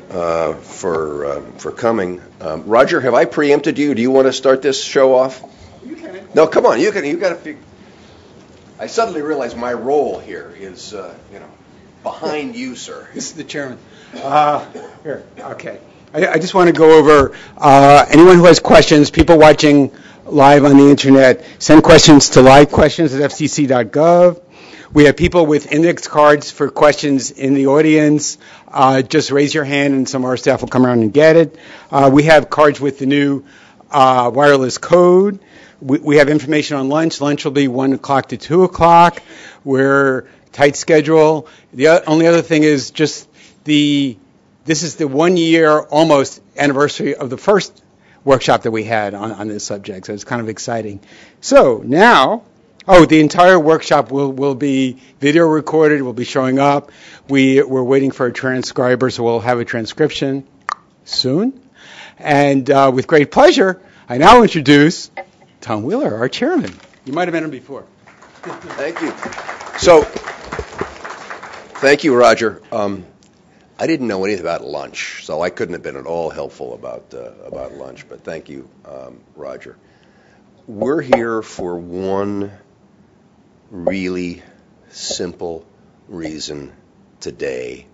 for coming. Roger, have I preempted you? Do you want to start this show off? You can. No, come on. You got to. I suddenly realize my role here is, behind you, sir. This is the chairman. Here, okay. I just want to go over anyone who has questions, people watching live on the internet, send questions to livequestions@fcc.gov. We have people with index cards for questions in the audience. Just raise your hand and some of our staff will come around and get it. We have cards with the new wireless code. We have information on lunch. Lunch will be 1 o'clock to 2 o'clock. We're tight schedule. The only other thing is just this is the 1 year almost anniversary of the first workshop that we had on this subject, so it's kind of exciting. So now, the entire workshop will be video recorded, will be showing up. We're waiting for a transcriber, so we'll have a transcription soon. And with great pleasure, I now introduce Tom Wheeler, our chairman. You might have met him before. Thank you. So, thank you, Roger. I didn't know anything about lunch, so I couldn't have been at all helpful about lunch. But thank you, Roger. We're here for one really simple reason today,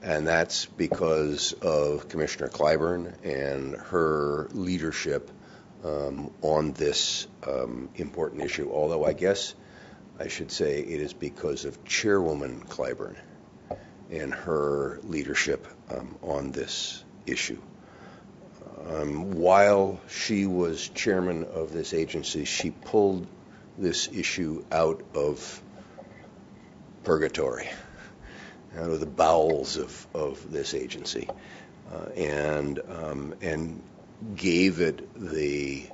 and that's because of Commissioner Clyburn and her leadership on this important issue. Although I guess I should say it is because of Chairwoman Clyburn and her leadership on this issue. While she was chairman of this agency, she pulled this issue out of purgatory, out of the bowels of this agency, and gave it the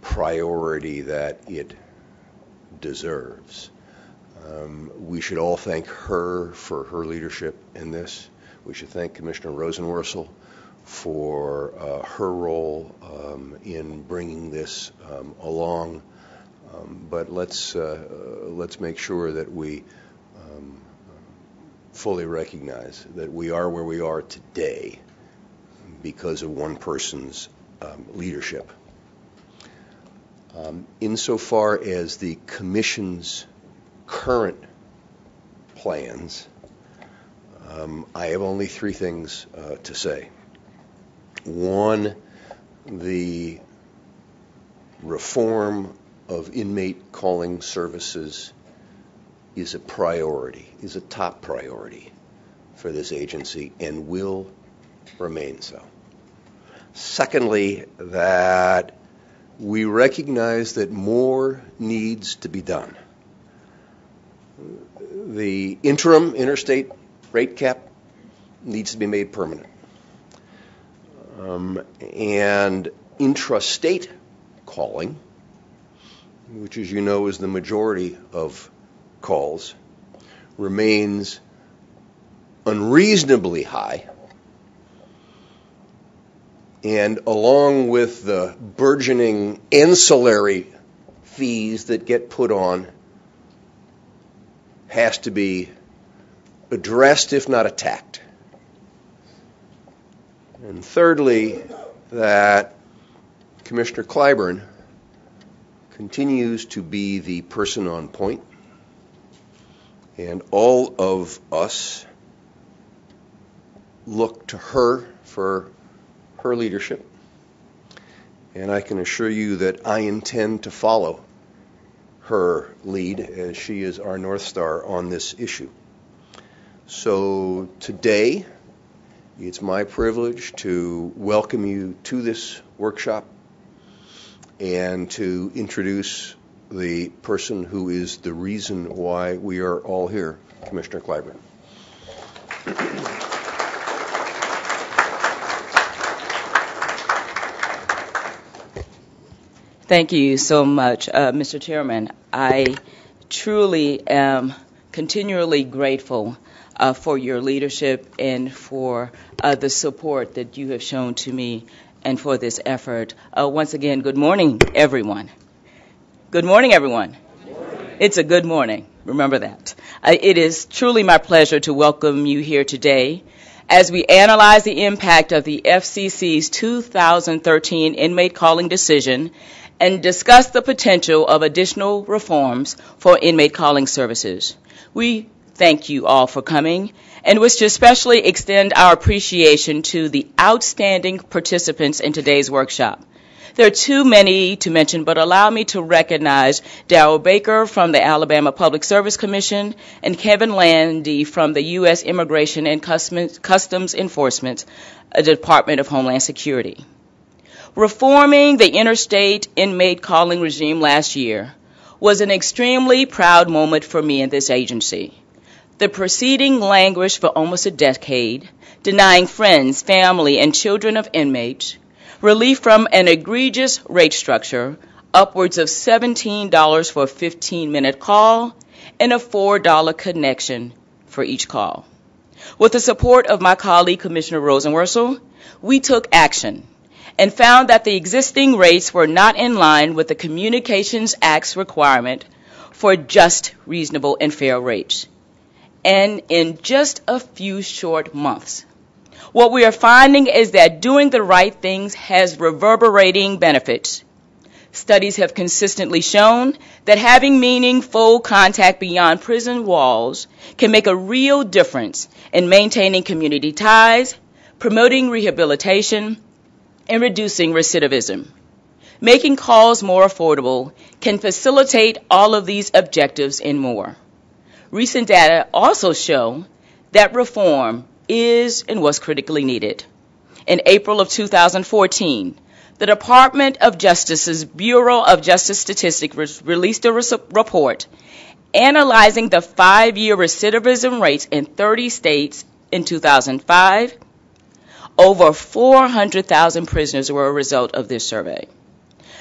priority that it deserves. We should all thank her for her leadership in this. We should thank Commissioner Rosenworcel for her role in bringing this along. But let's make sure that we fully recognize that we are where we are today because of one person's leadership. Insofar as the Commission's current plans, I have only three things to say. One, the reform of inmate calling services is a priority, is a top priority for this agency and will remain so. Secondly, that we recognize that more needs to be done. The interim interstate rate cap needs to be made permanent. And intrastate calling, which as you know is the majority of calls, remains unreasonably high. And along with the burgeoning ancillary fees that get put on, has to be addressed, if not attacked. And thirdly, that Commissioner Clyburn continues to be the person on point, and all of us look to her for her leadership. And I can assure you that I intend to follow her lead as she is our North Star on this issue. So today, it's my privilege to welcome you to this workshop and to introduce the person who is the reason why we are all here, Commissioner Clyburn. Thank you so much, Mr. Chairman. I truly am continually grateful for your leadership and for the support that you have shown to me and for this effort. Once again, good morning, everyone. Good morning, everyone. Good morning. It's a good morning. Remember that. It is truly my pleasure to welcome you here today as we analyze the impact of the FCC's 2013 inmate calling decision and discuss the potential of additional reforms for inmate calling services. We thank you all for coming and wish to especially extend our appreciation to the outstanding participants in today's workshop. There are too many to mention, but allow me to recognize Darrell Baker from the Alabama Public Service Commission and Kevin Landy from the U.S. Immigration and Customs Enforcement, Department of Homeland Security. Reforming the interstate inmate calling regime last year was an extremely proud moment for me in this agency. The proceeding languished for almost a decade, denying friends, family, and children of inmates relief from an egregious rate structure, upwards of $17 for a 15-minute call, and a $4 connection for each call. With the support of my colleague, Commissioner Rosenworcel, we took action and found that the existing rates were not in line with the Communications Act's requirement for just, reasonable, and fair rates. And in just a few short months, what we are finding is that doing the right things has reverberating benefits. Studies have consistently shown that having meaningful contact beyond prison walls can make a real difference in maintaining community ties, promoting rehabilitation, and reducing recidivism. Making calls more affordable can facilitate all of these objectives and more. Recent data also show that reform is and was critically needed. In April of 2014, the Department of Justice's Bureau of Justice Statistics released a report analyzing the 5-year recidivism rates in 30 states in 2005. Over 400,000 prisoners were a result of this survey.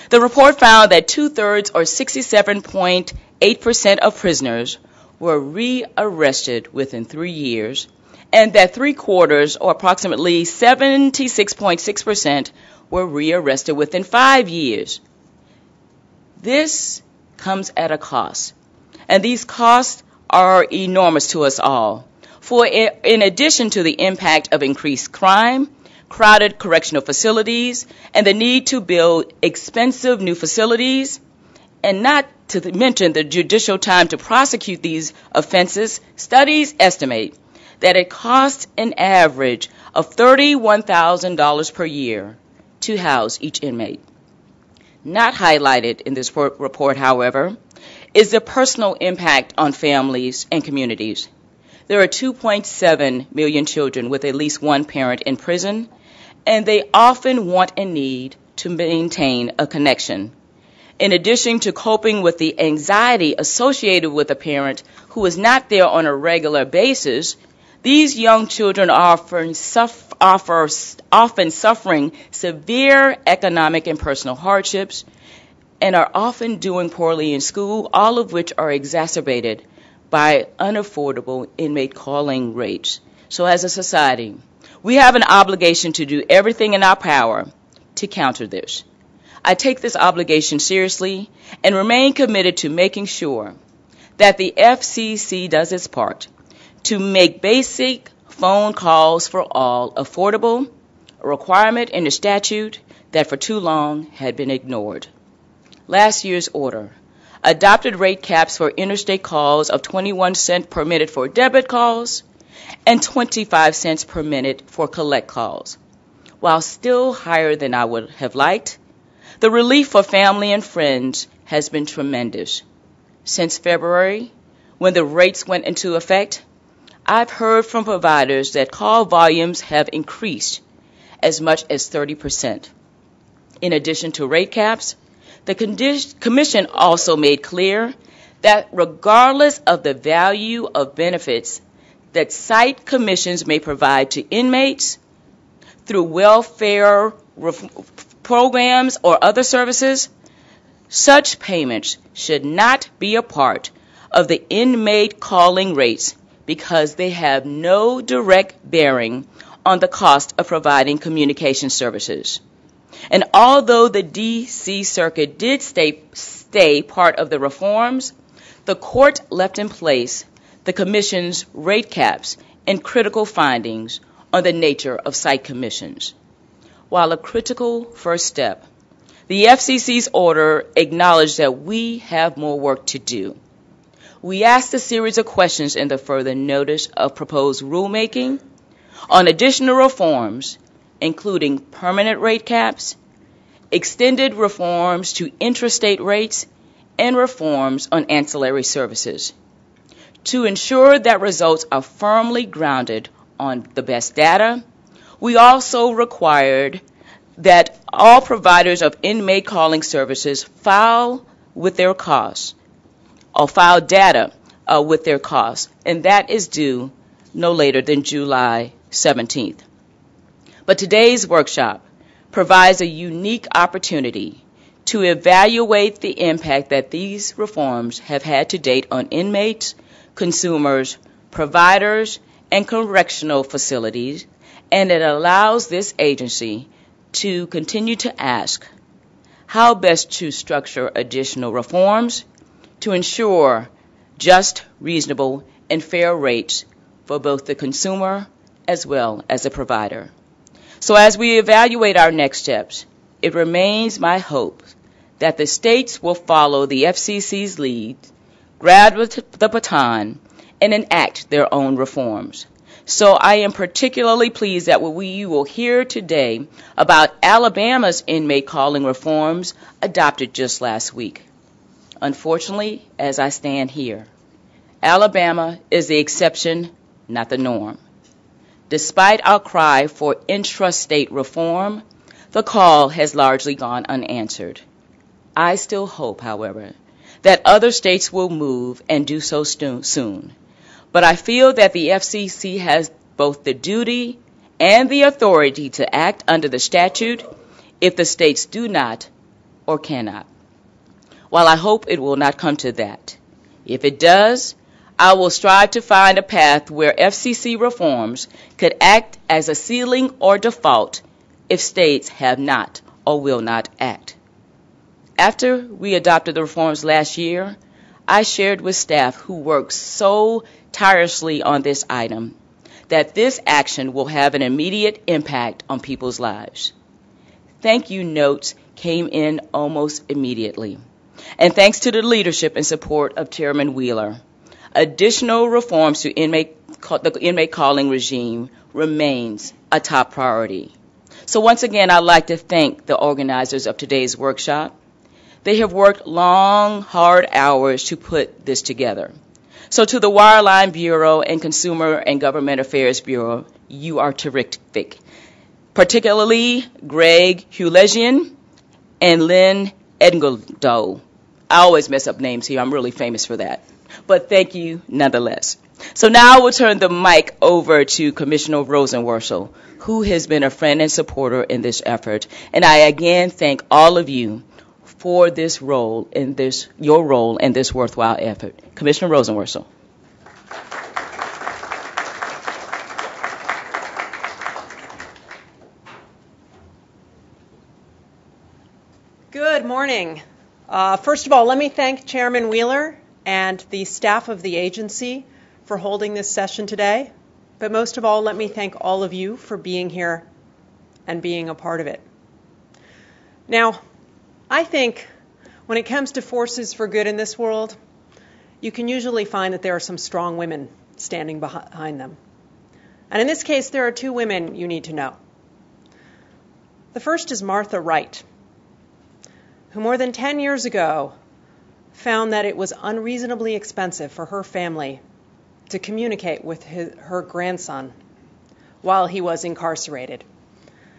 The report found that 2/3, or 67.8% of prisoners, were rearrested within 3 years, and that 3/4, or approximately 76.6%, were rearrested within 5 years. This comes at a cost, and these costs are enormous to us all. For in addition to the impact of increased crime, crowded correctional facilities, and the need to build expensive new facilities, and not to mention the judicial time to prosecute these offenses, studies estimate that it costs an average of $31,000 per year to house each inmate. Not highlighted in this report, however, is the personal impact on families and communities. There are 2.7 million children with at least one parent in prison, and they often want and need to maintain a connection. In addition to coping with the anxiety associated with a parent who is not there on a regular basis, these young children are often suffering severe economic and personal hardships and are often doing poorly in school, all of which are exacerbated by unaffordable inmate calling rates. So as a society, we have an obligation to do everything in our power to counter this. I take this obligation seriously and remain committed to making sure that the FCC does its part to make basic phone calls for all affordable, a requirement in the statute that for too long had been ignored. Last year's order adopted rate caps for interstate calls of 21 cents per minute for debit calls and 25 cents per minute for collect calls. While still higher than I would have liked, the relief for family and friends has been tremendous. Since February, when the rates went into effect, I've heard from providers that call volumes have increased as much as 30%. In addition to rate caps, the Commission also made clear that regardless of the value of benefits that site commissions may provide to inmates through welfare programs or other services, such payments should not be a part of the inmate calling rates because they have no direct bearing on the cost of providing communication services. And although the D.C. Circuit did stay part of the reforms, the court left in place the Commission's rate caps and critical findings on the nature of site commissions. While a critical first step, the FCC's order acknowledged that we have more work to do. We asked a series of questions in the further notice of proposed rulemaking on additional reforms, including permanent rate caps, extended reforms to intrastate rates, and reforms on ancillary services. To ensure that results are firmly grounded on the best data, we also required that all providers of inmate calling services file with their costs, or file data with their costs, and that is due no later than July 17th. But today's workshop provides a unique opportunity to evaluate the impact that these reforms have had to date on inmates, consumers, providers, and correctional facilities, and it allows this agency to continue to ask how best to structure additional reforms to ensure just, reasonable, and fair rates for both the consumer as well as the provider. So as we evaluate our next steps, it remains my hope that the states will follow the FCC's lead, grab the baton, and enact their own reforms. So I am particularly pleased that we will hear today about Alabama's inmate calling reforms adopted just last week. Unfortunately, as I stand here, Alabama is the exception, not the norm. Despite our cry for intrastate reform, the call has largely gone unanswered. I still hope, however, that other states will move and do so soon. But I feel that the FCC has both the duty and the authority to act under the statute if the states do not or cannot. While I hope it will not come to that, if it does, I will strive to find a path where FCC reforms could act as a ceiling or default if states have not or will not act. After we adopted the reforms last year, I shared with staff who worked so tirelessly on this item that this action will have an immediate impact on people's lives. Thank you notes came in almost immediately. And thanks to the leadership and support of Chairman Wheeler, additional reforms to the inmate calling regime remains a top priority. So once again, I'd like to thank the organizers of today's workshop. They have worked long, hard hours to put this together. So to the Wireline Bureau and Consumer and Government Affairs Bureau, you are terrific. Particularly Greg Hulegian and Lynn Edgeldo. I always mess up names here. I'm really famous for that. But thank you nonetheless. So now I will turn the mic over to Commissioner Rosenworcel, who has been a friend and supporter in this effort. And I again thank all of you for this role in this, your role in this worthwhile effort. Commissioner Rosenworcel. Good morning. First of all, let me thank Chairman Wheeler and the staff of the agency for holding this session today. But most of all, let me thank all of you for being here and being a part of it. Now, I think when it comes to forces for good in this world, you can usually find that there are some strong women standing behind them. And in this case, there are two women you need to know. The first is Martha Wright, who more than 10 years ago found that it was unreasonably expensive for her family to communicate with her grandson while he was incarcerated.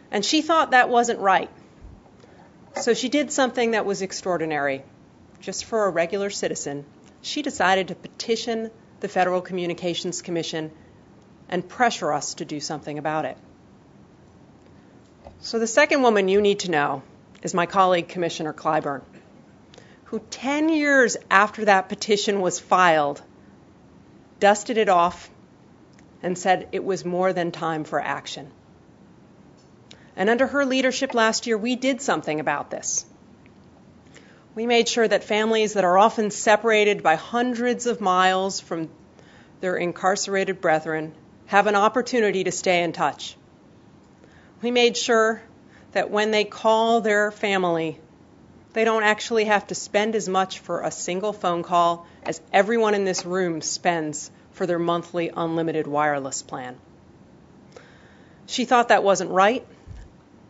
And she thought that wasn't right. So she did something that was extraordinary. Just for a regular citizen, she decided to petition the Federal Communications Commission and pressure us to do something about it. So the second woman you need to know is my colleague, Commissioner Clyburn, who 10 years after that petition was filed, dusted it off and said it was more than time for action. And under her leadership last year, we did something about this. We made sure that families that are often separated by hundreds of miles from their incarcerated brethren have an opportunity to stay in touch. We made sure that when they call their family, they don't actually have to spend as much for a single phone call as everyone in this room spends for their monthly unlimited wireless plan. She thought that wasn't right,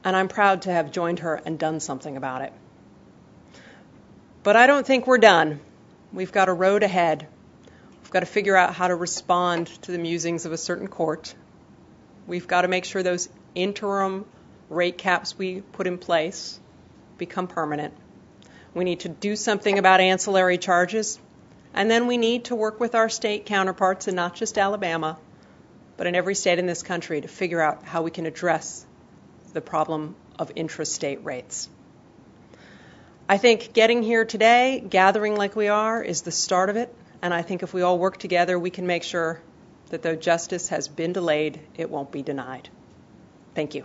and I'm proud to have joined her and done something about it. But I don't think we're done. We've got a road ahead. We've got to figure out how to respond to the musings of a certain court. We've got to make sure those interim rate caps we put in place become permanent. We need to do something about ancillary charges, and then we need to work with our state counterparts, and not just Alabama, but in every state in this country, to figure out how we can address the problem of intrastate rates. I think getting here today, gathering like we are, is the start of it, and I think if we all work together, we can make sure that though justice has been delayed, it won't be denied. Thank you.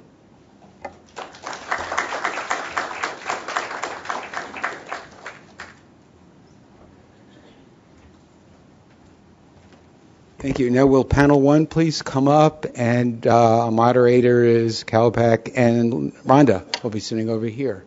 Thank you. Now will panel one please come up, and our moderator is Kalpak, and Rhonda will be sitting over here.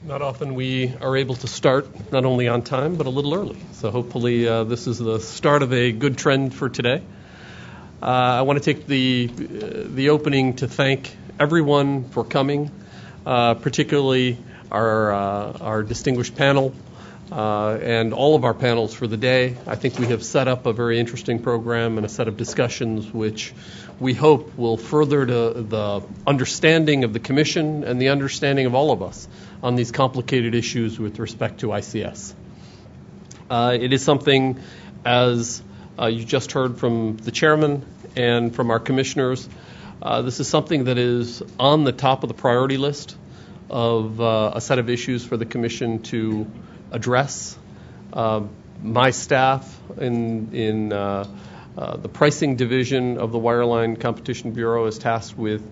Not often we are able to start not only on time, but a little early. So hopefully this is the start of a good trend for today. I want to take the opening to thank everyone for coming, particularly our distinguished panel and all of our panels for the day. I think we have set up a very interesting program and a set of discussions which we hope will further the understanding of the Commission and the understanding of all of us on these complicated issues with respect to ICS. It is something, as you just heard from the chairman and from our commissioners, this is something that is on the top of the priority list of a set of issues for the Commission to address. My staff in the pricing division of the Wireline Competition Bureau is tasked with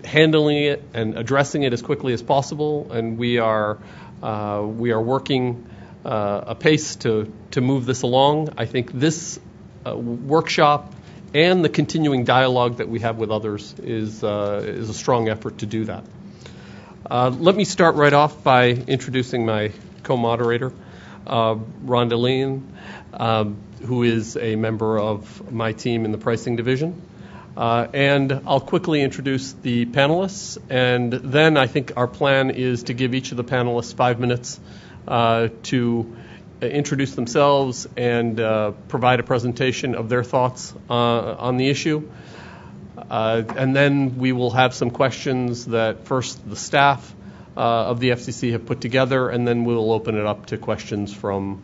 handling it and addressing it as quickly as possible, and we are working apace to move this along. I think this workshop and the continuing dialogue that we have with others is a strong effort to do that. Let me start right off by introducing my co-moderator, Rhonda Lean, who is a member of my team in the pricing division. And I'll quickly introduce the panelists, and then I think our plan is to give each of the panelists 5 minutes to introduce themselves and provide a presentation of their thoughts on the issue. And then we will have some questions that first the staff of the FCC have put together, and then we'll open it up to questions from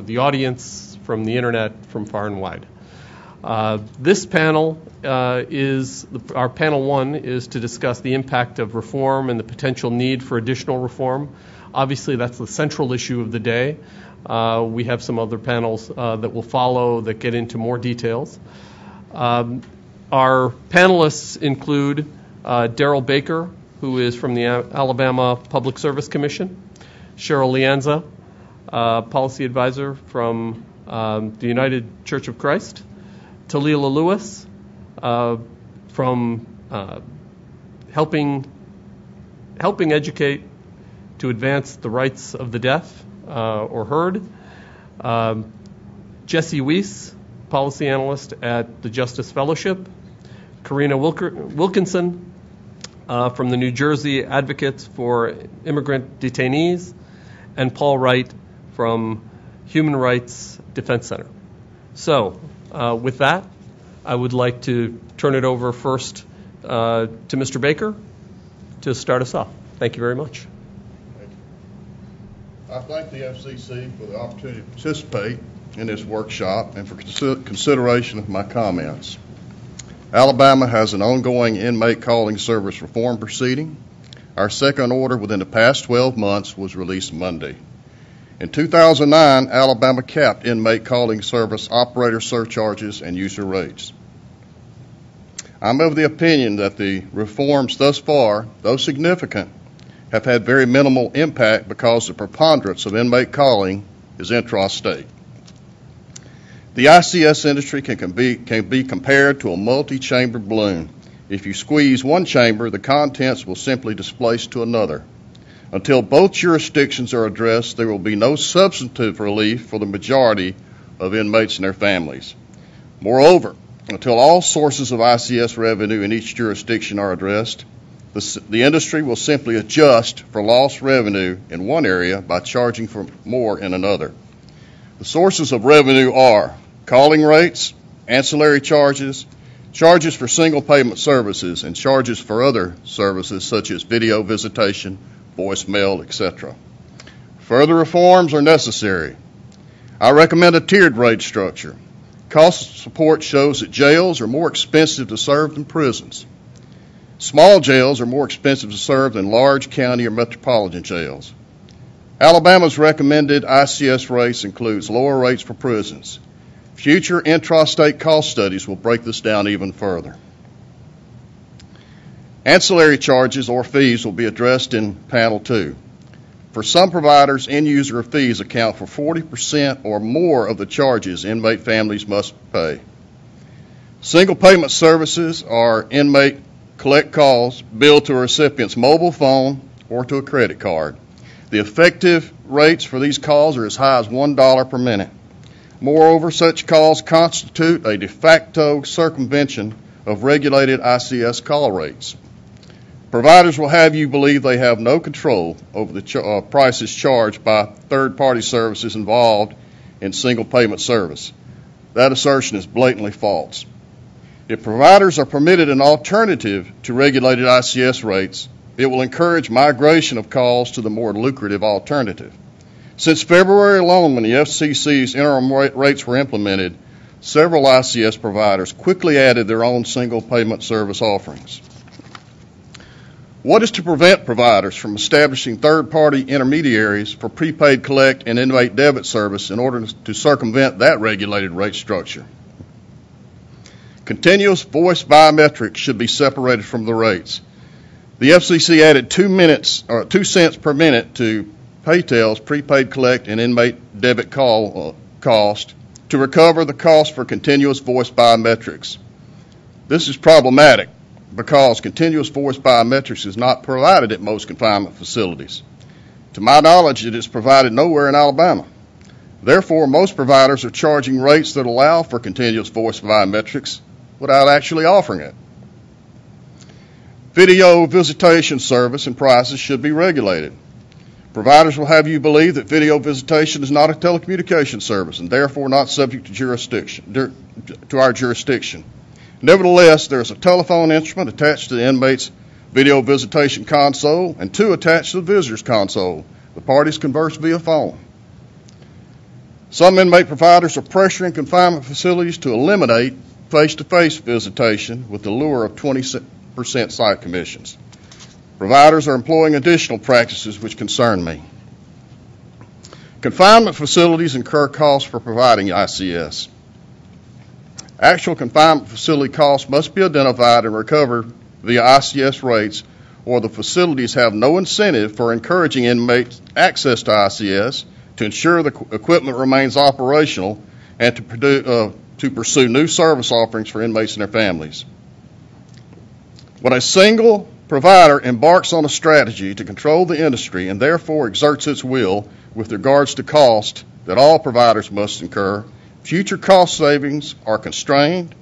the audience, from the internet, from far and wide. This panel our panel one is to discuss the impact of reform and the potential need for additional reform. Obviously, that's the central issue of the day. We have some other panels that will follow that get into more details. Our panelists include Daryl Baker, who is from the Alabama Public Service Commission, Cheryl Lianza, policy advisor from the United Church of Christ, Talila Lewis, from helping educate to advance the rights of the deaf or heard, Jesse Weiss, policy analyst at the Justice Fellowship, Karina Wilkinson from the New Jersey Advocates for Immigrant Detainees, and Paul Wright from Human Rights Defense Center. So, with that, I would like to turn it over first to Mr. Baker to start us off. Thank you very much. I thank the FCC for the opportunity to participate in this workshop and for consideration of my comments. Alabama has an ongoing inmate calling service reform proceeding. Our second order within the past 12 months was released Monday. In 2009, Alabama capped inmate calling service operator surcharges and user rates. I'm of the opinion that the reforms thus far, though significant, have had very minimal impact because the preponderance of inmate calling is intrastate. The ICS industry can be compared to a multi-chamber balloon. If you squeeze one chamber, the contents will simply displace to another. Until both jurisdictions are addressed, there will be no substantive relief for the majority of inmates and their families. Moreover, until all sources of ICS revenue in each jurisdiction are addressed, the industry will simply adjust for lost revenue in one area by charging for more in another. The sources of revenue are calling rates, ancillary charges, charges for single payment services, and charges for other services such as video visitation, voicemail, etc. Further reforms are necessary. I recommend a tiered rate structure. Cost support shows that jails are more expensive to serve than prisons. Small jails are more expensive to serve than large county or metropolitan jails. Alabama's recommended ICS rates includes lower rates for prisons. Future intrastate cost studies will break this down even further. Ancillary charges or fees will be addressed in Panel 2. For some providers, end-user fees account for 40% or more of the charges inmate families must pay. Single payment services are inmate collect calls billed to a recipient's mobile phone or to a credit card. The effective rates for these calls are as high as $1 per minute. Moreover, such calls constitute a de facto circumvention of regulated ICS call rates. Providers will have you believe they have no control over the prices charged by third-party services involved in single payment service. That assertion is blatantly false. If providers are permitted an alternative to regulated ICS rates, it will encourage migration of calls to the more lucrative alternative. Since February alone, when the FCC's interim rates were implemented, several ICS providers quickly added their own single payment service offerings. What is to prevent providers from establishing third-party intermediaries for prepaid collect and inmate debit service in order to circumvent that regulated rate structure? Continuous voice biometrics should be separated from the rates. The FCC added 2 cents per minute to Paytel's prepaid collect and inmate debit call cost to recover the cost for continuous voice biometrics. This is problematic because continuous voice biometrics is not provided at most confinement facilities. To my knowledge, it is provided nowhere in Alabama. Therefore, most providers are charging rates that allow for continuous voice biometrics without actually offering it. Video visitation service and prices should be regulated. Providers will have you believe that video visitation is not a telecommunication service and therefore not subject to our jurisdiction. Nevertheless, there is a telephone instrument attached to the inmate's video visitation console and 2 attached to the visitor's console. The parties converse via phone. Some inmate providers are pressuring confinement facilities to eliminate face-to-face visitation with the lure of 20% site commissions. Providers are employing additional practices which concern me. Confinement facilities incur costs for providing ICS. Actual confinement facility costs must be identified and recovered via ICS rates, or the facilities have no incentive for encouraging inmates access to ICS to ensure the equipment remains operational and to pursue new service offerings for inmates and their families. When a single provider embarks on a strategy to control the industry and therefore exerts its will with regards to cost that all providers must incur, future cost savings are constrained,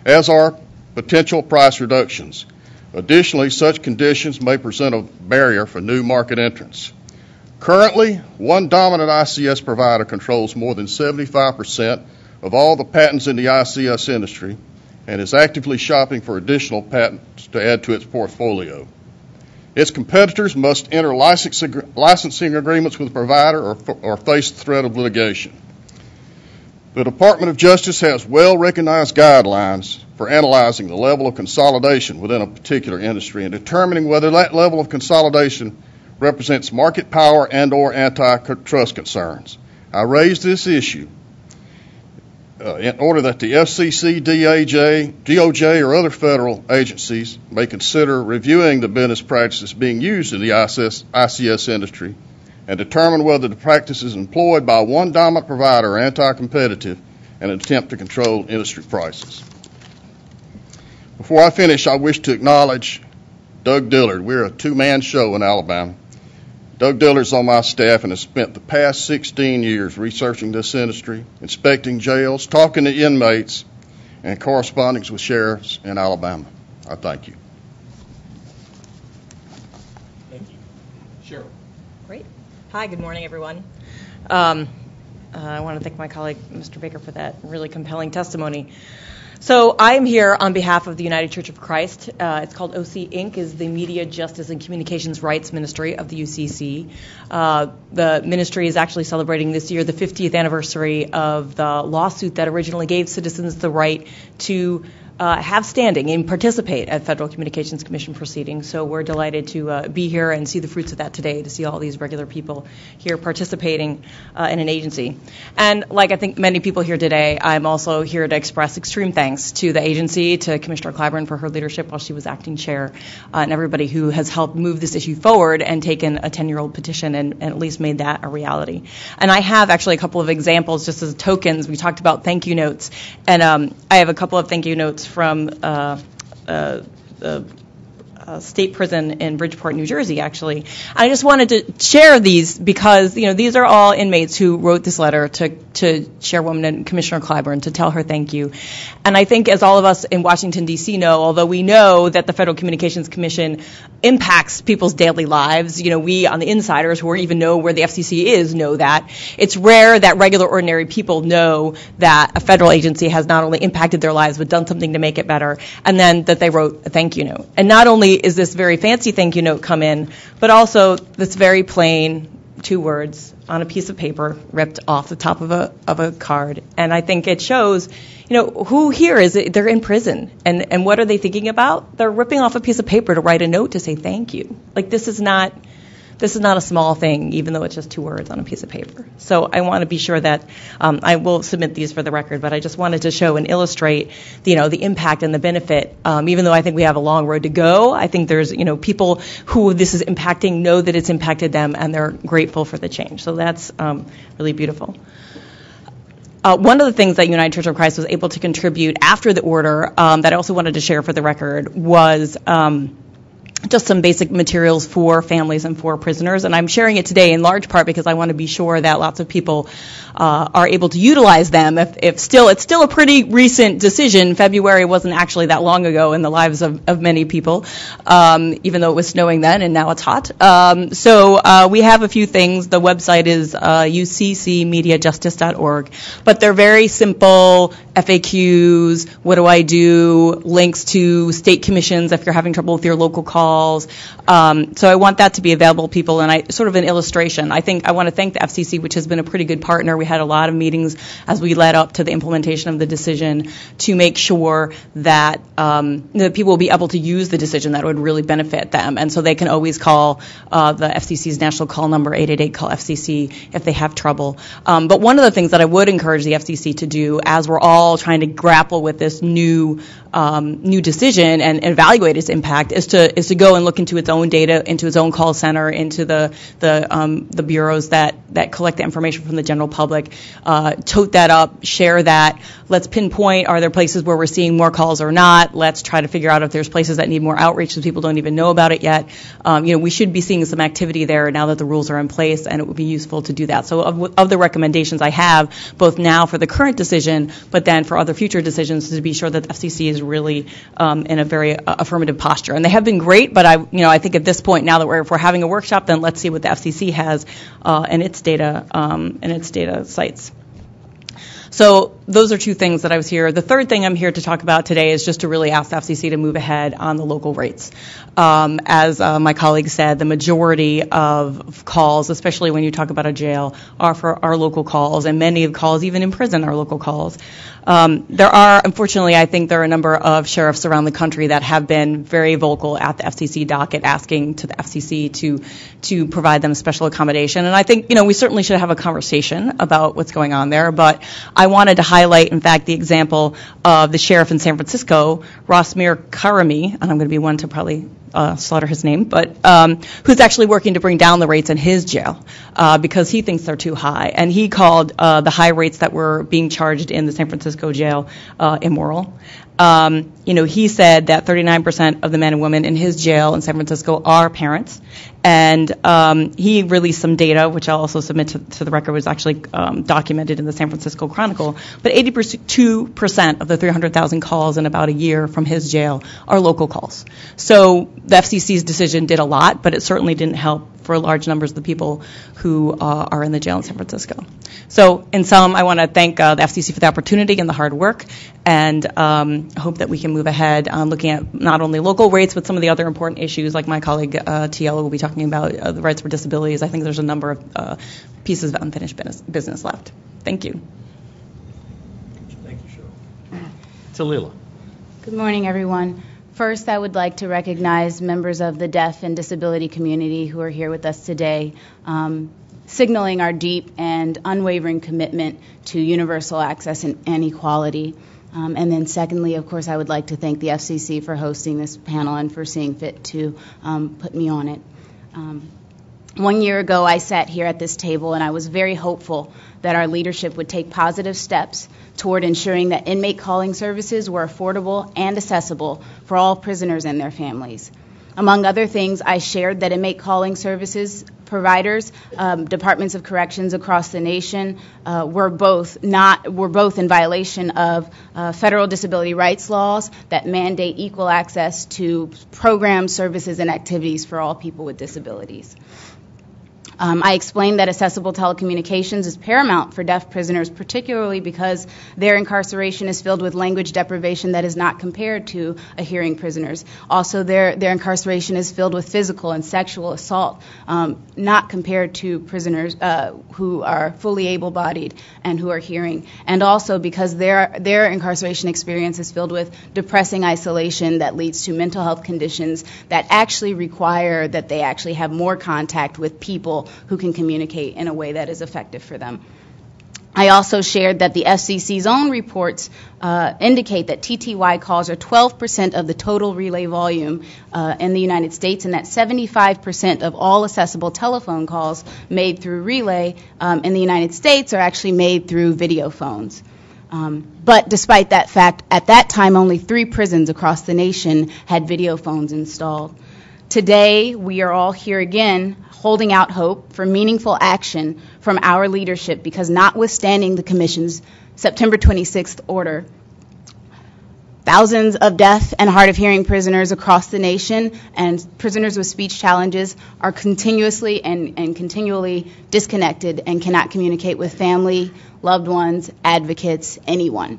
as are potential price reductions. Additionally, such conditions may present a barrier for new market entrants. Currently, one dominant ICS provider controls more than 75% of all the patents in the ICS industry and is actively shopping for additional patents to add to its portfolio. Its competitors must enter licensing agreements with the provider or face the threat of litigation. The Department of Justice has well-recognized guidelines for analyzing the level of consolidation within a particular industry and determining whether that level of consolidation represents market power and or antitrust concerns. I raise this issue in order that the FCC, DOJ, or other federal agencies may consider reviewing the business practices being used in the ICS industry and determine whether the practices employed by one dominant provider are anti-competitive in an attempt to control industry prices. Before I finish, I wish to acknowledge Doug Dillard. We're a two-man show in Alabama. Doug Dillard's on my staff and has spent the past 16 years researching this industry, inspecting jails, talking to inmates, and corresponding with sheriffs in Alabama. I thank you. Thank you. Cheryl. Great. Hi, good morning, everyone. I want to thank my colleague, Mr. Baker, for that really compelling testimony. So I'm here on behalf of the United Church of Christ. It's called OC Inc., is the Media, Justice, and Communications Rights Ministry of the UCC. The ministry is actually celebrating this year the 50th anniversary of the lawsuit that originally gave citizens the right to have standing and participate at Federal Communications Commission proceedings. So we're delighted to be here and see the fruits of that today, to see all these regular people here participating in an agency. And like I think many people here today, I'm also here to express extreme thanks to the agency, to Commissioner Clyburn for her leadership while she was acting chair, and everybody who has helped move this issue forward and taken a 10-year-old petition and at least made that a reality. And I have actually a couple of examples just as tokens. We talked about thank you notes, and I have a couple of thank you notes from the state prison in Bridgeport, New Jersey, actually. I just wanted to share these because, these are all inmates who wrote this letter to Chairwoman and Commissioner Clyburn to tell her thank you. And I think, as all of us in Washington, D.C. know, although we know that the Federal Communications Commission impacts people's daily lives, we on the insiders who even know where the FCC is know that. It's rare that regular, ordinary people know that a federal agency has not only impacted their lives but done something to make it better, and then that they wrote a thank you note. And not only is this very fancy thank you note come in, but also this very plain 2 words on a piece of paper ripped off the top of a card. And I think it shows, who here is it? They're in prison. And what are they thinking about? They're ripping off a piece of paper to write a note to say thank you. Like, this is not a small thing, even though it's just 2 words on a piece of paper. So I want to be sure that I will submit these for the record, but I just wanted to show and illustrate, the impact and the benefit. Even though I think we have a long road to go, I think there's, people who this is impacting know that it's impacted them, and they're grateful for the change. So that's really beautiful. One of the things that United Church of Christ was able to contribute after the order that I also wanted to share for the record was just some basic materials for families and for prisoners. And I'm sharing it today in large part because I want to be sure that lots of people are able to utilize them. It's still a pretty recent decision. February wasn't actually that long ago in the lives of many people, even though it was snowing then and now it's hot. So we have a few things. The website is uccmediajustice.org, but they're very simple FAQs, what do I do, links to state commissions if you're having trouble with your local calls. So I want that to be available to people, and sort of an illustration. I want to thank the FCC, which has been a pretty good partner. We had a lot of meetings as we led up to the implementation of the decision to make sure that people will be able to use the decision that would really benefit them. And so they can always call the FCC's national call number, 888-CALL-FCC, if they have trouble. But one of the things that I would encourage the FCC to do, as we're all trying to grapple with this new decision and evaluate its impact, is to go and look into its own data, into its own call center, into the bureaus that collect the information from the general public, tote that up, share that. Let's pinpoint, are there places where we're seeing more calls or not? Let's try to figure out if there's places that need more outreach so people don't even know about it yet. We should be seeing some activity there now that the rules are in place, and it would be useful to do that. So of the recommendations I have, both now for the current decision, but then for other future decisions, to be sure that the FCC is really in a very affirmative posture. And they have been great, but I think at this point, now that if we're having a workshop, then let's see what the FCC has in its data sites. So those are two things that I was here. The third thing I'm here to talk about today is just to really ask the FCC to move ahead on the local rates. As my colleague said, the majority of calls, especially when you talk about a jail, are for our local calls, and many of the calls, even in prison, are local calls. There are, unfortunately, I think there are a number of sheriffs around the country that have been very vocal at the FCC docket asking to the FCC to provide them special accommodation. And I think, we certainly should have a conversation about what's going on there. But I wanted to highlight, in fact, the example of the sheriff in San Francisco, Rosmir Karami, and I'm going to be one to probably slaughter his name, but who's actually working to bring down the rates in his jail because he thinks they're too high. And he called the high rates that were being charged in the San Francisco jail immoral. He said that 39% of the men and women in his jail in San Francisco are parents. And he released some data, which I'll also submit to the record, was actually documented in the San Francisco Chronicle. But 82% of the 300,000 calls in about a year from his jail are local calls. So the FCC's decision did a lot, but it certainly didn't help for large numbers of the people who are in the jail in San Francisco. So in sum, I want to thank the FCC for the opportunity and the hard work, and hope that we can move ahead on looking at not only local rates, but some of the other important issues, like my colleague Tiela will be talking about, the rights for disabilities. I think there's a number of pieces of unfinished business left. Thank you. Thank you, Cheryl. Talila. Good morning, everyone. First, I would like to recognize members of the deaf and disability community who are here with us today, signaling our deep and unwavering commitment to universal access and equality. And then secondly, of course, I would like to thank the FCC for hosting this panel and for seeing fit to put me on it. 1 year ago, I sat here at this table, and I was very hopeful that our leadership would take positive steps toward ensuring that inmate calling services were affordable and accessible for all prisoners and their families. Among other things, I shared that inmate calling services providers, departments of corrections across the nation, were both in violation of federal disability rights laws that mandate equal access to programs, services, and activities for all people with disabilities. I explained that accessible telecommunications is paramount for deaf prisoners, particularly because their incarceration is filled with language deprivation that is not compared to a hearing prisoner's. Also, their incarceration is filled with physical and sexual assault, not compared to prisoners who are fully able-bodied and who are hearing. And also because their incarceration experience is filled with depressing isolation that leads to mental health conditions that actually require that they actually have more contact with people who can communicate in a way that is effective for them. I also shared that the FCC's own reports indicate that TTY calls are 12% of the total relay volume in the United States, and that 75% of all accessible telephone calls made through relay in the United States are actually made through video phones. But despite that fact, at that time only 3 prisons across the nation had video phones installed. Today, we are all here again holding out hope for meaningful action from our leadership because notwithstanding the Commission's September 26th order, thousands of deaf and hard of hearing prisoners across the nation and prisoners with speech challenges are continuously and continually disconnected and cannot communicate with family, loved ones, advocates, anyone.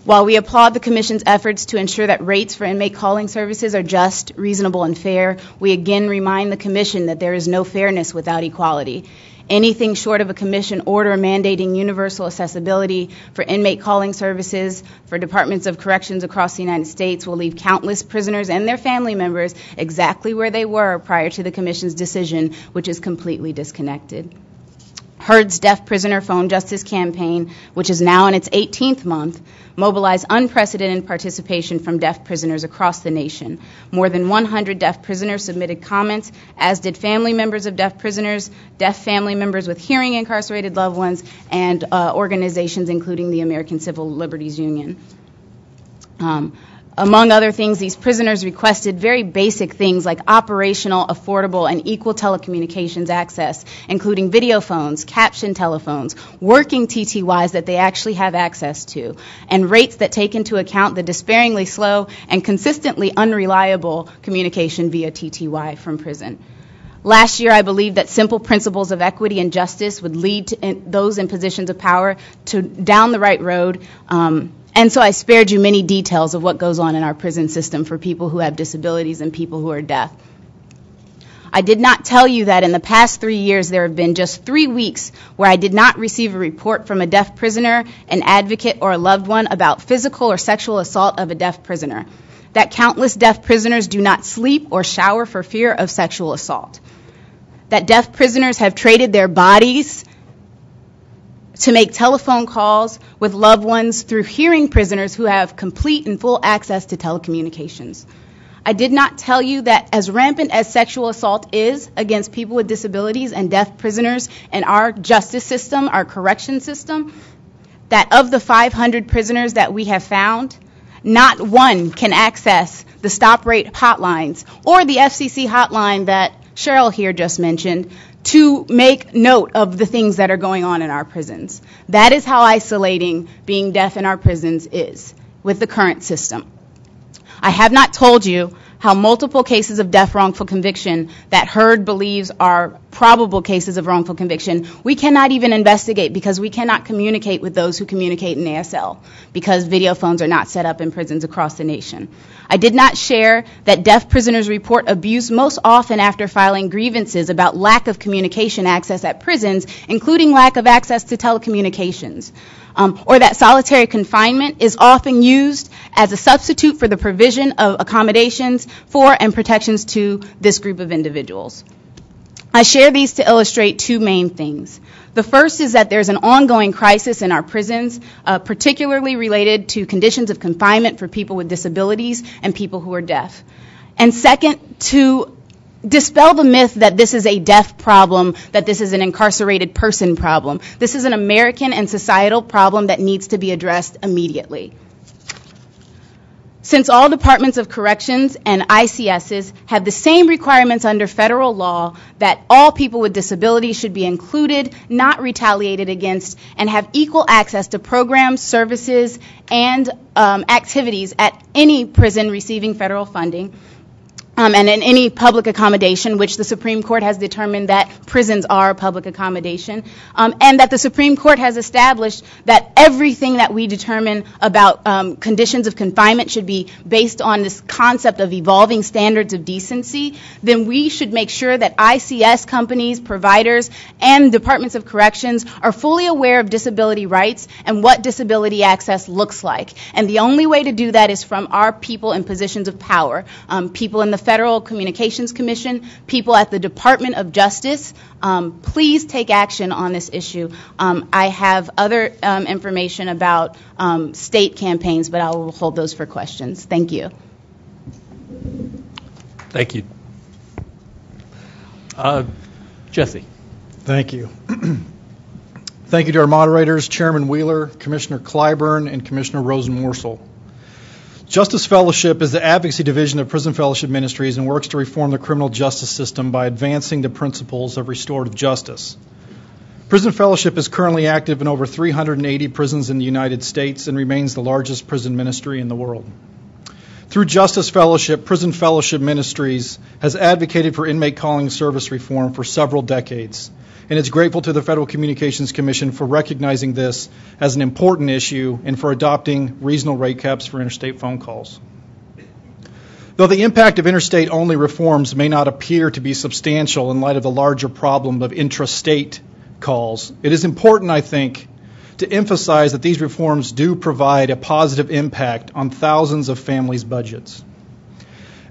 While we applaud the Commission's efforts to ensure that rates for inmate calling services are just, reasonable, and fair, we again remind the Commission that there is no fairness without equality. Anything short of a Commission order mandating universal accessibility for inmate calling services for departments of corrections across the United States will leave countless prisoners and their family members exactly where they were prior to the Commission's decision, which is completely disconnected. HERD's Deaf Prisoner Phone Justice Campaign, which is now in its 18th month, mobilized unprecedented participation from deaf prisoners across the nation. More than 100 deaf prisoners submitted comments, as did family members of deaf prisoners, deaf family members with hearing incarcerated loved ones, and organizations including the American Civil Liberties Union. Among other things, these prisoners requested very basic things like operational, affordable, and equal telecommunications access, including video phones, caption telephones, working TTYs that they actually have access to, and rates that take into account the despairingly slow and consistently unreliable communication via TTY from prison. Last year, I believed that simple principles of equity and justice would lead to those in positions of power to down the right road. And so I spared you many details of what goes on in our prison system for people who have disabilities and people who are deaf. I did not tell you that in the past 3 years there have been just 3 weeks where I did not receive a report from a deaf prisoner, an advocate, or a loved one about physical or sexual assault of a deaf prisoner. That countless deaf prisoners do not sleep or shower for fear of sexual assault. That deaf prisoners have traded their bodies to make telephone calls with loved ones through hearing prisoners who have complete and full access to telecommunications. I did not tell you that as rampant as sexual assault is against people with disabilities and deaf prisoners in our justice system, our correction system, that of the 500 prisoners that we have found, not one can access the stop rate hotlines or the FCC hotline that Cheryl here just mentioned to make note of the things that are going on in our prisons. That is how isolating being deaf in our prisons is with the current system. I have not told you how multiple cases of deaf wrongful conviction that HERD believes are probable cases of wrongful conviction, we cannot even investigate because we cannot communicate with those who communicate in ASL because video phones are not set up in prisons across the nation. I did not share that deaf prisoners report abuse most often after filing grievances about lack of communication access at prisons, including lack of access to telecommunications. Or that solitary confinement is often used as a substitute for the provision of accommodations for and protections to this group of individuals. I share these to illustrate two main things. The first is that there's an ongoing crisis in our prisons, particularly related to conditions of confinement for people with disabilities and people who are deaf. And second, to dispel the myth that this is a deaf problem, that this is an incarcerated person problem. This is an American and societal problem that needs to be addressed immediately. Since all departments of corrections and ICSs have the same requirements under federal law that all people with disabilities should be included, not retaliated against, and have equal access to programs, services, and activities at any prison receiving federal funding, and in any public accommodation, which the Supreme Court has determined that prisons are public accommodation, and that the Supreme Court has established that everything that we determine about conditions of confinement should be based on this concept of evolving standards of decency, then we should make sure that ICS companies, providers, and departments of corrections are fully aware of disability rights and what disability access looks like. And the only way to do that is from our people in positions of power, people in the Federal Communications Commission, people at the Department of Justice. Please take action on this issue. I have other information about state campaigns, but I will hold those for questions. Thank you. Thank you. Jesse. Thank you. Thank you to our moderators, Chairman Wheeler, Commissioner Clyburn, and Commissioner Rosenworcel. Justice Fellowship is the advocacy division of Prison Fellowship Ministries and works to reform the criminal justice system by advancing the principles of restorative justice. Prison Fellowship is currently active in over 380 prisons in the United States and remains the largest prison ministry in the world. Through Justice Fellowship, Prison Fellowship Ministries has advocated for inmate calling service reform for several decades, and is grateful to the Federal Communications Commission for recognizing this as an important issue and for adopting reasonable rate caps for interstate phone calls. Though the impact of interstate-only reforms may not appear to be substantial in light of the larger problem of intrastate calls, it is important, I think, to emphasize that these reforms do provide a positive impact on thousands of families' budgets.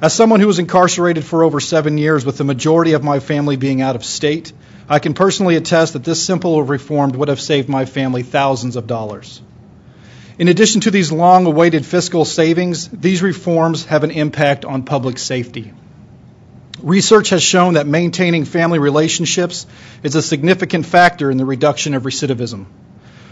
As someone who was incarcerated for over 7 years, with the majority of my family being out of state, I can personally attest that this simple reform would have saved my family thousands of dollars. In addition to these long-awaited fiscal savings, these reforms have an impact on public safety. Research has shown that maintaining family relationships is a significant factor in the reduction of recidivism.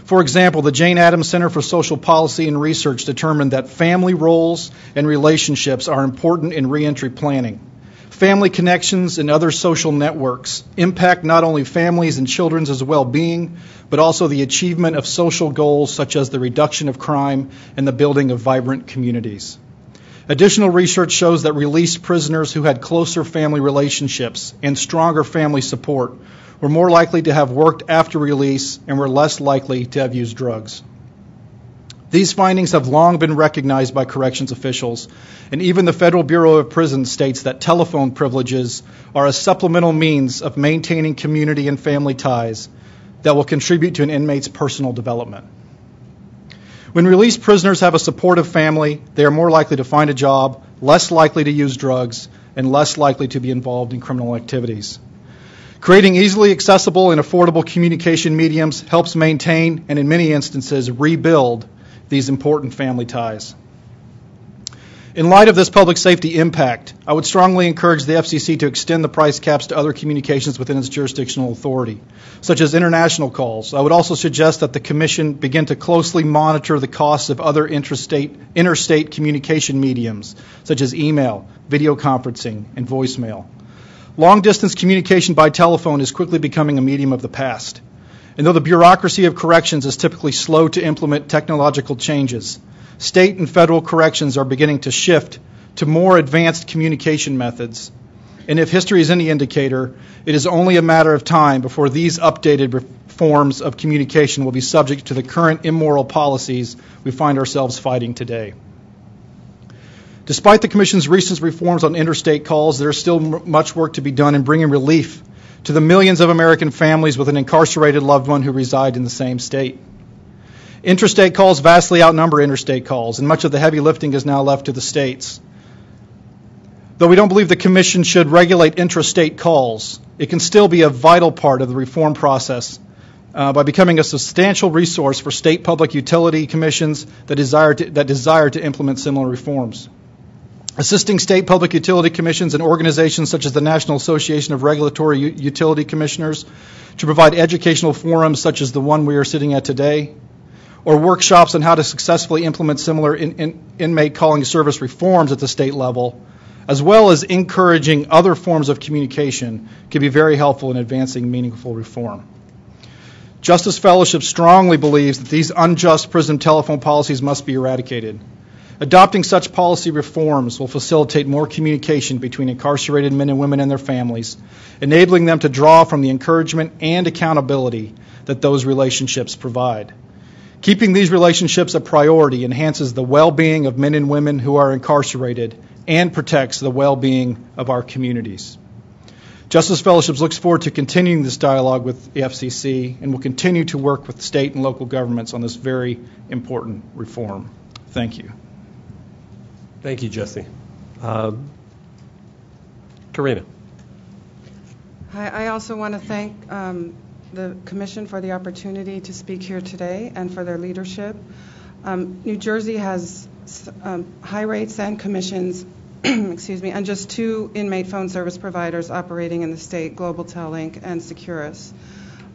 For example, the Jane Addams Center for Social Policy and Research determined that family roles and relationships are important in reentry planning. Family connections and other social networks impact not only families and children's well-being, but also the achievement of social goals such as the reduction of crime and the building of vibrant communities. Additional research shows that released prisoners who had closer family relationships and stronger family support were more likely to have worked after release and were less likely to have used drugs. These findings have long been recognized by corrections officials, and even the Federal Bureau of Prisons states that telephone privileges are a supplemental means of maintaining community and family ties that will contribute to an inmate's personal development. When released prisoners have a supportive family, they are more likely to find a job, less likely to use drugs, and less likely to be involved in criminal activities. Creating easily accessible and affordable communication mediums helps maintain and, in many instances, rebuild these important family ties. In light of this public safety impact, I would strongly encourage the FCC to extend the price caps to other communications within its jurisdictional authority, such as international calls. I would also suggest that the Commission begin to closely monitor the costs of other interstate communication mediums, such as email, video conferencing, and voicemail. Long-distance communication by telephone is quickly becoming a medium of the past. And though the bureaucracy of corrections is typically slow to implement technological changes, state and federal corrections are beginning to shift to more advanced communication methods. And if history is any indicator, it is only a matter of time before these updated forms of communication will be subject to the current immoral policies we find ourselves fighting today. Despite the Commission's recent reforms on interstate calls, there is still much work to be done in bringing relief to the millions of American families with an incarcerated loved one who reside in the same state. Intrastate calls vastly outnumber interstate calls, and much of the heavy lifting is now left to the states. Though we don't believe the Commission should regulate intrastate calls, it can still be a vital part of the reform process by becoming a substantial resource for state public utility commissions that desire to implement similar reforms. Assisting state public utility commissions and organizations such as the National Association of Regulatory Utility Commissioners to provide educational forums such as the one we are sitting at today, or workshops on how to successfully implement similar inmate calling service reforms at the state level, as well as encouraging other forms of communication, can be very helpful in advancing meaningful reform. Justice Fellowship strongly believes that these unjust prison telephone policies must be eradicated. Adopting such policy reforms will facilitate more communication between incarcerated men and women and their families, enabling them to draw from the encouragement and accountability that those relationships provide. Keeping these relationships a priority enhances the well-being of men and women who are incarcerated and protects the well-being of our communities. Justice Fellowship looks forward to continuing this dialogue with the FCC and will continue to work with state and local governments on this very important reform. Thank you. Thank you, Jesse. Karina. Hi, I also want to thank the Commission for the opportunity to speak here today and for their leadership. New Jersey has high rates and commissions, excuse me, and just 2 inmate phone service providers operating in the state, Global Tel-Link and Securus.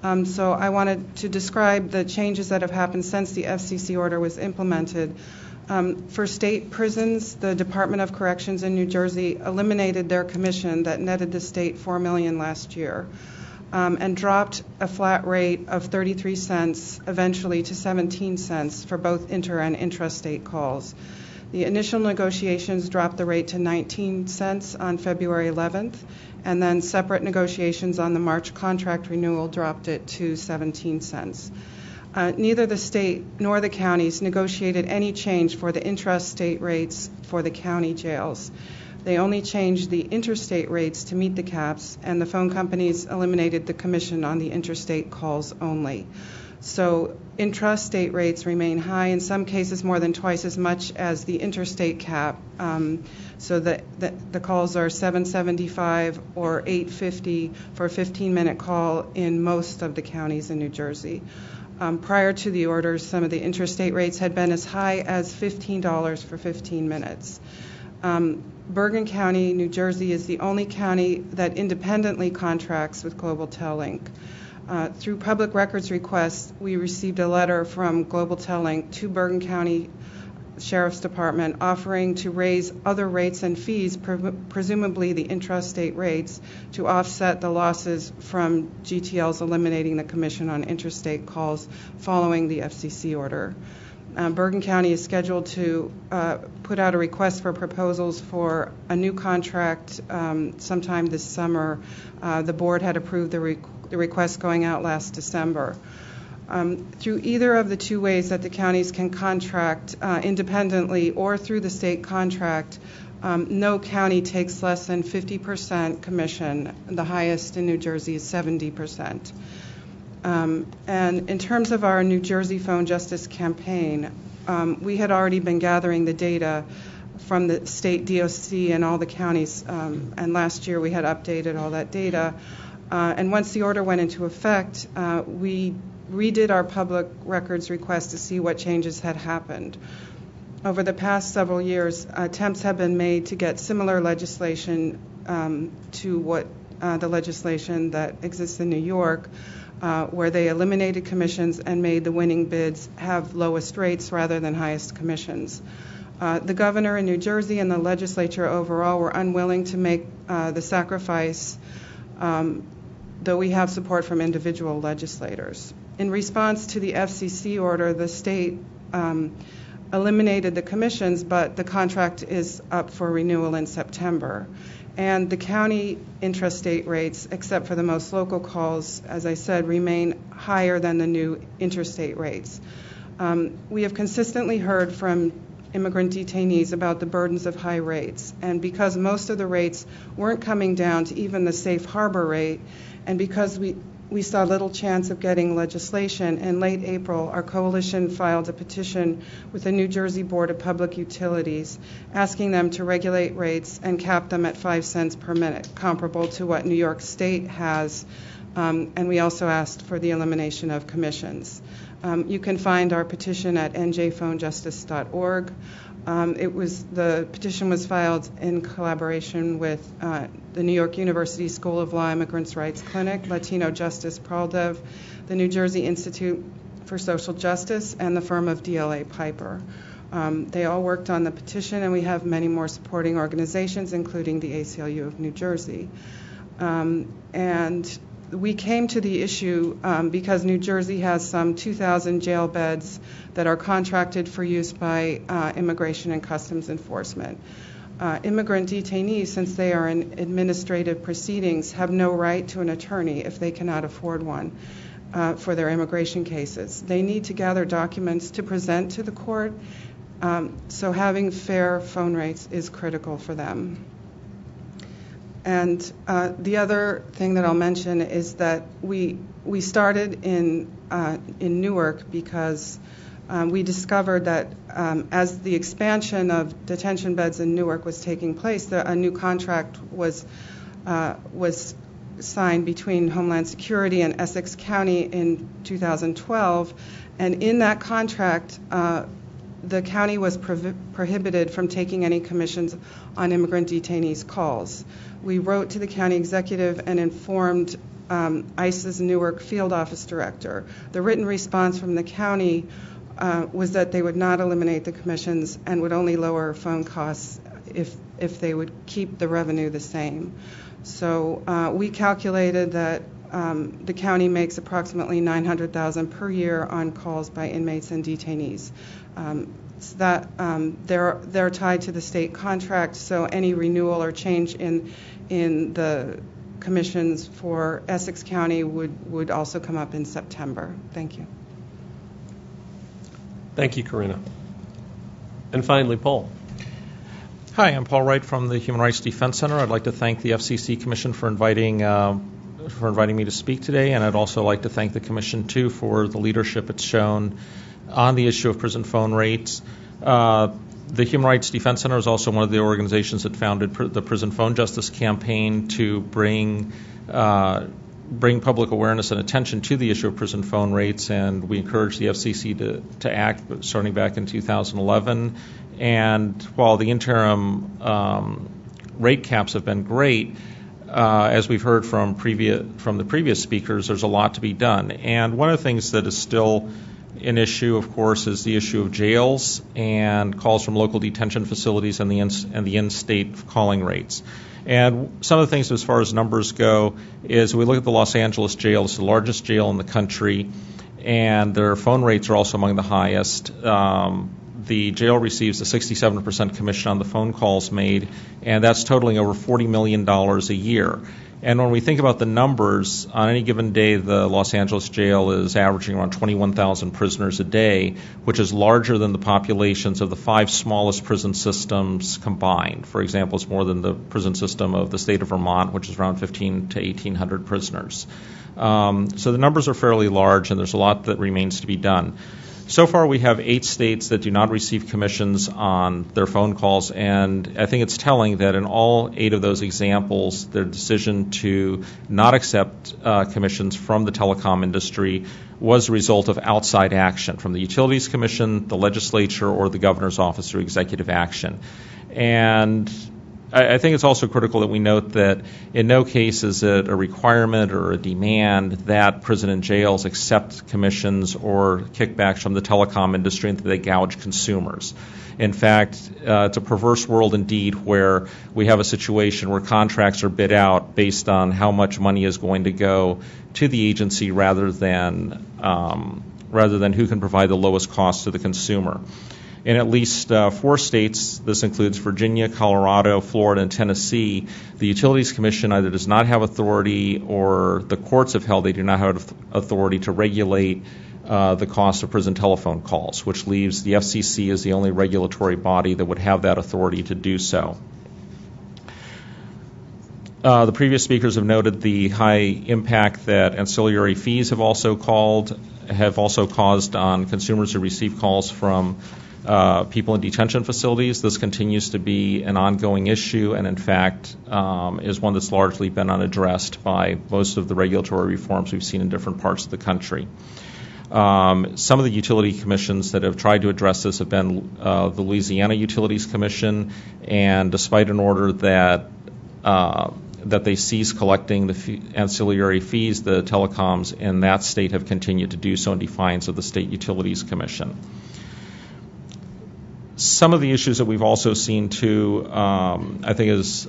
So I wanted to describe the changes that have happened since the FCC order was implemented. For state prisons, the Department of Corrections in New Jersey eliminated their commission that netted the state $4 million last year, and dropped a flat rate of 33 cents eventually to 17 cents for both inter and intrastate calls. The initial negotiations dropped the rate to 19 cents on February 11th, and then separate negotiations on the March contract renewal dropped it to 17 cents. Neither the state nor the counties negotiated any change for the intrastate rates for the county jails. They only changed the interstate rates to meet the caps, and the phone companies eliminated the commission on the interstate calls only. So intrastate rates remain high, in some cases more than twice as much as the interstate cap. So the calls are $7.75 or $8.50 for a 15-minute call in most of the counties in New Jersey. Prior to the orders, some of the interstate rates had been as high as $15 for 15 minutes. Bergen County, New Jersey, is the only county that independently contracts with Global Tel-Link. Through public records requests, we received a letter from Global Tel-Link to Bergen County Sheriff's Department offering to raise other rates and fees, presumably the intrastate rates, to offset the losses from GTL's eliminating the commission on interstate calls following the FCC order. Bergen County is scheduled to put out a request for proposals for a new contract sometime this summer. The board had approved the request going out last December. Through either of the two ways that the counties can contract independently or through the state contract, no county takes less than 50% commission. The highest in New Jersey is 70%. And in terms of our New Jersey Phone Justice campaign, we had already been gathering the data from the state DOC and all the counties, and last year we had updated all that data. And once the order went into effect, we redid our public records request to see what changes had happened. Over the past several years, attempts have been made to get similar legislation to what the legislation that exists in New York, where they eliminated commissions and made the winning bids have lowest rates rather than highest commissions. The governor in New Jersey and the legislature overall were unwilling to make the sacrifice, though we have support from individual legislators. In response to the FCC order, the state eliminated the commissions, but the contract is up for renewal in September. And the county intrastate rates, except for the most local calls, as I said, remain higher than the new interstate rates. We have consistently heard from immigrant detainees about the burdens of high rates. And because most of the rates weren't coming down to even the safe harbor rate, and because we saw little chance of getting legislation, in late April, our coalition filed a petition with the New Jersey Board of Public Utilities asking them to regulate rates and cap them at 5 cents per minute, comparable to what New York State has, and we also asked for the elimination of commissions. You can find our petition at njphonejustice.org. The petition was filed in collaboration with the New York University School of Law Immigrants' Rights Clinic, Latino Justice Praldev, the New Jersey Institute for Social Justice, and the firm of DLA Piper. They all worked on the petition, and we have many more supporting organizations, including the ACLU of New Jersey. And we came to the issue because New Jersey has some 2,000 jail beds that are contracted for use by Immigration and Customs Enforcement. Immigrant detainees, since they are in administrative proceedings, have no right to an attorney if they cannot afford one for their immigration cases. They need to gather documents to present to the court, so having fair phone rates is critical for them. And the other thing that I'll mention is that we started in Newark because we discovered that as the expansion of detention beds in Newark was taking place, a new contract was signed between Homeland Security and Essex County in 2012, and in that contract, the county was prohibited from taking any commissions on immigrant detainees' calls. We wrote to the county executive and informed ICE's Newark field office director. The written response from the county was that they would not eliminate the commissions and would only lower phone costs if they would keep the revenue the same. So we calculated that the county makes approximately $900,000 per year on calls by inmates and detainees. So that they're tied to the state contract, so any renewal or change in the commissions for Essex County would also come up in September. Thank you. Thank you, Karina. And finally, Paul. Hi, I'm Paul Wright from the Human Rights Defense Center. I'd like to thank the FCC Commission for inviting me to speak today, and I'd also like to thank the Commission, too, for the leadership it's shown on the issue of prison phone rates. The Human Rights Defense Center is also one of the organizations that founded the Prison Phone Justice Campaign to bring public awareness and attention to the issue of prison phone rates, and we encourage the FCC to act starting back in 2011. And while the interim rate caps have been great, as we've heard from the previous speakers, there's a lot to be done. And one of the things that is still an issue, of course, is the issue of jails and calls from local detention facilities and the in-state calling rates. And some of the things as far as numbers go is we look at the Los Angeles jail. It's the largest jail in the country, and their phone rates are also among the highest. The jail receives a 67% commission on the phone calls made, and that's totaling over $40 million a year. And when we think about the numbers, on any given day, the Los Angeles jail is averaging around 21,000 prisoners a day, which is larger than the populations of the 5 smallest prison systems combined. For example, it's more than the prison system of the state of Vermont, which is around 1,500 to 1,800 prisoners. So the numbers are fairly large, and there's a lot that remains to be done. So far, we have 8 states that do not receive commissions on their phone calls, and I think it's telling that in all 8 of those examples, their decision to not accept commissions from the telecom industry was a result of outside action from the Utilities Commission, the legislature, or the governor's office through executive action. And I think it's also critical that we note that in no case is it a requirement or a demand that prison and jails accept commissions or kickbacks from the telecom industry and that they gouge consumers. In fact, it's a perverse world indeed where we have a situation where contracts are bid out based on how much money is going to go to the agency rather than who can provide the lowest cost to the consumer. In at least 4 states, this includes Virginia, Colorado, Florida, and Tennessee, the Utilities Commission either does not have authority or the courts have held they do not have authority to regulate the cost of prison telephone calls, which leaves the FCC as the only regulatory body that would have that authority to do so. The previous speakers have noted the high impact that ancillary fees have also caused on consumers who receive calls from people in detention facilities. This continues to be an ongoing issue and, in fact, is one that's largely been unaddressed by most of the regulatory reforms we've seen in different parts of the country. Some of the utility commissions that have tried to address this have been the Louisiana Utilities Commission, and despite an order that they cease collecting the ancillary fees, the telecoms in that state have continued to do so in defiance of the State Utilities Commission. Some of the issues that we've also seen too, I think as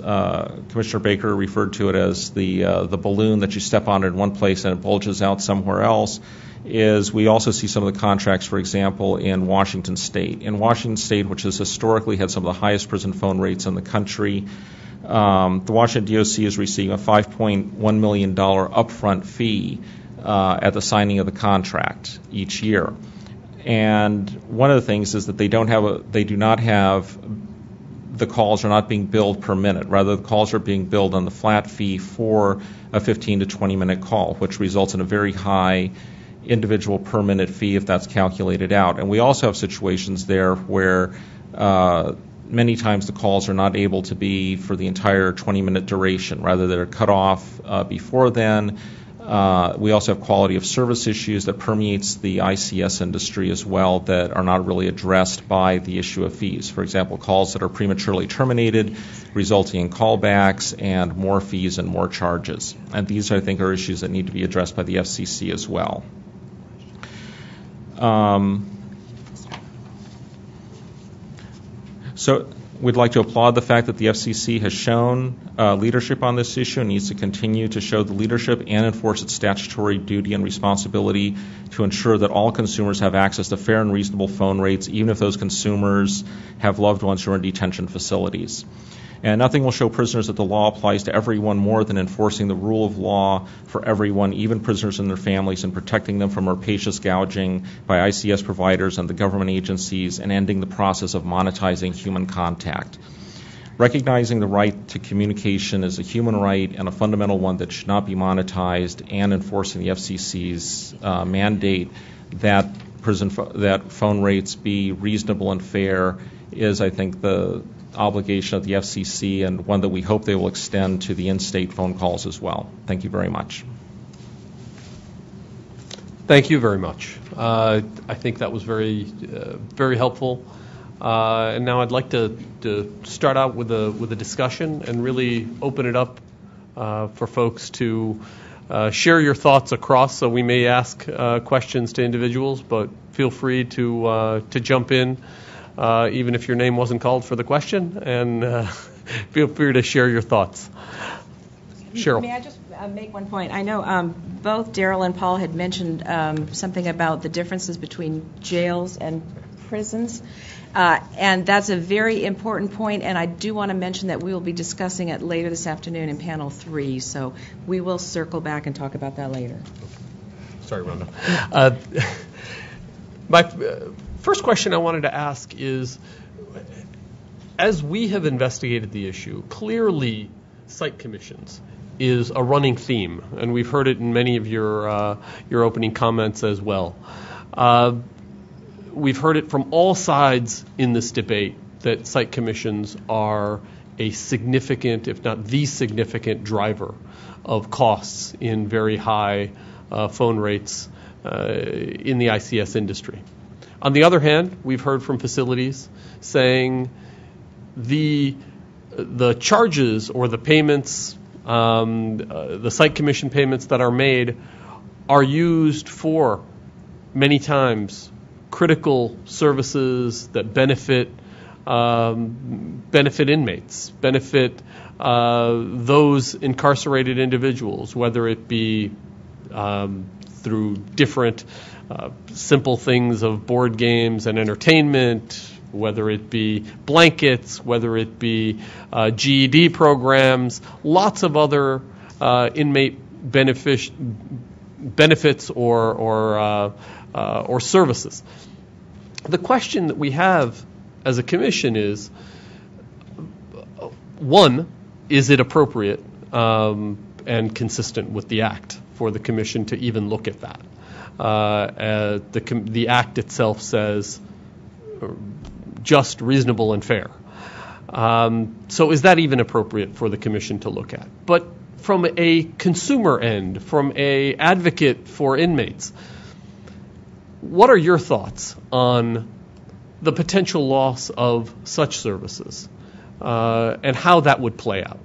Commissioner Baker referred to it as the balloon that you step on in one place and it bulges out somewhere else, is we also see some of the contracts, for example, in Washington State. In Washington State, which has historically had some of the highest prison phone rates in the country, the Washington DOC is receiving a $5.1 million upfront fee at the signing of the contract each year. And one of the things is that the calls are not being billed per minute. Rather, the calls are being billed on the flat fee for a 15 to 20 minute call, which results in a very high individual per minute fee if that's calculated out. And we also have situations there where many times the calls are not able to be for the entire 20-minute duration. Rather, they're cut off before then. We also have quality of service issues that permeates the ICS industry as well that are not really addressed by the issue of fees. For example, calls that are prematurely terminated, resulting in callbacks and more fees and more charges. And these, I think, are issues that need to be addressed by the FCC as well. So we'd like to applaud the fact that the FCC has shown leadership on this issue and needs to continue to show the leadership and enforce its statutory duty and responsibility to ensure that all consumers have access to fair and reasonable phone rates, even if those consumers have loved ones who are in detention facilities. And nothing will show prisoners that the law applies to everyone more than enforcing the rule of law for everyone, even prisoners and their families, and protecting them from rapacious gouging by ICS providers and the government agencies, and ending the process of monetizing human contact. Recognizing the right to communication is a human right and a fundamental one that should not be monetized, and enforcing the FCC's mandate that phone rates be reasonable and fair is, I think, the obligation of the FCC, and one that we hope they will extend to the in-state phone calls as well. Thank you very much. Thank you very much. I think that was very helpful. And now I'd like to start out with a discussion and really open it up for folks to share your thoughts across. So we may ask questions to individuals, but feel free to jump in. Even if your name wasn't called for the question, and feel free to share your thoughts. Cheryl. May I just to make one point. I know both Daryl and Paul had mentioned something about the differences between jails and prisons. And that's a very important point, and I do want to mention that we will be discussing it later this afternoon in panel 3, so we will circle back and talk about that later. Sorry, Rhonda. My first question I wanted to ask is, as we have investigated the issue, clearly site commissions is a running theme, and we've heard it in many of your opening comments as well. We've heard it from all sides in this debate that site commissions are a significant, if not the significant, driver of costs in very high phone rates in the ICS industry. On the other hand, we've heard from facilities saying the charges or the payments, the site commission payments that are made are used for many times critical services that benefit inmates, benefit those incarcerated individuals, whether it be through different simple things of board games and entertainment, whether it be blankets, whether it be GED programs, lots of other inmate benefits or services. The question that we have as a commission is, one, is it appropriate and consistent with the Act for the commission to even look at that? The Act itself says just, reasonable, and fair. So is that even appropriate for the commission to look at? But from a consumer end, from a advocate for inmates, what are your thoughts on the potential loss of such services and how that would play out?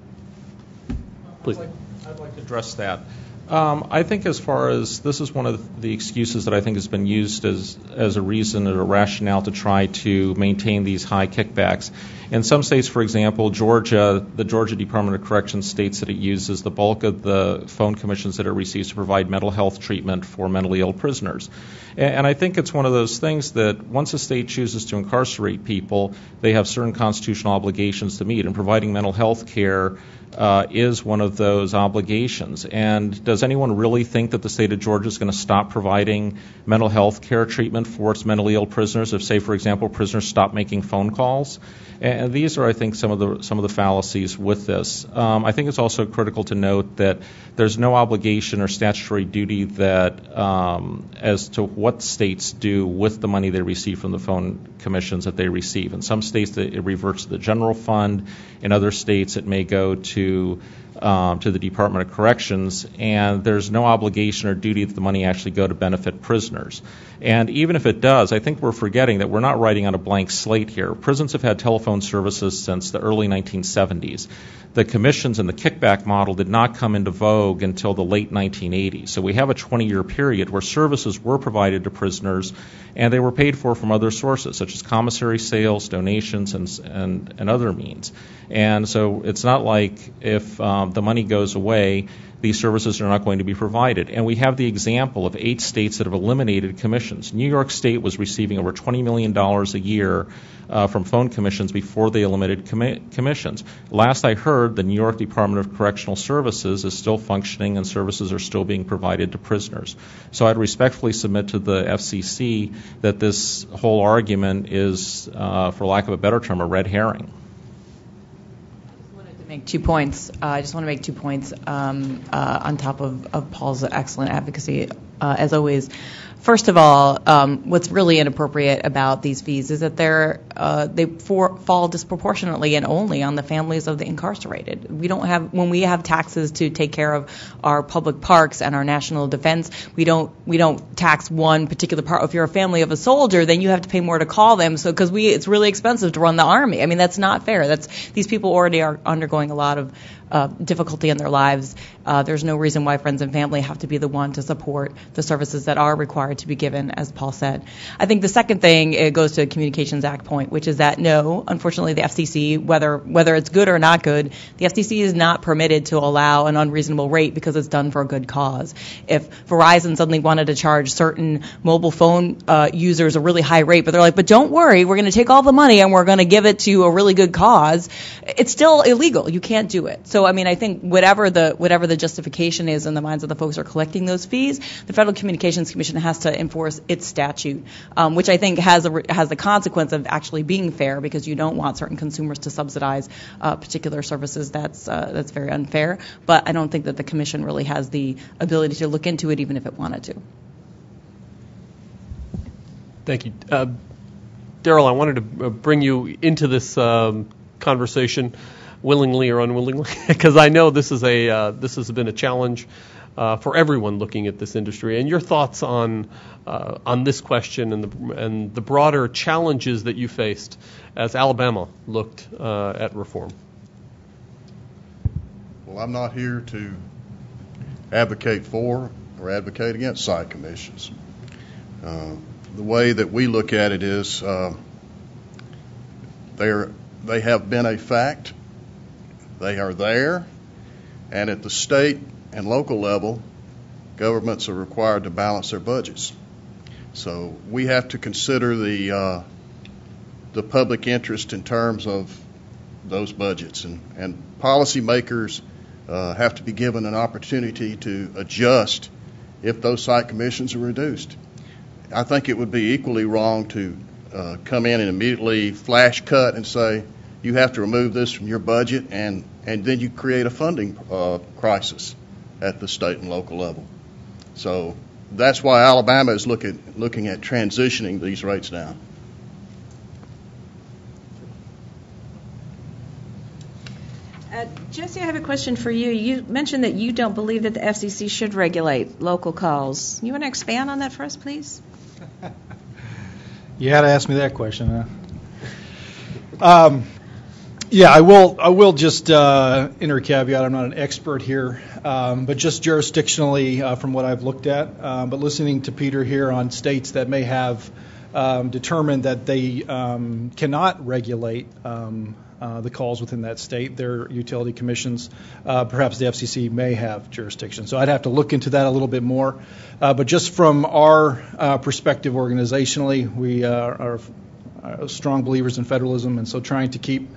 Please. I'd like to address that. I think as far as this is one of the excuses that I think has been used as a reason or a rationale to try to maintain these high kickbacks. In some states, for example, the Georgia Department of Corrections states that it uses the bulk of the phone commissions that it receives to provide mental health treatment for mentally ill prisoners. And I think it's one of those things that once a state chooses to incarcerate people, they have certain constitutional obligations to meet, and providing mental health care is one of those obligations. And does anyone really think that the state of Georgia is going to stop providing mental health care treatment for its mentally ill prisoners if, say, for example, prisoners stop making phone calls? And these are, I think, some of the fallacies with this. I think it's also critical to note that there's no obligation or statutory duty that as to what states do with the money they receive from the phone commissions that they receive. In some states, it reverts to the general fund. In other states, it may go to the Department of Corrections, and there's no obligation or duty that the money actually go to benefit prisoners. And even if it does, I think we're forgetting that we're not writing on a blank slate here. Prisons have had telephone services since the early 1970s. The commissions and the kickback model did not come into vogue until the late 1980s. So we have a 20-year period where services were provided to prisoners, and they were paid for from other sources, such as commissary sales, donations, and other means. And so it's not like if the money goes away, these services are not going to be provided. And we have the example of 8 states that have eliminated commissions. New York State was receiving over $20 million a year from phone commissions before they eliminated commissions. Last I heard, the New York Department of Correctional Services is still functioning and services are still being provided to prisoners. So I'd respectfully submit to the FCC that this whole argument is, for lack of a better term, a red herring. Make 2 points. I just want to make 2 points on top of Paul's excellent advocacy, as always. First of all, what's really inappropriate about these fees is that they fall disproportionately and only on the families of the incarcerated. When we have taxes to take care of our public parks and our national defense, we don't tax one particular part. If you're a family of a soldier, then you have to pay more to call them. So because it's really expensive to run the Army. I mean, that's not fair. These people already are undergoing a lot of difficulty in their lives. There's no reason why friends and family have to be the one to support the services that are required required to be given, as Paul said. I think the second thing, it goes to the Communications Act point, which is that no, unfortunately, the FCC, whether it's good or not good, the FCC is not permitted to allow an unreasonable rate because it's done for a good cause. If Verizon suddenly wanted to charge certain mobile phone users a really high rate, but they're like, but don't worry, we're going to take all the money and we're going to give it to a really good cause, it's still illegal. You can't do it. So, I mean, I think whatever the justification is in the minds of the folks who are collecting those fees, the Federal Communications Commission has to enforce its statute, which I think has the consequence of actually being fair, because you don't want certain consumers to subsidize particular services. That's very unfair. But I don't think that the Commission really has the ability to look into it, even if it wanted to. Thank you. Daryl, I wanted to bring you into this conversation, willingly or unwillingly, because I know this has been a challenge for everyone looking at this industry. And your thoughts on this question and the broader challenges that you faced as Alabama looked at reform. Well, I'm not here to advocate for or advocate against site commissions. The way that we look at it is they have been a fact. They are there, and at the state and local level, governments are required to balance their budgets. So we have to consider the public interest in terms of those budgets, and policymakers have to be given an opportunity to adjust if those site commissions are reduced. I think it would be equally wrong to come in and immediately flash cut and say, you have to remove this from your budget, and then you create a funding crisis at the state and local level. So that's why Alabama is looking at transitioning these rates down. Jesse, I have a question for you. You mentioned that you don't believe that the FCC should regulate local calls. You want to expand on that for us, please? You had to ask me that question, huh? Yeah, I will just enter a caveat. I'm not an expert here, but just jurisdictionally from what I've looked at. But listening to Peter here on states that may have determined that they cannot regulate the calls within that state, their utility commissions, perhaps the FCC may have jurisdiction. So I'd have to look into that a little bit more. But just from our perspective organizationally, we are strong believers in federalism, and so trying to keep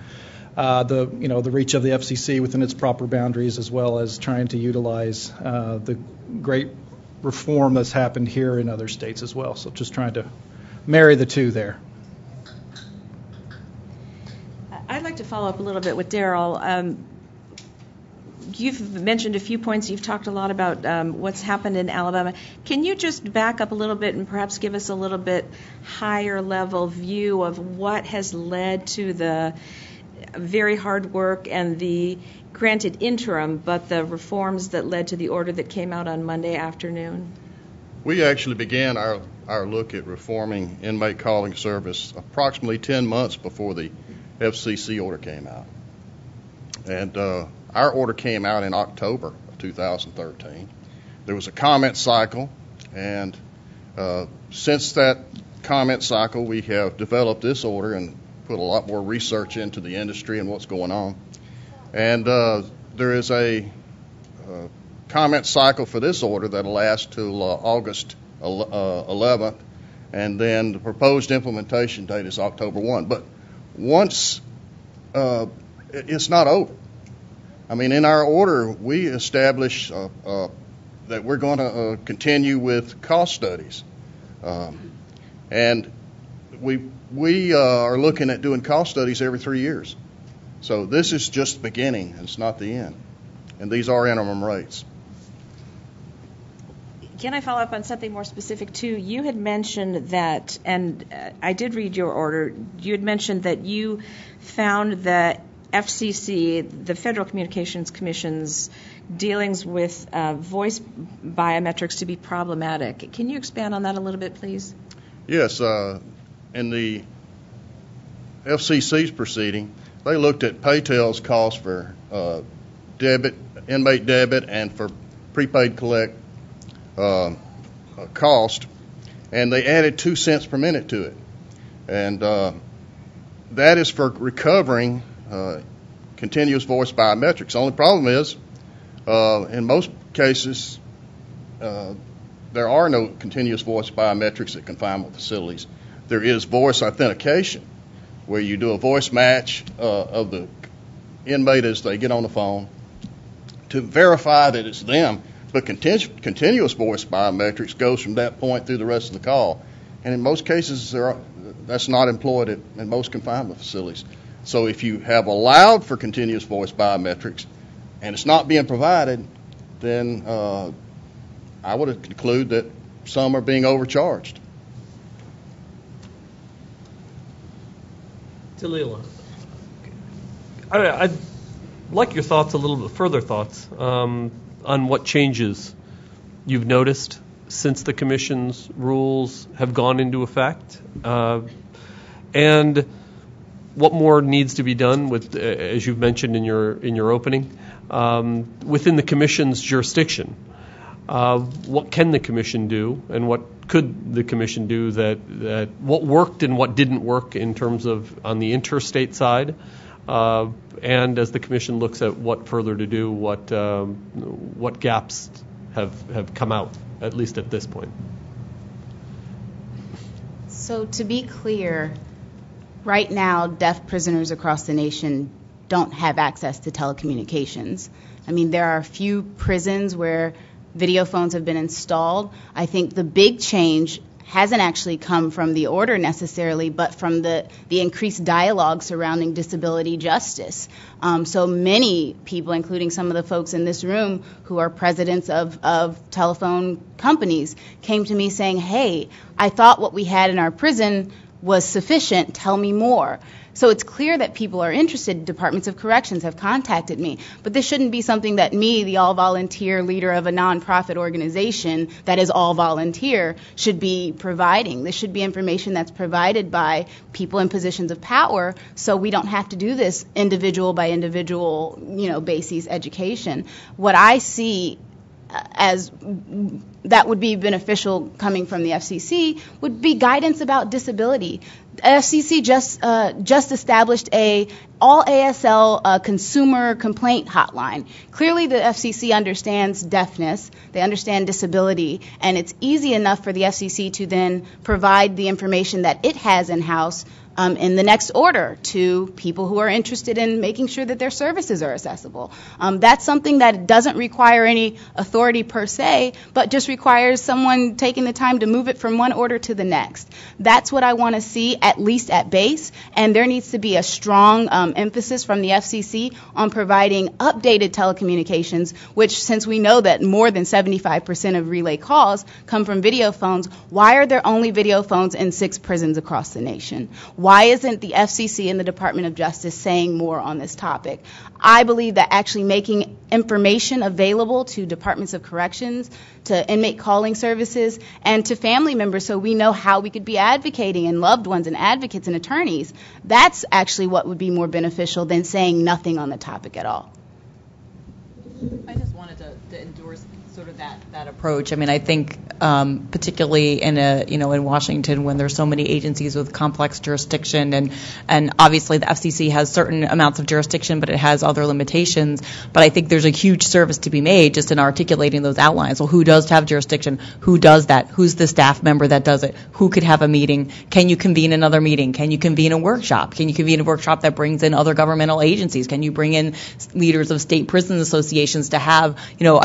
the reach of the FCC within its proper boundaries, as well as trying to utilize the great reform that's happened here in other states as well. So just trying to marry the two there. I'd like to follow up a little bit with Daryl. You've mentioned a few points. You've talked a lot about what's happened in Alabama. Can you just back up a little bit and perhaps give us a little bit higher level view of what has led to the very hard work and the granted interim, but the reforms that led to the order that came out on Monday afternoon? We actually began our look at reforming inmate calling service approximately 10 months before the FCC order came out. And our order came out in October of 2013. There was a comment cycle, and since that comment cycle, we have developed this order and put a lot more research into the industry and what's going on. And there is a comment cycle for this order that will last till August 11th, and then the proposed implementation date is October 1. But once it's not over. I mean, in our order, we establish that we're going to continue with cost studies, and we are looking at doing cost studies every 3 years. So this is just the beginning; it's not the end. And these are minimum rates. Can I follow up on something more specific too? You had mentioned that, and I did read your order. You had mentioned that you found that FCC, the Federal Communications Commission's dealings with voice biometrics to be problematic. Can you expand on that a little bit, please? Yes. In the FCC's proceeding, they looked at Paytel's cost for inmate debit, and for prepaid collect cost, and they added 2 cents per minute to it. And that is for recovering continuous voice biometrics. The only problem is, in most cases, there are no continuous voice biometrics at confinement facilities. There is voice authentication, where you do a voice match of the inmate as they get on the phone to verify that it's them. But continuous voice biometrics goes from that point through the rest of the call. And in most cases, that's not employed in most confinement facilities. So if you have allowed for continuous voice biometrics and it's not being provided, then I would conclude that some are being overcharged. Talila, I'd like your thoughts, a little bit further thoughts, on what changes you've noticed since the Commission's rules have gone into effect, and what more needs to be done with, as you've mentioned in your opening, within the Commission's jurisdiction. What can the Commission do, and what could the Commission do that what worked and what didn't work in terms of on the interstate side, and as the Commission looks at what further to do, what gaps have come out, at least at this point? So to be clear, right now, deaf prisoners across the nation don't have access to telecommunications. I mean, there are a few prisons where video phones have been installed. I think the big change hasn't actually come from the order necessarily, but from the increased dialogue surrounding disability justice. So many people, including some of the folks in this room who are presidents of telephone companies, came to me saying, hey, I thought what we had in our prison was sufficient. Tell me more. So it's clear that people are interested. Departments of Corrections have contacted me. But this shouldn't be something that me, the all-volunteer leader of a nonprofit organization that is all-volunteer, should be providing. This should be information that's provided by people in positions of power, so we don't have to do this individual by individual, basis education. What I see as that would be beneficial coming from the FCC would be guidance about disability. The FCC just established a all ASL consumer complaint hotline. Clearly, the FCC understands deafness, they understand disability, and it's easy enough for the FCC to then provide the information that it has in-house in the next order to people who are interested in making sure that their services are accessible. That's something that doesn't require any authority per se, but just requires someone taking the time to move it from one order to the next. That's what I want to see, at least at base, and there needs to be a strong emphasis from the FCC on providing updated telecommunications, which, since we know that more than 75% of relay calls come from video phones, why are there only video phones in 6 prisons across the nation? Why isn't the FCC and the Department of Justice saying more on this topic? I believe that actually making information available to departments of corrections, to inmate calling services, and to family members so we know how we could be advocating, and loved ones and advocates and attorneys, that's actually what would be more beneficial than saying nothing on the topic at all. I just wanted to endorse sort of that approach. I mean, I think particularly in Washington, when there's so many agencies with complex jurisdiction, and obviously the FCC has certain amounts of jurisdiction, but it has other limitations. But I think there's a huge service to be made just in articulating those outlines. Well, who does have jurisdiction? Who does that? Who's the staff member that does it? Who could have a meeting? Can you convene another meeting? Can you convene a workshop? Can you convene a workshop that brings in other governmental agencies? Can you bring in leaders of state prison associations to have, I know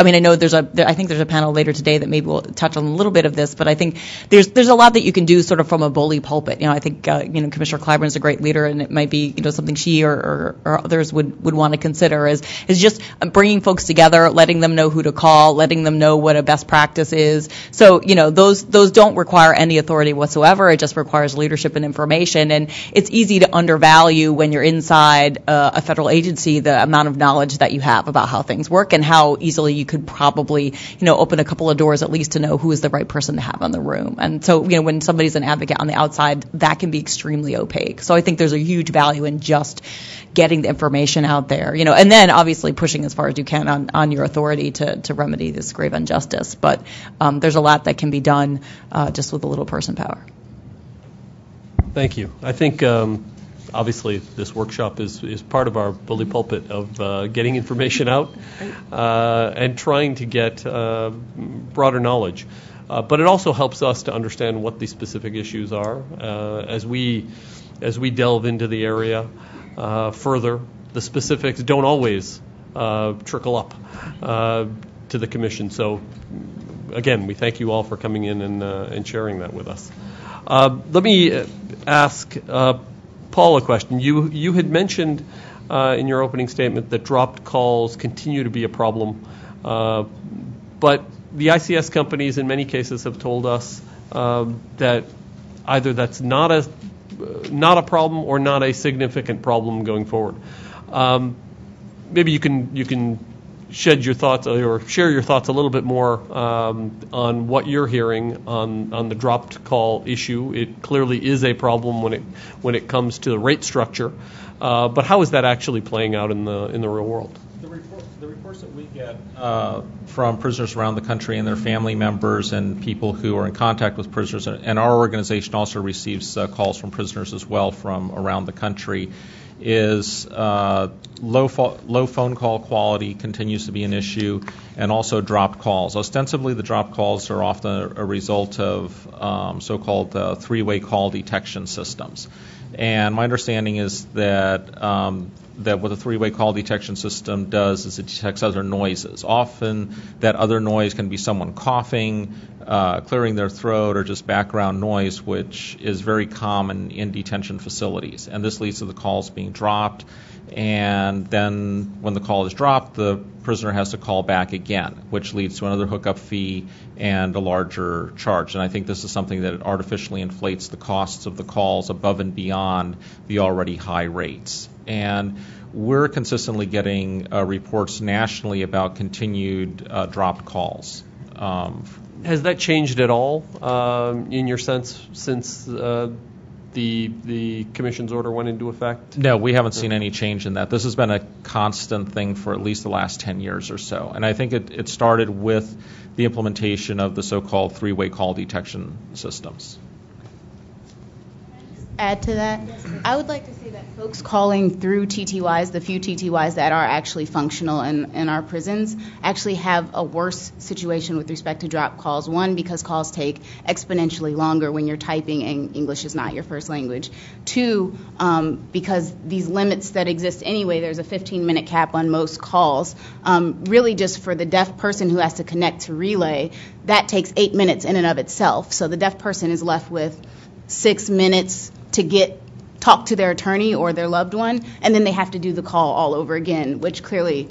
I think there's a panel later today that maybe will touch on a little bit of this, but I think there's a lot that you can do sort of from a bully pulpit. I think Commissioner Clyburn is a great leader, and it might be something she or others would want to consider is just bringing folks together, letting them know who to call, letting them know what a best practice is. So those don't require any authority whatsoever. It just requires leadership and information, and it's easy to undervalue when you're inside a federal agency the amount of knowledge that you have about how things work and how easily you could probably maybe, open a couple of doors at least to know who is the right person to have on the room. And so, when somebody's an advocate on the outside, that can be extremely opaque. So I think there's a huge value in just getting the information out there, and then obviously pushing as far as you can on your authority to remedy this grave injustice. But there's a lot that can be done just with a little person power. Thank you. I think obviously this workshop is part of our bully pulpit of getting information out and trying to get broader knowledge. But it also helps us to understand what the specific issues are as we delve into the area further. The specifics don't always trickle up to the commission. So again, we thank you all for coming in and sharing that with us. Let me ask Paul a question. You had mentioned in your opening statement that dropped calls continue to be a problem, but the ICS companies in many cases have told us that either that's not a problem or not a significant problem going forward. Maybe you can shed your thoughts or share your thoughts a little bit more on what you're hearing on the dropped call issue. It clearly is a problem when it comes to the rate structure, but how is that actually playing out in the real world? The reports that we get from prisoners around the country and their family members and people who are in contact with prisoners, and our organization also receives calls from prisoners as well from around the country, is low phone call quality continues to be an issue, and also dropped calls. Ostensibly, the dropped calls are often a result of so-called three-way call detection systems. And my understanding is that what the three-way call detection system does is it detects other noises. Often that other noise can be someone coughing, clearing their throat, or just background noise, which is very common in detention facilities. And this leads to the calls being dropped. And then when the call is dropped, the prisoner has to call back again, which leads to another hookup fee and a larger charge. And I think this is something that artificially inflates the costs of the calls above and beyond the already high rates. And we're consistently getting reports nationally about continued dropped calls. Has that changed at all in your sense since the commission's order went into effect? No, we haven't seen any change in that. This has been a constant thing for at least the last 10 years or so. And I think it started with the implementation of the so-called three-way call detection systems. Add to that, I would like to say that folks calling through TTYs, the few TTYs that are actually functional in our prisons, actually have a worse situation with respect to drop calls. One, because calls take exponentially longer when you're typing and English is not your first language. Two, because these limits that exist anyway, there's a 15-minute cap on most calls. Really just for the deaf person who has to connect to relay, that takes 8 minutes in and of itself. So the deaf person is left with 6 minutes to talk to their attorney or their loved one, and then they have to do the call all over again, which clearly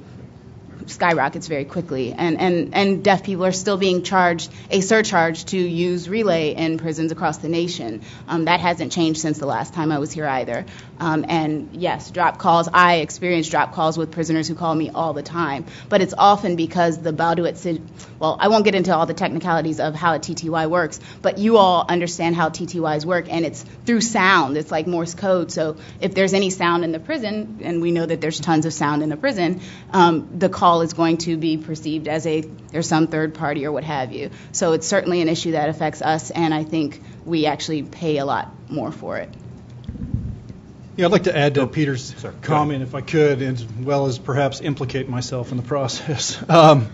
skyrockets very quickly. And deaf people are still being charged a surcharge to use relay in prisons across the nation. That hasn't changed since the last time I was here either. And yes, drop calls. I experience drop calls with prisoners who call me all the time, but it's often because the Balduit, well, I won't get into all the technicalities of how a TTY works, but you all understand how TTYs work, and it's through sound. It's like Morse code. So if there's any sound in the prison, and we know that there's tons of sound in a prison, the call is going to be perceived as there's some third party or what have you. So it's certainly an issue that affects us, and I think we actually pay a lot more for it. Yeah, I'd like to add to Peter's comment, if I could, as well as perhaps implicate myself in the process. When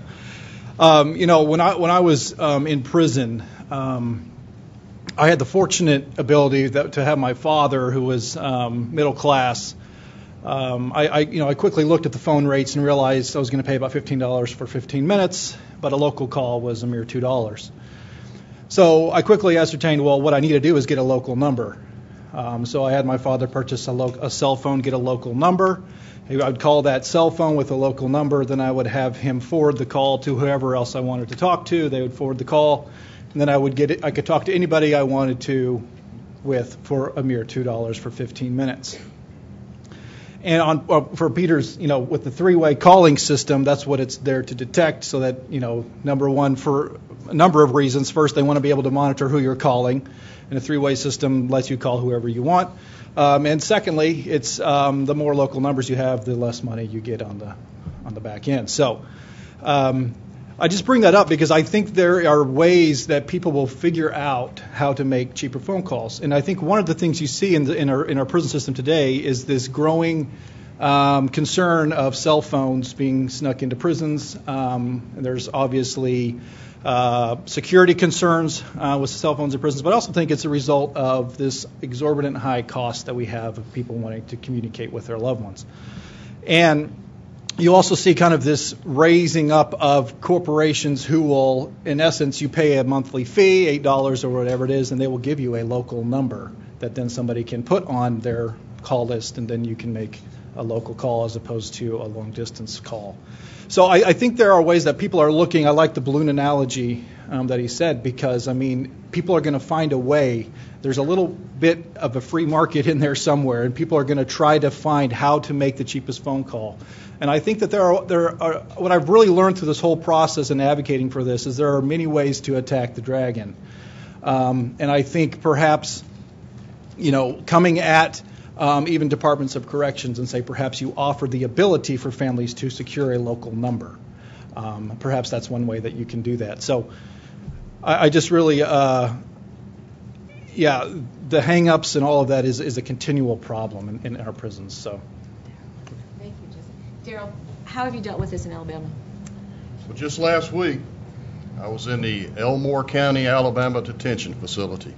I was in prison, I had the fortunate ability to have my father, who was middle class. I quickly looked at the phone rates and realized I was going to pay about $15 for 15 minutes, but a local call was a mere $2. So I quickly ascertained, well, what I need to do is get a local number. So I had my father purchase a cell phone, get a local number. I would call that cell phone with a local number. Then I would have him forward the call to whoever else I wanted to talk to. They would forward the call, and then I could talk to anybody I wanted to for a mere $2 for 15 minutes. And for Peter's, with the three-way calling system, that's what it's there to detect, so that, number one, for a number of reasons. First, they want to be able to monitor who you're calling, and a three-way system lets you call whoever you want. And secondly, it's the more local numbers you have, the less money you get on the back end. So I just bring that up because I think there are ways that people will figure out how to make cheaper phone calls. And I think one of the things you see in our prison system today is this growing concern of cell phones being snuck into prisons. And there's obviously security concerns with cell phones in prisons, but I also think it's a result of this exorbitant high cost that we have of people wanting to communicate with their loved ones. And you also see kind of this raising up of corporations who will, in essence, you pay a monthly fee, $8 or whatever it is, and they will give you a local number that then somebody can put on their call list, and then you can make a local call as opposed to a long-distance call. So I think there are ways that people are looking. I like the balloon analogy that he said, because, people are going to find a way. There's a little bit of a free market in there somewhere, and people are going to try to find how to make the cheapest phone call. And I think that there are what I've really learned through this whole process in advocating for this is there are many ways to attack the dragon. And I think perhaps, coming at even departments of corrections and say perhaps you offer the ability for families to secure a local number. Perhaps that's one way that you can do that. So I just really, the hang-ups and all of that is a continual problem in our prisons. So. Thank you, Jesse. Daryl, how have you dealt with this in Alabama? Well, just last week, I was in the Elmore County, Alabama detention facility.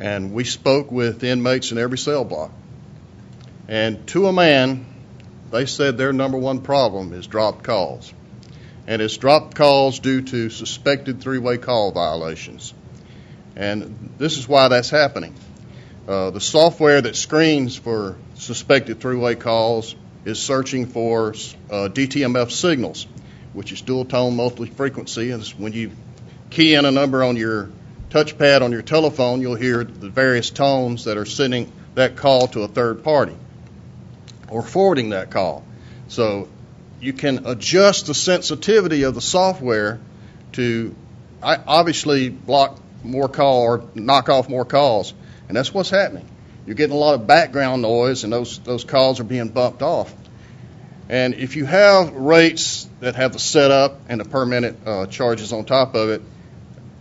And we spoke with inmates in every cell block. And to a man, they said their number one problem is dropped calls. And it's dropped calls due to suspected three-way call violations. And this is why that's happening. The software that screens for suspected three-way calls is searching for DTMF signals, which is dual-tone multi-frequency. And when you key in a number on your touchpad on your telephone, you'll hear the various tones that are sending that call to a third party or forwarding that call. So you can adjust the sensitivity of the software to obviously block more call or knock off more calls, and that's what's happening. You're getting a lot of background noise, and those calls are being bumped off. And if you have rates that have the setup and the per minute charges on top of it,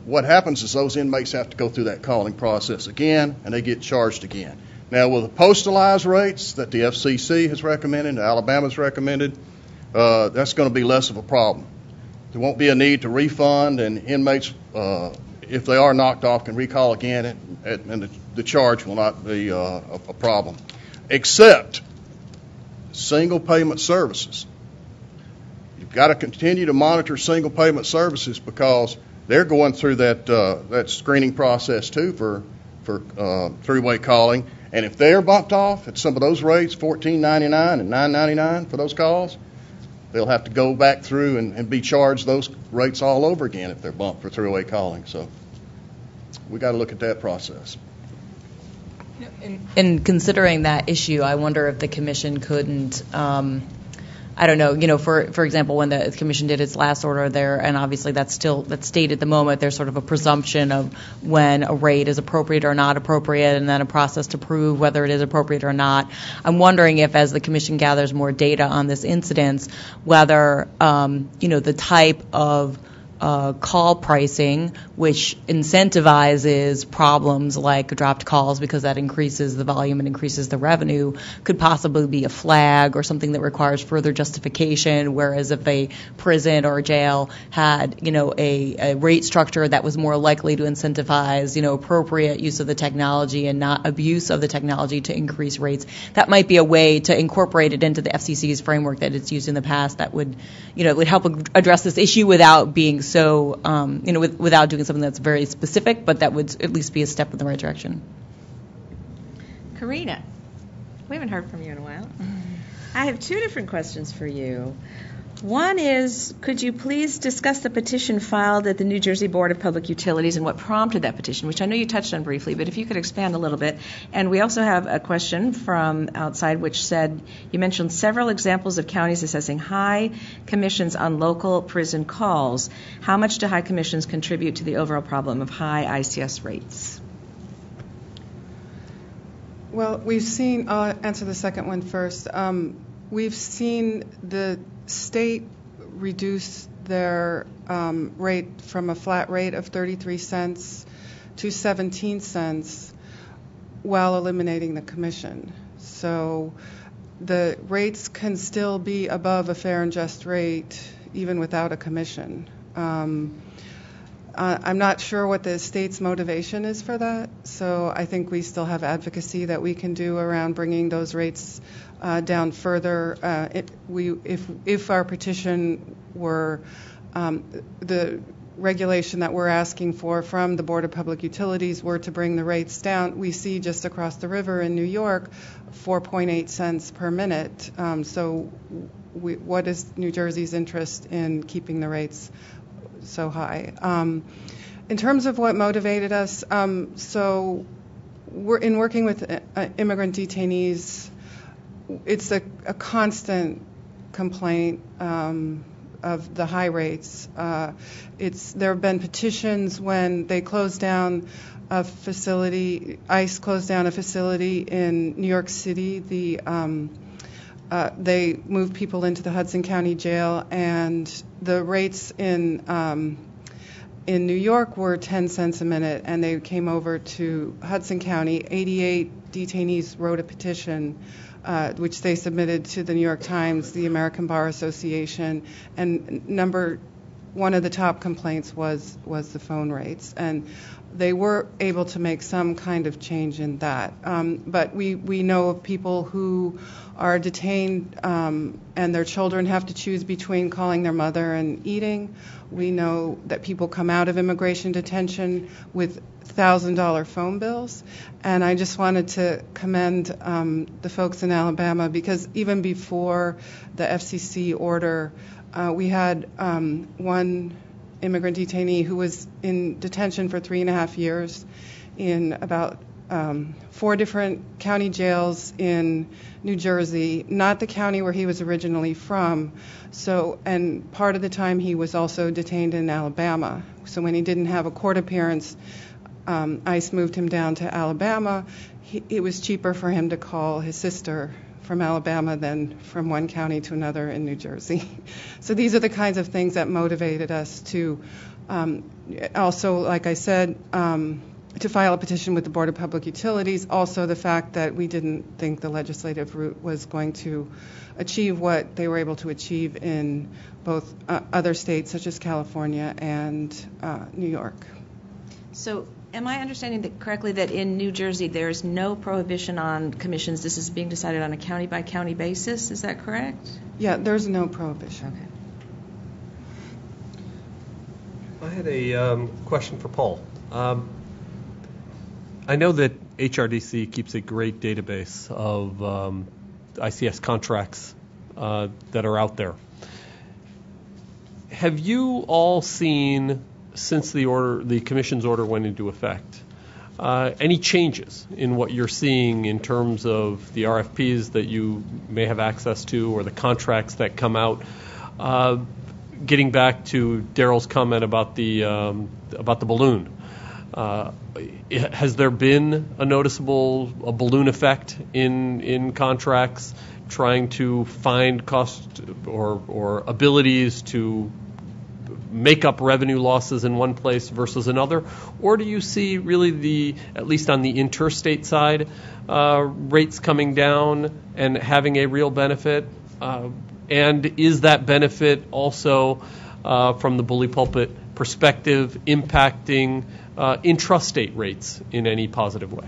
what happens is those inmates have to go through that calling process again, and they get charged again. Now, with the postalized rates that the FCC has recommended, and Alabama's recommended, that's going to be less of a problem. There won't be a need to refund, and inmates, if they are knocked off, can recall again, and the charge will not be a problem. Except single payment services. You've got to continue to monitor single payment services because they're going through that screening process too for three-way calling, and if they're bumped off at some of those rates, $14.99 and $9.99 for those calls, they'll have to go back through and be charged those rates all over again if they're bumped for three-way calling. So we got to look at that process. In considering that issue, I wonder if the commission couldn't. I don't know, for example, when the commission did its last order there, and obviously that's stated at the moment, there's sort of a presumption of when a rate is appropriate or not appropriate, and then a process to prove whether it is appropriate or not. I'm wondering if, as the commission gathers more data on this incidence, whether, the type of call pricing, which incentivizes problems like dropped calls because that increases the volume and increases the revenue, could possibly be a flag or something that requires further justification, whereas if a prison or a jail had, a rate structure that was more likely to incentivize, appropriate use of the technology and not abuse of the technology to increase rates, that might be a way to incorporate it into the FCC's framework that it's used in the past that would, would help address this issue without being so, without doing something that's very specific, but that would at least be a step in the right direction. Karina, we haven't heard from you in a while. I have two different questions for you. One is, could you please discuss the petition filed at the New Jersey Board of Public Utilities and what prompted that petition, which I know you touched on briefly, but if you could expand a little bit. And we also have a question from outside which said, you mentioned several examples of counties assessing high commissions on local prison calls. How much do high commissions contribute to the overall problem of high ICS rates? Well, we've seen, I'll answer the second one first. We've seen the state reduce their rate from a flat rate of 33 cents to 17 cents while eliminating the commission. So the rates can still be above a fair and just rate even without a commission. I'm not sure what the state's motivation is for that, so I think we still have advocacy that we can do around bringing those rates down further. If our petition were the regulation that we're asking for from the Board of Public Utilities were to bring the rates down, we see just across the river in New York 4.8 cents per minute. So what is New Jersey's interest in keeping the rates so high? In terms of what motivated us, so we're in working with immigrant detainees. It's a constant complaint of the high rates. There have been petitions when they closed down a facility. ICE closed down a facility in New York City. They moved people into the Hudson County Jail, and the rates in New York were 10 cents a minute, and they came over to Hudson County. 88 detainees wrote a petition, which they submitted to the New York Times, the American Bar Association, and one of the top complaints was the phone rates, and they were able to make some kind of change in that. But we know of people who are detained and their children have to choose between calling their mother and eating. We know that people come out of immigration detention with $1,000 phone bills. And I just wanted to commend the folks in Alabama, because even before the FCC order, we had one immigrant detainee who was in detention for 3.5 years in about 4 different county jails in New Jersey, not the county where he was originally from. So, and part of the time he was also detained in Alabama. So when he didn't have a court appearance, ICE moved him down to Alabama. It was cheaper for him to call his sister from Alabama than from one county to another in New Jersey. So these are the kinds of things that motivated us to also, like I said, to file a petition with the Board of Public Utilities. Also the fact that we didn't think the legislative route was going to achieve what they were able to achieve in both other states such as California and New York. So am I understanding that correctly that in New Jersey there's no prohibition on commissions? This is being decided on a county-by-county basis. Is that correct? Yeah, there's no prohibition. Okay. I had a question for Paul. I know that HRDC keeps a great database of ICS contracts that are out there. Have you all seen, since the commission's order went into effect, any changes in what you're seeing in terms of the RFPs that you may have access to or the contracts that come out? Getting back to Daryl's comment about the balloon, has there been a noticeable balloon effect in contracts, trying to find cost or abilities to make up revenue losses in one place versus another? Or do you see really at least on the interstate side, rates coming down and having a real benefit? And is that benefit also, from the bully pulpit perspective, impacting intrastate rates in any positive way?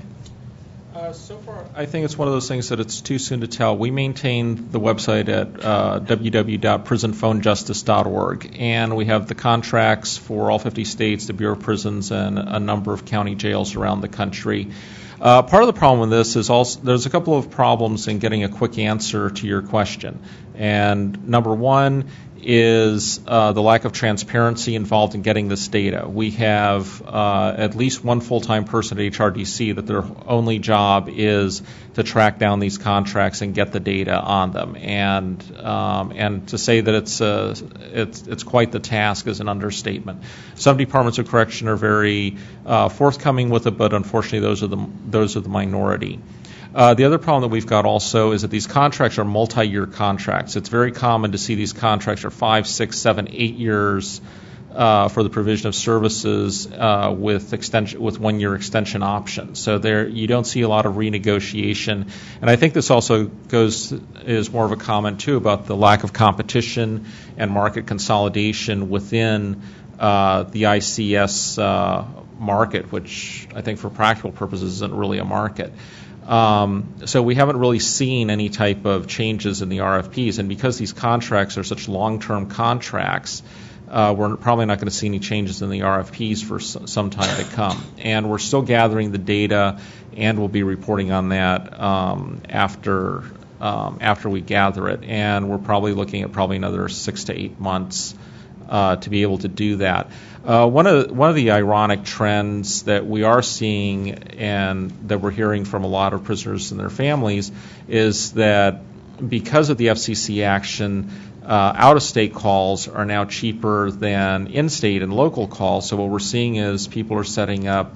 So far, I think it's one of those things that it's too soon to tell. We maintain the website at www.prisonphonejustice.org, and we have the contracts for all 50 states, the Bureau of Prisons, and a number of county jails around the country. Part of the problem with this is also there's a couple of problems in getting a quick answer to your question. And number one is the lack of transparency involved in getting this data. We have at least one full-time person at HRDC that their only job is to track down these contracts and get the data on them. And to say that it's quite the task is an understatement. Some departments of correction are very forthcoming with it, but unfortunately those are the minority. The other problem that we've got also is that these contracts are multi-year contracts. It's very common to see these contracts are 5, 6, 7, 8 years for the provision of services with one-year extension options. So there you don't see a lot of renegotiation. And I think this also is more of a comment too about the lack of competition and market consolidation within the ICS market, which I think for practical purposes isn't really a market. So we haven't really seen any type of changes in the RFPs, and because these contracts are such long-term contracts, we're probably not going to see any changes in the RFPs for some time to come. And we're still gathering the data, and we'll be reporting on that after we gather it. And we're probably looking at another 6 to 8 months to be able to do that. One of the ironic trends that we are seeing and that we're hearing from a lot of prisoners and their families is that because of the FCC action, out-of-state calls are now cheaper than in-state and local calls. So what we're seeing is people are setting up,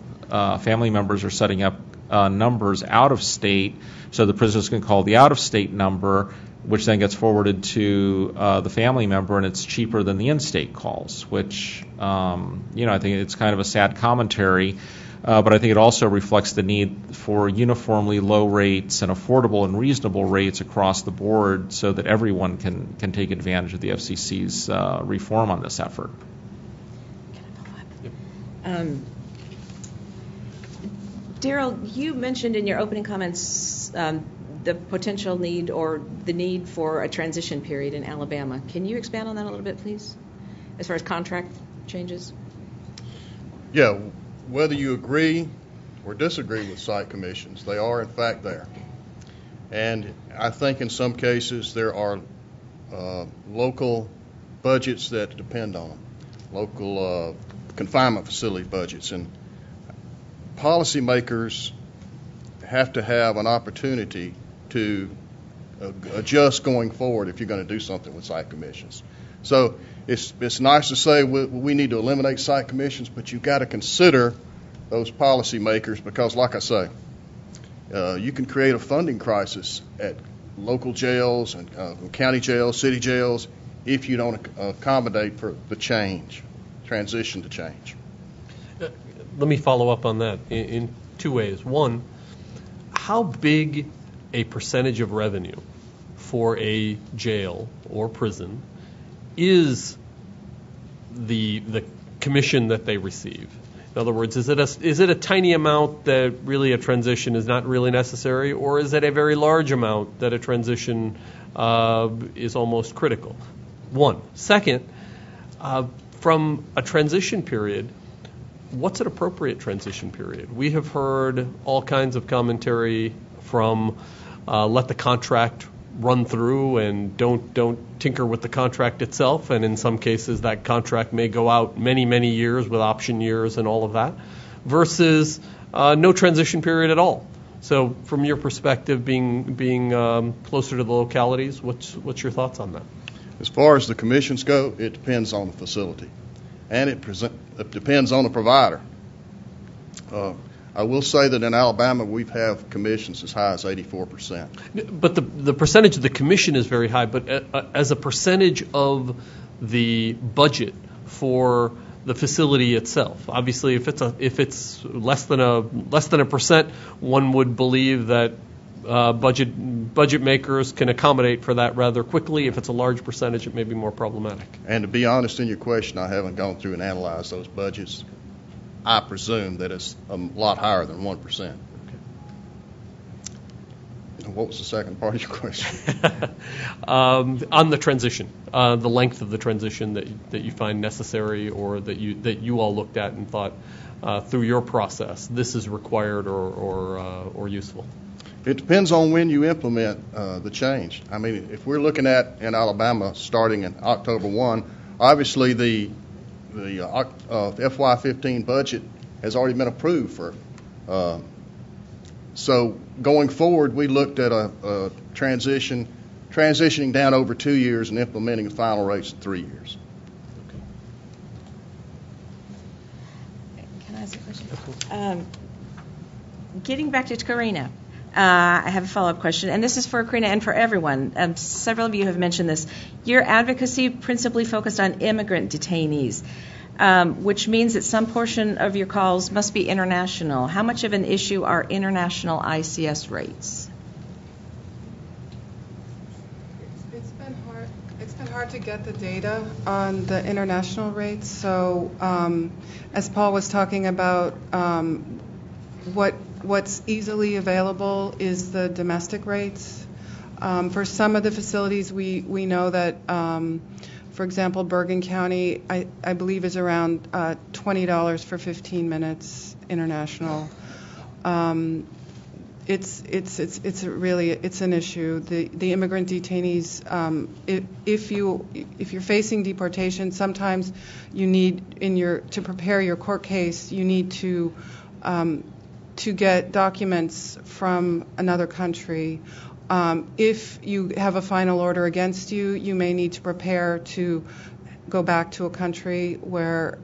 family members are setting up numbers out of state, so the prisoners can call the out-of-state number, which then gets forwarded to the family member, and it's cheaper than the in-state calls, which, I think it's kind of a sad commentary, but I think it also reflects the need for uniformly low rates and affordable and reasonable rates across the board so that everyone can take advantage of the FCC's reform on this effort. Daryl, you mentioned in your opening comments the potential need or the need for a transition period in Alabama. Can you expand on that a little bit, please, as far as contract changes? Yeah, whether you agree or disagree with site commissions, they are in fact there. And I think in some cases there are local budgets that depend on them, local confinement facility budgets. And policymakers have to have an opportunity to adjust going forward if you're going to do something with site commissions. So it's nice to say we need to eliminate site commissions, but you've got to consider those policymakers because, like I say, you can create a funding crisis at local jails and county jails, city jails, if you don't accommodate for the transition to change. Let me follow up on that in two ways. One, how big a percentage of revenue for a jail or prison is the commission that they receive? In other words, is it a tiny amount that really a transition is not really necessary, or is it a very large amount that a transition is almost critical? One. Second, from a transition period, what's an appropriate transition period? We have heard all kinds of commentary from let the contract run through and don't tinker with the contract itself, and in some cases that contract may go out many, many years with option years and all of that, versus no transition period at all. So from your perspective, being closer to the localities, what's your thoughts on that? As far as the commissions go, it depends on the facility, and it depends on the provider. I will say that in Alabama we have commissions as high as 84%. But the percentage of the commission is very high. But as a percentage of the budget for the facility itself, obviously, if it's less than a percent, one would believe that budget makers can accommodate for that rather quickly. If it's a large percentage, it may be more problematic. And to be honest in your question, I haven't gone through and analyzed those budgets. I presume that it's a lot higher than 1%. Okay. What was the second part of your question? On the transition, the length of the transition that you find necessary, or that you all looked at and thought through your process this is required or useful. It depends on when you implement the change. I mean, if we're looking at in Alabama starting in October 1, obviously the FY15 budget has already been approved for. So going forward, we looked at a transitioning down over 2 years and implementing the final rates in 3 years. Can I ask a question? Getting back to Karina, I have a follow-up question, and this is for Karina and for everyone. Several of you have mentioned this. Your advocacy principally focused on immigrant detainees, which means that some portion of your calls must be international. How much of an issue are international ICS rates? It's been hard to get the data on the international rates. So, as Paul was talking about, what's easily available is the domestic rates. For some of the facilities, we know that, for example, Bergen County, I believe, is around $20 for 15 minutes international. It's really an issue. The immigrant detainees, if you're facing deportation, sometimes you need to prepare your court case, you need to get documents from another country. If you have a final order against you, you may need to prepare to go back to a country where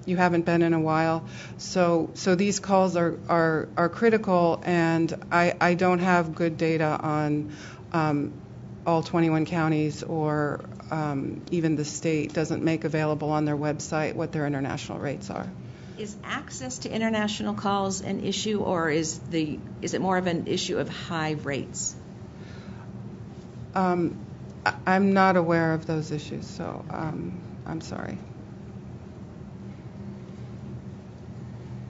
you haven't been in a while. So these calls are critical, and I don't have good data on all 21 counties, or even the state doesn't make available on their website what their international rates are. Is access to international calls an issue, or is it more of an issue of high rates? I'm not aware of those issues, so I'm sorry.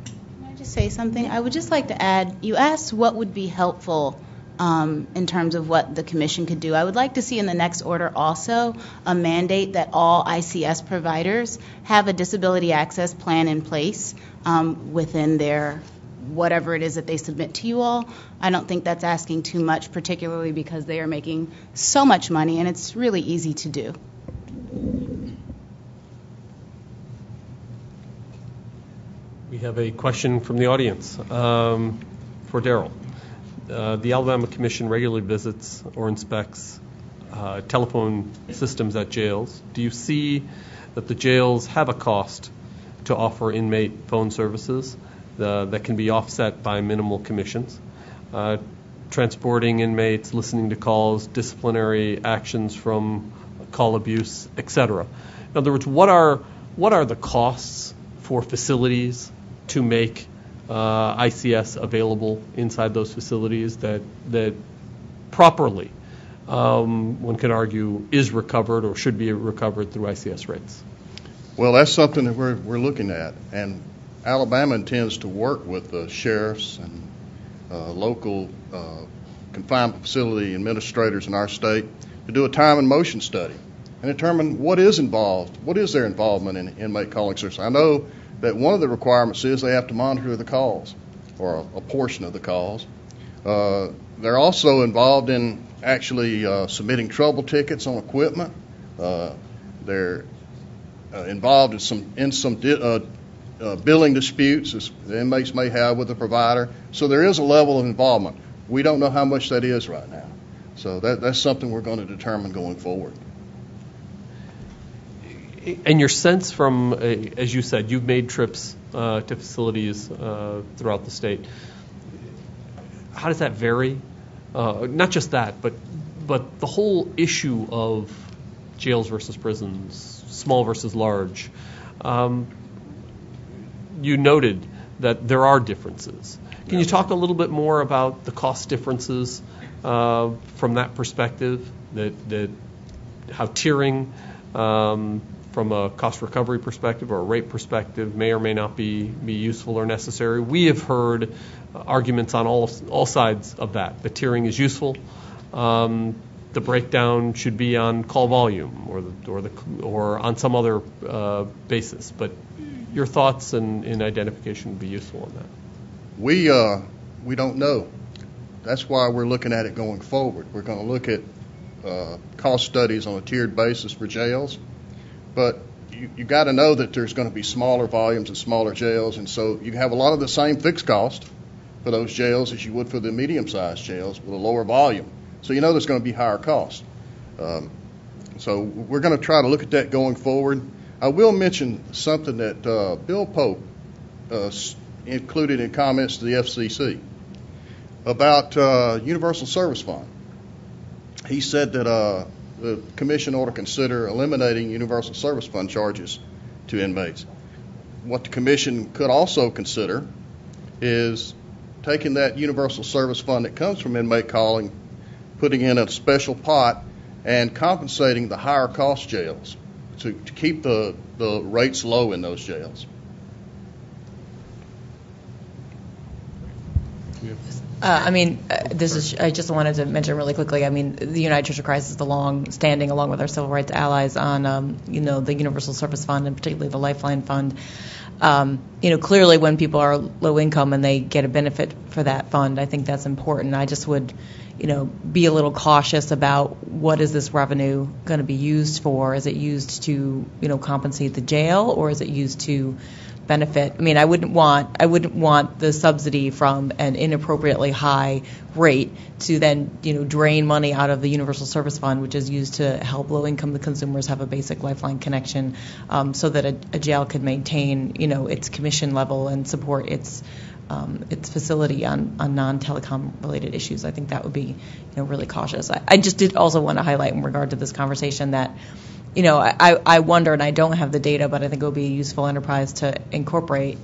Can I just say something? I would just like to add, you asked what would be helpful in terms of what the commission could do. I would like to see in the next order also a mandate that all ICS providers have a disability access plan in place within their whatever it is that they submit to you all. I don't think that's asking too much, particularly because they are making so much money, and it's really easy to do. We have a question from the audience for Darrell. The Alabama Commission regularly visits or inspects telephone systems at jails. Do you see that the jails have a cost to offer inmate phone services that can be offset by minimal commissions? Transporting inmates, listening to calls, disciplinary actions from call abuse, etc. In other words, what are the costs for facilities to make ICS available inside those facilities that properly, one could argue, is recovered or should be recovered through ICS rates? Well, that's something that we're looking at, and Alabama intends to work with the sheriffs and local confinement facility administrators in our state to do a time and motion study and determine what is their involvement in inmate calling service. I know that one of the requirements is they have to monitor the calls, or a portion of the calls. They're also involved in actually submitting trouble tickets on equipment. They're involved in some billing disputes as the inmates may have with the provider. So there is a level of involvement. We don't know how much that is right now. So that's something we're going to determine going forward. And your sense from, as you said, you've made trips to facilities throughout the state. How does that vary? Not just that, but the whole issue of jails versus prisons, small versus large. You noted that there are differences. Can you talk a little bit more about the cost differences from that perspective? That how tiering from a cost recovery perspective or a rate perspective may or may not be useful or necessary. We have heard arguments on all sides of that. The tiering is useful. The breakdown should be on call volume or on some other basis. But your thoughts and identification would be useful on that. We don't know. that's why we're looking at it going forward. We're going to look at cost studies on a tiered basis for jails, but you got to know that there's going to be smaller volumes and smaller jails, and so you have a lot of the same fixed cost for those jails as you would for the medium-sized jails with a lower volume. So you know there's going to be higher costs. So we're going to try to look at that going forward. I will mention something that Bill Pope included in comments to the FCC about Universal Service Fund. He said that the Commission ought to consider eliminating Universal Service Fund charges to inmates. What the Commission could also consider is taking that Universal Service Fund that comes from inmate calling, putting in a special pot, and compensating the higher cost jails to keep the rates low in those jails. I just wanted to mention really quickly, the United Church of Christ is the long-standing, along with our civil rights allies, on, the Universal Service Fund and particularly the Lifeline Fund. Clearly when people are low income and they get a benefit for that fund, I think that's important. I just would, be a little cautious about what is this revenue going to be used for? Is it used to, compensate the jail, or is it used to benefit? I wouldn't want the subsidy from an inappropriately high rate to then, drain money out of the Universal Service Fund, which is used to help low-income consumers have a basic Lifeline connection, so that a jail could maintain, its commission level and support its facility on non-telecom related issues. I think that would be, really cautious. I just did also want to highlight in regard to this conversation that, I wonder, and I don't have the data, but I think it would be a useful enterprise to incorporate,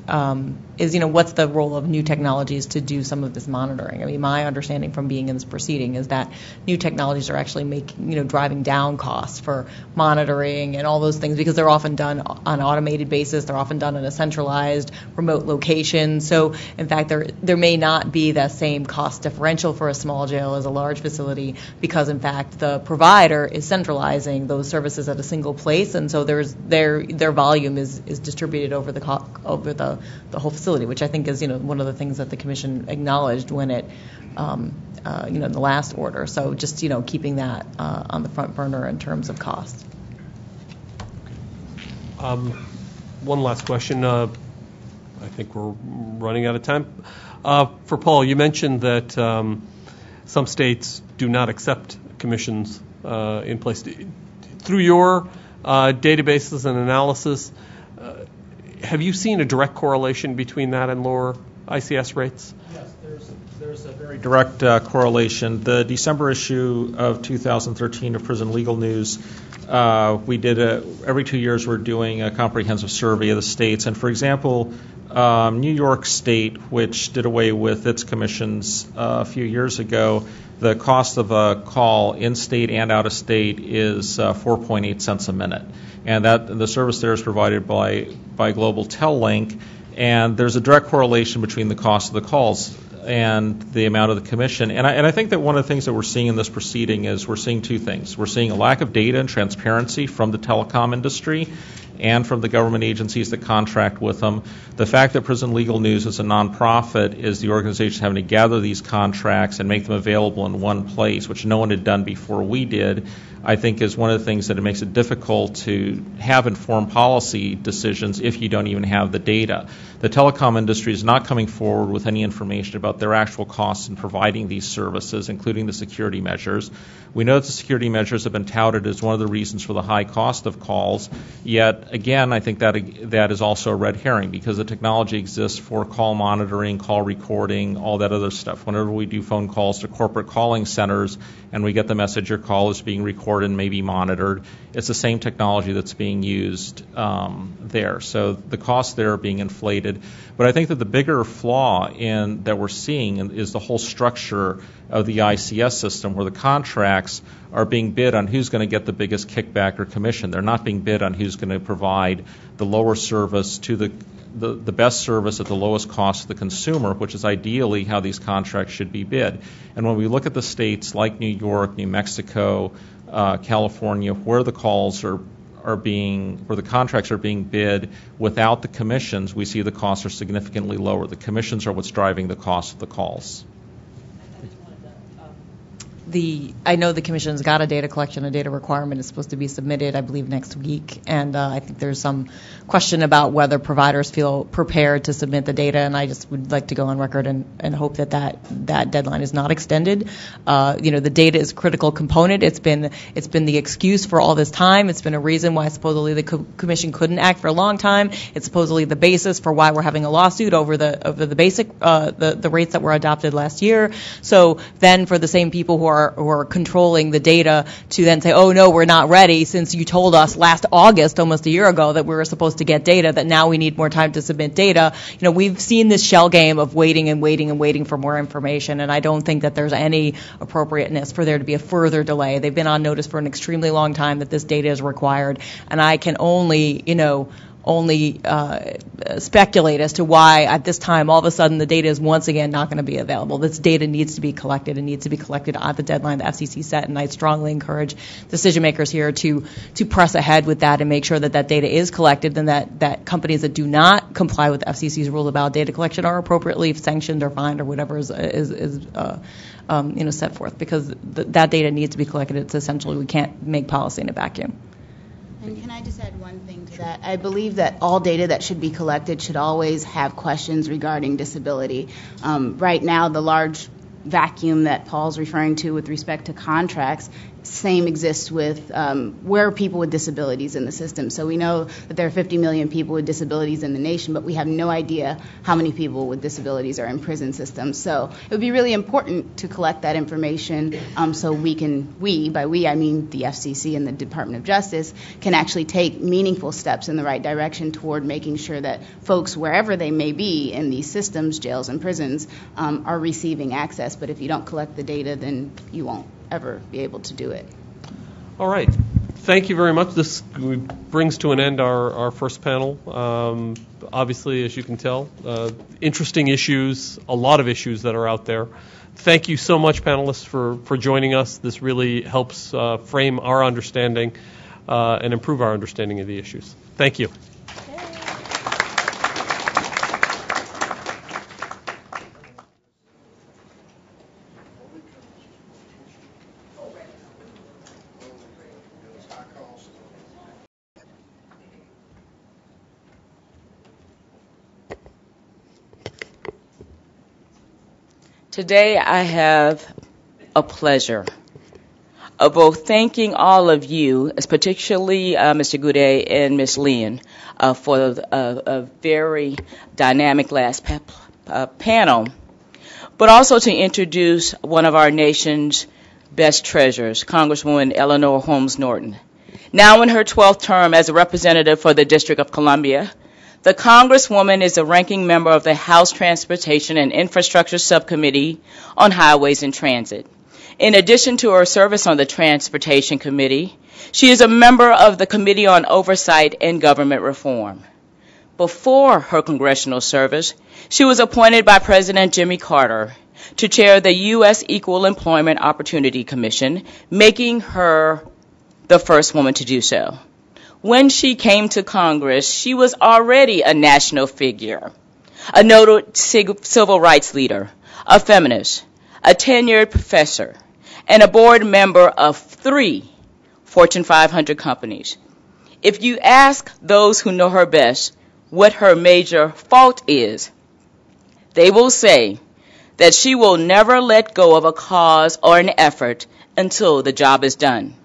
is, what's the role of new technologies to do some of this monitoring? My understanding from being in this proceeding is that new technologies are actually driving down costs for monitoring and all those things, because they're often done on an automated basis. They're often done in a centralized remote location. So, in fact, there may not be that same cost differential for a small jail as a large facility, because, in fact, the provider is centralizing those services at a single place, and so their volume is distributed over the whole facility, which I think is one of the things that the Commission acknowledged when it in the last order. So just keeping that on the front burner in terms of cost. One last question. I think we're running out of time. For Paul, you mentioned that some states do not accept commissions in place. Through your databases and analysis, have you seen a direct correlation between that and lower ICS rates? Yes, there's a very direct correlation. The December issue of 2013 of Prison Legal News, we did every 2 years we're doing a comprehensive survey of the states. And for example, New York State, which did away with its commissions a few years ago, the cost of a call in-state and out-of-state is 4.8 cents a minute. And that the service there is provided by Global Tel-Link, and there's a direct correlation between the cost of the calls and the amount of the commission. And I think that one of the things that we're seeing in this proceeding is we're seeing two things. We're seeing a lack of data and transparency from the telecom industry and from the government agencies that contract with them. The fact that Prison Legal News is a nonprofit is the organization having to gather these contracts and make them available in one place, which no one had done before we did, I think is one of the things that it makes it difficult to have informed policy decisions if you don't even have the data. The telecom industry is not coming forward with any information about their actual costs in providing these services, including the security measures. We know that the security measures have been touted as one of the reasons for the high cost of calls, yet again, I think that is also a red herring, because the technology exists for call monitoring, call recording, all that other stuff. Whenever we do phone calls to corporate calling centers and we get the message your call is being recorded and may be monitored, it's the same technology that's being used there. So the costs there are being inflated. But I think that the bigger flaw that we're seeing is the whole structure of the ICS system, where the contracts are being bid on who's going to get the biggest kickback or commission. They're not being bid on who's going to provide the lower service to the best service at the lowest cost to the consumer, which is ideally how these contracts should be bid. And when we look at the states like New York, New Mexico, California, where the calls where the contracts are being bid without the commissions, we see the costs are significantly lower. The commissions are what's driving the cost of the calls. I know the Commission's got a data collection, a data requirement is supposed to be submitted, I believe, next week, and I think there's some question about whether providers feel prepared to submit the data, and I just would like to go on record and hope that deadline is not extended. The data is a critical component. It's been the excuse for all this time. It's been a reason why supposedly the Commission couldn't act for a long time. It's supposedly the basis for why we're having a lawsuit over the basic the rates that were adopted last year. So then for the same people who are controlling the data to then say, oh no, we're not ready, since you told us last August, almost a year ago, that we were supposed to get data, that now we need more time to submit data. We've seen this shell game of waiting and waiting and waiting for more information, and I don't think that there's any appropriateness for there to be a further delay. They've been on notice for an extremely long time that this data is required, and I can only speculate as to why at this time all of a sudden the data is once again not going to be available. This data needs to be collected and needs to be collected at the deadline the FCC set, and I strongly encourage decision makers here to press ahead with that and make sure that data is collected, and that companies that do not comply with the FCC's rule about data collection are appropriately sanctioned or fined or whatever is set forth, because that data needs to be collected. It's essential. We can't make policy in a vacuum. And can I just add one thing to that? I believe that all data that should be collected should always have questions regarding disability. Right now, the large vacuum that Paul's referring to with respect to contracts, same exists with where are people with disabilities in the system. So we know that there are 50 million people with disabilities in the nation, but we have no idea how many people with disabilities are in prison systems. So it would be really important to collect that information so by we I mean the FCC and the Department of Justice, can actually take meaningful steps in the right direction toward making sure that folks, wherever they may be in these systems, jails and prisons, are receiving access. But if you don't collect the data, then you won't ever be able to do it. All right. Thank you very much. This brings to an end our first panel. Obviously, as you can tell, interesting issues, a lot of issues that are out there. Thank you so much, panelists, for joining us. This really helps frame our understanding and improve our understanding of the issues. Thank you. Today I have a pleasure of both thanking all of you, particularly Mr. Goudet and Ms. Leon, for a very dynamic last panel, but also to introduce one of our nation's best treasures, Congresswoman Eleanor Holmes Norton. Now in her 12th term as a representative for the District of Columbia, the Congresswoman is a ranking member of the House Transportation and Infrastructure Subcommittee on Highways and Transit. In addition to her service on the Transportation Committee, she is a member of the Committee on Oversight and Government Reform. Before her congressional service, she was appointed by President Jimmy Carter to chair the U.S. Equal Employment Opportunity Commission, making her the first woman to do so. When she came to Congress, she was already a national figure, a noted civil rights leader, a feminist, a tenured professor, and a board member of 3 Fortune 500 companies. If you ask those who know her best what her major fault is, they will say that she will never let go of a cause or an effort until the job is done.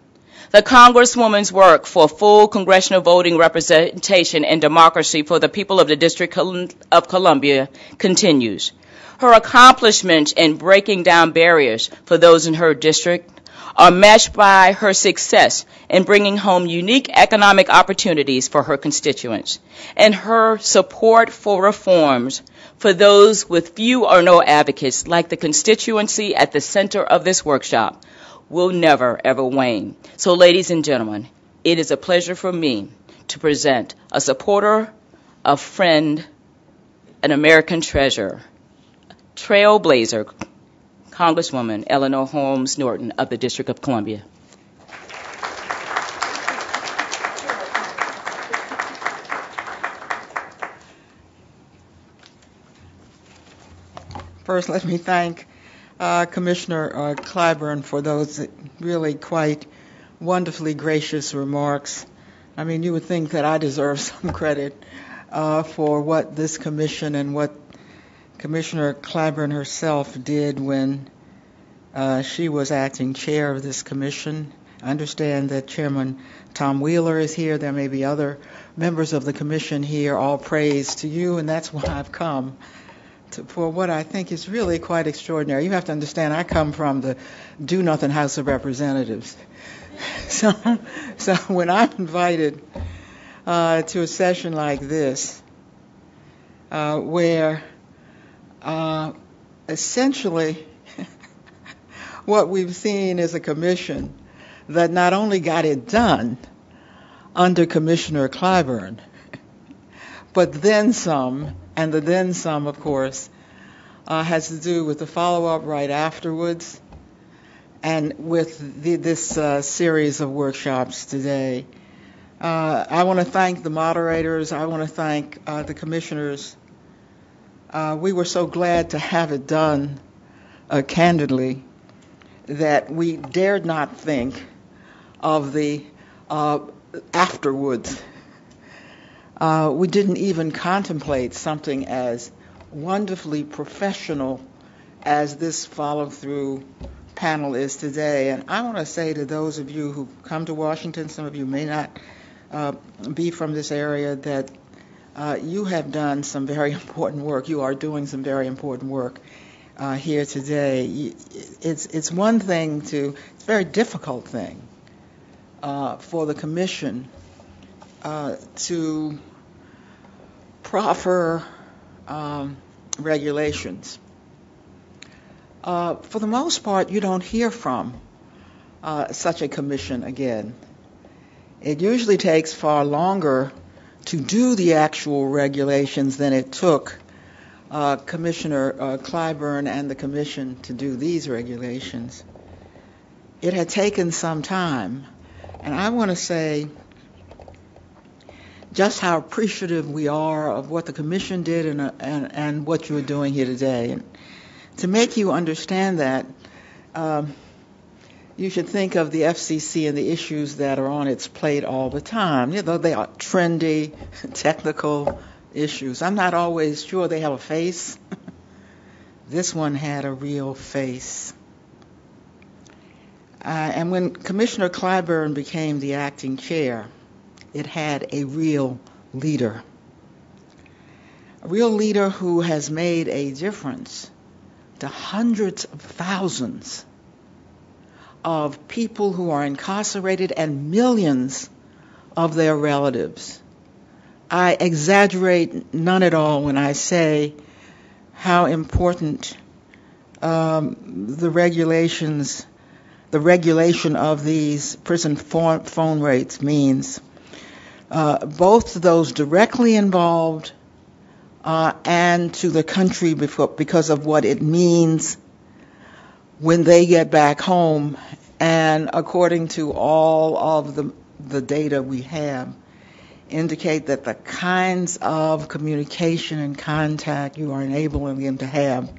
The Congresswoman's work for full congressional voting representation and democracy for the people of the District of Columbia continues. Her accomplishments in breaking down barriers for those in her district are matched by her success in bringing home unique economic opportunities for her constituents, and her support for reforms for those with few or no advocates, like the constituency at the center of this workshop, will never, ever wane. So, ladies and gentlemen, it is a pleasure for me to present a supporter, a friend, an American treasure, trailblazer, Congresswoman Eleanor Holmes Norton of the District of Columbia. First, let me thank Commissioner Clyburn for those really quite wonderfully gracious remarks. I mean, you would think that I deserve some credit for what this commission and what Commissioner Clyburn herself did when she was acting chair of this commission. I understand that Chairman Tom Wheeler is here. There may be other members of the commission here. All praise to you, and that's why I've come for what I think is really quite extraordinary. You have to understand, I come from the do-nothing House of Representatives. So when I'm invited to a session like this, where essentially what we've seen is a commission that not only got it done under Commissioner Clyburn, but then some, and the then some, of course, has to do with the follow-up right afterwards and with this series of workshops today. I want to thank the moderators. I want to thank the commissioners. We were so glad to have it done candidly that we dared not think of the afterwards. We didn't even contemplate something as wonderfully professional as this follow-through panel is today. And I want to say to those of you who come to Washington, some of you may not be from this area, that you have done some very important work. You are doing some very important work here today. It's one thing it's a very difficult thing for the commission to proffer regulations. For the most part, you don't hear from such a commission again. It usually takes far longer to do the actual regulations than it took Commissioner Clyburn and the commission to do these regulations. It had taken some time, and I want to say just how appreciative we are of what the commission did and what you're doing here today. And to make you understand that, you should think of the FCC and the issues that are on its plate all the time. You know, they are trendy, technical issues. I'm not always sure they have a face. This one had a real face. And when Commissioner Clyburn became the acting chair, it had a real leader. A real leader who has made a difference to hundreds of thousands of people who are incarcerated and millions of their relatives. I exaggerate none at all when I say how important the regulation of these prison phone rates means, both to those directly involved and to the country because of what it means when they get back home. And according to all of the data we have, indicate that the kinds of communication and contact you are enabling them to have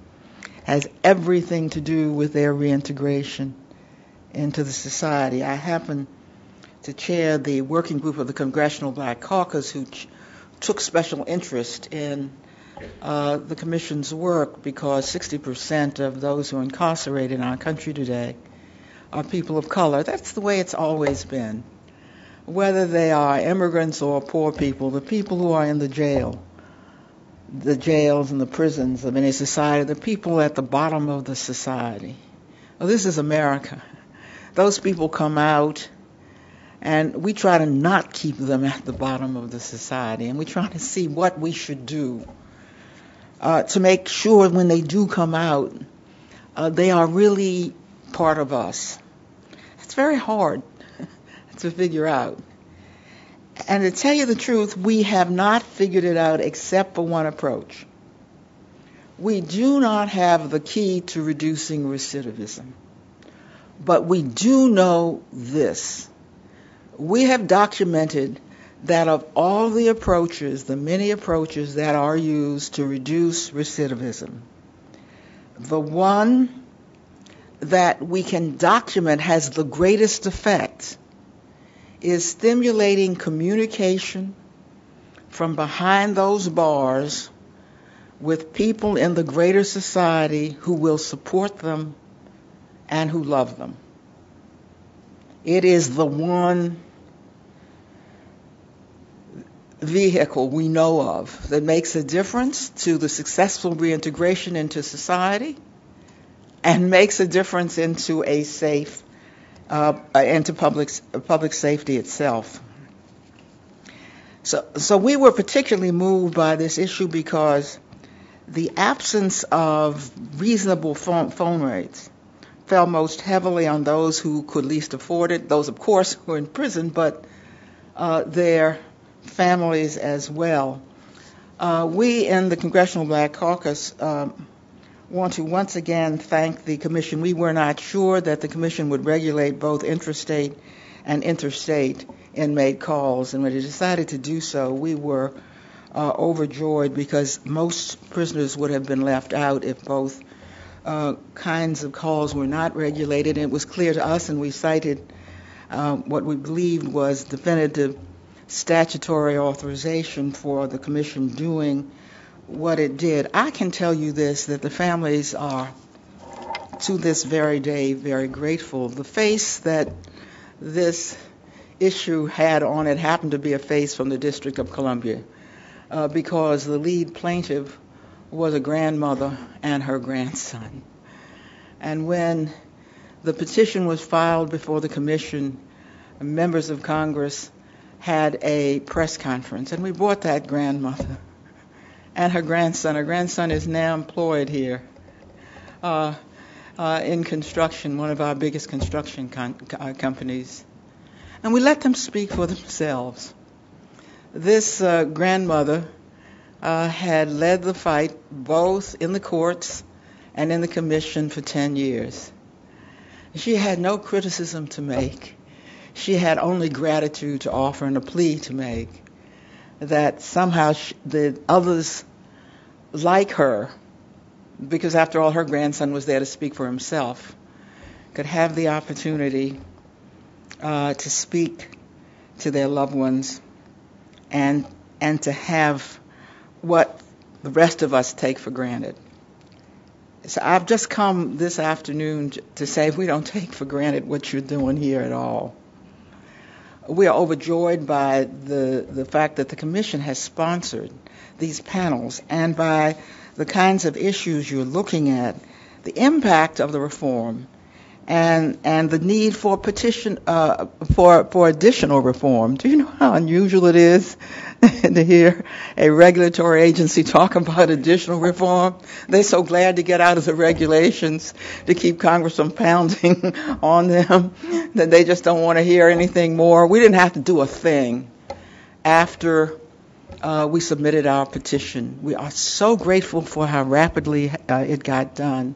has everything to do with their reintegration into the society. I happen to chair the working group of the Congressional Black Caucus, who took special interest in the Commission's work, because 60% of those who are incarcerated in our country today are people of color. That's the way it's always been. Whether they are immigrants or poor people, the people who are in the jails and the prisons of any society, the people at the bottom of the society. Well, this is America. Those people come out, and we try to not keep them at the bottom of the society, and we try to see what we should do to make sure when they do come out, they are really part of us. It's very hard to figure out. And to tell you the truth, we have not figured it out except for one approach. We do not have the key to reducing recidivism. But we do know this. We have documented that of all the approaches, the many approaches that are used to reduce recidivism, the one that we can document has the greatest effect is stimulating communication from behind those bars with people in the greater society who will support them and who love them. It is the one vehicle we know of that makes a difference to the successful reintegration into society and makes a difference into a safe, into public safety itself. So we were particularly moved by this issue because the absence of reasonable phone rates fell most heavily on those who could least afford it, those, of course, who were in prison, but their families as well. We in the Congressional Black Caucus want to once again thank the Commission. We were not sure that the Commission would regulate both intrastate and interstate inmate calls, and when it decided to do so, we were overjoyed because most prisoners would have been left out if both kinds of calls were not regulated. And it was clear to us, and we cited what we believed was definitive statutory authorization for the Commission doing what it did. I can tell you this, that the families are, to this very day, very grateful. The face that this issue had on it happened to be a face from the District of Columbia, because the lead plaintiff was a grandmother and her grandson. And when the petition was filed before the Commission, members of Congress had a press conference, and we brought that grandmother and her grandson. Her grandson is now employed here in construction, one of our biggest construction companies. And we let them speak for themselves. This grandmother had led the fight both in the courts and in the Commission for 10 years. She had no criticism to make. She had only gratitude to offer and a plea to make that somehow the others like her, because after all her grandson was there to speak for himself, could have the opportunity to speak to their loved ones and to have what the rest of us take for granted. So I've just come this afternoon to say we don't take for granted what you're doing here at all. We are overjoyed by the fact that the Commission has sponsored these panels and by the kinds of issues you're looking at, the impact of the reform, and the need for for additional reform. Do you know how unusual it is to hear a regulatory agency talk about additional reform? They're so glad to get out of the regulations to keep Congress from pounding on them that they just don't want to hear anything more. We didn't have to do a thing after we submitted our petition. We are so grateful for how rapidly it got done.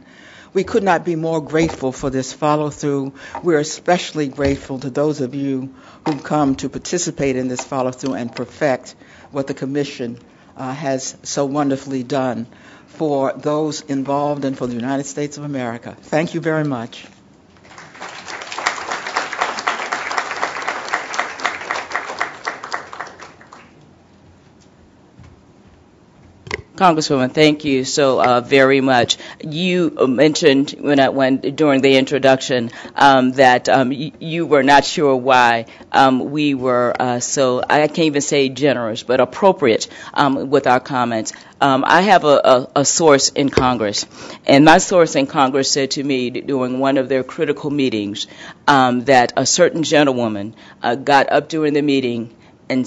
We could not be more grateful for this follow-through. We're especially grateful to those of you who come to participate in this follow-through and perfect what the Commission has so wonderfully done for those involved and for the United States of America. Thank you very much. Congresswoman, thank you so very much. You mentioned during the introduction that you were not sure why we were so, I can't even say generous, but appropriate with our comments. I have a source in Congress, and my source in Congress said to me during one of their critical meetings that a certain gentlewoman got up during the meeting and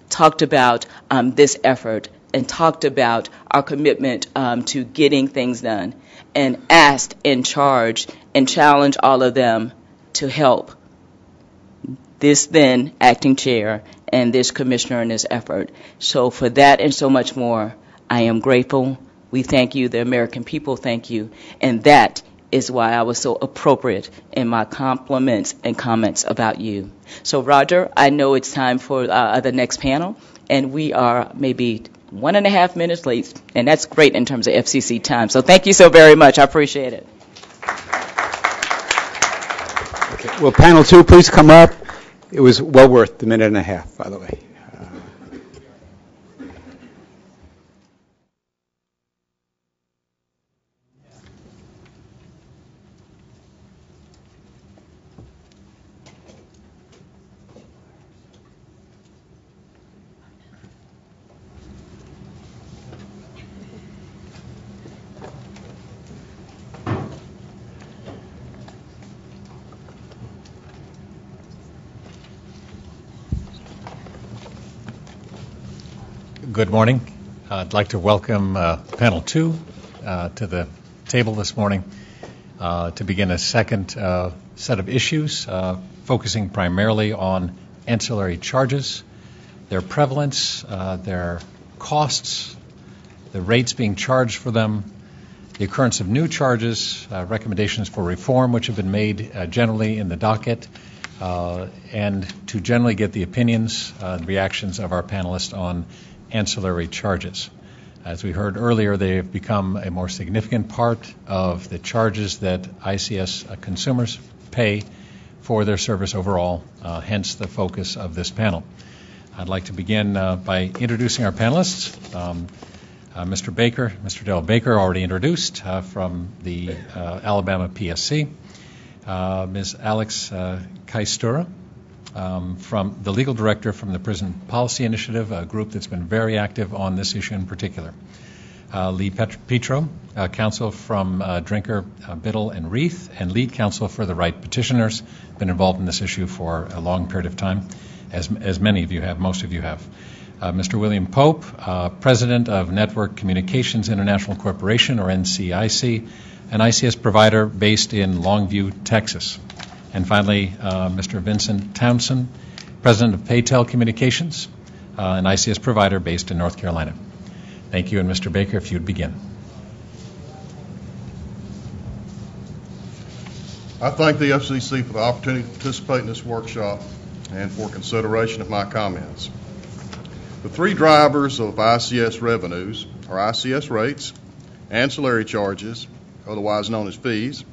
talked about this effort and talked about our commitment to getting things done, and asked in charge and challenged all of them to help this then acting chair and this commissioner in this effort. So for that and so much more, I am grateful. We thank you. The American people thank you. And that is why I was so appropriate in my compliments and comments about you. So Roger, I know it's time for the next panel, and we are maybe 1.5 minutes late, and that's great in terms of FCC time. So thank you so very much. I appreciate it. Will panel 2 please come up? It was well worth the minute and a half, by the way. Good morning. I'd like to welcome panel 2 to the table this morning to begin a second set of issues focusing primarily on ancillary charges, their prevalence, their costs, the rates being charged for them, the occurrence of new charges, recommendations for reform which have been made generally in the docket, and to generally get the opinions and reactions of our panelists on ancillary charges. As we heard earlier, they have become a more significant part of the charges that ICS consumers pay for their service overall, hence the focus of this panel. I'd like to begin by introducing our panelists. Mr. Baker, Mr. Dale Baker, already introduced from the Alabama PSC. Ms. Alex Kaistura, from the legal director from the Prison Policy Initiative, a group that's been very active on this issue in particular. Lee Petro, counsel from Drinker, Biddle, and Reith, and lead counsel for the right petitioners, been involved in this issue for a long period of time, as many of you have, most of you have. Mr. William Pope, president of Network Communications International Corporation, or NCIC, an ICS provider based in Longview, Texas. And finally, Mr. Vincent Townsend, president of Paytel Communications, an ICS provider based in North Carolina. Thank you, and Mr. Baker, if you'd begin. I thank the FCC for the opportunity to participate in this workshop and for consideration of my comments. The three drivers of ICS revenues are ICS rates, ancillary charges, otherwise known as fees,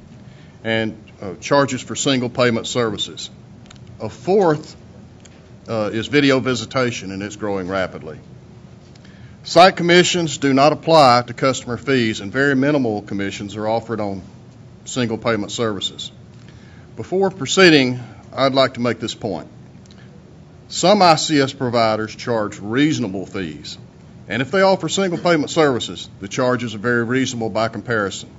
and charges for single payment services. A fourth is video visitation, and it's growing rapidly. Site commissions do not apply to customer fees, and very minimal commissions are offered on single payment services. Before proceeding, I'd like to make this point. Some ICS providers charge reasonable fees, and if they offer single payment services, the charges are very reasonable by comparison.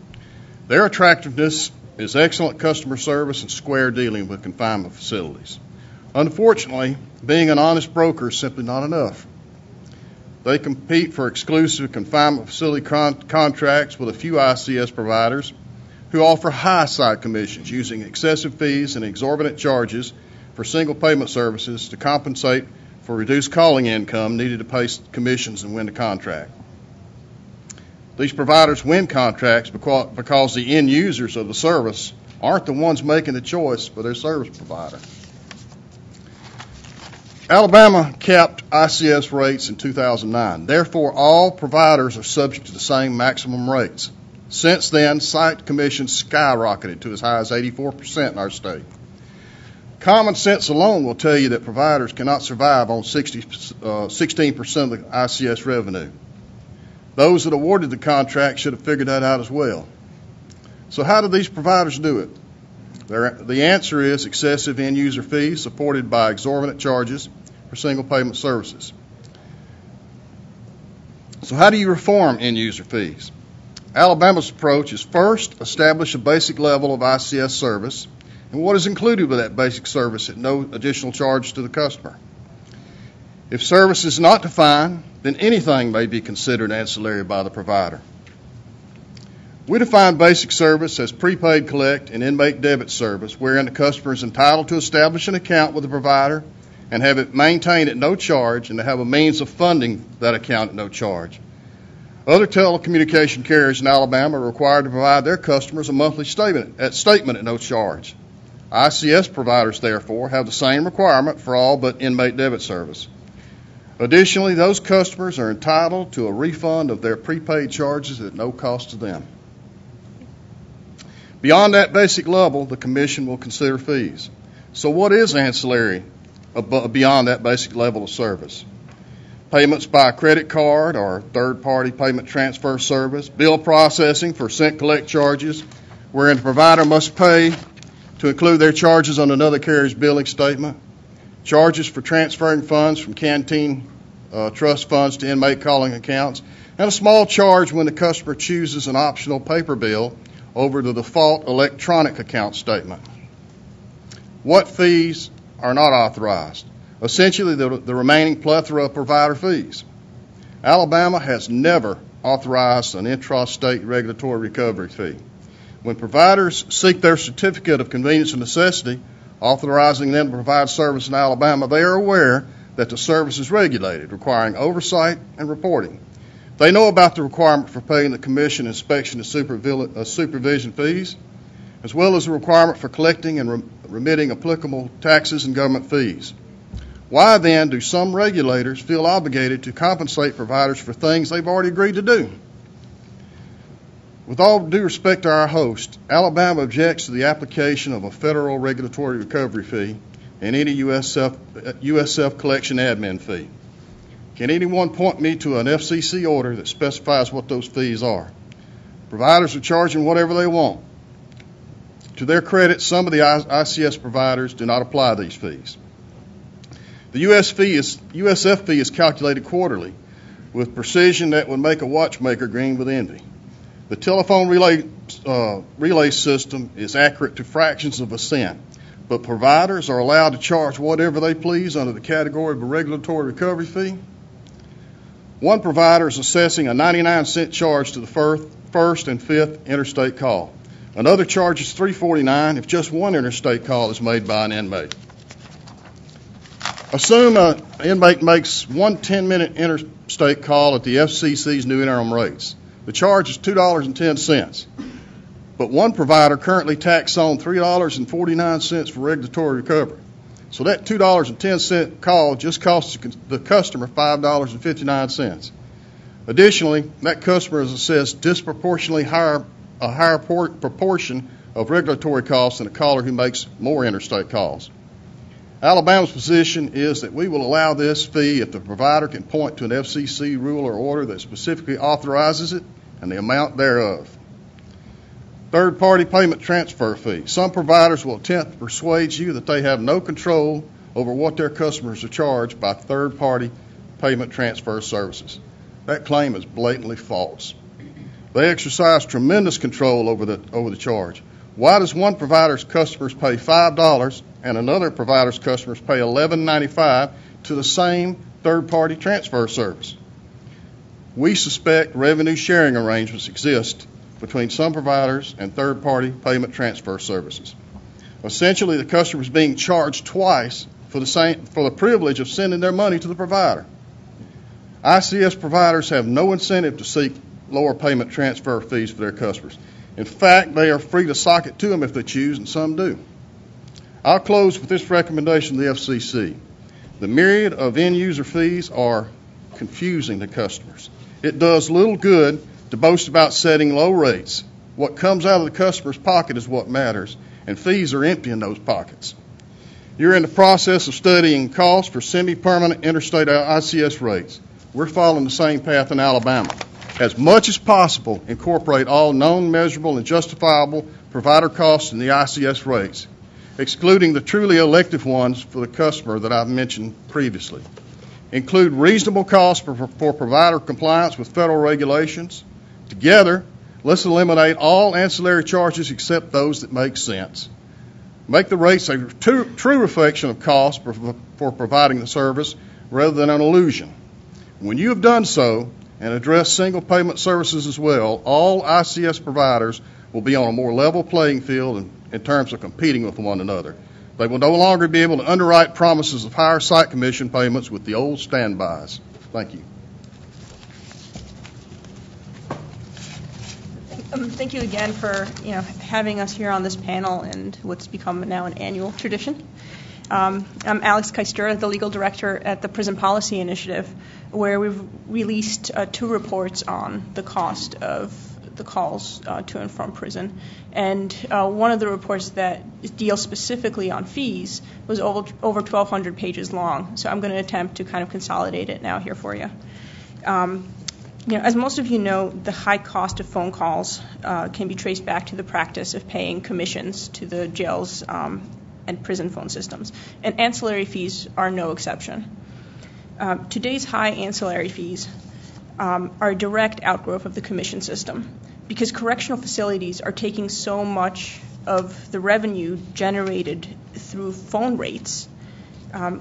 Their attractiveness is excellent customer service and square dealing with confinement facilities. Unfortunately, being an honest broker is simply not enough. They compete for exclusive confinement facility contracts with a few ICS providers who offer high site commissions using excessive fees and exorbitant charges for single payment services to compensate for reduced calling income needed to pay commissions and win the contract. These providers win contracts because the end users of the service aren't the ones making the choice for their service provider. Alabama capped ICS rates in 2009. Therefore, all providers are subject to the same maximum rates. Since then, site commissions skyrocketed to as high as 84% in our state. Common sense alone will tell you that providers cannot survive on 16% of the ICS revenue. Those that awarded the contract should have figured that out as well. So how do these providers do it? The answer is excessive end-user fees supported by exorbitant charges for single payment services. So how do you reform end-user fees? Alabama's approach is first, establish a basic level of ICS service and what is included with that basic service at no additional charge to the customer. If service is not defined, then anything may be considered ancillary by the provider. We define basic service as prepaid collect and inmate debit service, wherein the customer is entitled to establish an account with the provider and have it maintained at no charge and to have a means of funding that account at no charge. Other telecommunication carriers in Alabama are required to provide their customers a monthly statement at no charge. ICS providers, therefore, have the same requirement for all but inmate debit service. Additionally, those customers are entitled to a refund of their prepaid charges at no cost to them. Beyond that basic level, the Commission will consider fees. So what is ancillary beyond that basic level of service? Payments by credit card or third-party payment transfer service, bill processing for cent collect charges, wherein the provider must pay to include their charges on another carrier's billing statement, charges for transferring funds from canteen trust funds to inmate calling accounts, and a small charge when the customer chooses an optional paper bill over the default electronic account statement. What fees are not authorized? Essentially, the remaining plethora of provider fees. Alabama has never authorized an intrastate regulatory recovery fee. When providers seek their certificate of convenience and necessity, authorizing them to provide service in Alabama, they are aware that the service is regulated, requiring oversight and reporting. They know about the requirement for paying the Commission inspection and supervision fees, as well as the requirement for collecting and remitting applicable taxes and government fees. Why then do some regulators feel obligated to compensate providers for things they've already agreed to do? With all due respect to our host, Alabama objects to the application of a federal regulatory recovery fee and any U.S. self-collection admin fee. Can anyone point me to an FCC order that specifies what those fees are? Providers are charging whatever they want. To their credit, some of the ICS providers do not apply these fees. The USF fee is calculated quarterly with precision that would make a watchmaker green with envy. The telephone relay system is accurate to fractions of a cent, but providers are allowed to charge whatever they please under the category of a regulatory recovery fee. One provider is assessing a 99-cent charge to the first and fifth interstate call. Another charges $3.49 if just one interstate call is made by an inmate. Assume an inmate makes one 10-minute interstate call at the FCC's new interim rates. The charge is $2.10, but one provider currently tacks on $3.49 for regulatory recovery. So that $2.10 call just costs the customer $5.59. Additionally, that customer is assessed disproportionately a higher proportion of regulatory costs than a caller who makes more interstate calls. Alabama's position is that we will allow this fee if the provider can point to an FCC rule or order that specifically authorizes it and the amount thereof. Third-party payment transfer fee. Some providers will attempt to persuade you that they have no control over what their customers are charged by third-party payment transfer services. That claim is blatantly false. They exercise tremendous control over the charge. Why does one provider's customers pay $5 and another provider's customers pay $11.95 to the same third-party transfer service? We suspect revenue sharing arrangements exist between some providers and third-party payment transfer services. Essentially, the customer is being charged twice for the privilege of sending their money to the provider. ICS providers have no incentive to seek lower payment transfer fees for their customers. In fact, they are free to sock it to them if they choose, and some do. I'll close with this recommendation to the FCC. The myriad of end-user fees are confusing to customers. It does little good to boast about setting low rates. What comes out of the customer's pocket is what matters, and fees are empty in those pockets. You're in the process of studying costs for semi-permanent interstate ICS rates. We're following the same path in Alabama. As much as possible, incorporate all known, measurable, and justifiable provider costs in the ICS rates, excluding the truly elective ones for the customer that I've mentioned previously. Include reasonable costs for provider compliance with federal regulations. Together, let's eliminate all ancillary charges except those that make sense. Make the rates a true reflection of cost for providing the service rather than an illusion. When you have done so, and address single payment services as well, all ICS providers will be on a more level playing field in terms of competing with one another. They will no longer be able to underwrite promises of higher site commission payments with the old standbys. Thank you. Thank you again for having us here on this panel and what's become now an annual tradition. I'm Alex Keister, the legal director at the Prison Policy Initiative, where we've released 2 reports on the cost of the calls to and from prison. And one of the reports that deals specifically on fees was over 1,200 pages long. So I'm going to attempt to kind of consolidate it now here for you. As most of you know, the high cost of phone calls can be traced back to the practice of paying commissions to the jails and prison phone systems. And ancillary fees are no exception. Today's high ancillary fees are a direct outgrowth of the commission system because correctional facilities are taking so much of the revenue generated through phone rates.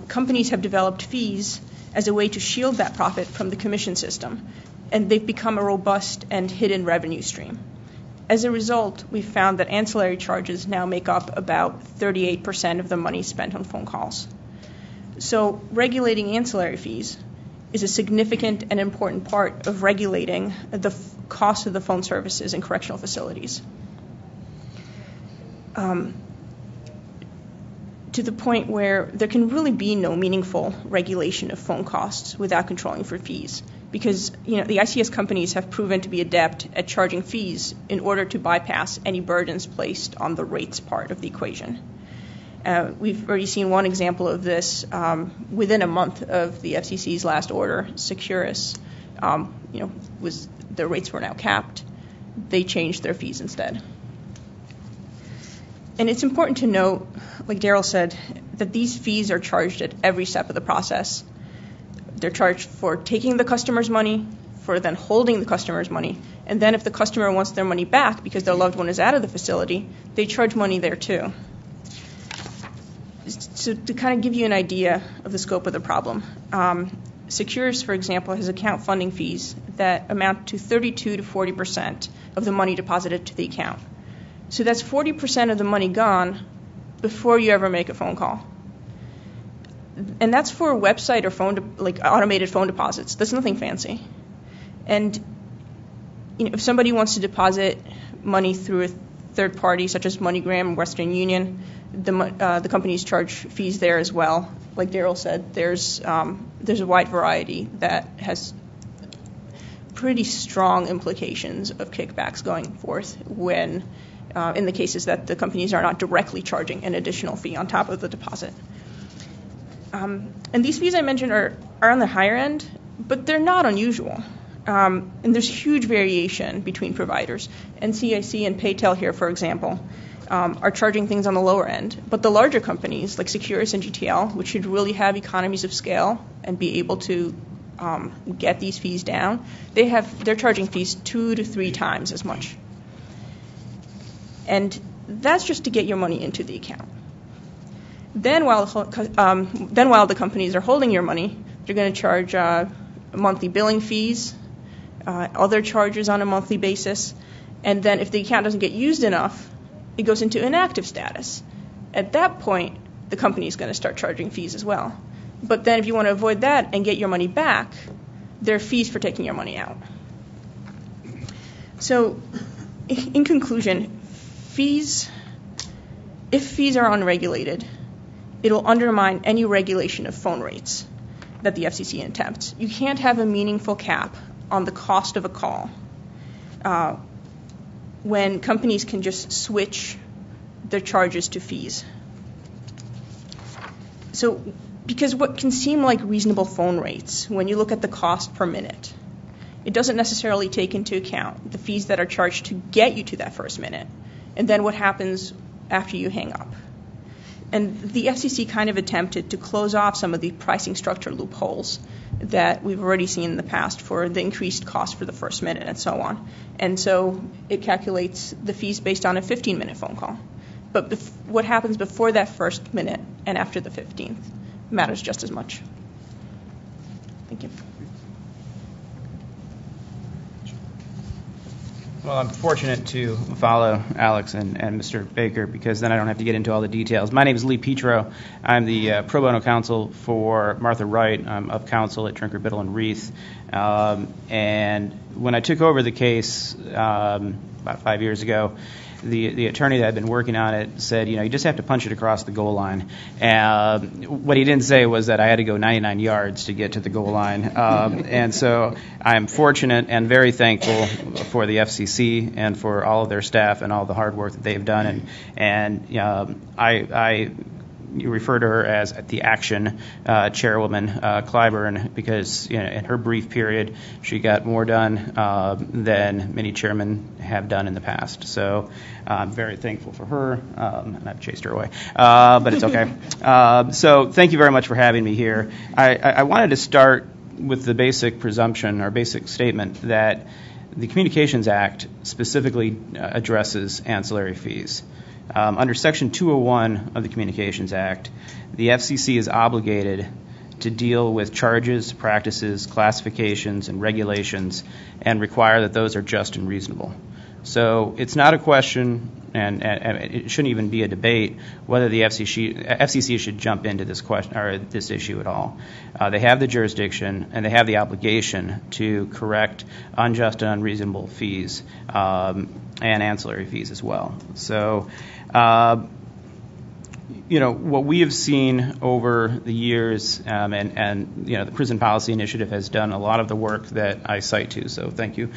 Companies have developed fees as a way to shield that profit from the commission system, and they've become a robust and hidden revenue stream. As a result, we've found that ancillary charges now make up about 38% of the money spent on phone calls. So regulating ancillary fees is a significant and important part of regulating the cost of the phone services in correctional facilities. To the point where there can really be no meaningful regulation of phone costs without controlling for fees, because the ICS companies have proven to be adept at charging fees in order to bypass any burdens placed on the rates part of the equation. We've already seen one example of this within a month of the FCC's last order. Securus, their rates were now capped. They changed their fees instead. And it's important to note, like Daryl said, that these fees are charged at every step of the process. They're charged for taking the customer's money, for then holding the customer's money, and then if the customer wants their money back because their loved one is out of the facility, they charge money there too. So to kind of give you an idea of the scope of the problem, Securus, for example, has account funding fees that amount to 32 to 40% of the money deposited to the account. So that's 40% of the money gone before you ever make a phone call. And that's for website or automated phone deposits. That's nothing fancy. And if somebody wants to deposit money through a third party, such as MoneyGram or Western Union, the companies charge fees there as well. Like Daryl said, there's a wide variety that has pretty strong implications of kickbacks going forth when, in the cases that the companies are not directly charging an additional fee on top of the deposit. And these fees I mentioned are on the higher end, but they're not unusual. And there's huge variation between providers. NCIC and Paytel here, for example, are charging things on the lower end. But the larger companies, like Securus and GTL, which should really have economies of scale and be able to get these fees down, they're charging fees 2 to 3 times as much. And that's just to get your money into the account. Then while the companies are holding your money, they're going to charge monthly billing fees, other charges on a monthly basis, and then if the account doesn't get used enough, it goes into inactive status. At that point, the company is going to start charging fees as well. But then if you want to avoid that and get your money back, there are fees for taking your money out. So in conclusion, if fees are unregulated, it'll undermine any regulation of phone rates that the FCC attempts. You can't have a meaningful cap on the cost of a call when companies can just switch their charges to fees. So, because what can seem like reasonable phone rates, when you look at the cost per minute, it doesn't necessarily take into account the fees that are charged to get you to that first minute, and then what happens after you hang up. And the FCC kind of attempted to close off some of the pricing structure loopholes that we've already seen in the past for the increased cost for the first minute and so on. And so it calculates the fees based on a 15-minute phone call. But what happens before that first minute and after the 15th matters just as much. Thank you. Well, I'm fortunate to follow Alex and Mr. Baker because then I don't have to get into all the details. My name is Lee Petro. I'm the pro bono counsel for Martha Wright. I'm of counsel at Trinker, Biddle, and Reith. And when I took over the case about 5 years ago, the attorney that had been working on it said, you just have to punch it across the goal line. What he didn't say was that I had to go 99 yards to get to the goal line. And so I'm fortunate and very thankful for the FCC and for all of their staff and all the hard work that they've done. And you refer to her as the action chairwoman, Clyburn, because in her brief period, she got more done than many chairmen have done in the past. So I'm very thankful for her, and I've chased her away, but it's okay. So thank you very much for having me here. I wanted to start with the basic presumption or basic statement that the Communications Act specifically addresses ancillary fees. Under Section 201 of the Communications Act, the FCC is obligated to deal with charges, practices, classifications, and regulations and require that those are just and reasonable. So it's not a question, and it shouldn't even be a debate, whether the FCC should jump into this question or this issue at all. They have the jurisdiction and they have the obligation to correct unjust and unreasonable fees and ancillary fees as well. So, what we have seen over the years, and the Prison Policy Initiative has done a lot of the work that I cite to, so thank you.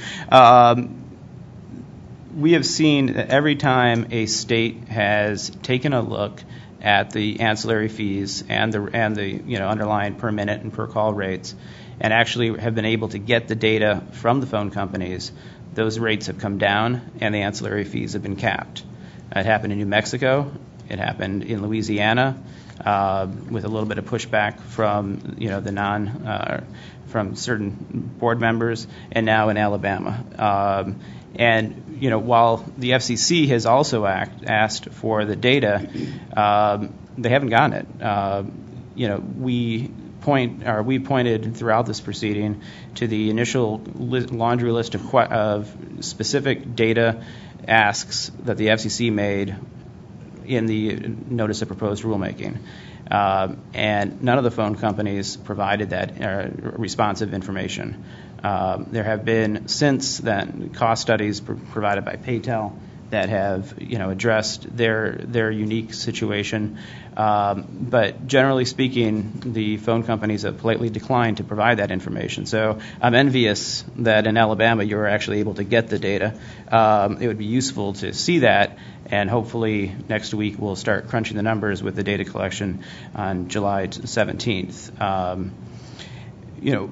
We have seen that every time a state has taken a look at the ancillary fees and the underlying per minute and per call rates, and actually have been able to get the data from the phone companies, those rates have come down and the ancillary fees have been capped. It happened in New Mexico. It happened in Louisiana, with a little bit of pushback from from certain board members, and now in Alabama. While the FCC has also asked for the data, they haven't gotten it. We pointed throughout this proceeding to the initial laundry list of specific data asks that the FCC made in the notice of proposed rulemaking. And none of the phone companies provided that responsive information. There have been, since then, cost studies provided by Paytel that have, addressed their unique situation. But generally speaking, the phone companies have politely declined to provide that information. So I'm envious that in Alabama you were actually able to get the data. It would be useful to see that, and hopefully next week we'll start crunching the numbers with the data collection on July 17th.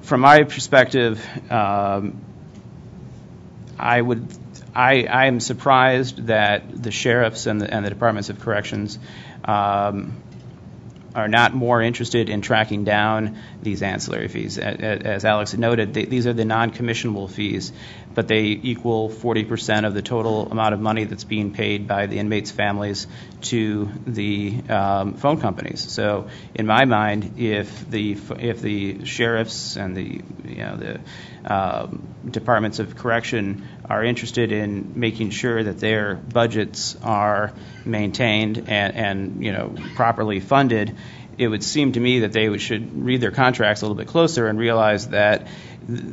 From my perspective, I am surprised that the sheriffs and the departments of corrections are not more interested in tracking down these ancillary fees. As Alex had noted, these are the non-commissionable fees, but they equal 40% of the total amount of money that's being paid by the inmates' families to the phone companies. So, in my mind, if the sheriffs and the departments of correction are interested in making sure that their budgets are maintained and properly funded, it would seem to me that they should read their contracts a little bit closer and realize that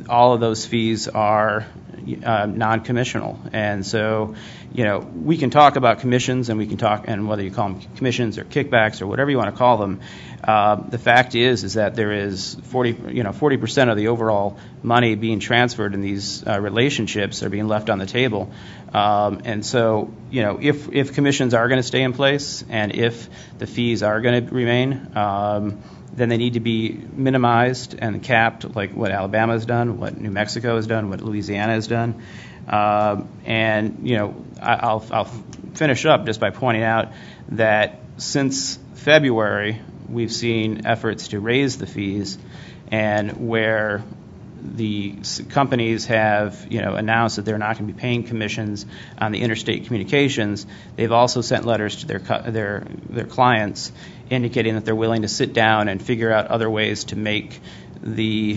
all of those fees are non-commissional. And so, we can talk about commissions, and we can talk, and whether you call them commissions or kickbacks or whatever you want to call them, the fact is that there is 40% of the overall money being transferred in these relationships are being left on the table. And so, if commissions are going to stay in place and if the fees are going to remain, then they need to be minimized and capped, like what Alabama has done, what New Mexico has done, what Louisiana has done. I'll finish up just by pointing out that since February, we've seen efforts to raise the fees, and where the companies have, announced that they're not going to be paying commissions on the interstate communications, they've also sent letters to their clients indicating that they're willing to sit down and figure out other ways to make the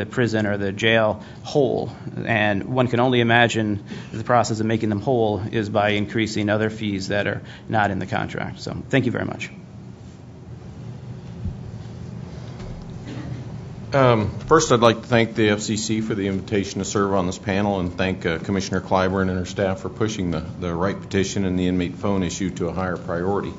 prison or the jail whole. And one can only imagine the process of making them whole is by increasing other fees that are not in the contract. So thank you very much. First, I'd like to thank the FCC for the invitation to serve on this panel and thank Commissioner Clyburn and her staff for pushing the right petition and the inmate phone issue to a higher priority.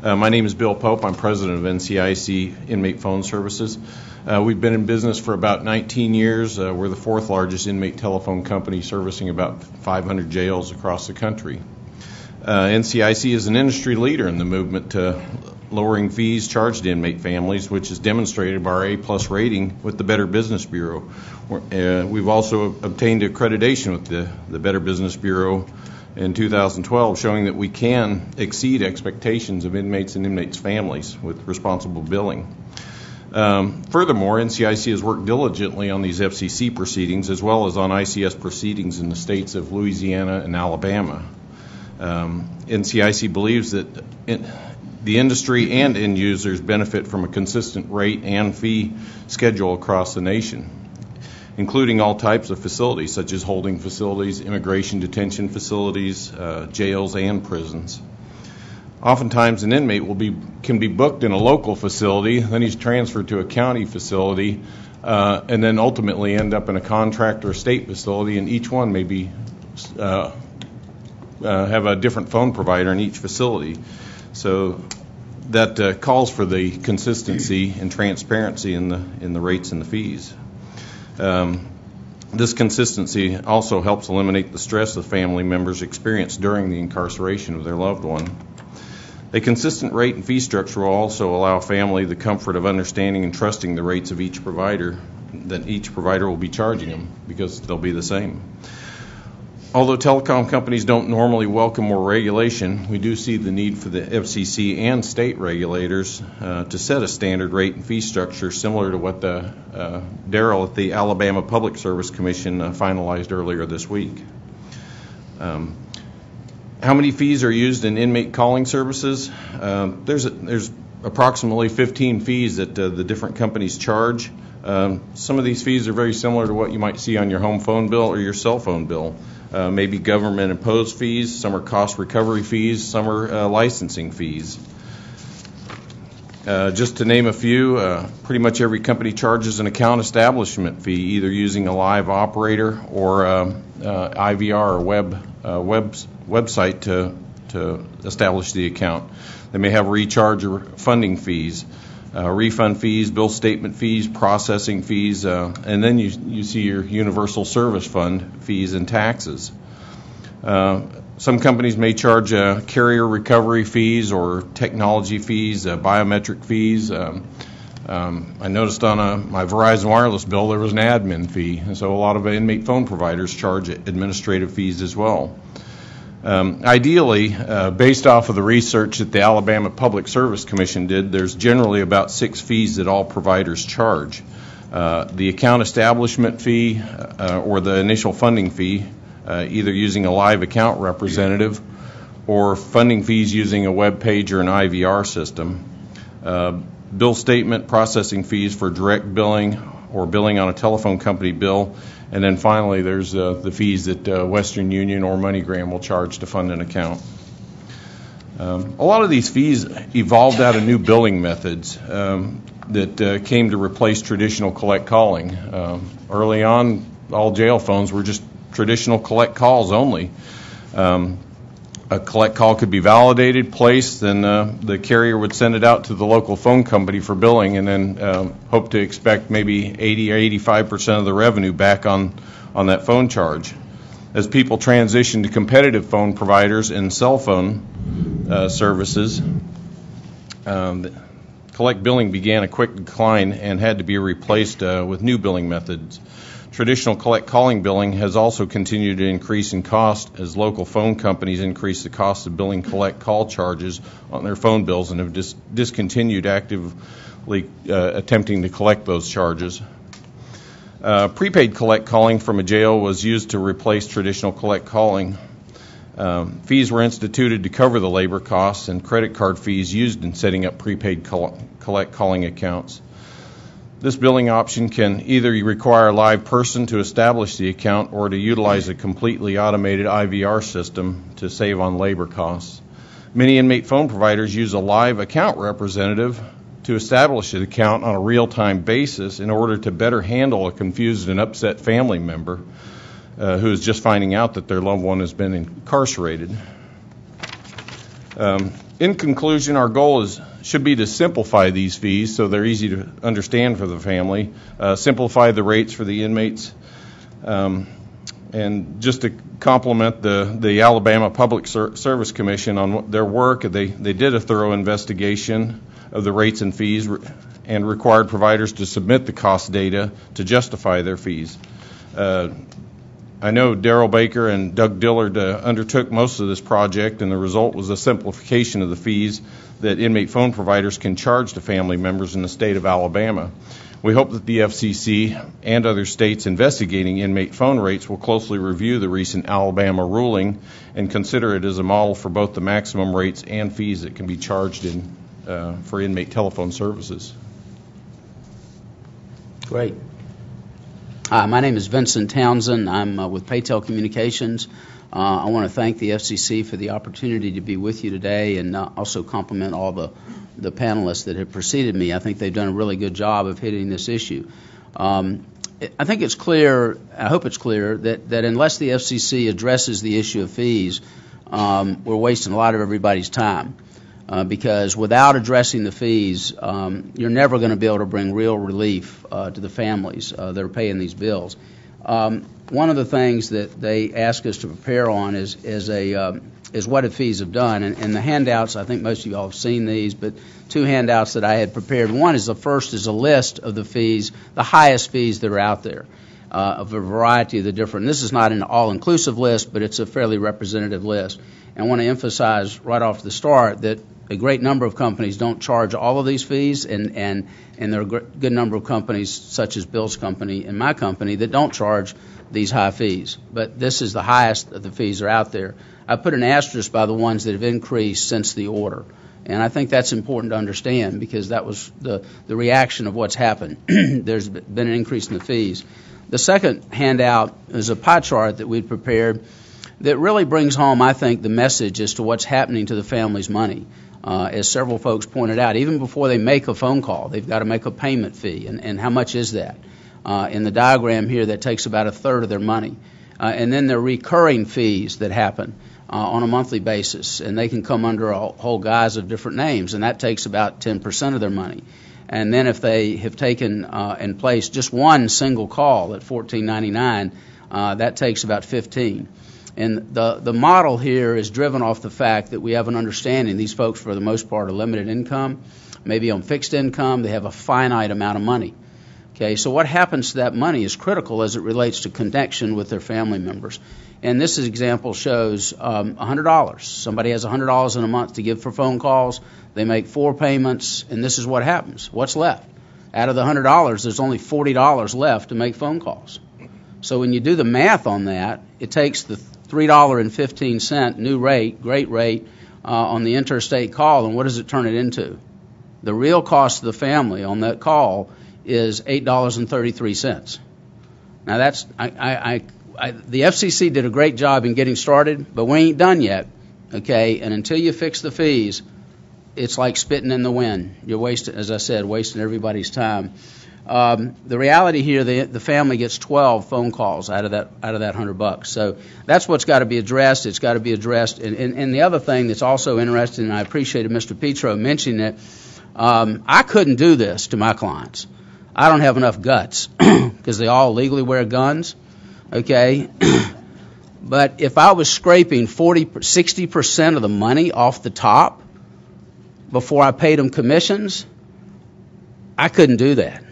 My name is Bill Pope. I'm president of NCIC Inmate Phone Services. We've been in business for about 19 years. We're the fourth largest inmate telephone company servicing about 500 jails across the country. NCIC is an industry leader in the movement to lowering fees charged to inmate families, which is demonstrated by our A+ rating with the Better Business Bureau. We've also obtained accreditation with the Better Business Bureau in 2012, showing that we can exceed expectations of inmates and inmates' families with responsible billing. Furthermore, NCIC has worked diligently on these FCC proceedings as well as on ICS proceedings in the states of Louisiana and Alabama. NCIC believes that the industry and end users benefit from a consistent rate and fee schedule across the nation, including all types of facilities such as holding facilities, immigration detention facilities, jails, and prisons. Oftentimes an inmate can be booked in a local facility, then he's transferred to a county facility, and then ultimately end up in a contract or state facility, and each one may be have a different phone provider in each facility. So that calls for the consistency and transparency in the rates and the fees. This consistency also helps eliminate the stress the family members experience during the incarceration of their loved one. A consistent rate and fee structure will also allow family the comfort of understanding and trusting the rates of each provider, that each provider will be charging them because they'll be the same. Although telecom companies don't normally welcome more regulation, we do see the need for the FCC and state regulators to set a standard rate and fee structure similar to what Darrell at the Alabama Public Service Commission finalized earlier this week. How many fees are used in inmate calling services? There's approximately 15 fees that the different companies charge. Some of these fees are very similar to what you might see on your home phone bill or your cell phone bill. Maybe government-imposed fees, some are cost recovery fees, some are licensing fees. Just to name a few, pretty much every company charges an account establishment fee, either using a live operator or IVR or website to establish the account. They may have recharge or funding fees, refund fees, bill statement fees, processing fees, and then you see your universal service fund fees and taxes. Some companies may charge carrier recovery fees or technology fees, biometric fees. I noticed on my Verizon Wireless bill there was an admin fee, and so a lot of inmate phone providers charge administrative fees as well. Ideally, based off of the research that the Alabama Public Service Commission did, there's generally about 6 fees that all providers charge. The account establishment fee or the initial funding fee, either using a live account representative or funding fees using a web page or an IVR system. Bill statement processing fees for direct billing or billing on a telephone company bill. And then finally, there's the fees that Western Union or MoneyGram will charge to fund an account. A lot of these fees evolved out of new billing methods that came to replace traditional collect calling. Early on, all jail phones were just traditional collect calls only. A collect call could be validated, placed, then the carrier would send it out to the local phone company for billing and then hope to expect maybe 80 or 85% of the revenue back on that phone charge. As people transitioned to competitive phone providers and cell phone services, collect billing began a quick decline and had to be replaced with new billing methods. Traditional collect calling billing has also continued to increase in cost as local phone companies increase the cost of billing collect call charges on their phone bills and have discontinued actively attempting to collect those charges. Prepaid collect calling from a jail was used to replace traditional collect calling. Fees were instituted to cover the labor costs and credit card fees used in setting up prepaid collect calling accounts. This billing option can either require a live person to establish the account or to utilize a completely automated IVR system to save on labor costs. Many inmate phone providers use a live account representative to establish an account on a real-time basis in order to better handle a confused and upset family member who is just finding out that their loved one has been incarcerated. In conclusion, our goal should be to simplify these fees so they're easy to understand for the family, simplify the rates for the inmates, and just to compliment the Alabama Public Service Commission on their work, they did a thorough investigation of the rates and fees and required providers to submit the cost data to justify their fees. I know Darrell Baker and Doug Dillard undertook most of this project, and the result was a simplification of the fees that inmate phone providers can charge to family members in the state of Alabama. We hope that the FCC and other states investigating inmate phone rates will closely review the recent Alabama ruling and consider it as a model for both the maximum rates and fees that can be charged for inmate telephone services. Great. Hi, my name is Vincent Townsend. I'm with Paytel Communications. I want to thank the FCC for the opportunity to be with you today, and also compliment all the panelists that have preceded me. I think they've done a really good job of hitting this issue. I think it's clear, I hope it's clear, that unless the FCC addresses the issue of fees, we're wasting a lot of everybody's time. Because without addressing the fees, you're never going to be able to bring real relief to the families that are paying these bills. One of the things that they ask us to prepare on is what the fees have done. And the handouts, I think most of you all have seen these, but two handouts that I had prepared. One is the first is a list of the fees, the highest fees that are out there, of a variety of the different. This is not an all-inclusive list, but it's a fairly representative list. And I want to emphasize right off the start that a great number of companies don't charge all of these fees, and there are a good number of companies, such as Bill's company and my company, that don't charge these high fees. But this is the highest of the fees that are out there. I put an asterisk by the ones that have increased since the order. And I think that's important to understand because that was the reaction of what's happened. There's been an increase in the fees. The second handout is a pie chart that we'd prepared that really brings home, I think, the message as to what's happening to the family's money. As several folks pointed out, even before they make a phone call, they've got to make a payment fee. And how much is that? In the diagram here, that takes about a third of their money. And then there are recurring fees that happen on a monthly basis, and they can come under a whole guise of different names, and that takes about 10% of their money. And then if they have taken and placed just one single call at $14.99, that takes about 15. And the model here is driven off the fact that we have an understanding these folks, for the most part, are limited income, maybe on fixed income. They have a finite amount of money. Okay, so what happens to that money is critical as it relates to connection with their family members. And this example shows $100. Somebody has $100 in a month to give for phone calls. They make 4 payments, and this is what happens. What's left? Out of the $100, there's only $40 left to make phone calls. So when you do the math on that, it takes the $3.15 new rate, great rate, on the interstate call, and what does it turn it into? The real cost to the family on that call is $8.33. Now that's the FCC did a great job in getting started, but we ain't done yet. Okay, and until you fix the fees, it's like spitting in the wind. You're wasting, as I said, wasting everybody's time. The reality here, the family gets 12 phone calls out of that $100. So that's what's got to be addressed. It's got to be addressed. And the other thing that's also interesting, and I appreciated Mr. Petro mentioning it, I couldn't do this to my clients. I don't have enough guts because they all legally wear guns. Okay, but if I was scraping 60% of the money off the top before I paid them commissions, I couldn't do that.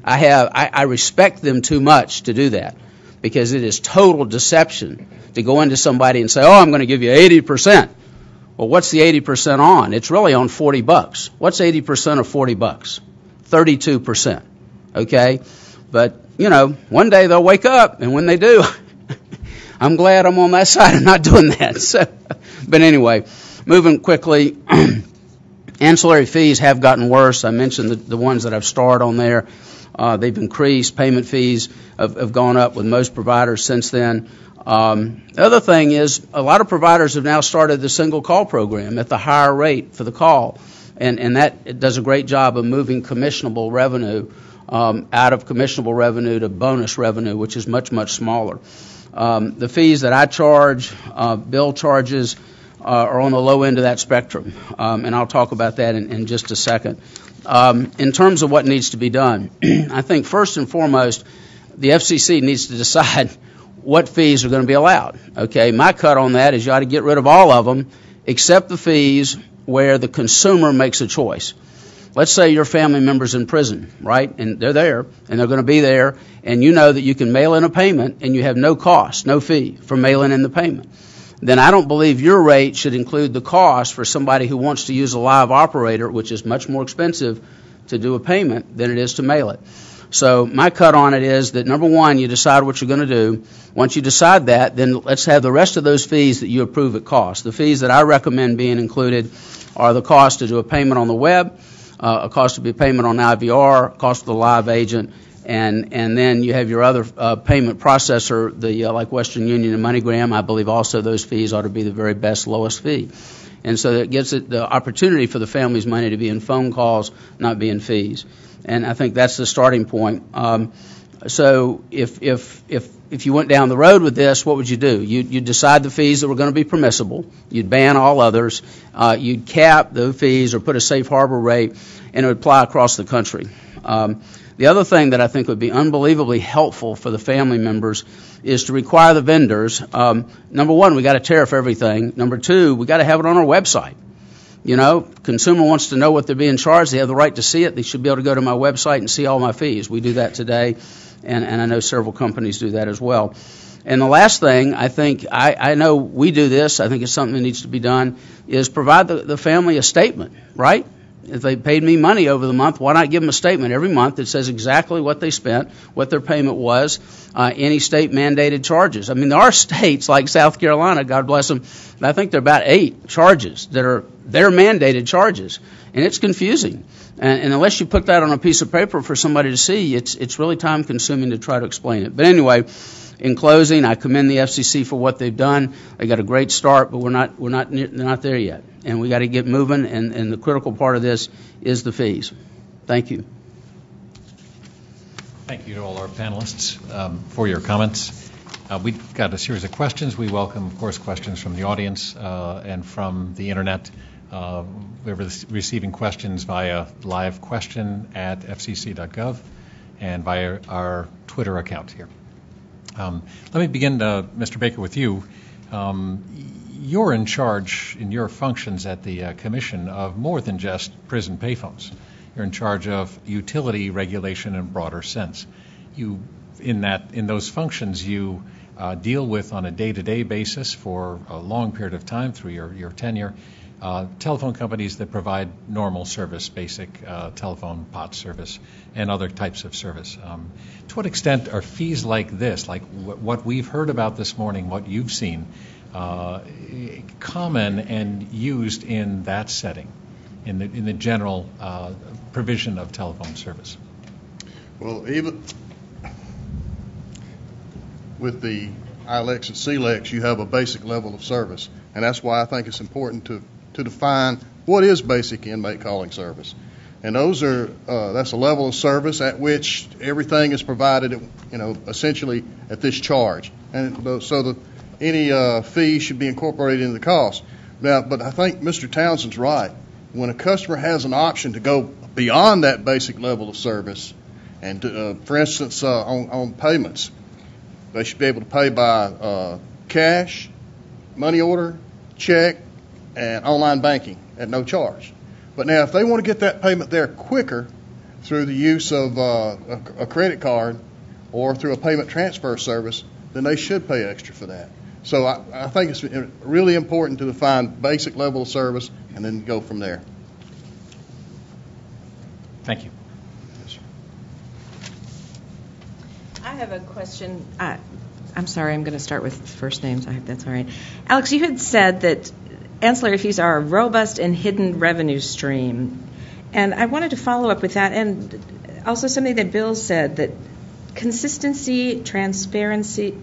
I respect them too much to do that because it is total deception to go into somebody and say, oh, I'm going to give you 80%. Well, what's the 80% on? It's really on $40. What's 80% of $40? 32%. Okay? But, you know, one day they'll wake up, and when they do, I'm glad I'm on that side and not doing that. So, but anyway, moving quickly, ancillary fees have gotten worse. I mentioned the ones that I've starred on there. They've increased. Payment fees have gone up with most providers since then. The other thing is a lot of providers have now started the single call program at the higher rate for the call. and that does a great job of moving commissionable revenue out of commissionable revenue to bonus revenue, which is much, much smaller. The fees that I charge, bill charges, are on the low end of that spectrum, and I'll talk about that in just a second. In terms of what needs to be done, I think first and foremost, the FCC needs to decide what fees are going to be allowed. Okay, my cut on that is you ought to get rid of all of them except the fees where the consumer makes a choice. Let's say your family member's in prison, right? And they're there, and they're going to be there, and you know that you can mail in a payment, and you have no cost, no fee for mailing in the payment. Then I don't believe your rate should include the cost for somebody who wants to use a live operator, which is much more expensive to do a payment than it is to mail it. So my cut on it is that, number one, you decide what you're going to do. Once you decide that, then let's have the rest of those fees that you approve at cost. The fees that I recommend being included are the cost to do a payment on the web, a cost to be a payment on IVR, cost of the live agent, and then you have your other payment processor, like Western Union and MoneyGram. I believe also those fees ought to be the very best, lowest fee. And so that gives it the opportunity for the family's money to be in phone calls, not be in fees. And I think that's the starting point. So if you went down the road with this, what would you do? You'd decide the fees that were going to be permissible. You'd ban all others. You'd cap the fees or put a safe harbor rate, and it would apply across the country. The other thing that I think would be unbelievably helpful for the family members is to require the vendors, number one, we got to tariff everything. Number two, we got to have it on our website. You know, consumer wants to know what they're being charged. They have the right to see it. They should be able to go to my website and see all my fees. We do that today, and I know several companies do that as well. And the last thing, I think, I know we do this, I think it's something that needs to be done, is provide the family a statement, right? If they paid me money over the month, why not give them a statement every month that says exactly what they spent, what their payment was, any state-mandated charges. I mean, there are states like South Carolina, God bless them, I think there are about 8 charges that are their mandated charges, and it's confusing. And unless you put that on a piece of paper for somebody to see, it's really time-consuming to try to explain it. But anyway, in closing, I commend the FCC for what they've done. They got a great start, but they're not there yet, and we got to get moving. And the critical part of this is the fees. Thank you. Thank you to all our panelists for your comments. We've got a series of questions. We welcome, of course, questions from the audience and from the internet. We're receiving questions via live question at fcc.gov and via our Twitter account here. Let me begin, Mr. Baker, with you. You're in charge in your functions at the Commission of more than just prison payphones. You're in charge of utility regulation in a broader sense. In those functions, you deal with on a day-to-day basis for a long period of time through your tenure telephone companies that provide normal service, basic telephone POTS service, and other types of service. To what extent are fees like this, like what we've heard about this morning, what you've seen, common and used in that setting, in the general provision of telephone service? Well, even with the ILEX and CLEX, you have a basic level of service, and that's why I think it's important to define what is basic inmate calling service. And those are that's a level of service at which everything is provided, essentially at this charge, and so any fee should be incorporated into the cost. Now, but I think Mr. Townsend's right. When a customer has an option to go beyond that basic level of service, and for instance on payments, they should be able to pay by cash, money order, check, and online banking at no charge. But now if they want to get that payment there quicker through the use of a credit card or through a payment transfer service, then they should pay extra for that. So I think it's really important to define basic level of service and then go from there. Thank you. Yes, sir. I have a question. I'm sorry, I'm going to start with first names. I hope that's all right. Alex, you had said that ancillary fees are a robust and hidden revenue stream. And I wanted to follow up with that, and also something that Bill said, that consistency, transparency,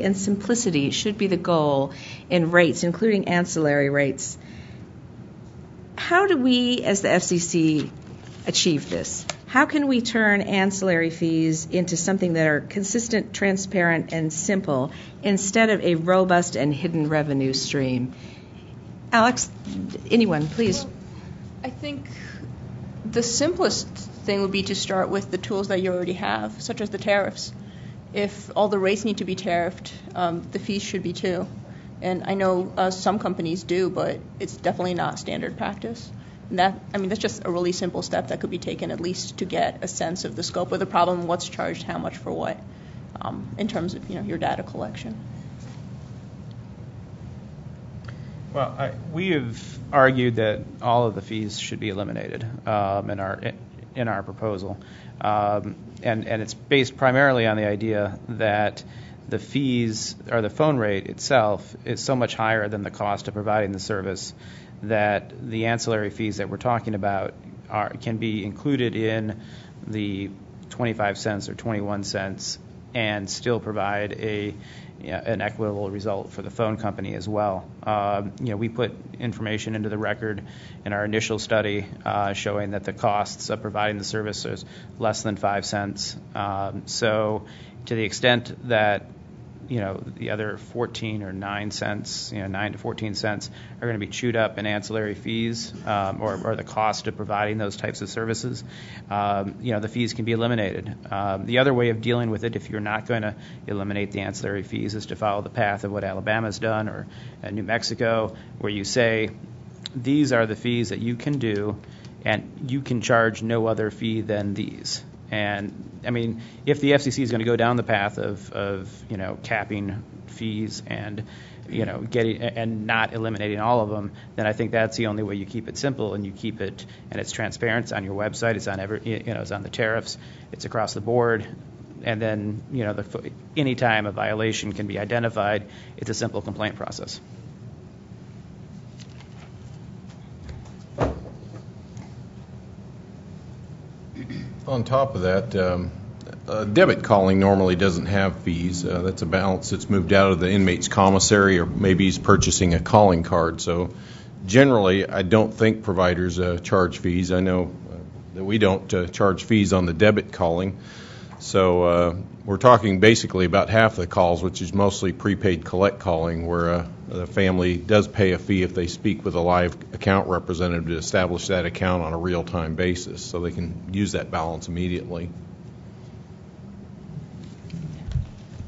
and simplicity should be the goal in rates, including ancillary rates. how do we, as the FCC, achieve this? How can we turn ancillary fees into something that are consistent, transparent, and simple instead of a robust and hidden revenue stream? Alex, anyone, please. I think the simplest thing would be to start with the tools that you already have, such as the tariffs. If all the rates need to be tariffed, the fees should be too. And I know some companies do, but it's definitely not standard practice. And that's just a really simple step that could be taken at least to get a sense of the scope of the problem, what's charged, how much for what, in terms of your data collection. Well, we have argued that all of the fees should be eliminated in our proposal, and it's based primarily on the idea that the fees or the phone rate itself is so much higher than the cost of providing the service that the ancillary fees that we're talking about can be included in the 25 cents or 21 cents and still provide an equitable result for the phone company as well. We put information into the record in our initial study showing that the costs of providing the service is less than 5 cents. So to the extent that the other 14 or 9 cents, 9 to 14 cents are going to be chewed up in ancillary fees or the cost of providing those types of services, the fees can be eliminated. The other way of dealing with it, if you're not going to eliminate the ancillary fees, is to follow the path of what Alabama's done or New Mexico, where you say these are the fees that you can do and you can charge no other fee than these. And if the FCC is going to go down the path of capping fees and getting and not eliminating all of them, then I think that's the only way you keep it simple and you keep it and it's transparent. It's on your website. It's on it's on the tariffs. It's across the board. And then any time a violation can be identified, it's a simple complaint process. On top of that, debit calling normally doesn't have fees. That's a balance that's moved out of the inmate's commissary, or maybe he's purchasing a calling card. So generally, I don't think providers charge fees. I know that we don't charge fees on the debit calling. So we're talking basically about half the calls, which is mostly prepaid collect calling, where the family does pay a fee if they speak with a live account representative to establish that account on a real-time basis, so they can use that balance immediately.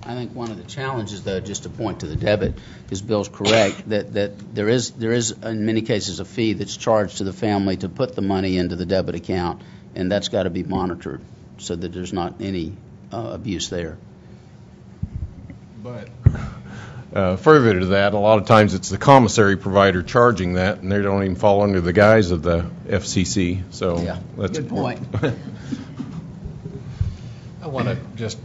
I think one of the challenges, though, just to point to the debit, is Bill's correct, that there is in many cases a fee that's charged to the family to put the money into the debit account, and that's got to be monitored so that there's not any abuse there. But further to that, a lot of times it's the commissary provider charging that, and they don't even fall under the guise of the FCC. So yeah, that's good point. I want to just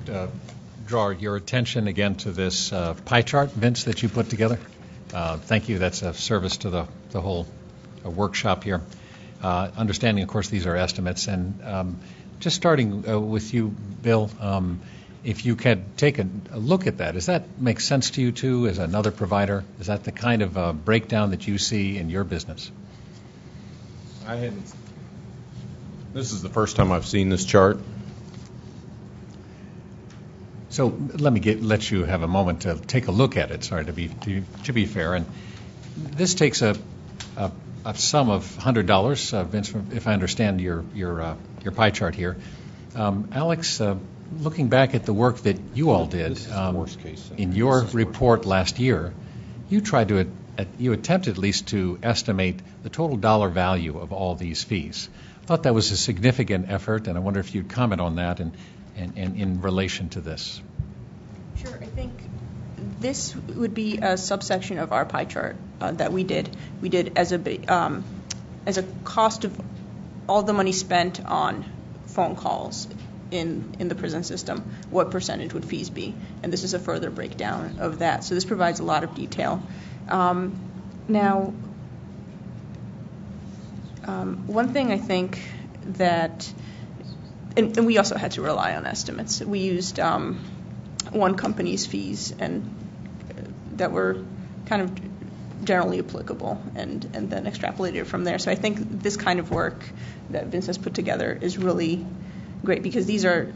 draw your attention again to this pie chart, Vince, that you put together. Thank you. That's a service to the whole workshop here. Understanding, of course, these are estimates. And just starting with you, Bill, if you could take a look at that, does that make sense to you, too, as another provider? Is that the kind of breakdown that you see in your business? I hadn't. This is the first time I've seen this chart. So let me let you have a moment to take a look at it. Sorry, to be fair, and this takes a sum of $100, Vince, if I understand your pie chart here. Alex, looking back at the work that you all did in your report last year, you attempted at least to estimate the total dollar value of all these fees. I thought that was a significant effort, and I wonder if you'd comment on that and in relation to this. Sure. I think this would be a subsection of our pie chart that we did. We did as a cost of all the money spent on phone calls in the prison system, what percentage would fees be? And this is a further breakdown of that. So this provides a lot of detail. Now, one thing I think that, and we also had to rely on estimates. We used one company's fees, and that were kind of generally applicable, and then extrapolated it from there. So I think this kind of work that Vince has put together is really great, because these are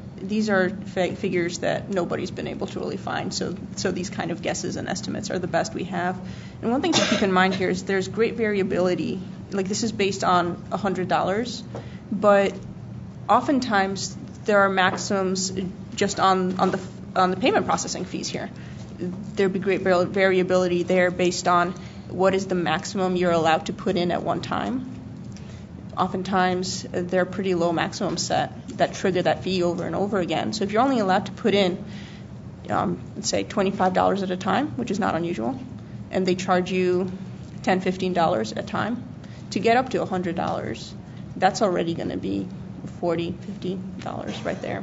figures that nobody's been able to really find. So these kind of guesses and estimates are the best we have. And one thing to keep in mind here is there's great variability. Like, this is based on $100, but oftentimes there are maximums just on the payment processing fees here. There'd be great variability there based on what is the maximum you're allowed to put in at one time. Oftentimes, they're pretty low maximum set that trigger that fee over and over again. So if you're only allowed to put in, let's say, $25 at a time, which is not unusual, and they charge you $10, $15 at a time, to get up to $100, that's already going to be $40, $50 right there.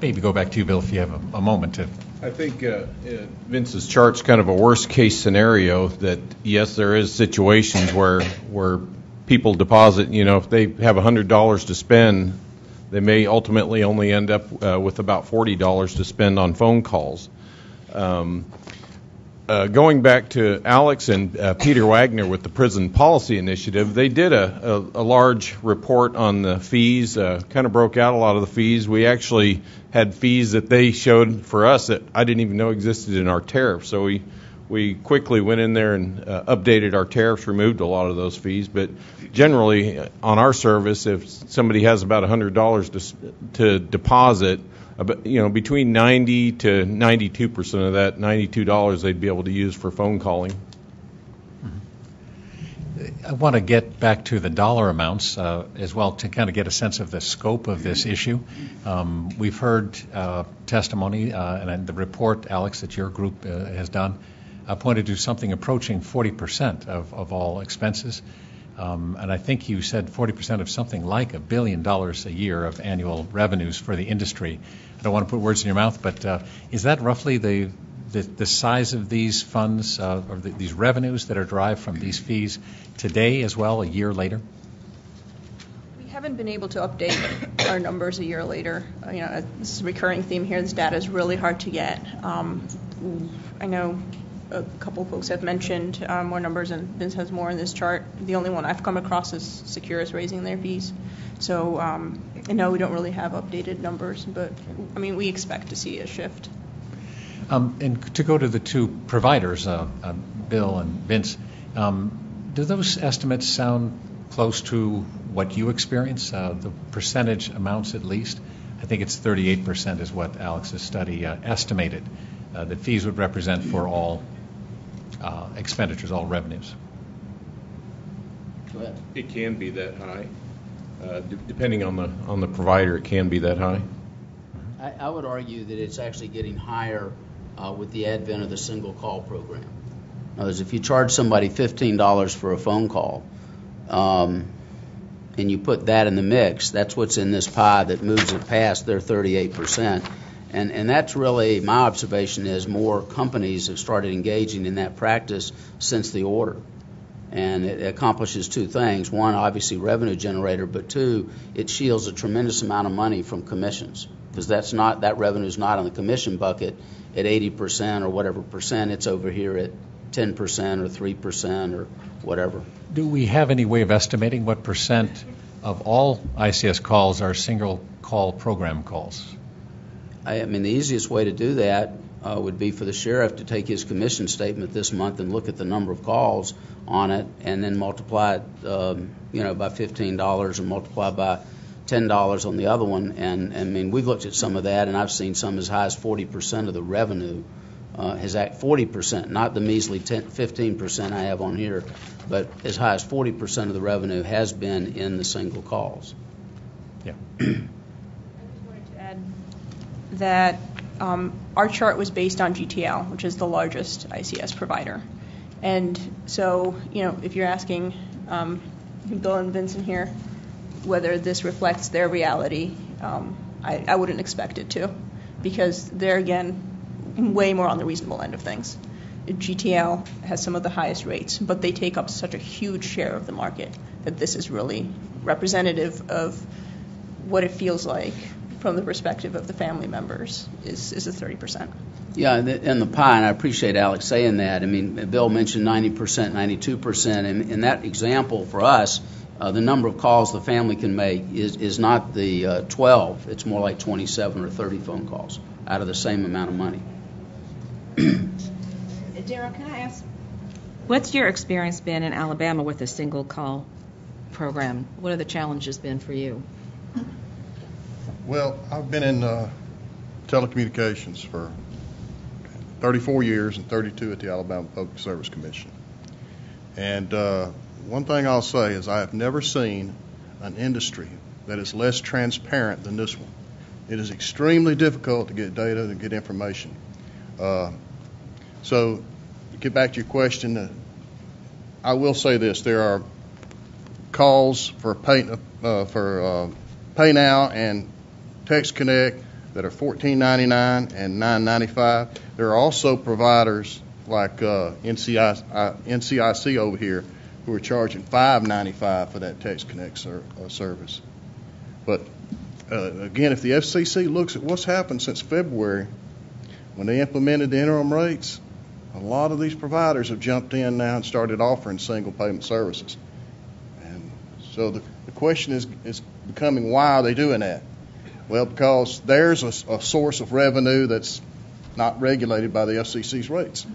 Maybe go back to you, Bill, if you have a moment to. I think Vince's chart's kind of a worst-case scenario that, yes, there is situations where people deposit, if they have $100 to spend, they may ultimately only end up with about $40 to spend on phone calls. Going back to Alex and Peter Wagner with the Prison Policy Initiative, they did a large report on the fees, kind of broke out a lot of the fees. We actually had fees that they showed for us that I didn't even know existed in our tariff. So we quickly went in there and updated our tariffs, removed a lot of those fees. But generally, on our service, if somebody has about $100 to deposit, between 90 to 92% of that, $92, they'd be able to use for phone calling. I want to get back to the dollar amounts as well to kind of get a sense of the scope of this issue. We've heard testimony, and the report, Alex, that your group has done, pointed to something approaching 40% of all expenses. And I think you said 40% of something like $1 billion a year of annual revenues for the industry. I don't want to put words in your mouth, but is that roughly the size of these funds or these revenues that are derived from these fees today as well, a year later? We haven't been able to update our numbers a year later. This is a recurring theme here. This data is really hard to get. I know a couple folks have mentioned more numbers, and Vince has more in this chart. The only one I've come across is Securus raising their fees. So I know we don't really have updated numbers, but we expect to see a shift. And to go to the two providers, Bill and Vince, do those estimates sound close to what you experience, the percentage amounts at least? I think it's 38% is what Alex's study estimated that fees would represent for all expenditures, all revenues. Go ahead. It can be that high. Depending on the provider, it can be that high. I would argue that it's actually getting higher with the advent of the single call program. In other words, if you charge somebody $15 for a phone call, and you put that in the mix, that's what's in this pie that moves it past their 38%. And that's really, my observation is, more companies have started engaging in that practice since the order. And it accomplishes two things. One, obviously revenue generator, but two, it shields a tremendous amount of money from commissions, because that revenue is not on the commission bucket at 80% or whatever percent. It's over here at 10% or 3% or whatever. Do we have any way of estimating what percent of all ICS calls are single call program calls? The easiest way to do that would be for the sheriff to take his commission statement this month and look at the number of calls on it, and then multiply it, by $15 and multiply by $10 on the other one. And we've looked at some of that, and I've seen some as high as 40% of the revenue has 40%, not the measly 15% I have on here, but as high as 40% of the revenue has been in the single calls. Yeah. I just wanted to add that our chart was based on GTL, which is the largest ICS provider. And so, if you're asking Bill and Vincent here whether this reflects their reality, I wouldn't expect it to, because they're, again, way more on the reasonable end of things. GTL has some of the highest rates, but they take up such a huge share of the market that this is really representative of what it feels like from the perspective of the family members is the 30%. Yeah, and the pie, and I appreciate Alex saying that. I mean, Bill mentioned 90%, 92%, and in that example for us, the number of calls the family can make is not the 12. It's more like 27 or 30 phone calls out of the same amount of money. Daryl, can I ask, what's your experience been in Alabama with the single call program? What have the challenges been for you? Well, I've been in telecommunications for 34 years and 32 at the Alabama Public Service Commission. And one thing I'll say is I have never seen an industry that is less transparent than this one. It is extremely difficult to get data and get information. So to get back to your question, I will say this. There are calls for Pay Now and Text Connect that are $14.99 and $9.95. There are also providers like NCIC over here who are charging $5.95 for that Text Connect service. But again, if the FCC looks at what's happened since February, when they implemented the interim rates, a lot of these providers have jumped in now and started offering single payment services. And so the question is becoming, why are they doing that? Well, because there's a source of revenue that's not regulated by the FCC's rates.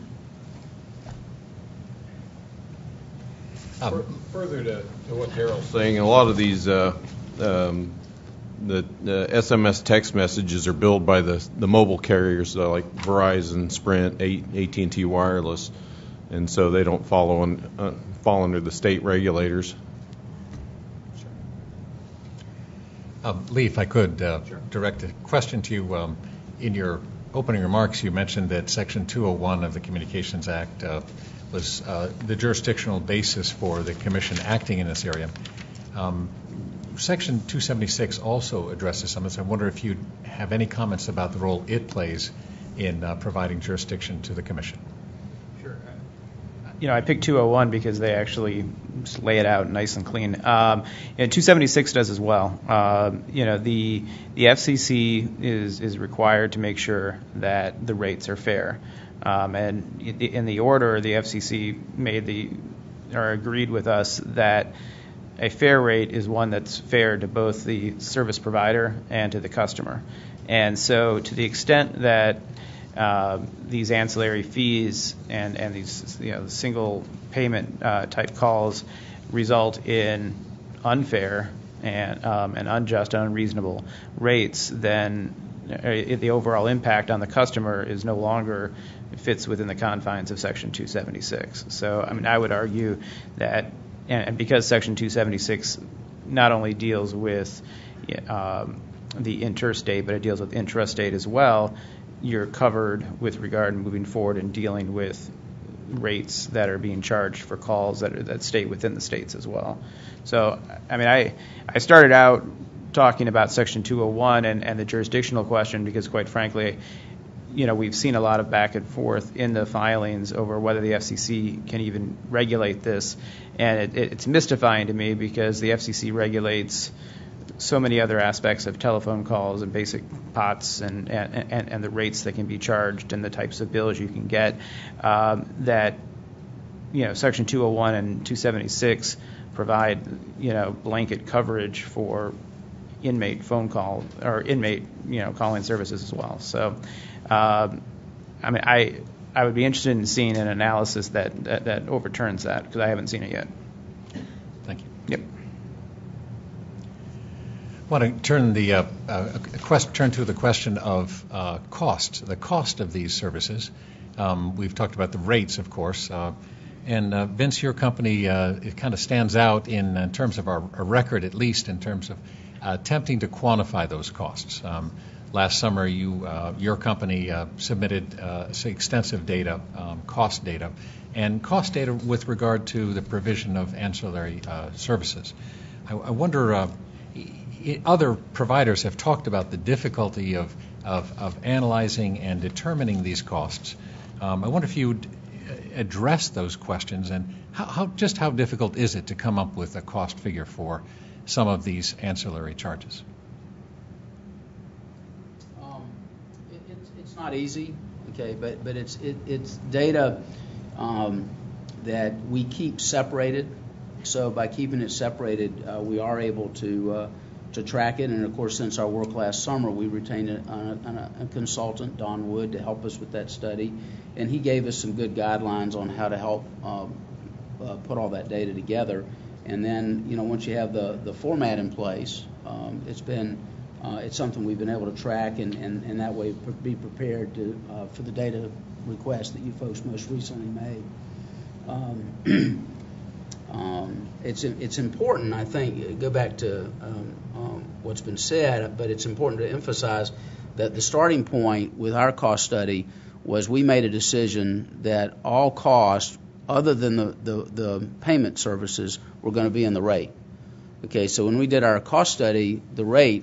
Further to what Daryl's saying, a lot of these the SMS text messages are billed by the mobile carriers like Verizon, Sprint, AT&T Wireless, and so they don't fall under the state regulators. Lee, if I could direct a question to you. In your opening remarks, you mentioned that Section 201 of the Communications Act was the jurisdictional basis for the Commission acting in this area. Section 276 also addresses some of this. I wonder if you have any comments about the role it plays in providing jurisdiction to the Commission. I picked 201 because they actually just lay it out nice and clean. And 276 does as well. The FCC is required to make sure that the rates are fair. And in the order, the FCC agreed with us that a fair rate is one that's fair to both the service provider and to the customer. And so to the extent that these ancillary fees and these single payment type calls result in unfair and unjust and unreasonable rates, then the overall impact on the customer is no longer fits within the confines of Section 276. So I would argue that, and because Section 276 not only deals with the interstate, but it deals with intrastate as well, you're covered with regard to moving forward and dealing with rates that are being charged for calls that stay within the states as well. So, I started out talking about Section 201 and the jurisdictional question because, quite frankly, we've seen a lot of back and forth in the filings over whether the FCC can even regulate this, and it's mystifying to me because the FCC regulates so many other aspects of telephone calls and basic POTS and the rates that can be charged and the types of bills you can get, that Section 201 and 276 provide blanket coverage for inmate phone call or inmate calling services as well. So I would be interested in seeing an analysis that overturns that because I haven't seen it yet. Thank you. Yep. I want to turn to the question of cost, the cost of these services. We've talked about the rates, of course, and Vince, your company, it kind of stands out in terms of our record, at least in terms of attempting to quantify those costs. Last summer, your company submitted extensive data, cost data with regard to the provision of ancillary services. I wonder. Other providers have talked about the difficulty of analyzing and determining these costs. I wonder if you'd address those questions and how difficult is it to come up with a cost figure for some of these ancillary charges? It's not easy. Okay, but it's data that we keep separated. So by keeping it separated, we are able to track it. And of course, since our work last summer, we retained a consultant, Don Wood, to help us with that study, and he gave us some good guidelines on how to help put all that data together. And then, once you have the format in place, it's something we've been able to track, and that way be prepared for the data request that you folks most recently made. It's important, I think, go back to what's been said, but it's important to emphasize that the starting point with our cost study was we made a decision that all costs other than the payment services were going to be in the rate. Okay, so when we did our cost study,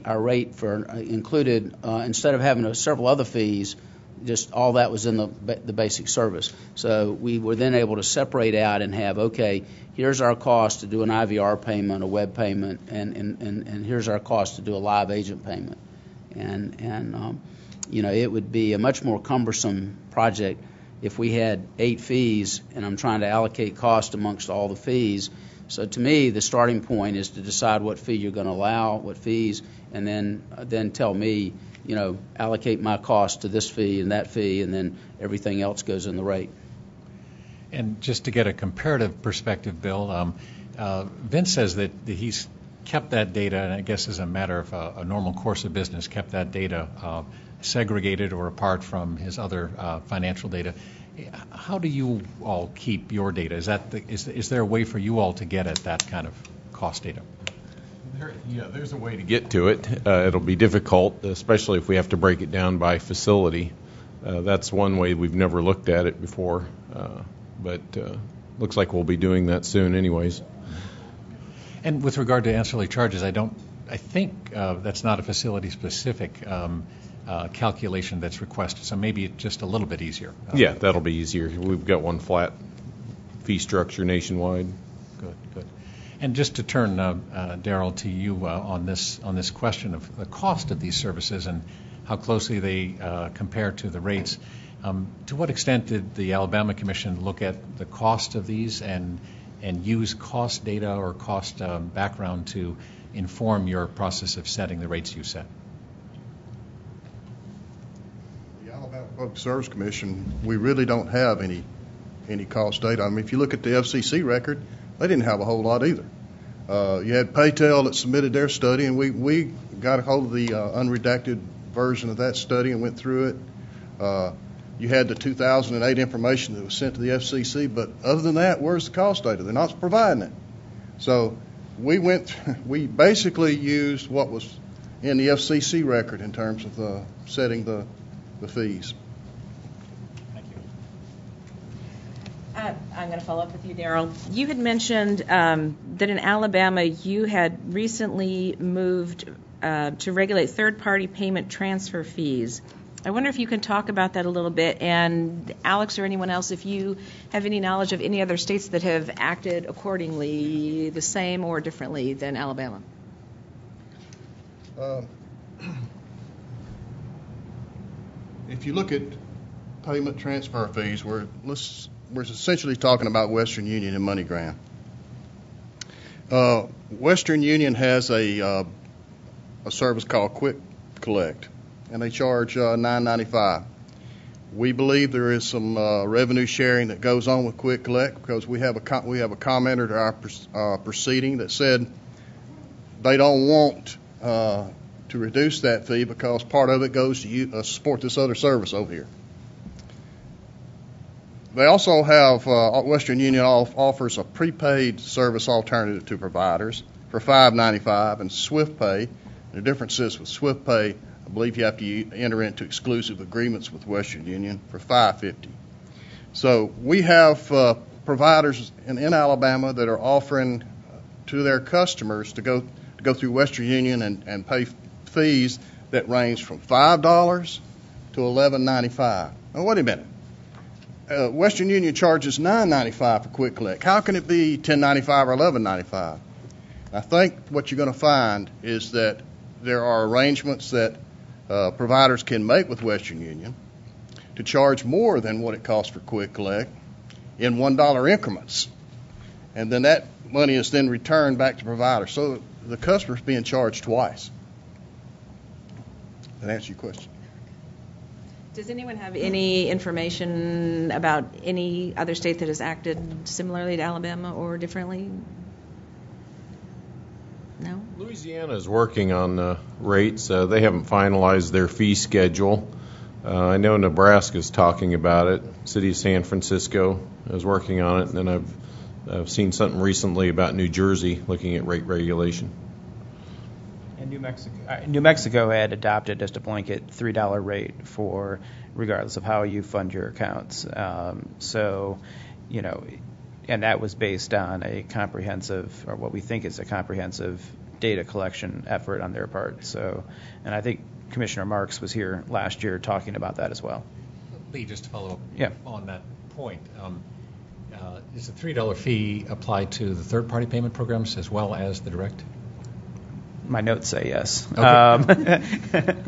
our rate for included, instead of having several other fees, just all that was in the basic service. So we were then able to separate out and have, okay, here's our cost to do an IVR payment, a web payment, and here's our cost to do a live agent payment. And it would be a much more cumbersome project if we had 8 fees and I'm trying to allocate cost amongst all the fees. So to me, the starting point is to decide what fee you're going to allow, what fees, and then tell me, allocate my cost to this fee, and then everything else goes in the rate. And just to get a comparative perspective, Bill, Vince says that he's kept that data, and I guess as a matter of a normal course of business, kept that data segregated or apart from his other financial data. How do you all keep your data? Is there a way for you all to get at that kind of cost data? There's a way to get to it. It'll be difficult, especially if we have to break it down by facility. That's one way we've never looked at it before, but looks like we'll be doing that soon anyways. And with regard to ancillary charges, I think that's not a facility-specific calculation that's requested, so maybe it's just a little bit easier. Yeah, that'll be easier. We've got one flat fee structure nationwide. Good. And just to turn, Daryl, to you on this question of the cost of these services and how closely they compare to the rates. To what extent did the Alabama Commission look at the cost of these and use cost data or cost background to inform your process of setting the rates you set? The Alabama Public Service Commission, we really don't have any cost data. I mean, if you look at the FCC record, they didn't have a whole lot either. You had Paytel that submitted their study, and we got a hold of the unredacted version of that study and went through it. You had the 2008 information that was sent to the FCC, but other than that, where's the cost data? They're not providing it. So we basically used what was in the FCC record in terms of setting the fees. I'm going to follow up with you, Daryl. You had mentioned that in Alabama you had recently moved to regulate third-party payment transfer fees. I wonder if you can talk about that a little bit, and Alex or anyone else, if you have any knowledge of any other states that have acted accordingly, the same or differently than Alabama. If you look at payment transfer fees, we're essentially talking about Western Union and MoneyGram. Western Union has a service called Quick Collect, and they charge $9.95. We believe there is some revenue sharing that goes on with Quick Collect because we have a commenter to our proceeding that said they don't want to reduce that fee because part of it goes to support this other service over here. They also have, Western Union offers a prepaid service alternative to providers for $5.95 and SwiftPay. The difference is with SwiftPay, I believe you have to enter into exclusive agreements with Western Union for $5.50. So we have providers in Alabama that are offering to their customers to go through Western Union and pay fees that range from $5 to $11.95. Now, wait a minute. Western Union charges $9.95 for Quick Collect. How can it be $10.95 or $11.95? I think what you're going to find is that there are arrangements that providers can make with Western Union to charge more than what it costs for quick collect in $1 increments. And then that money is then returned back to the provider. So the customer's being charged twice. That answer your question. Does anyone have any information about any other state that has acted similarly to Alabama or differently? No? Louisiana is working on rates. They haven't finalized their fee schedule. I know Nebraska's talking about it. City of San Francisco is working on it. And then I've seen something recently about New Jersey looking at rate regulation. And New Mexico had adopted just a blanket $3 rate for regardless of how you fund your accounts. So, you know, and that was based on a comprehensive, or what we think is a comprehensive data collection effort on their part. So, and I think Commissioner Marks was here last year talking about that as well. Lee, just to follow up Yeah. on that point, is the $3 fee applied to the third-party payment programs as well as the direct? My notes say yes. Okay.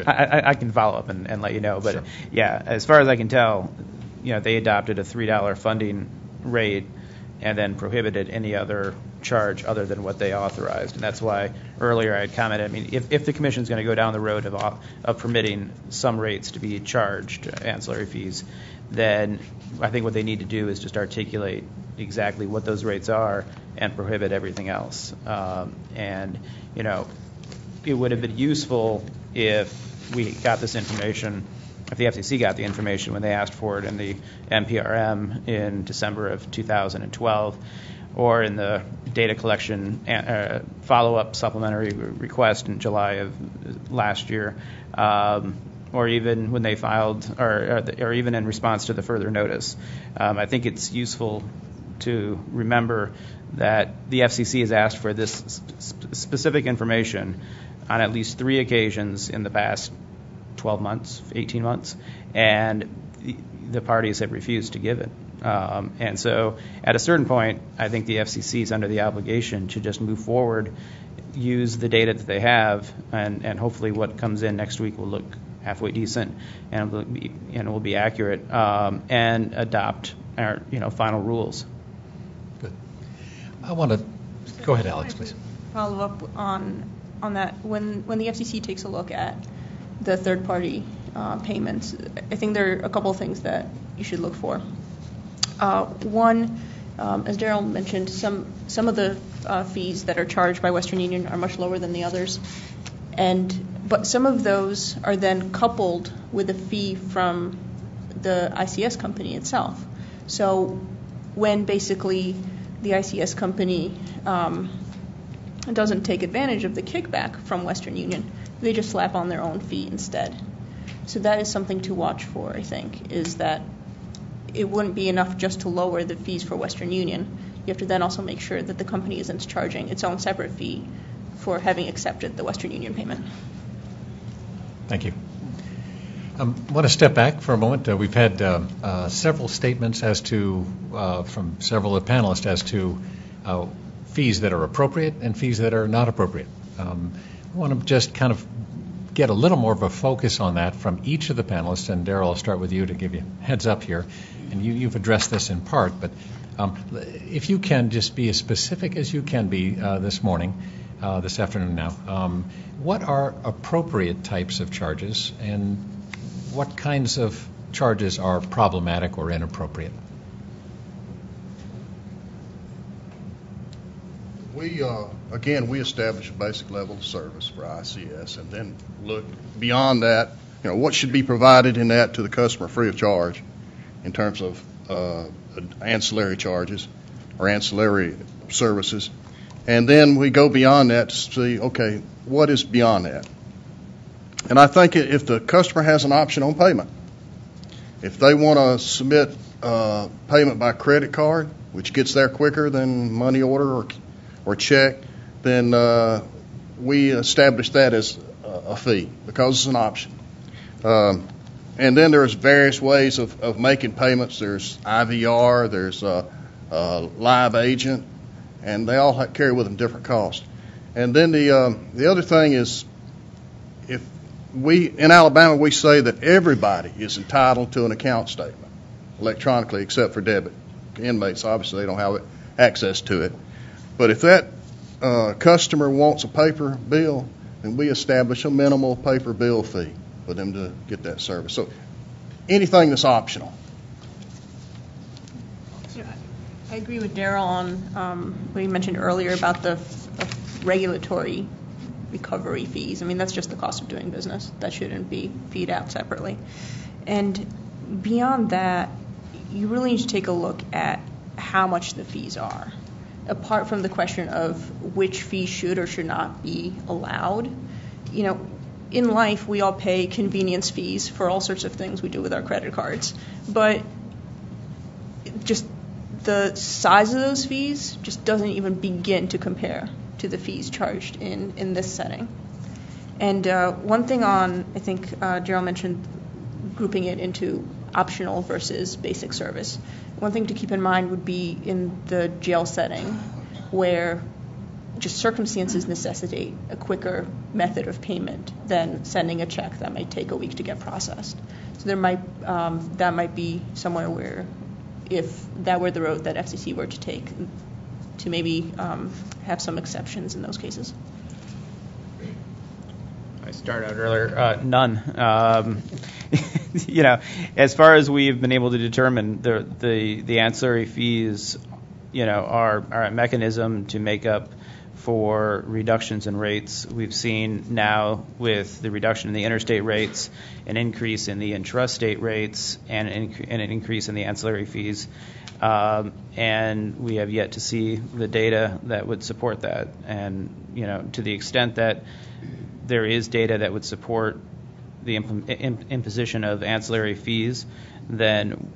I can follow up and let you know. But, Sure. yeah, as far as I can tell, you know, they adopted a $3 funding rate and then prohibited any other charge other than what they authorized. And that's why earlier I had commented, I mean, if the commission's going to go down the road of permitting some rates to be charged, ancillary fees, then I think what they need to do is just articulate exactly what those rates are and prohibit everything else. And, you know, it would have been useful if we got this information, if the FCC got the information when they asked for it in the NPRM in December of 2012, or in the data collection follow-up supplementary request in July of last year, or even when they filed, or even in response to the further notice. I think it's useful to remember that the FCC has asked for this specific information on at least 3 occasions in the past 12 months, 18 months, and the parties have refused to give it. And so at a certain point, I think the FCC is under the obligation to just move forward, use the data that they have, and hopefully what comes in next week will look halfway decent and will be accurate, and adopt our final rules. Good. I want to go ahead, Alex, please. Follow up on that. When the FCC takes a look at the third-party payments, I think there are a couple of things that you should look for. One, as Daryl mentioned, some of the fees that are charged by Western Union are much lower than the others, but some of those are then coupled with a fee from the ICS company itself. So when basically the ICS company doesn't take advantage of the kickback from Western Union, they just slap on their own fee instead. So that is something to watch for, I think, is that it wouldn't be enough just to lower the fees for Western Union. You have to then also make sure that the company isn't charging its own separate fee for having accepted the Western Union payment. Thank you. I want to step back for a moment. We've had several statements from several of the panelists as to fees that are appropriate and fees that are not appropriate. I want to just kind of get a little more of a focus on that from each of the panelists. And Daryl, I'll start with you to give you a heads up here. And you've addressed this in part, but if you can just be as specific as you can be this afternoon now, what are appropriate types of charges and what kinds of charges are problematic or inappropriate? We establish a basic level of service for ICS and then look beyond that, what should be provided in that to the customer free of charge in terms of ancillary charges or ancillary services. And then we go beyond that to see, okay, what is beyond that? And I think if the customer has an option on payment, if they want to submit payment by credit card, which gets there quicker than money order or check, then we establish that as a fee because it's an option. And then there's various ways of making payments. There's IVR, there's live agent, and they all carry with them different costs. And then the other thing is, if in Alabama, we say that everybody is entitled to an account statement electronically except for debit. Inmates, obviously, they don't have access to it. But if that customer wants a paper bill, then we establish a minimal paper bill fee for them to get that service. So anything that's optional. I agree with Daryl on what he mentioned earlier about the regulatory recovery fees. I mean, that's just the cost of doing business. That shouldn't be feed out separately. And beyond that, you really need to take a look at how much the fees are. Apart from the question of which fee should or should not be allowed, you know, in life we all pay convenience fees for all sorts of things we do with our credit cards. But just the size of those fees just doesn't even begin to compare to the fees charged in this setting. And one thing on, I think Gerald mentioned grouping it into optional versus basic service. One thing to keep in mind would be in the jail setting where just circumstances necessitate a quicker method of payment than sending a check that might take a week to get processed. So there might that might be somewhere where, if that were the road that FCC were to take, to maybe have some exceptions in those cases. I started out earlier. None. You know, as far as we've been able to determine, the ancillary fees, you know, are a mechanism to make up for reductions in rates. We've seen now with the reduction in the interstate rates, an increase in the intrastate rates, and an increase in the ancillary fees. And we have yet to see the data that would support that. And, you know, to the extent that there is data that would support the imposition of ancillary fees, then,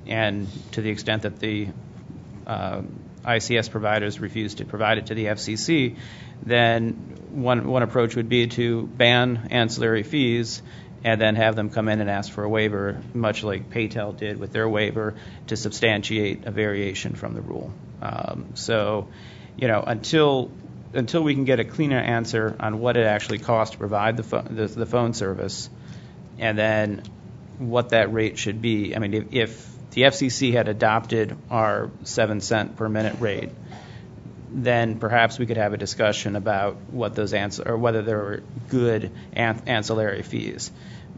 and to the extent that the ICS providers refuse to provide it to the FCC, then one approach would be to ban ancillary fees and then have them come in and ask for a waiver, much like Paytel did with their waiver, to substantiate a variation from the rule. So, you know, until we can get a cleaner answer on what it actually costs to provide the phone service, and then what that rate should be. I mean, if the FCC had adopted our 7-cent per minute rate, then perhaps we could have a discussion about what those or whether there were good ancillary fees.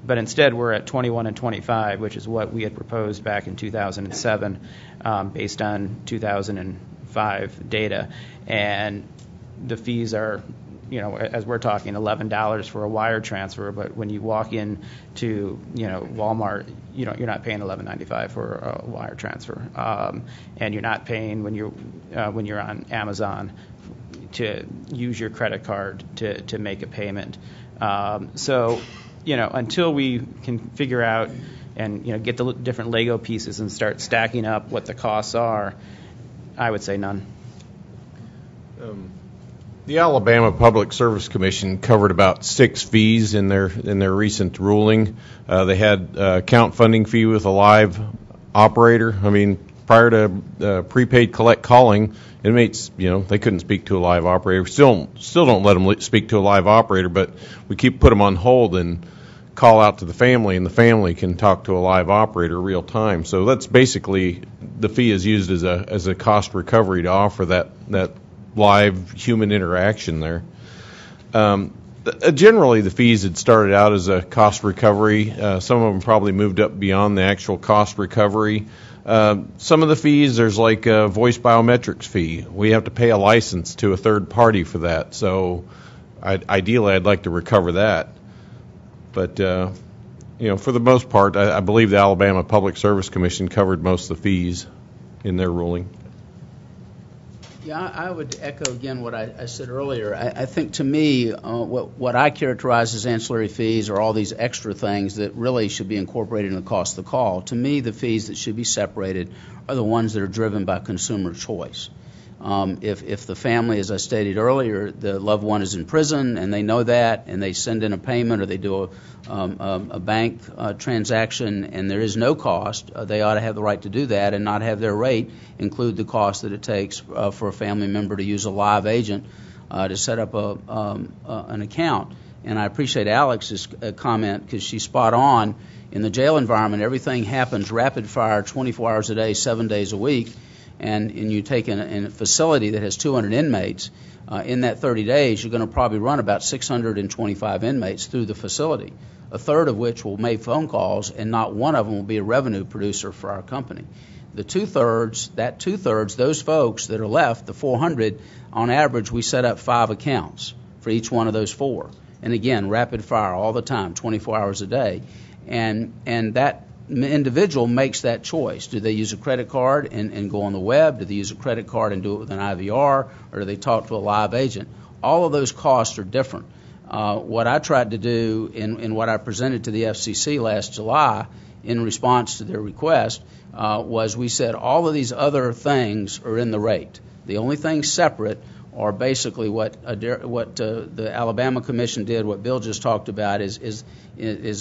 But instead, we're at 21 and 25, which is what we had proposed back in 2007, based on 2005 data, and the fees are, you know, as we're talking, $11 for a wire transfer, but when you walk in to, you know, Walmart, you know, you're not paying $11.95 for a wire transfer, and you're not paying when you're on Amazon to use your credit card to make a payment. So, you know, until we can figure out and, you know, get the different Lego pieces and start stacking up what the costs are, I would say none. The Alabama Public Service Commission covered about 6 fees in their recent ruling. They had account funding fee with a live operator. I mean, prior to prepaid collect calling, inmates, you know, they couldn't speak to a live operator. Still don't let them speak to a live operator, but we put them on hold and call out to the family, and the family can talk to a live operator real time. So that's basically, the fee is used as a cost recovery to offer that live human interaction there. Generally, the fees had started out as a cost recovery. Some of them probably moved up beyond the actual cost recovery. Some of the fees, there's like a voice biometrics fee. We have to pay a license to a third party for that. So ideally, I'd like to recover that. But, you know, for the most part, I believe the Alabama Public Service Commission covered most of the fees in their ruling. Yeah, I would echo again what I said earlier. I think, to me, what I characterize as ancillary fees are all these extra things that really should be incorporated in the cost of the call. To me, the fees that should be separated are the ones that are driven by consumer choice. If the family, as I stated earlier, the loved one is in prison and they know that, and they send in a payment or they do a bank transaction and there is no cost, they ought to have the right to do that and not have their rate include the cost that it takes for a family member to use a live agent to set up an account. And I appreciate Alex's comment because she's spot on. In the jail environment, everything happens rapid fire 24 hours a day, 7 days a week. And you take in a facility that has 200 inmates, in that 30 days, you're going to probably run about 625 inmates through the facility, a third of which will make phone calls, and not one of them will be a revenue producer for our company. The two-thirds, those folks that are left, the 400, on average, we set up 5 accounts for each one of those 4. And again, rapid fire all the time, 24 hours a day. And that individual makes that choice. Do they use a credit card and go on the web? Do they use a credit card and do it with an IVR? Or do they talk to a live agent? All of those costs are different. What I tried to do in what I presented to the FCC last July in response to their request was we said all of these other things are in the rate. The only thing separate are basically what the Alabama Commission did, what Bill just talked about, is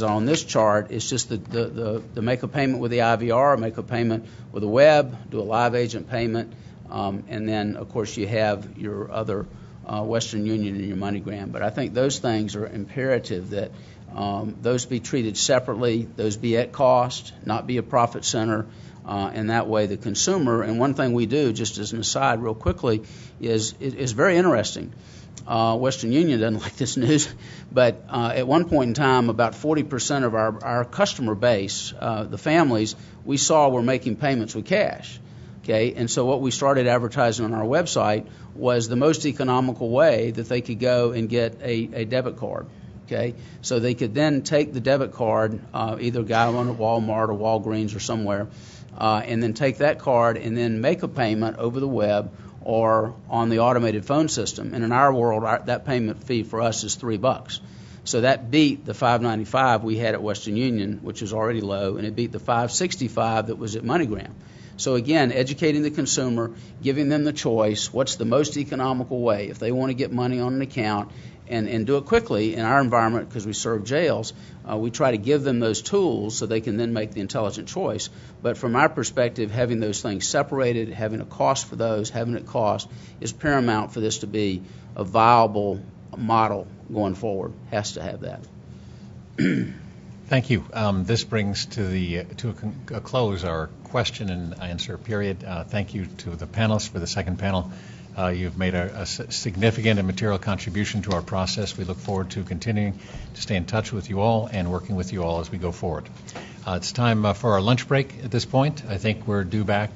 on this chart. It's just the make a payment with the IVR, make a payment with the web, do a live agent payment, and then, of course, you have your other Western Union and your MoneyGram. But I think those things are imperative that those be treated separately, those be at cost, not be a profit center. And that way the consumer, and one thing we do, just as an aside real quickly, is very interesting. Western Union doesn't like this news, but at one point in time, about 40% of our customer base, the families, we saw were making payments with cash. Okay, and so what we started advertising on our website was the most economical way that they could go and get a debit card. Okay, so they could then take the debit card, either guy on at Walmart or Walgreens or somewhere, and then take that card and then make a payment over the web or on the automated phone system. And in our world, that payment fee for us is $3. So that beat the $5.95 we had at Western Union, which is already low, and it beat the $5.65 that was at MoneyGram. So again, educating the consumer, giving them the choice, what's the most economical way. If they want to get money on an account and do it quickly in our environment, because we serve jails, we try to give them those tools so they can then make the intelligent choice. But from our perspective, having those things separated, having a cost for those, having it cost, is paramount for this to be a viable model going forward. Has to have that. Thank you. This brings to a close our question and answer period. Thank you to the panelists for the second panel. You've made a significant and material contribution to our process. We look forward to continuing to stay in touch with you all and working with you all as we go forward. It's time for our lunch break at this point. I think we're due back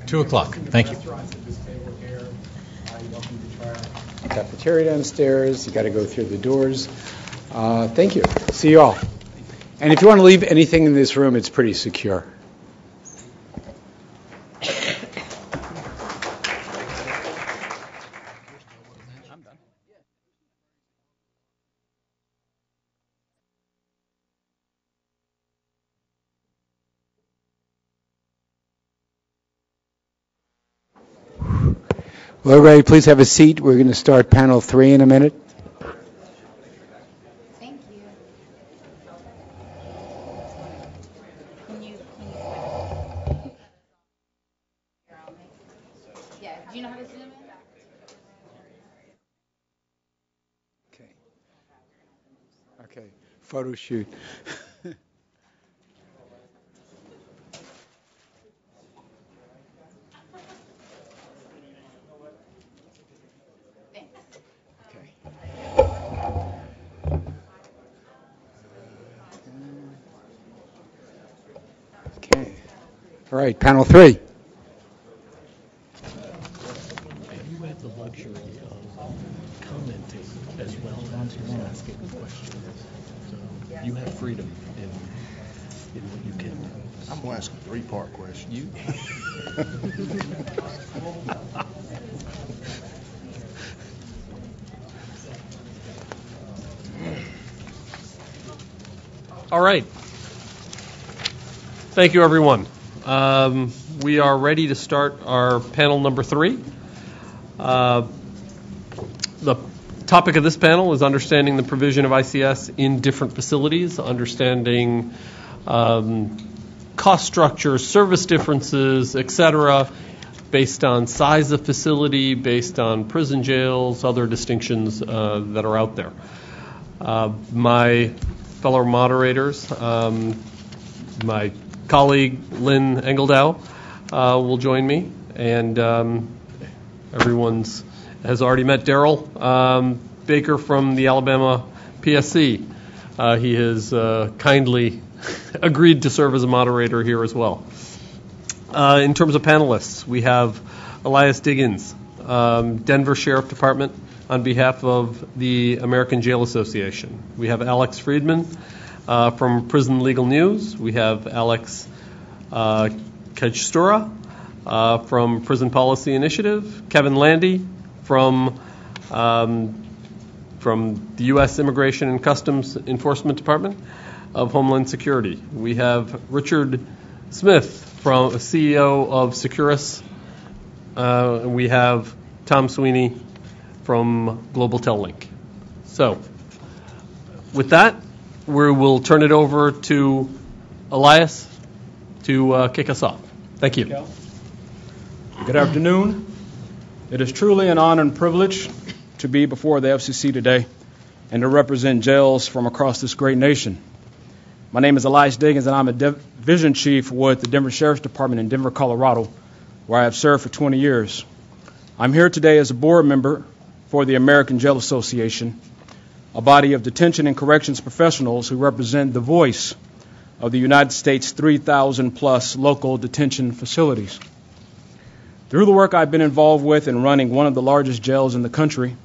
2 o'clock. Thank you. Cafeteria downstairs. You got to go through the doors. Thank you. See you all. And if you want to leave anything in this room, it's pretty secure. Well, everybody, please have a seat. We're going to start panel 3 in a minute. Thank you. Yeah, do you know how to zoom in? Okay. Photo shoot. Okay. All right, panel 3. You have the luxury of commenting as well as asking questions. So you have freedom in what you can do. I'm going to ask a 3-part question. You? All right. Thank you, everyone. We are ready to start our panel number 3. The topic of this panel is understanding the provision of ICS in different facilities, understanding cost structure, service differences, etc., based on size of facility, based on prison jails, other distinctions that are out there. My fellow moderators, my colleague Lynn Engeldow will join me, and everyone has already met Daryl Baker from the Alabama PSC. He has kindly agreed to serve as a moderator here as well. In terms of panelists, we have Elias Diggins, Denver Sheriff Department, on behalf of the American Jail Association. We have Alex Friedman from Prison Legal News. We have Alex Kajstura from Prison Policy Initiative. Kevin Landy from the U.S. Immigration and Customs Enforcement Department of Homeland Security. We have Richard Smith, from CEO of Securus. We have Tom Sweeney from Global Tellink. So, with that, we will turn it over to Elias to kick us off. Thank you. Good afternoon. It is truly an honor and privilege to be before the FCC today and to represent jails from across this great nation. My name is Elias Diggins, and I'm a division chief with the Denver Sheriff's Department in Denver, Colorado, where I have served for 20 years. I'm here today as a board member for the American Jail Association, a body of detention and corrections professionals who represent the voice of the United States' 3,000-plus local detention facilities. Through the work I've been involved with in running one of the largest jails in the country,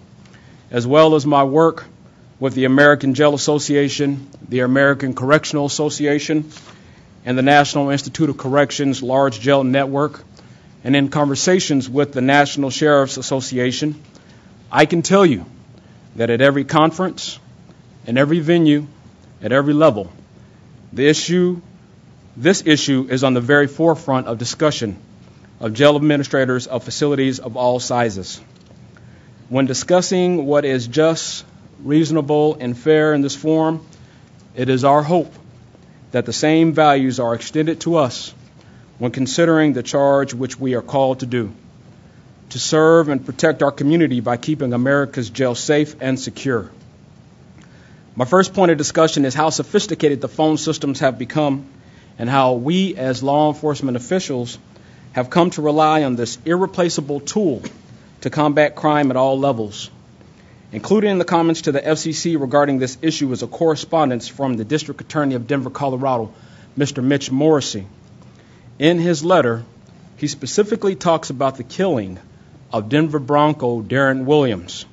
as well as my work with the American Jail Association, the American Correctional Association, and the National Institute of Corrections Large Jail Network, and in conversations with the National Sheriff's Association, I can tell you that at every conference, in every venue, at every level, this issue is on the very forefront of discussion of jail administrators of facilities of all sizes. When discussing what is just, reasonable, and fair in this forum, it is our hope that the same values are extended to us when considering the charge which we are called to do, to serve and protect our community by keeping America's jails safe and secure. My first point of discussion is how sophisticated the phone systems have become and how we as law enforcement officials have come to rely on this irreplaceable tool to combat crime at all levels. Included in the comments to the FCC regarding this issue is a correspondence from the District Attorney of Denver, Colorado, Mr. Mitch Morrissey. In his letter, he specifically talks about the killing of Denver Bronco Darren Williams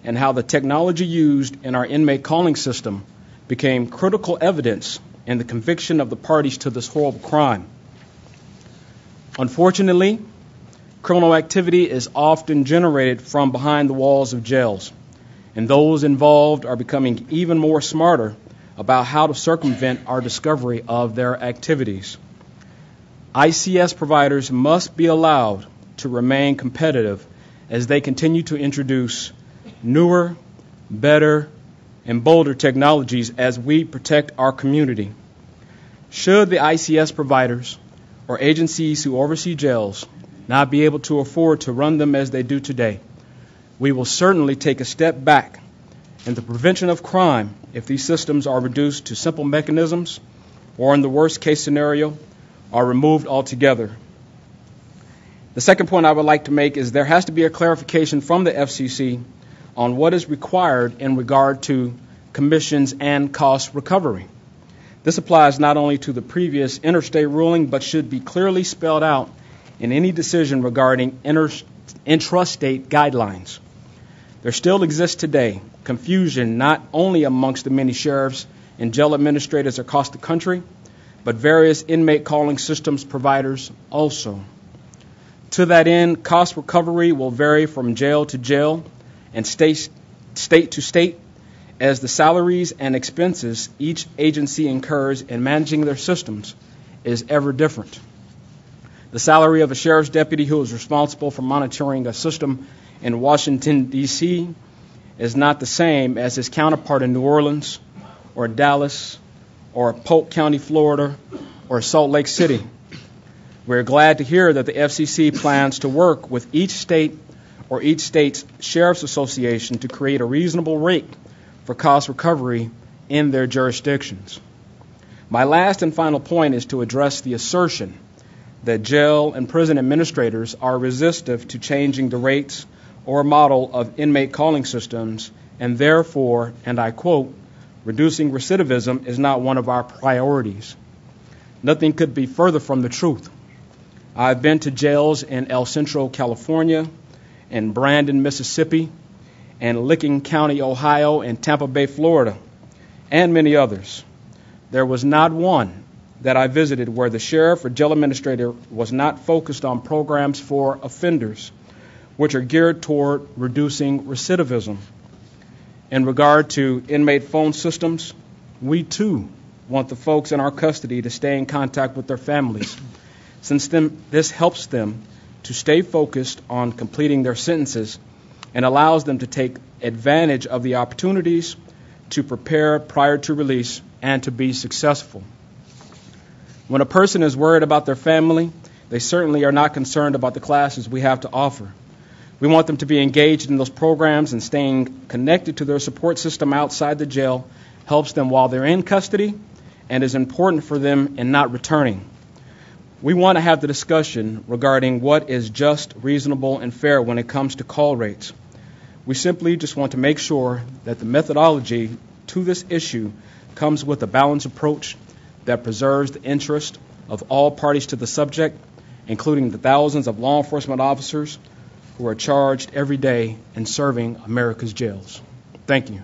and how the technology used in our inmate calling system became critical evidence in the conviction of the parties to this horrible crime. Unfortunately, criminal activity is often generated from behind the walls of jails, and those involved are becoming even more smarter about how to circumvent our discovery of their activities. ICS providers must be allowed to remain competitive as they continue to introduce newer, better, and bolder technologies as we protect our community. Should the ICS providers or agencies who oversee jails not be able to afford to run them as they do today, we will certainly take a step back in the prevention of crime if these systems are reduced to simple mechanisms or, in the worst case scenario, are removed altogether. The second point I would like to make is there has to be a clarification from the FCC on what is required in regard to commissions and cost recovery. This applies not only to the previous interstate ruling, but should be clearly spelled out in any decision regarding intrastate guidelines. There still exists today confusion not only amongst the many sheriffs and jail administrators across the country, but various inmate calling systems providers also. To that end, cost recovery will vary from jail to jail and state to state, as the salaries and expenses each agency incurs in managing their systems is ever different. The salary of a sheriff's deputy who is responsible for monitoring a system in Washington, D.C. is not the same as his counterpart in New Orleans or Dallas or Polk County, Florida, or Salt Lake City. We're glad to hear that the FCC plans to work with each state or each state's sheriff's association to create a reasonable rate for cost recovery in their jurisdictions. My last and final point is to address the assertion that jail and prison administrators are resistive to changing the rates or model of inmate calling systems, and therefore, and I quote, reducing recidivism is not one of our priorities. Nothing could be further from the truth. I've been to jails in El Centro, California, and Brandon, Mississippi, and Licking County, Ohio, and Tampa Bay, Florida, and many others. There was not one that I visited where the sheriff or jail administrator was not focused on programs for offenders, which are geared toward reducing recidivism. In regard to inmate phone systems, we too want the folks in our custody to stay in contact with their families, since this helps them to stay focused on completing their sentences and allows them to take advantage of the opportunities to prepare prior to release and to be successful. When a person is worried about their family, they certainly are not concerned about the classes we have to offer. We want them to be engaged in those programs, and staying connected to their support system outside the jail helps them while they're in custody and is important for them in not returning. We want to have the discussion regarding what is just, reasonable, and fair when it comes to call rates. We simply just want to make sure that the methodology to this issue comes with a balanced approach that preserves the interest of all parties to the subject, including the thousands of law enforcement officers who are charged every day in serving America's jails. Thank you.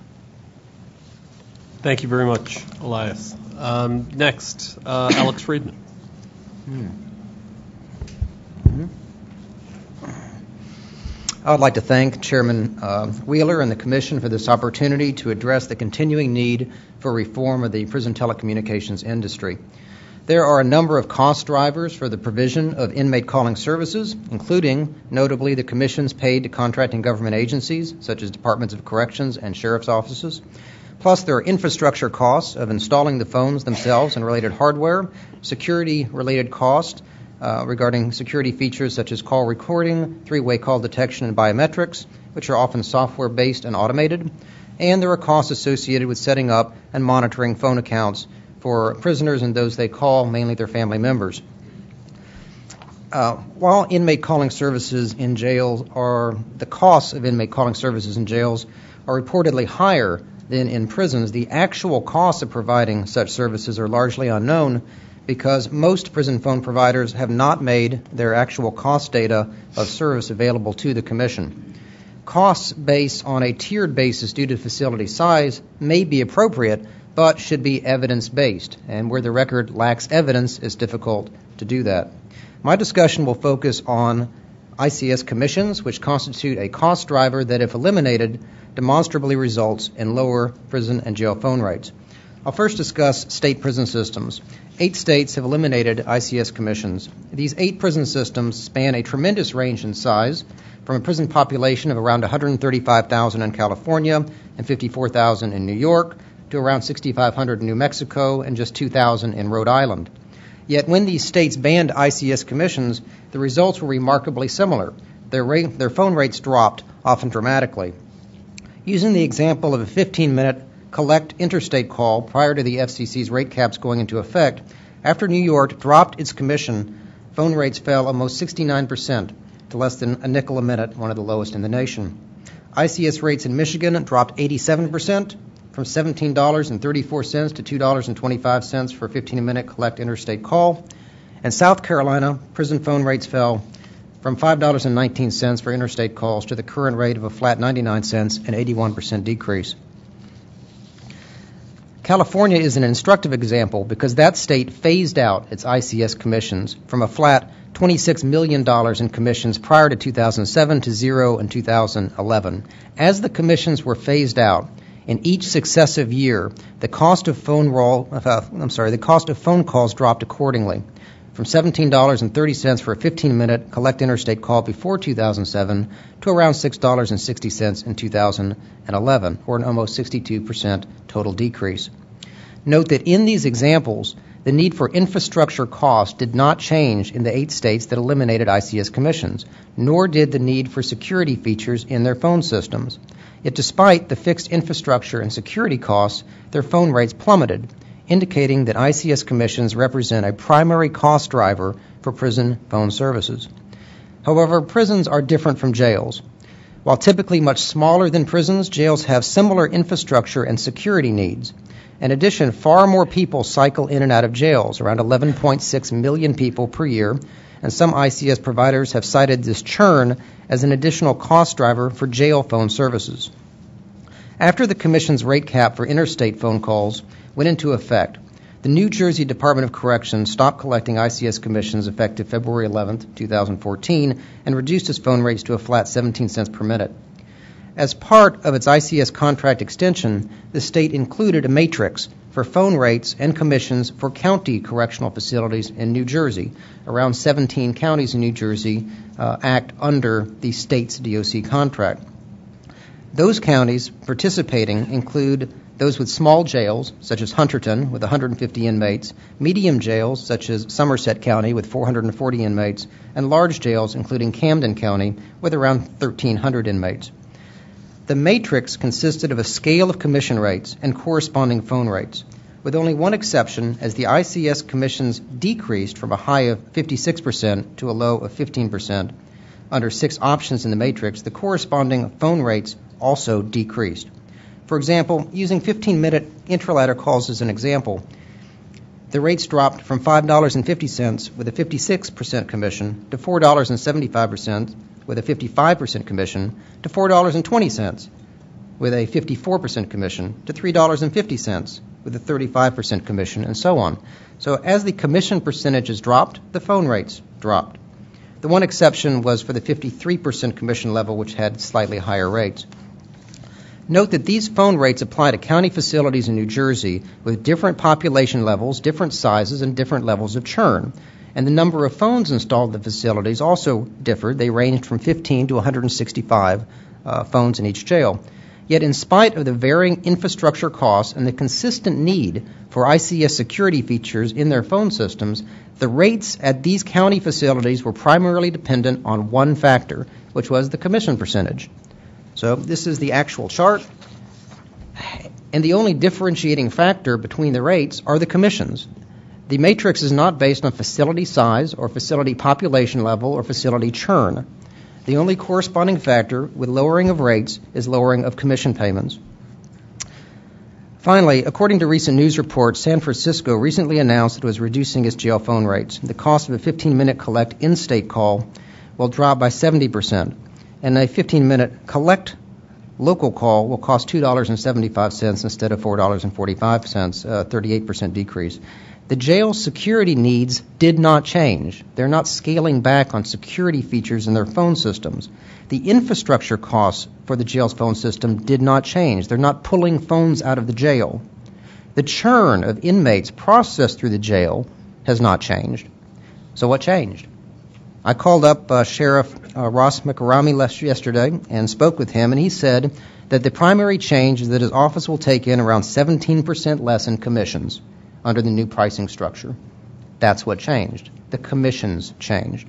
Thank you very much, Elias. Next, Alex Friedman. I would like to thank Chairman Wheeler and the Commission for this opportunity to address the continuing need for reform of the prison telecommunications industry. There are a number of cost drivers for the provision of inmate calling services, including, notably, the commissions paid to contracting government agencies, such as Departments of Corrections and Sheriff's offices. Plus, there are infrastructure costs of installing the phones themselves and related hardware, security-related costs regarding security features such as call recording, three-way call detection, and biometrics, which are often software-based and automated. And there are costs associated with setting up and monitoring phone accounts for prisoners and those they call, mainly their family members. While inmate calling services in jails the costs of inmate calling services in jails are reportedly higher than in prisons, the actual costs of providing such services are largely unknown because most prison phone providers have not made their actual cost data of service available to the Commission. Costs based on a tiered basis due to facility size may be appropriate, but should be evidence-based, and where the record lacks evidence, it's difficult to do that. My discussion will focus on ICS commissions, which constitute a cost driver that, if eliminated, demonstrably results in lower prison and jail phone rates. I'll first discuss state prison systems. 8 states have eliminated ICS commissions. These 8 prison systems span a tremendous range in size, from a prison population of around 135,000 in California and 54,000 in New York, to around 6,500 in New Mexico and just 2,000 in Rhode Island. Yet when these states banned ICS commissions, the results were remarkably similar. Their phone rates dropped, often dramatically. Using the example of a 15-minute collect interstate call prior to the FCC's rate caps going into effect, after New York dropped its commission, phone rates fell almost 69% to less than a nickel a minute, one of the lowest in the nation. ICS rates in Michigan dropped 87%, from $17.34 to $2.25 for a 15-minute collect interstate call. And South Carolina, prison phone rates fell from $5.19 for interstate calls to the current rate of a flat 99 cents, an 81% decrease. California is an instructive example because that state phased out its ICS commissions from a flat $26 million in commissions prior to 2007 to zero in 2011. As the commissions were phased out, in each successive year, the cost of phone calls dropped accordingly, from $17.30 for a 15-minute collect interstate call before 2007 to around $6.60 in 2011, or an almost 62% total decrease. Note that in these examples, The need for infrastructure costs did not change in the 8 states that eliminated ICS commissions, nor did the need for security features in their phone systems. Yet despite the fixed infrastructure and security costs, their phone rates plummeted, indicating that ICS commissions represent a primary cost driver for prison phone services. However, prisons are different from jails. While typically much smaller than prisons, jails have similar infrastructure and security needs. In addition, far more people cycle in and out of jails, around 11.6 million people per year, and some ICS providers have cited this churn as an additional cost driver for jail phone services. After the Commission's rate cap for interstate phone calls went into effect, the New Jersey Department of Corrections stopped collecting ICS commissions effective February 11, 2014, and reduced its phone rates to a flat 17 cents per minute. As part of its ICS contract extension, the state included a matrix for phone rates and commissions for county correctional facilities in New Jersey. Around 17 counties in New Jersey act under the state's DOC contract. Those counties participating include those with small jails, such as Hunterdon, with 150 inmates, medium jails, such as Somerset County, with 440 inmates, and large jails, including Camden County, with around 1,300 inmates. The matrix consisted of a scale of commission rates and corresponding phone rates, with only one exception, as the ICS commissions decreased from a high of 56% to a low of 15%. Under 6 options in the matrix, the corresponding phone rates also decreased. For example, using 15-minute intraladder calls as an example, the rates dropped from $5.50 with a 56% commission to $4.75 with a 55% commission to $4.20 with a 54% commission to $3.50 with a 35% commission, and so on. So as the commission percentages dropped, the phone rates dropped. The one exception was for the 53% commission level, which had slightly higher rates. Note that these phone rates apply to county facilities in New Jersey with different population levels, different sizes, and different levels of churn. And the number of phones installed in the facilities also differed. They ranged from 15 to 165 phones in each jail. Yet in spite of the varying infrastructure costs and the consistent need for ICS security features in their phone systems, the rates at these county facilities were primarily dependent on one factor, which was the commission percentage. So this is the actual chart, and the only differentiating factor between the rates are the commissions. The matrix is not based on facility size or facility population level or facility churn. The only corresponding factor with lowering of rates is lowering of commission payments. Finally, according to recent news reports, San Francisco recently announced it was reducing its jail phone rates. The cost of a 15-minute collect in-state call will drop by 70%. And a 15-minute collect local call will cost $2.75 instead of $4.45, a 38% decrease. The jail security needs did not change. They're not scaling back on security features in their phone systems. The infrastructure costs for the jail's phone system did not change. They're not pulling phones out of the jail. The churn of inmates processed through the jail has not changed. So what changed? I called up Sheriff Ross McArami yesterday and spoke with him, and he said that the primary change is that his office will take in around 17% less in commissions under the new pricing structure. That's what changed. The commissions changed.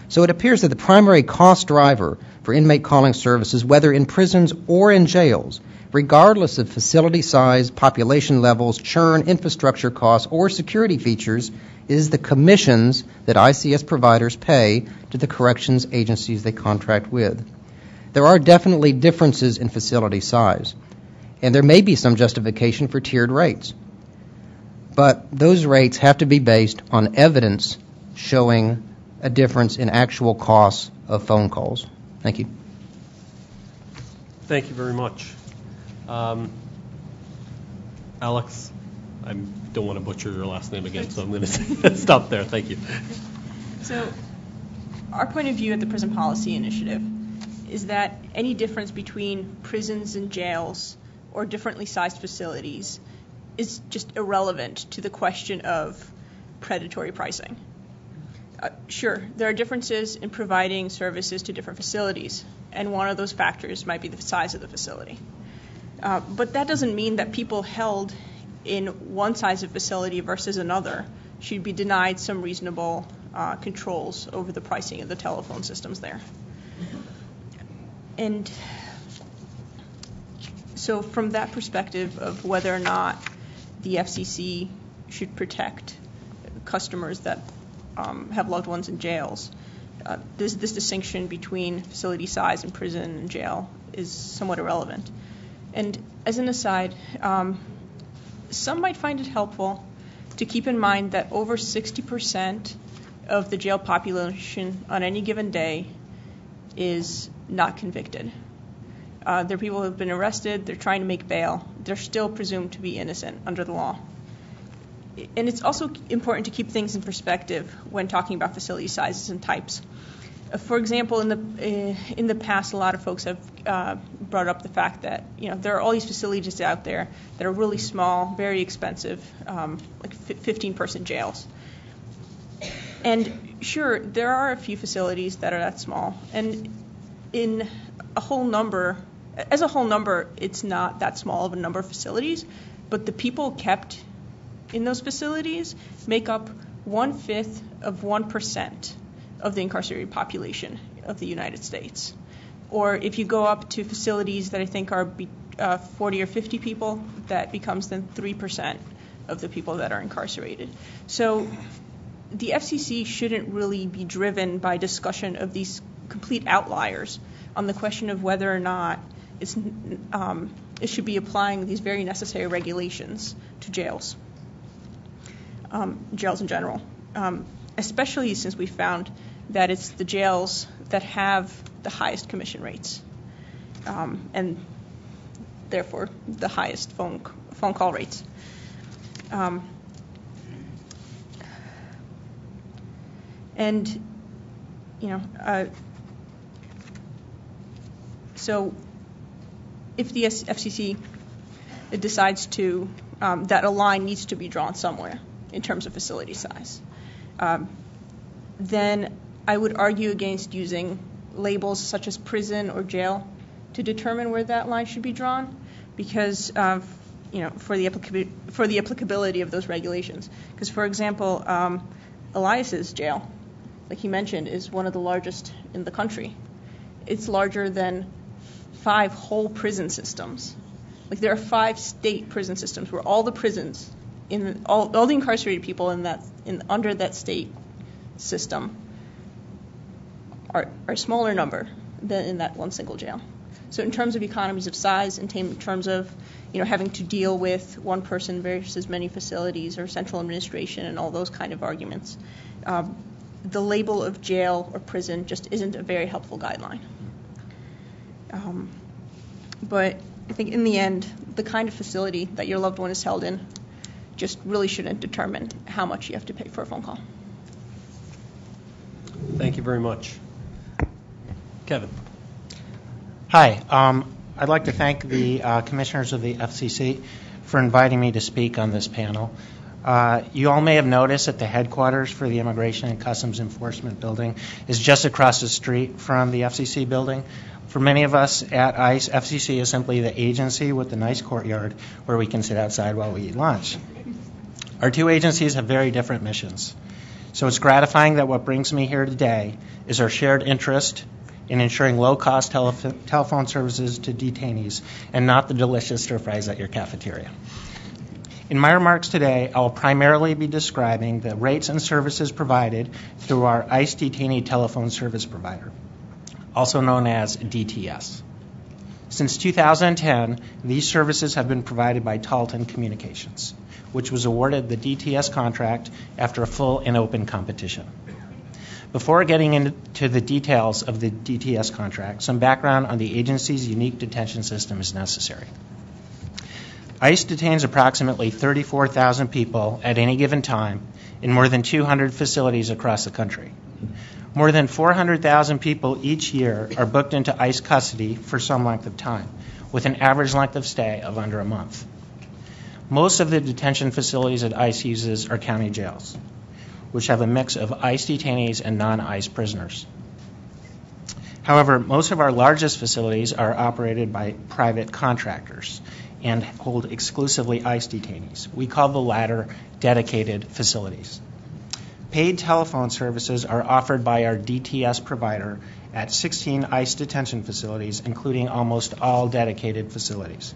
So it appears that the primary cost driver for inmate calling services, whether in prisons or in jails, regardless of facility size, population levels, churn, infrastructure costs, or security features, is the commissions that ICS providers pay to the corrections agencies they contract with. There are definitely differences in facility size, and there may be some justification for tiered rates. But those rates have to be based on evidence showing a difference in actual costs of phone calls. Thank you. Thank you very much. Alex, I don't want to butcher your last name again, so I'm going to stop there. Thank you. So our point of view at the Prison Policy Initiative is that any difference between prisons and jails or differently sized facilities is just irrelevant to the question of predatory pricing. Sure, there are differences in providing services to different facilities, and one of those factors might be the size of the facility. But that doesn't mean that people held in one size of facility versus another should be denied some reasonable controls over the pricing of the telephone systems there. And so from that perspective of whether or not the FCC should protect customers that have loved ones in jails, this distinction between facility size and prison and jail is somewhat irrelevant. And as an aside, some might find it helpful to keep in mind that over 60% of the jail population on any given day is not convicted. They're people who have been arrested, they're trying to make bail, they're still presumed to be innocent under the law. And it's also important to keep things in perspective when talking about facility sizes and types. For example, in the past, a lot of folks have brought up the fact that there are all these facilities out there that are really small, very expensive, like 15-person jails. And sure, there are a few facilities that are that small, and in a whole number, it's not that small of a number of facilities, but the people kept in those facilities make up 1/5 of 1% of the incarcerated population of the United States. Or if you go up to facilities that I think are 40 or 50 people, that becomes then 3% of the people that are incarcerated. So the FCC shouldn't really be driven by discussion of these complete outliers on the question of whether or not it should be applying these very necessary regulations to jails. Jails in general, especially since we found that it's the jails that have the highest commission rates, and therefore the highest phone call rates. So if the FCC decides to that a line needs to be drawn somewhere in terms of facility size, then I would argue against using labels such as prison or jail to determine where that line should be drawn, because for the applicability of those regulations. Because, for example, Elias's jail, like he mentioned, is one of the largest in the country. It's larger than 5 whole prison systems. Like there are 5 state prison systems where all the prisons all the incarcerated people under that state system are a smaller number than in that one single jail. So in terms of economies of size, in terms of having to deal with one person versus many facilities or central administration and all those kind of arguments, the label of jail or prison just isn't a very helpful guideline. But I think in the end, the kind of facility that your loved one is held in just really shouldn't determine how much you have to pay for a phone call. Thank you very much. Kevin. Hi. I'd like to thank the commissioners of the FCC for inviting me to speak on this panel. You all may have noticed that the headquarters for the Immigration and Customs Enforcement building is just across the street from the FCC building. For many of us at ICE, FCC is simply the agency with the nice courtyard where we can sit outside while we eat lunch. Our two agencies have very different missions. So it's gratifying that what brings me here today is our shared interest in ensuring low-cost telephone services to detainees and not the delicious stir fries at your cafeteria. In my remarks today, I will primarily be describing the rates and services provided through our ICE detainee telephone service provider, also known as DTS. Since 2010, these services have been provided by Talton Communications, which was awarded the DTS contract after a full and open competition. Before getting into the details of the DTS contract, some background on the agency's unique detention system is necessary. ICE detains approximately 34,000 people at any given time in more than 200 facilities across the country. More than 400,000 people each year are booked into ICE custody for some length of time, with an average length of stay of under a month. Most of the detention facilities that ICE uses are county jails, which have a mix of ICE detainees and non-ICE prisoners. However, most of our largest facilities are operated by private contractors and hold exclusively ICE detainees. We call the latter dedicated facilities. Paid telephone services are offered by our DTS provider at 16 ICE detention facilities, including almost all dedicated facilities.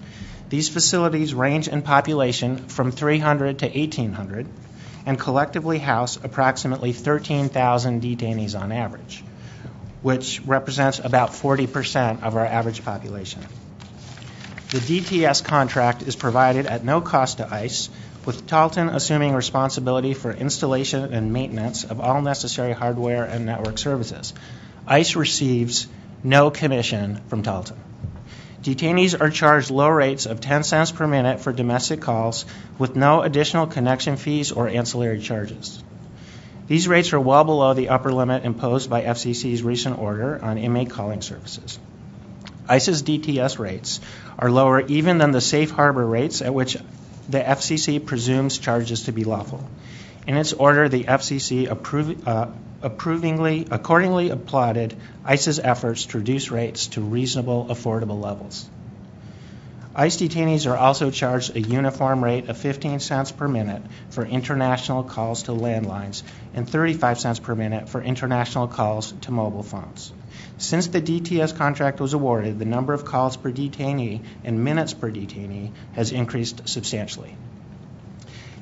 These facilities range in population from 300 to 1,800 and collectively house approximately 13,000 detainees on average, which represents about 40% of our average population. The DTS contract is provided at no cost to ICE, with Tarleton assuming responsibility for installation and maintenance of all necessary hardware and network services. ICE receives no commission from Tarleton. Detainees are charged low rates of 10 cents per minute for domestic calls with no additional connection fees or ancillary charges. These rates are well below the upper limit imposed by FCC's recent order on inmate calling services. ICE's DTS rates are lower even than the safe harbor rates at which the FCC presumes charges to be lawful. In its order, the FCC accordingly applauded ICE's efforts to reduce rates to reasonable, affordable levels. ICE detainees are also charged a uniform rate of 15 cents per minute for international calls to landlines and 35 cents per minute for international calls to mobile phones. Since the DTS contract was awarded, the number of calls per detainee and minutes per detainee has increased substantially.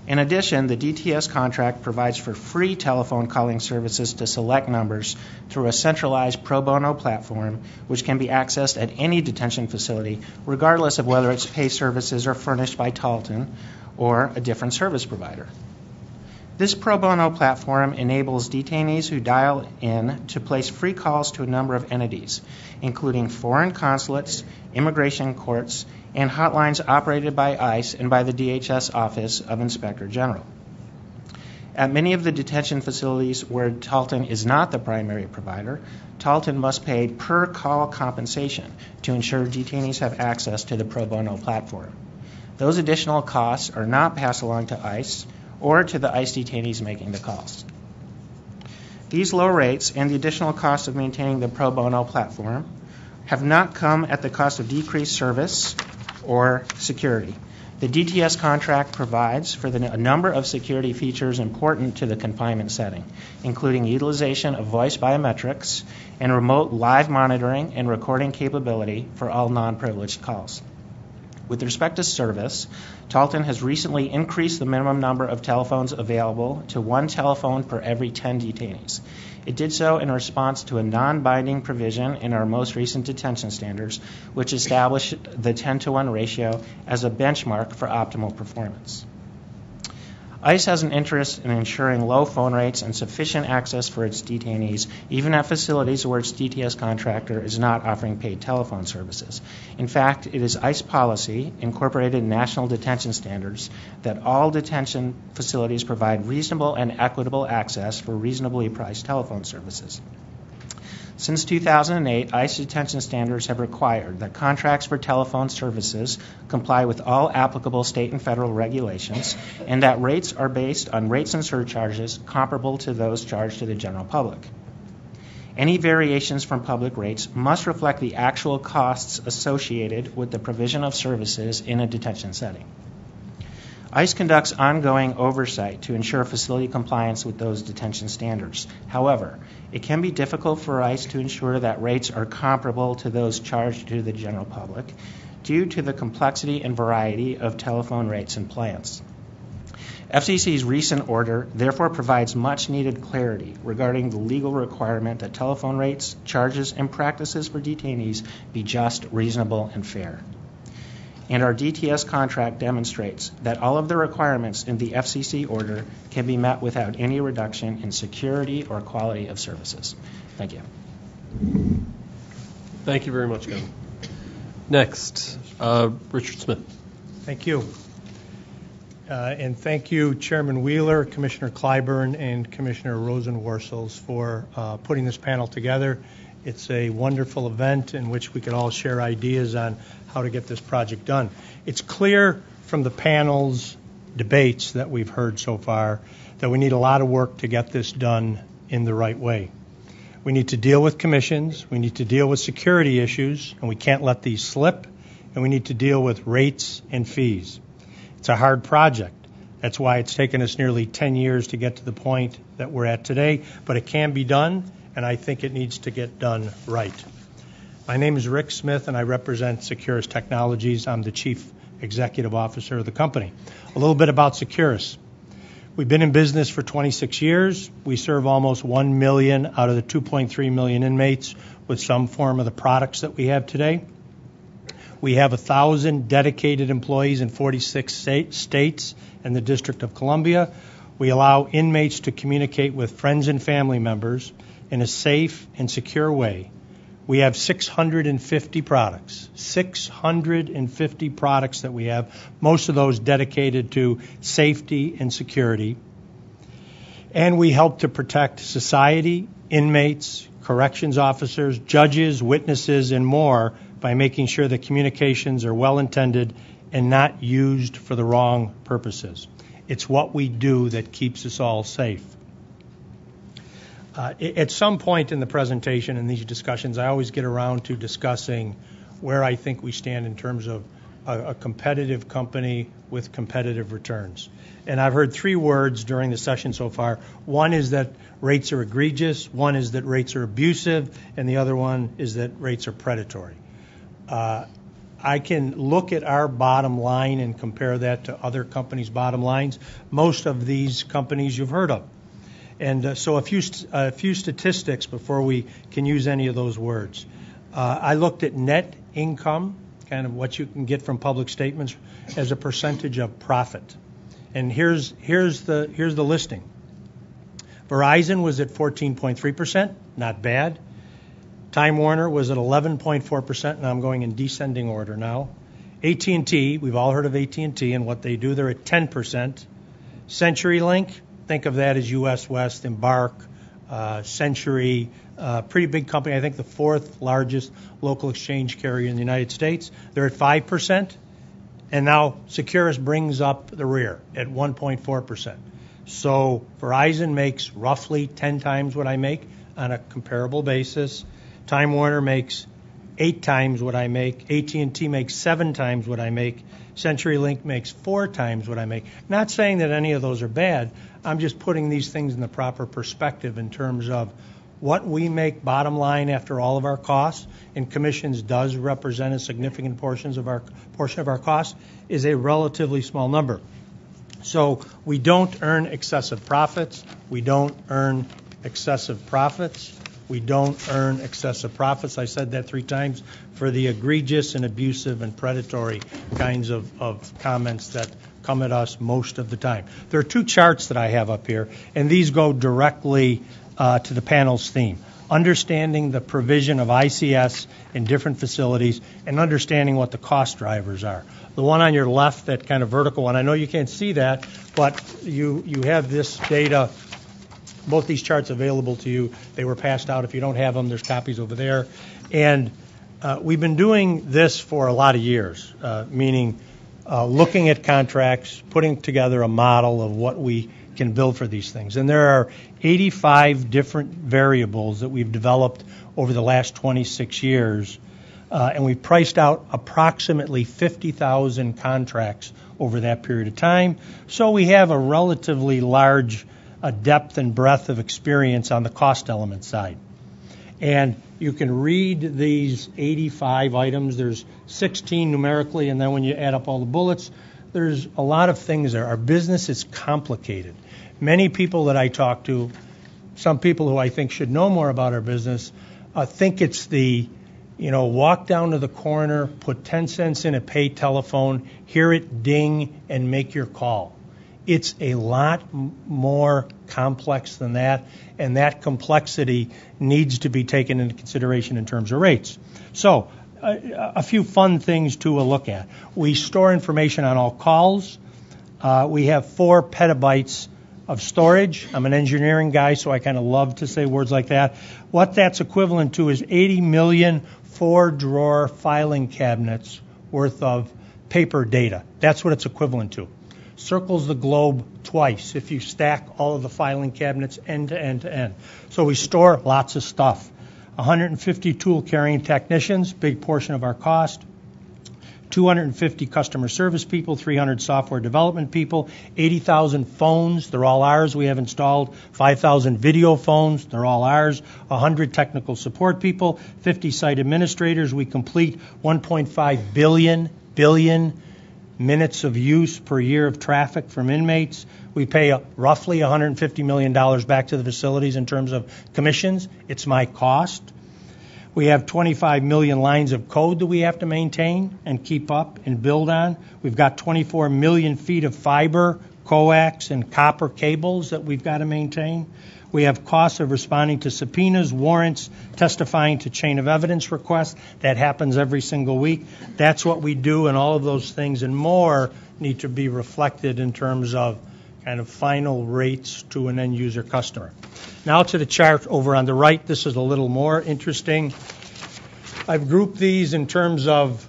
In addition, the DTS contract provides for free telephone calling services to select numbers through a centralized pro bono platform, which can be accessed at any detention facility, regardless of whether its pay services are furnished by Tarleton or a different service provider. This pro bono platform enables detainees who dial in to place free calls to a number of entities, including foreign consulates, immigration courts, and hotlines operated by ICE and by the DHS Office of Inspector General. At many of the detention facilities where Tarleton is not the primary provider, Tarleton must pay per-call compensation to ensure detainees have access to the pro bono platform. Those additional costs are not passed along to ICE or to the ICE detainees making the calls. These low rates and the additional cost of maintaining the pro bono platform have not come at the cost of decreased service or security. The DTS contract provides for a number of security features important to the confinement setting, including utilization of voice biometrics and remote live monitoring and recording capability for all non-privileged calls. With respect to service, Tarleton has recently increased the minimum number of telephones available to one telephone per every 10 detainees. It did so in response to a non-binding provision in our most recent detention standards, which established the 10-to-1 ratio as a benchmark for optimal performance. ICE has an interest in ensuring low phone rates and sufficient access for its detainees, even at facilities where its DTS contractor is not offering paid telephone services. In fact, it is ICE policy, incorporated in national detention standards, that all detention facilities provide reasonable and equitable access for reasonably priced telephone services. Since 2008, ICE detention standards have required that contracts for telephone services comply with all applicable state and federal regulations, and that rates are based on rates and surcharges comparable to those charged to the general public. Any variations from public rates must reflect the actual costs associated with the provision of services in a detention setting. ICE conducts ongoing oversight to ensure facility compliance with those detention standards. However, it can be difficult for ICE to ensure that rates are comparable to those charged to the general public due to the complexity and variety of telephone rates and plans. FCC's recent order therefore provides much needed clarity regarding the legal requirement that telephone rates, charges, and practices for detainees be just, reasonable, and fair. And our DTS contract demonstrates that all of the requirements in the FCC order can be met without any reduction in security or quality of services. Thank you. Thank you very much, Kevin. Next, Richard Smith. Thank you. And thank you, Chairman Wheeler, Commissioner Clyburn, and Commissioner Rosenworcels for putting this panel together. It's a wonderful event in which we can all share ideas on how to get this project done. It's clear from the panel's debates that we've heard so far that we need a lot of work to get this done in the right way. We need to deal with commissions, we need to deal with security issues, and we can't let these slip, and we need to deal with rates and fees. It's a hard project, That's why it's taken us nearly 10 years to get to the point that we're at today, but it can be done, and I think it needs to get done right. My name is Rick Smith, and I represent Securus Technologies. I'm the Chief Executive Officer of the company. A little bit about Securus. We've been in business for 26 years. We serve almost 1 million out of the 2.3 million inmates with some form of the products that we have today. We have 1,000 dedicated employees in 46 states and the District of Columbia. We allow inmates to communicate with friends and family members in a safe and secure way. We have 650 products, 650 products that we have, most of those dedicated to safety and security. And we help to protect society, inmates, corrections officers, judges, witnesses, and more by making sure that communications are well intended and not used for the wrong purposes. It's what we do that keeps us all safe. At some point in the presentation in these discussions, I always get around to discussing where I think we stand in terms of a competitive company with competitive returns. And I've heard three words during the session so far. One is that rates are egregious, one is that rates are abusive, and the other one is that rates are predatory. I can look at our bottom line and compare that to other companies' bottom lines. Most of these companies you've heard of. And so a few statistics before we can use any of those words. I looked at net income, kind of what you can get from public statements, as a percentage of profit. And here's the listing. Verizon was at 14.3%, not bad. Time Warner was at 11.4%, and I'm going in descending order now. AT&T, we've all heard of AT&T and what they do. They're at 10%. CenturyLink, think of that as US West, Embark, Century, pretty big company. I think the fourth largest local exchange carrier in the United States. They're at 5%. And now Securus brings up the rear at 1.4%. So Verizon makes roughly 10 times what I make on a comparable basis. Time Warner makes 8 times what I make. AT&T makes 7 times what I make. CenturyLink makes 4 times what I make. Not saying that any of those are bad. I'm just putting these things in the proper perspective in terms of what we make bottom line after all of our costs, and commissions does represent a significant portion of our costs, is a relatively small number. So we don't earn excessive profits. We don't earn excessive profits. We don't earn excessive profits. I said that 3 times for the egregious and abusive and predatory kinds of comments that come at us most of the time. There are 2 charts that I have up here, and these go directly to the panel's theme. Understanding the provision of ICS in different facilities and understanding what the cost drivers are. The one on your left, that kind of vertical one, I know you can't see that, but you have this data, both these charts available to you. They were passed out. If you don't have them, there's copies over there. And we've been doing this for a lot of years, meaning looking at contracts, putting together a model of what we can build for these things. And there are 85 different variables that we've developed over the last 26 years, and we've priced out approximately 50,000 contracts over that period of time. So we have a relatively large depth and breadth of experience on the cost element side. And you can read these 85 items. There's 16 numerically, and then when you add up all the bullets, there's a lot of things there. Our business is complicated. Many people that I talk to, some people who I think should know more about our business, think it's the, walk down to the corner, put 10 cents in a pay telephone, hear it ding, and make your call. It's a lot more complex than that, and that complexity needs to be taken into consideration in terms of rates. So, a few fun things to look at. We store information on all calls. We have 4 petabytes of storage. I'm an engineering guy, so I kind of love to say words like that. What that's equivalent to is 80 million 4-drawer filing cabinets worth of paper data. That's what it's equivalent to. Circles the globe twice if you stack all of the filing cabinets end to end to end. So we store lots of stuff. 150 tool-carrying technicians, big portion of our cost. 250 customer service people, 300 software development people, 80,000 phones, they're all ours we have installed, 5,000 video phones, they're all ours, 100 technical support people, 50 site administrators. We complete 1.5 billion minutes of use per year of traffic from inmates. We pay roughly $150 million back to the facilities in terms of commissions. It's my cost. We have 25 million lines of code that we have to maintain and keep up and build on. We've got 24 million feet of fiber, coax, and copper cables that we've got to maintain. We have costs of responding to subpoenas, warrants, testifying to chain of evidence requests. That happens every single week. That's what we do, and all of those things and more need to be reflected in terms of kind of final rates to an end user customer. Now to the chart over on the right. This is a little more interesting. I've grouped these in terms of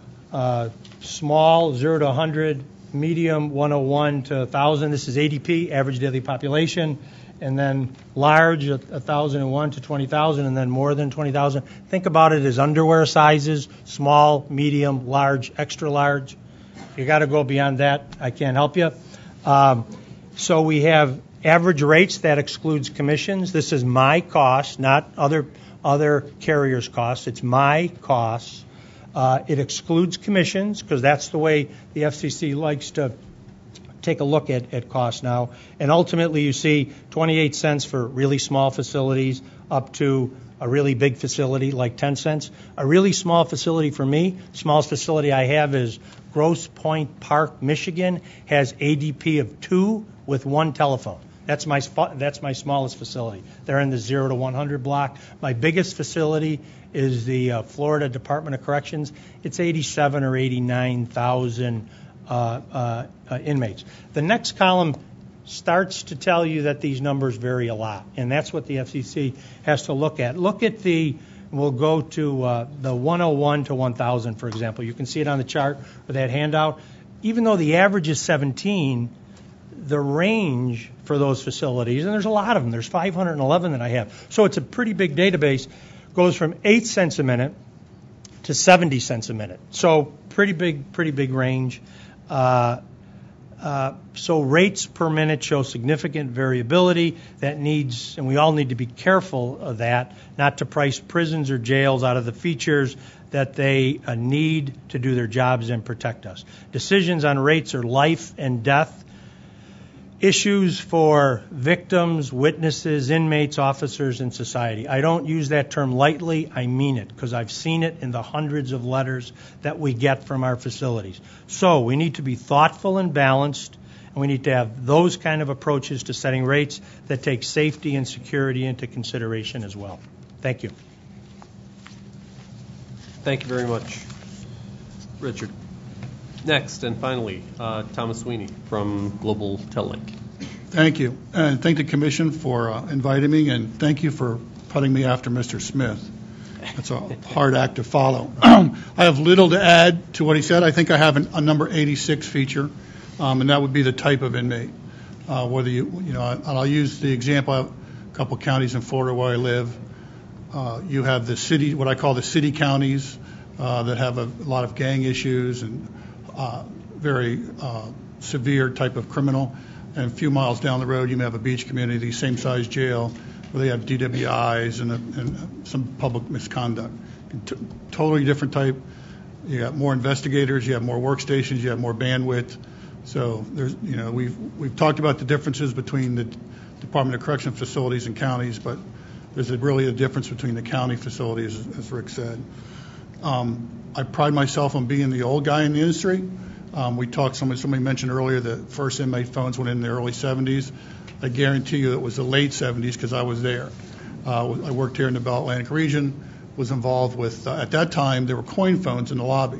small, 0 to 100, medium, 101 to 1,000. This is ADP, average daily population. And then large, 1,001 to 20,000, and then more than 20,000. Think about it as underwear sizes, small, medium, large, extra large. If you got to go beyond that, I can't help you. So we have average rates. That excludes commissions. This is my cost, not other carriers' costs. It's my costs. It excludes commissions because that's the way the FCC likes to take a look at costs now. And ultimately, you see 28 cents for really small facilities up to a really big facility like 10 cents. A really small facility for me, smallest facility I have is Grosse Pointe Park, Michigan, has ADP of 2 with 1 telephone. That's my smallest facility. They're in the 0 to 100 block. My biggest facility is the Florida Department of Corrections. It's 87 or 89,000 inmates. The next column starts to tell you that these numbers vary a lot, and that's what the FCC has to look at. Look at we'll go to the 101 to 1,000, for example. You can see it on the chart or that handout. Even though the average is 17, the range for those facilities, and there's a lot of them, there's 511 that I have, so it's a pretty big database, goes from 8 cents a minute to 70 cents a minute. So pretty big range. So rates per minute show significant variability that needs, and we all need to be careful of that, not to price prisons or jails out of the features that they need to do their jobs and protect us. Decisions on rates are life and death issues for victims, witnesses, inmates, officers, and society. I don't use that term lightly. I mean it because I've seen it in the hundreds of letters that we get from our facilities. So we need to be thoughtful and balanced, and we need to have those kind of approaches to setting rates that take safety and security into consideration as well. Thank you. Thank you very much, Richard. Next and finally, Thomas Sweeney from Global Tellink. Thank you. And thank the Commission for inviting me, and thank you for putting me after Mr. Smith. That's a hard act to follow. I have little to add to what he said. I think I have a number 86 feature, and that would be the type of inmate. Whether I'll use the example of a couple counties in Florida where I live. You have the city, what I call the city counties, that have a lot of gang issues and very severe type of criminal. And a few miles down the road, you may have a beach community, same size jail, where they have DWIs and some public misconduct. Totally different type. You got more investigators, you have more workstations, you have more bandwidth. So there's, we've talked about the differences between the Department of Correctional facilities and counties, but there's really a difference between the county facilities, as Rick said. I pride myself on being the old guy in the industry. We talked, somebody mentioned earlier that first inmate phones went in the early 70s. I guarantee you it was the late 70s because I was there. I worked here in the Bell Atlantic region, was involved with, at that time, there were coin phones in the lobby.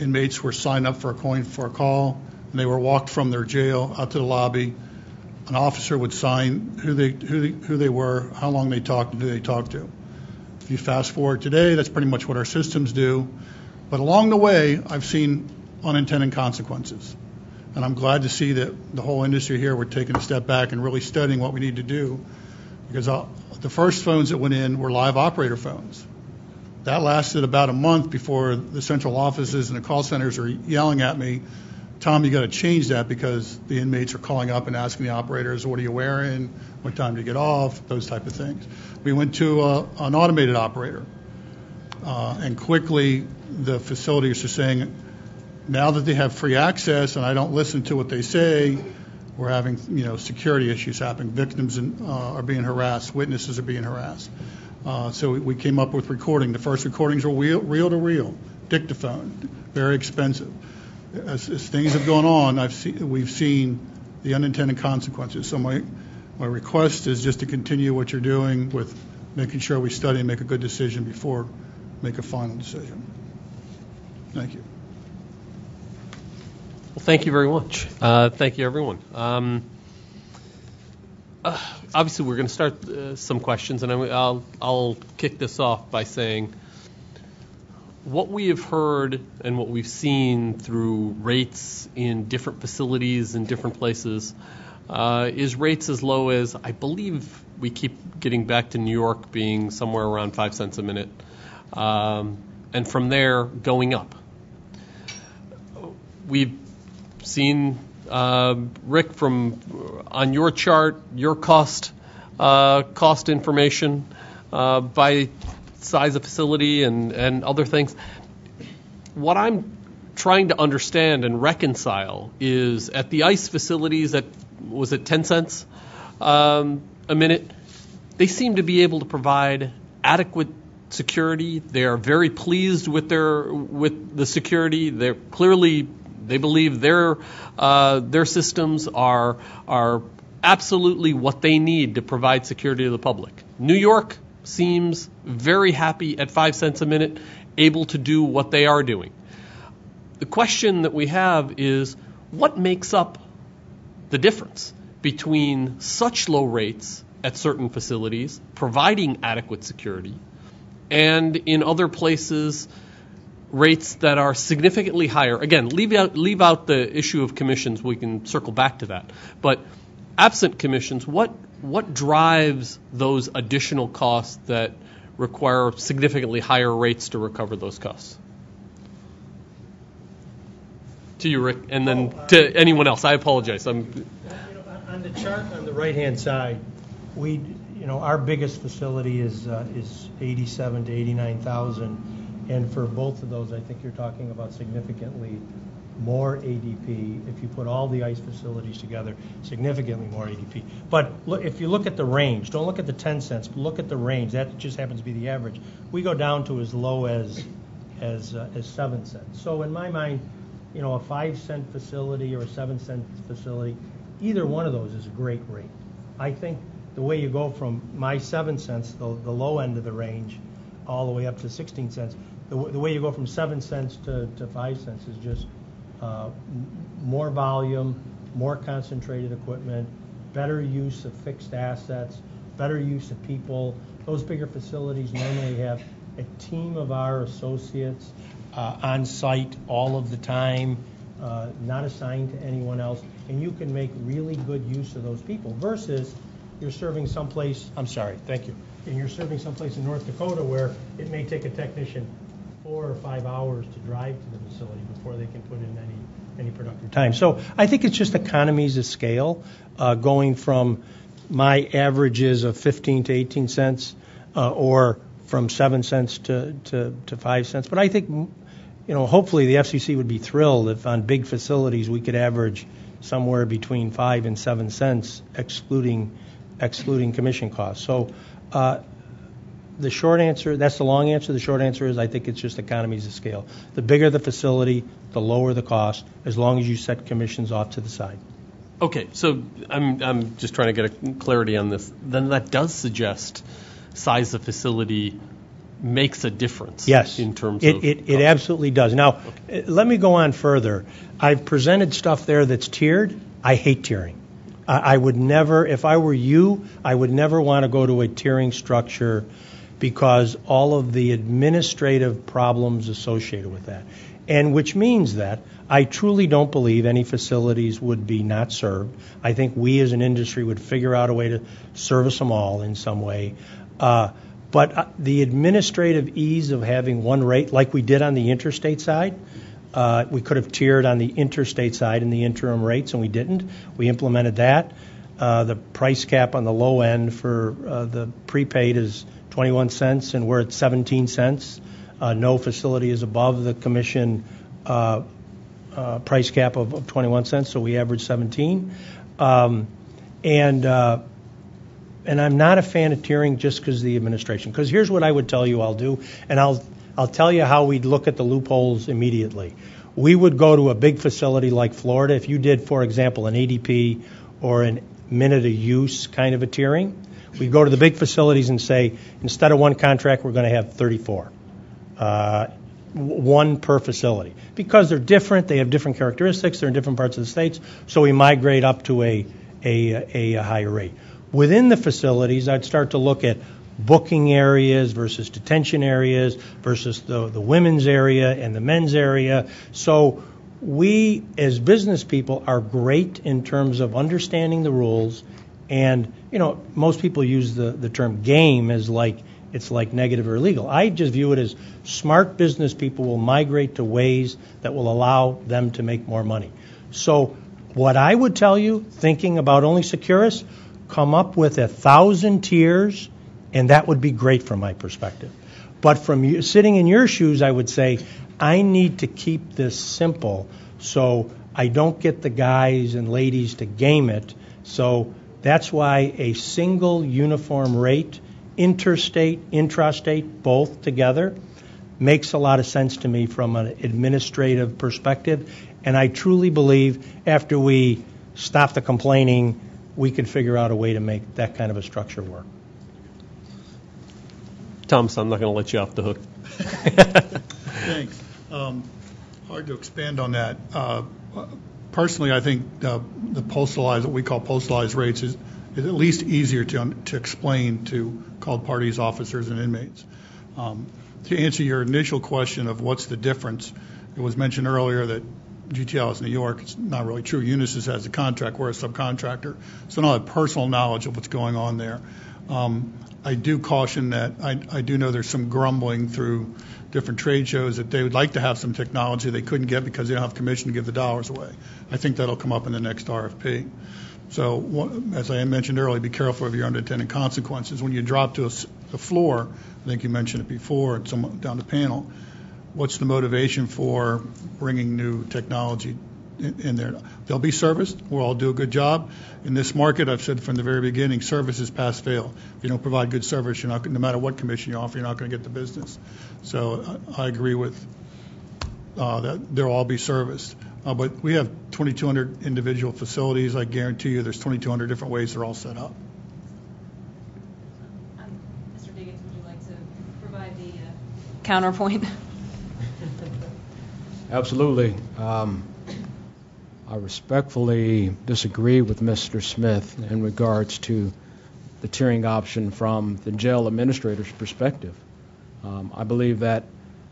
Inmates were signed up for a call, and they were walked from their jail out to the lobby. An officer would sign who they were, how long they talked, and who they talked to. If you fast forward today, that's pretty much what our systems do. But along the way, I've seen unintended consequences. And I'm glad to see that the whole industry here, we're taking a step back and really studying what we need to do. Because the first phones that went in were live operator phones. That lasted about a month before the central offices and the call centers are yelling at me, Tom, you got to change that because the inmates are calling up and asking the operators, what are you wearing, what time to get off, those type of things. We went to an automated operator, and quickly the facilities are saying, now that they have free access and I don't listen to what they say, we're having security issues happening. Victims are being harassed, witnesses are being harassed. So we came up with recording. The first recordings were reel to reel, dictaphone, very expensive. As things have gone on, we've seen the unintended consequences. So my request is just to continue what you're doing with making sure we study and make a good decision before make a final decision. Thank you. Well, thank you very much. Thank you, everyone. Obviously, we're going to start some questions, and I'll kick this off by saying what we have heard and what we've seen through rates in different facilities in different places is rates as low as, I believe we keep getting back to New York being somewhere around 5 cents a minute, and from there going up. We've seen, Rick, on your chart, your cost information by size of facility and other things. What I'm trying to understand and reconcile is at the ICE facilities was it 10 cents a minute? They seem to be able to provide adequate security. They are very pleased with the security. They believe their systems are absolutely what they need to provide security to the public. New York seems very happy at 5 cents a minute, able to do what they are doing. The question that we have is, what makes up the difference between such low rates at certain facilities, providing adequate security, and in other places, rates that are significantly higher? Again, leave out the issue of commissions. We can circle back to that. But absent commissions, what drives those additional costs that require significantly higher rates to recover those costs? To you, Rick, and then to anyone else. I apologize. On the chart on the right-hand side, our biggest facility is 87 to 89,000, and for both of those, I think you're talking about significantly more ADP. If you put all the ICE facilities together, significantly more ADP. But if you look at the range, don't look at the 10 cents, but look at the range. That just happens to be the average. We go down to as low as 7 cents. So in my mind, a 5 cent facility or a 7 cent facility, either one of those is a great rate. I think the way you go from my 7 cents, the low end of the range, all the way up to 16 cents, the way you go from 7 cents to 5 cents is just more volume, more concentrated equipment, better use of fixed assets, better use of people. Those bigger facilities normally have a team of our associates on site all of the time, not assigned to anyone else, and you can make really good use of those people versus you're serving someplace, and you're serving someplace in North Dakota where it may take a technician 4 or 5 hours to drive to the facility before they can put in any productive time. So I think it's just economies of scale, going from my averages of 15 to 18 cents or from 7 cents to 5 cents. But I think, hopefully the FCC would be thrilled if on big facilities we could average somewhere between 5 and 7 cents, excluding commission costs. So the short answer, that's the long answer. The short answer is I think it's just economies of scale. The bigger the facility, the lower the cost, as long as you set commissions off to the side. Okay, so I'm just trying to get a clarity on this. Then that does suggest size of facility makes a difference. Yes, in terms of it absolutely does. Now, let me go on further. I've presented stuff there that's tiered. I hate tiering. I would never, if I were you, I would never want to go to a tiering structure because all of the administrative problems associated with that. And which means that I truly don't believe any facilities would be not served. I think we as an industry would figure out a way to service them all in some way. But the administrative ease of having one rate, like we did on the interstate side, we could have tiered on the interstate side in the interim rates, and we didn't. We implemented that. The price cap on the low end for the prepaid is 21 cents, and we're at 17 cents. No facility is above the commission price cap of 21 cents, so we average 17. And I'm not a fan of tiering just because of the administration. Because here's what I would tell you I'll do, and I'll tell you how we'd look at the loopholes immediately. We would go to a big facility like Florida. If you did, for example, an ADP or an minute of use kind of a tiering, we'd go to the big facilities and say, instead of one contract, we're going to have 34. One per facility. Because they're different, they have different characteristics, they're in different parts of the states, so we migrate up to a higher rate. Within the facilities, I'd start to look at booking areas versus detention areas versus the women's area and the men's area. So we, as business people, are great in terms of understanding the rules. And, most people use the term game as like it's like negative or illegal. I just view it as smart business people will migrate to ways that will allow them to make more money. So what I would tell you, thinking about only Securus, come up with 1,000 tiers, and that would be great from my perspective. But from you, sitting in your shoes, I would say, I need to keep this simple so I don't get the guys and ladies to game it. So that's why a single uniform rate, interstate, intrastate, both together, makes a lot of sense to me from an administrative perspective. And I truly believe after we stop the complaining, we can figure out a way to make that kind of a structure work. Thomas, I'm not going to let you off the hook. Thanks. Hard to expand on that. Personally, I think the postalized, what we call postalized rates, is at least easier to explain to called parties, officers, and inmates. To answer your initial question of what's the difference, it was mentioned earlier that GTL is New York. It's not really true. Unisys has a contract. We're a subcontractor. So I don't have personal knowledge of what's going on there. I do caution that I do know there's some grumbling through different trade shows that they would like to have some technology they couldn't get because they don't have commission to give the dollars away. I think that'll come up in the next RFP. So as I mentioned earlier, be careful of your unintended consequences. When you drop to the floor, I think you mentioned it before, and someone down the panel, what's the motivation for bringing new technology in there? They'll be serviced. We'll all do a good job. In this market, I've said from the very beginning, service is pass-fail. If you don't provide good service, you're not, no matter what commission you offer, you're not going to get the business. So I agree with that they'll all be serviced. But we have 2,200 individual facilities. I guarantee you there's 2,200 different ways they're all set up. Mr. Diggins, would you like to provide the counterpoint? Absolutely. I respectfully disagree with Mr. Smith in regards to the tiering option from the jail administrator's perspective. I believe that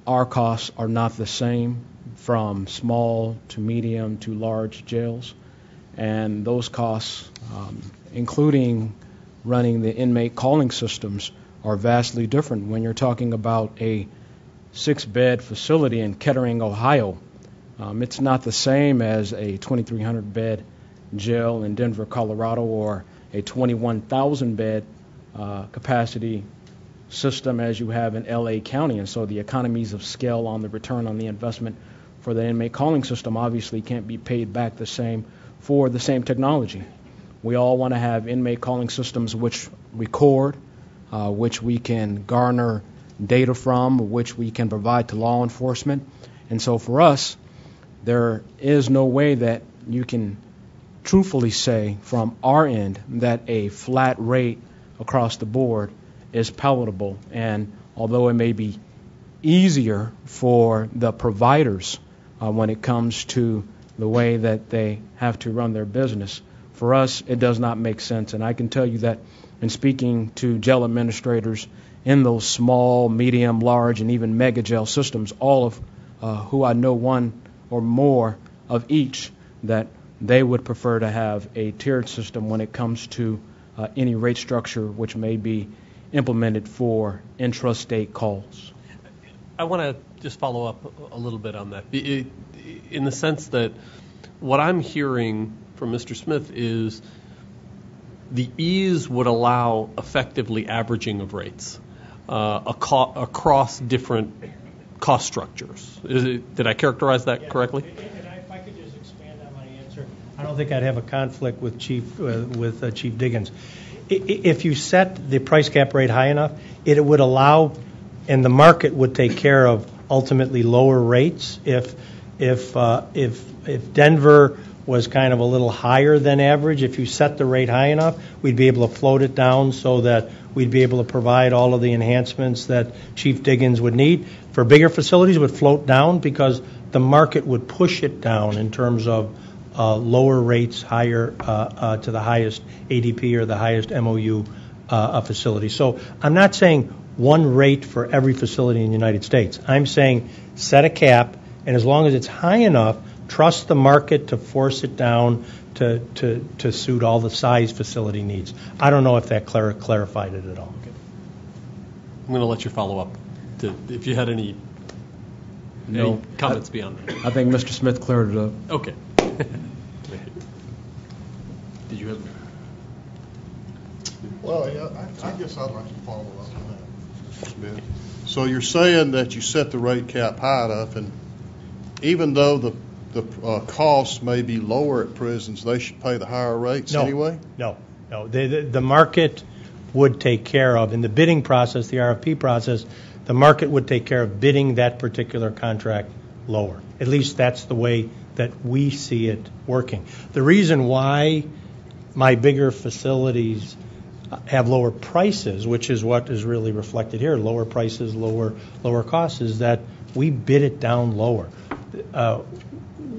our costs are not the same from small to medium to large jails, and those costs, including running the inmate calling systems, are vastly different. When you're talking about a 6-bed facility in Kettering, Ohio, it's not the same as a 2,300-bed jail in Denver, Colorado, or a 21,000-bed capacity system as you have in L.A. County. And so the economies of scale on the return on the investment for the inmate calling system obviously can't be paid back the same for the same technology. We all want to have inmate calling systems which record, which we can garner data from, which we can provide to law enforcement. And so for us, there is no way that you can truthfully say from our end that a flat rate across the board is palatable. And although it may be easier for the providers when it comes to the way that they have to run their business, for us it does not make sense. And I can tell you that in speaking to jail administrators in those small, medium, large, and even mega jail systems, all of who I know one or more of each, that they would prefer to have a tiered system when it comes to any rate structure which may be implemented for intrastate calls. I want to just follow up a little bit on that, in the sense that what I'm hearing from Mr. Smith is the ease would allow effectively averaging of rates across different cost structures. Did I characterize that correctly? And if I could just expand on my answer, I don't think I'd have a conflict with Chief Diggins. If you set the price cap rate high enough, it would allow, and the market would take care of ultimately lower rates. If Denver was kind of a little higher than average, if you set the rate high enough, we'd be able to float it down so that we'd be able to provide all of the enhancements that Chief Diggins would need. For bigger facilities, it would float down because the market would push it down in terms of lower rates, higher to the highest ADP or the highest MOU facility. So I'm not saying one rate for every facility in the United States. I'm saying set a cap, and as long as it's high enough, trust the market to force it down to suit all the size facility needs. I don't know if that clarified it at all. Okay. I'm going to let you follow up if you had any comments beyond that. I think Mr. Smith cleared it up. Okay. Did you have? Well, yeah, I guess I'd like to follow up on that, Mr. Smith. So you're saying that you set the rate cap high enough, and even though the costs may be lower at prisons, they should pay the higher rates anyway? No. The market would take care of, in the bidding process, the RFP process, the market would take care of bidding that particular contract lower. At least that's the way that we see it working. The reason why my bigger facilities have lower prices, which is what is really reflected here, lower prices, lower costs, is that we bid it down lower.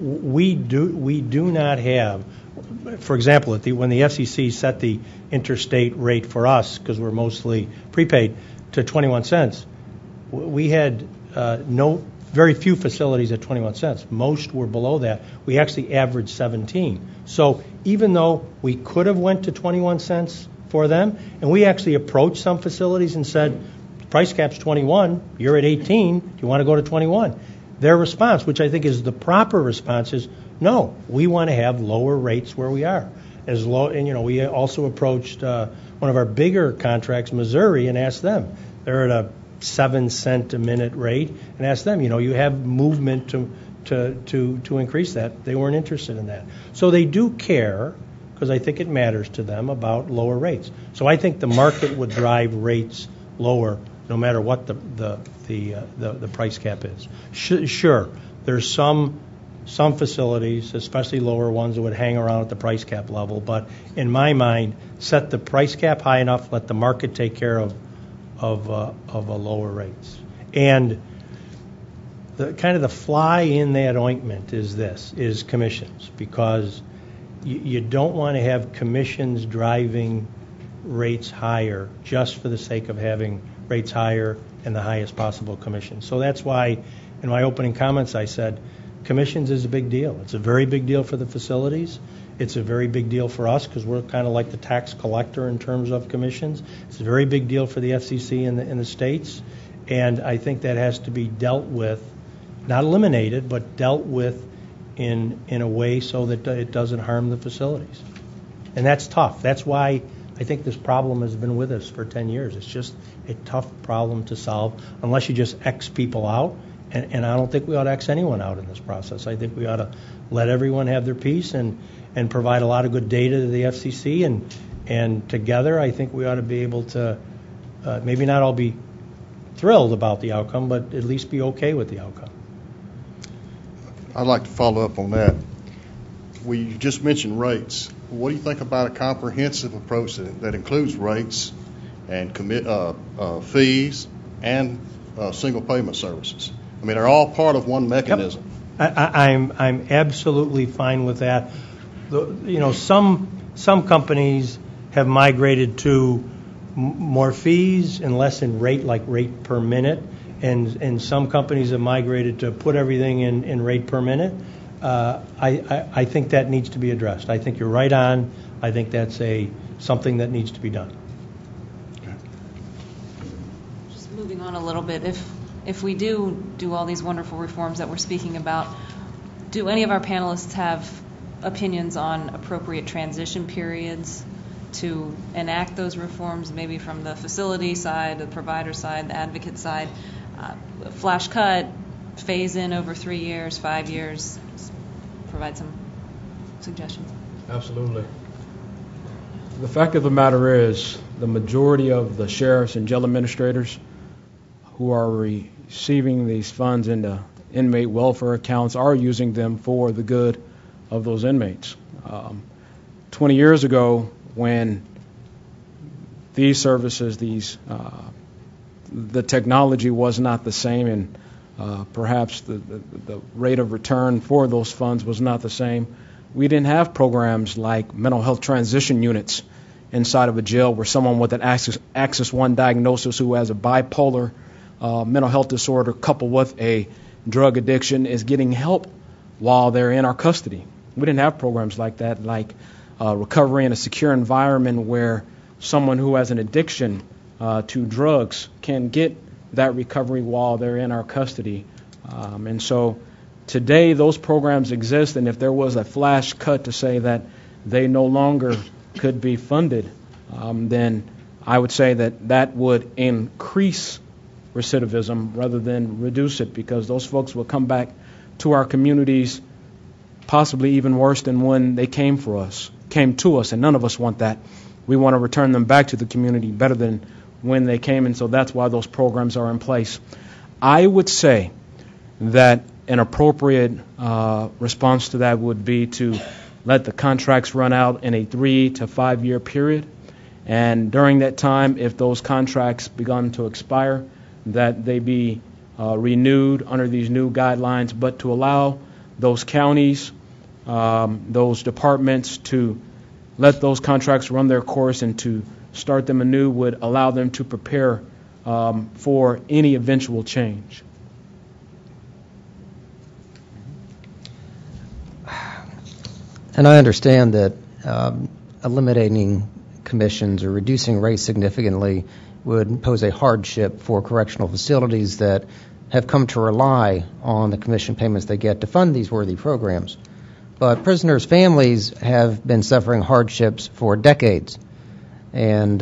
We do not have, for example, when the FCC set the interstate rate for us, because we're mostly prepaid, to 21 cents, we had very few facilities at 21 cents. Most were below that. We actually averaged 17. So even though we could have went to 21 cents for them, and we actually approached some facilities and said, price cap's 21, you're at 18, do you want to go to 21? Their response, which I think is the proper response, is no, we want to have lower rates where we are. And we also approached one of our bigger contracts, Missouri, and asked them. They're at a 7 cent a minute rate, and asked them, you have movement to increase that. They weren't interested in that. So they do care, because I think it matters to them, about lower rates. So I think the market would drive rates lower no matter what the price cap is. Sure, there's some facilities, especially lower ones, that would hang around at the price cap level, but in my mind, set the price cap high enough, let the market take care of a lower rates. And the fly in that ointment is commissions, because you don't want to have commissions driving rates higher just for the sake of having rates higher and the highest possible commission. So that's why in my opening comments I said commissions is a big deal. It's a very big deal for the facilities. It's a very big deal for us because we're kind of like the tax collector in terms of commissions. It's a very big deal for the FCC in the states, and I think that has to be dealt with, not eliminated, but dealt with in a way so that it doesn't harm the facilities. And that's tough. That's why I think this problem has been with us for 10 years. It's just a tough problem to solve unless you just X people out. And I don't think we ought to X anyone out in this process. I think we ought to let everyone have their piece and provide a lot of good data to the FCC. And together, I think we ought to be able to maybe not all be thrilled about the outcome, but at least be okay with the outcome. I'd like to follow up on that. We just mentioned rates. What do you think about a comprehensive approach that includes rates and fees and single payment services? I mean, they're all part of one mechanism. Yep. I'm absolutely fine with that. Some companies have migrated to more fees and less in rate, like rate per minute, and some companies have migrated to put everything in rate per minute. I think that needs to be addressed. I think you're right on. I think that's something that needs to be done. Okay. on a little bit. If we do all these wonderful reforms that we're speaking about, do any of our panelists have opinions on appropriate transition periods to enact those reforms, maybe from the facility side, the provider side, the advocate side? Flash cut, phase in over 3 years, 5 years, provide some suggestions. Absolutely. The fact of the matter is, the majority of the sheriffs and jail administrators who are receiving these funds into inmate welfare accounts are using them for the good of those inmates. 20 years ago, when these services, the technology was not the same, and perhaps the rate of return for those funds was not the same, we didn't have programs like mental health transition units inside of a jail where someone with an Axis 1 diagnosis who has a bipolar mental health disorder coupled with a drug addiction is getting help while they're in our custody. We didn't have programs like that, like recovery in a secure environment where someone who has an addiction to drugs can get that recovery while they're in our custody. And so today those programs exist, and if there was a flash cut to say that they no longer could be funded, then I would say that would increase recidivism rather than reduce it, because those folks will come back to our communities possibly even worse than when they came to us, and none of us want that. We want to return them back to the community better than when they came, and so that's why those programs are in place. I would say that an appropriate response to that would be to let the contracts run out in a 3 to 5 year period, and during that time, if those contracts begun to expire, that they be renewed under these new guidelines, but to allow those counties, those departments to let those contracts run their course and to start them anew would allow them to prepare for any eventual change. And I understand that eliminating commissions or reducing rates significantly would pose a hardship for correctional facilities that have come to rely on the commission payments they get to fund these worthy programs. But prisoners' families have been suffering hardships for decades, and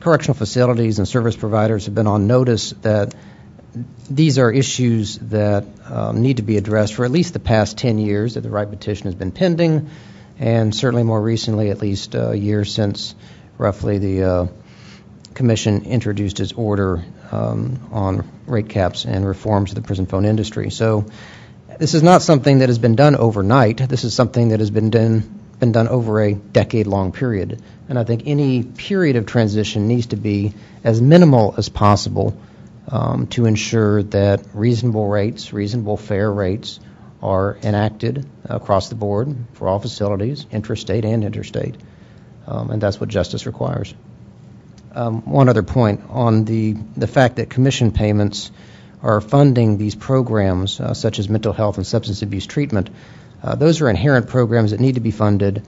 correctional facilities and service providers have been on notice that these are issues that need to be addressed for at least the past 10 years that the right petition has been pending, and certainly more recently, at least a year since roughly the Commission introduced its order on rate caps and reforms of the prison phone industry. So this is not something that has been done overnight. This is something that has been done over a decade-long period. And I think any period of transition needs to be as minimal as possible to ensure that reasonable rates, reasonable fair rates, are enacted across the board for all facilities, intrastate and interstate. And that's what justice requires. One other point on the fact that commission payments are funding these programs such as mental health and substance abuse treatment. Those are inherent programs that need to be funded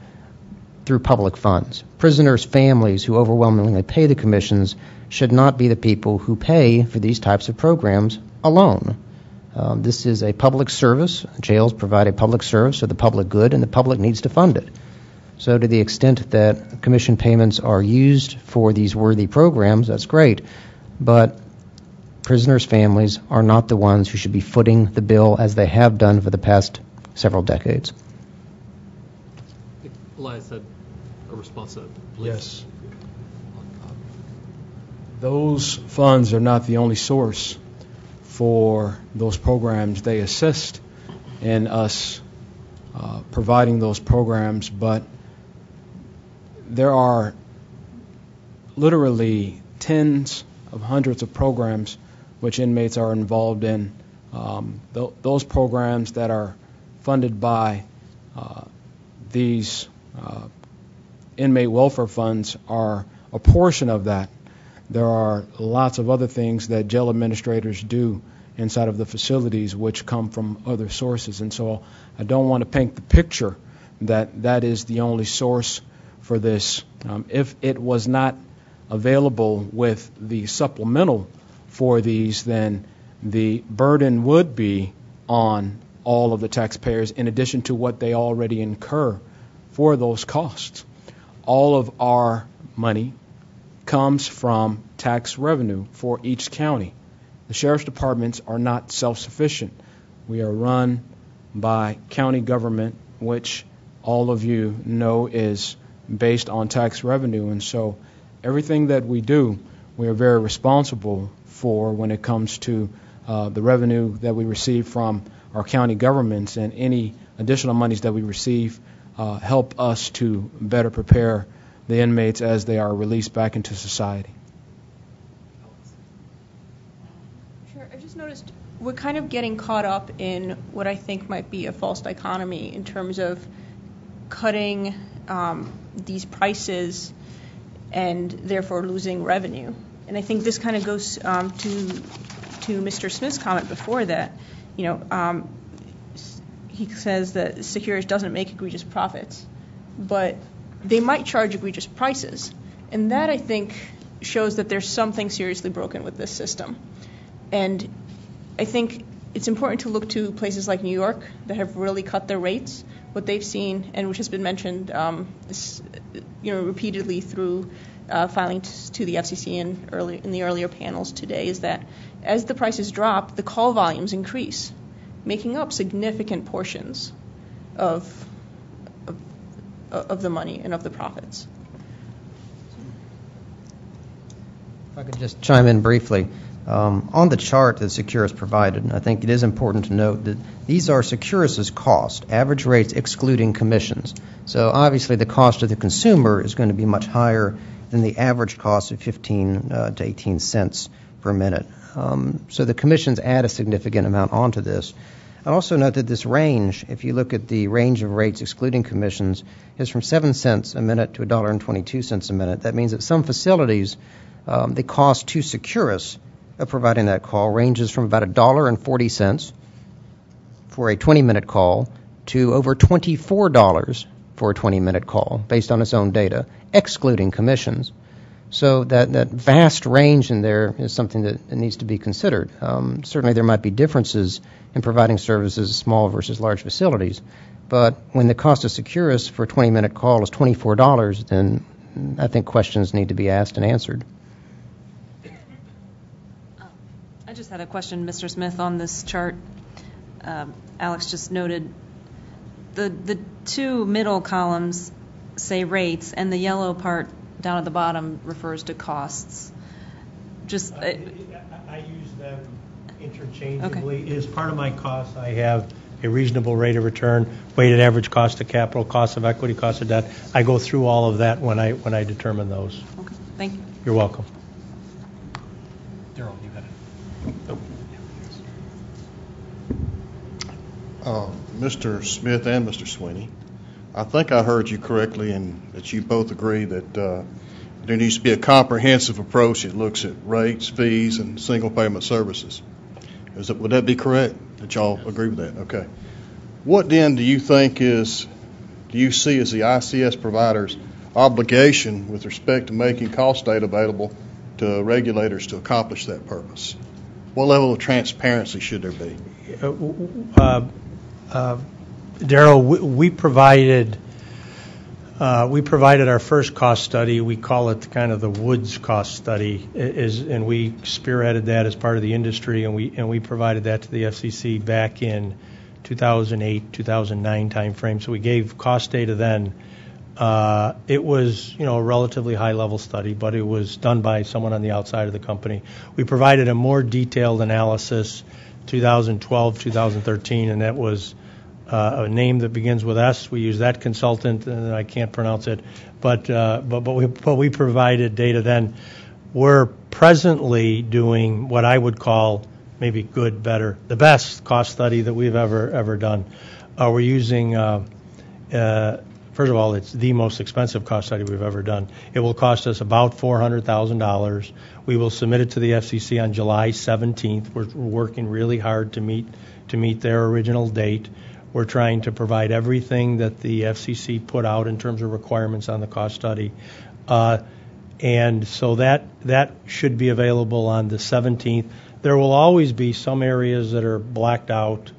through public funds. Prisoners' families who overwhelmingly pay the commissions should not be the people who pay for these types of programs alone. This is a public service. Jails provide a public service for the public good, and the public needs to fund it. So to the extent that commission payments are used for these worthy programs, that's great. But prisoners' families are not the ones who should be footing the bill as they have done for the past several decades. Elias had a response to that. Yes. Those funds are not the only source for those programs. They assist in us providing those programs, but there are literally tens of hundreds of programs which inmates are involved in. Those programs that are funded by these inmate welfare funds are a portion of that. There are lots of other things that jail administrators do inside of the facilities which come from other sources. And so I don't want to paint the picture that that is the only source for this. If it was not available with the supplemental for these, then the burden would be on all of the taxpayers in addition to what they already incur for those costs. All of our money comes from tax revenue for each county. The sheriff's departments are not self-sufficient. We are run by county government, which all of you know is based on tax revenue. And so everything that we do, we are very responsible for when it comes to the revenue that we receive from our county governments, and any additional monies that we receive help us to better prepare the inmates as they are released back into society. Sure. I just noticed we're kind of getting caught up in what I think might be a false dichotomy in terms of cutting these prices and therefore losing revenue. And I think this kind of goes to Mr. Smith's comment before that. He says that Securus doesn't make egregious profits, but they might charge egregious prices. And that, I think, shows that there's something seriously broken with this system. And I think it's important to look to places like New York that have really cut their rates. What they've seen, and which has been mentioned repeatedly through filings to the FCC in the earlier panels today, is that as the prices drop, the call volumes increase, making up significant portions of the money and of the profits. If I could just chime in briefly. On the chart that Securus provided, I think it is important to note that these are Securus's cost, average rates excluding commissions. So obviously the cost to the consumer is going to be much higher than the average cost of 15 to 18 cents per minute. So the commissions add a significant amount onto this. I'd also note that this range, if you look at the range of rates excluding commissions, is from 7 cents a minute to $1.22 a minute. That means that some facilities, the cost to Securus of providing that call ranges from about $1.40 for a 20-minute call to over $24 for a 20-minute call, based on its own data, excluding commissions. So that vast range in there is something that needs to be considered. Certainly there might be differences in providing services small versus large facilities, but when the cost of Securus for a 20-minute call is $24, then I think questions need to be asked and answered. I just had a question, Mr. Smith, on this chart. Alex just noted the two middle columns say rates, and the yellow part down at the bottom refers to costs. I use them interchangeably. Okay. As part of my costs, I have a reasonable rate of return, weighted average cost of capital, cost of equity, cost of debt. I go through all of that when I determine those. Okay. Thank you. You're welcome. Daryl, you had it. Mr. Smith and Mr. Sweeney, I think I heard you correctly, and that you both agree that there needs to be a comprehensive approach that looks at rates, fees, and single payment services. Would that be correct? That y'all agree with that? Okay. What then do you see as the ICS provider's obligation with respect to making cost data available to regulators to accomplish that purpose? What level of transparency should there be? Daryl, we provided our first cost study. We call it kind of the Woods cost study, and we spearheaded that as part of the industry, and we provided that to the FCC back in 2008, 2009 timeframe. So we gave cost data then. It was, a relatively high-level study, but it was done by someone on the outside of the company. We provided a more detailed analysis 2012, 2013, and that was a name that begins with S. We use that consultant, and I can't pronounce it, but we provided data then. We're presently doing what I would call maybe good, better, the best cost study that we've ever done. We're using. First of all, it's the most expensive cost study we've ever done. It will cost us about $400,000. We will submit it to the FCC on July 17th. We're working really hard to meet their original date. We're trying to provide everything that the FCC put out in terms of requirements on the cost study. And so that should be available on the 17th. There will always be some areas that are blacked out,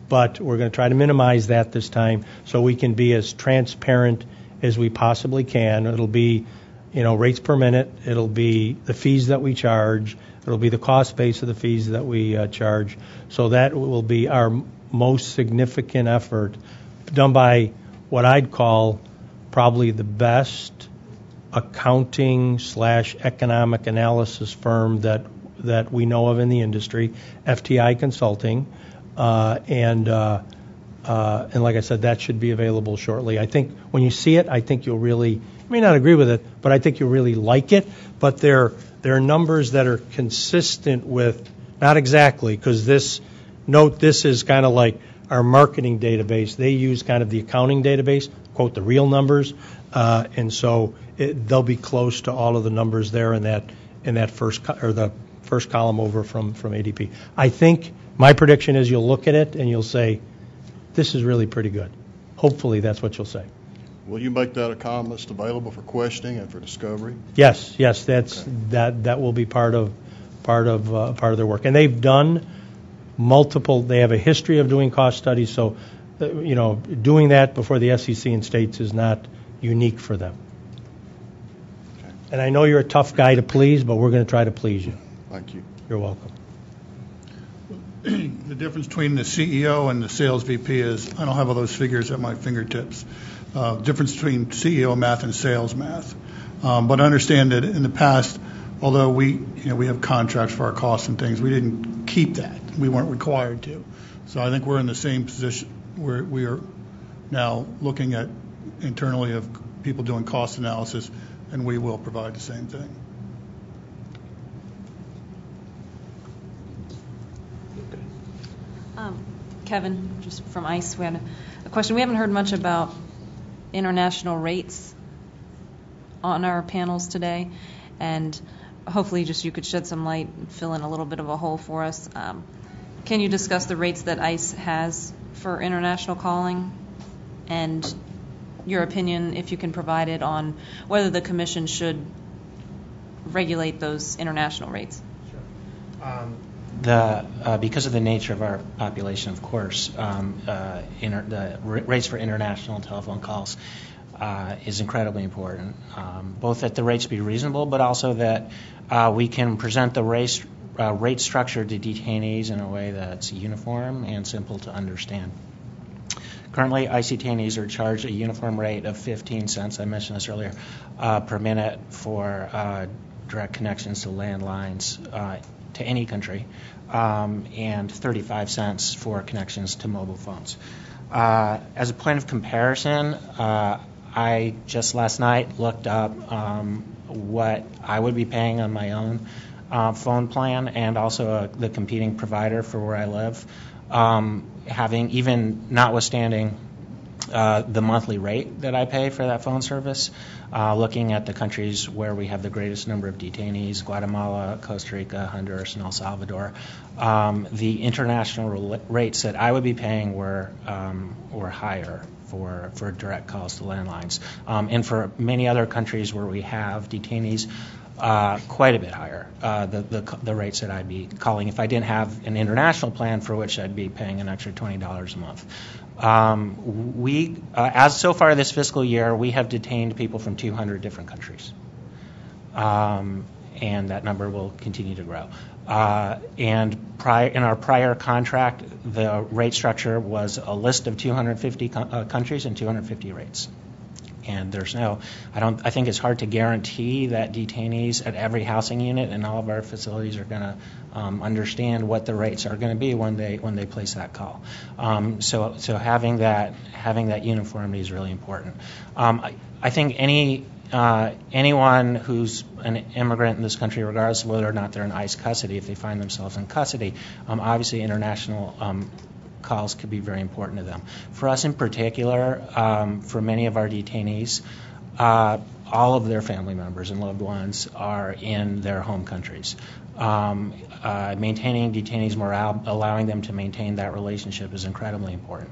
but we're going to try to minimize that this time so we can be as transparent as we possibly can. It'll be, rates per minute. It'll be the fees that we charge. It'll be the cost base of the fees that we charge. So that will be our most significant effort, done by what I'd call probably the best accounting/economic analysis firm that we know of in the industry, FTI Consulting, and like I said, that should be available shortly. I think when you see it, I think you'll really, you may not agree with it, but I think you'll really like it. But there are numbers that are consistent with, not exactly, because this is kind of like our marketing database. They use kind of the accounting database, quote the real numbers, and so they'll be close to all of the numbers there in that first column over from ADP. I think my prediction is you'll look at it and you'll say, this is really pretty good. Hopefully that's what you'll say. Will you make that a column list available for questioning and for discovery? Yes, that will be part of their work. And they've done multiple. They have a history of doing cost studies, so doing that before the FCC and states is not unique for them. Okay. And I know you're a tough guy to please, but we're going to try to please you. Thank you. You're welcome. The difference between the CEO and the sales VP is I don't have all those figures at my fingertips. Difference between CEO math and sales math. But I understand that in the past, although we have contracts for our costs and things, we didn't keep that. We weren't required to. So I think we're in the same position where we are now looking at internally of people doing cost analysis, and we will provide the same thing. Kevin, just from ICE, we had a question. We haven't heard much about international rates on our panels today, and hopefully just you could shed some light and fill in a little bit of a hole for us. Can you discuss the rates that ICE has for international calling and your opinion, if you can provide it, on whether the Commission should regulate those international rates? Sure. Because of the nature of our population, of course, the rates for international telephone calls is incredibly important, both that the rates be reasonable, but also that we can present the rate structure to detainees in a way that's uniform and simple to understand. Currently, ICE detainees are charged a uniform rate of 15 cents, I mentioned this earlier, per minute for direct connections to landlines to any country, and 35 cents for connections to mobile phones. As a point of comparison, I just last night looked up what I would be paying on my own phone plan and also the competing provider for where I live, having even notwithstanding the monthly rate that I pay for that phone service, looking at the countries where we have the greatest number of detainees, Guatemala, Costa Rica, Honduras, and El Salvador, the international rates that I would be paying were higher for direct calls to landlines. And for many other countries where we have detainees, quite a bit higher, the rates that I'd be calling if I didn't have an international plan for which I'd be paying an extra $20 a month. As so far this fiscal year, we have detained people from 200 different countries, and that number will continue to grow. And in our prior contract, the rate structure was a list of 250 countries and 250 rates. And I think it's hard to guarantee that detainees at every housing unit in all of our facilities are going to understand what the rates are going to be when they place that call. So having that uniformity is really important. I think anyone who's an immigrant in this country, regardless of whether or not they're in ICE custody, if they find themselves in custody, obviously international calls could be very important to them. For us in particular, for many of our detainees, all of their family members and loved ones are in their home countries. Maintaining detainees' morale, allowing them to maintain that relationship is incredibly important.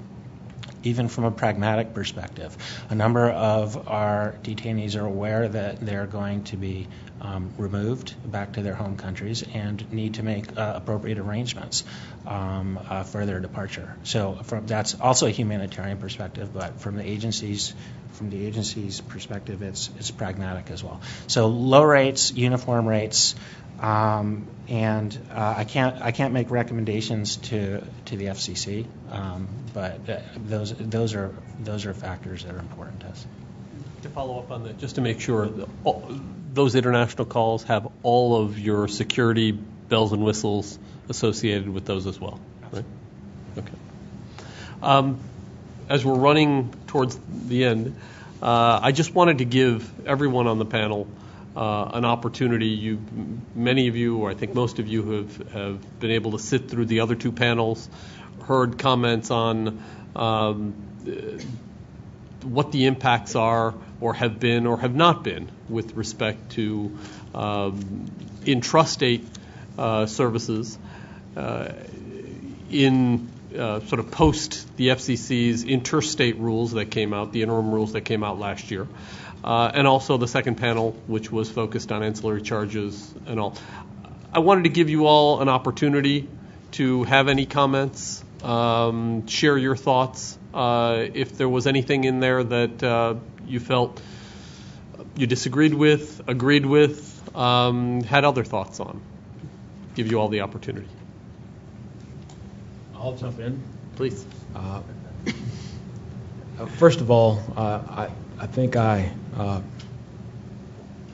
even from a pragmatic perspective. A number of our detainees are aware that they're going to be removed back to their home countries and need to make appropriate arrangements for their departure. So that's also a humanitarian perspective, but from the agency's perspective, it's pragmatic as well. So low rates, uniform rates, and I can't make recommendations to the FCC, but those are factors that are important to us. To follow up on that, just to make sure, those international calls have all of your security bells and whistles associated with those as well, right? Okay. As we're running towards the end, I just wanted to give everyone on the panel an opportunity. Many of you, or I think most of you, have been able to sit through the other two panels, heard comments on what the impacts are, or have been, or have not been, with respect to intrastate services in sort of post the FCC's interstate rules that came out, the interim rules that came out last year. And also the second panel, which was focused on ancillary charges and all. I wanted to give you all an opportunity to have any comments, share your thoughts. If there was anything in there that you felt you disagreed with, agreed with, had other thoughts on, give you all the opportunity. I'll jump in. Please. First of all, I think I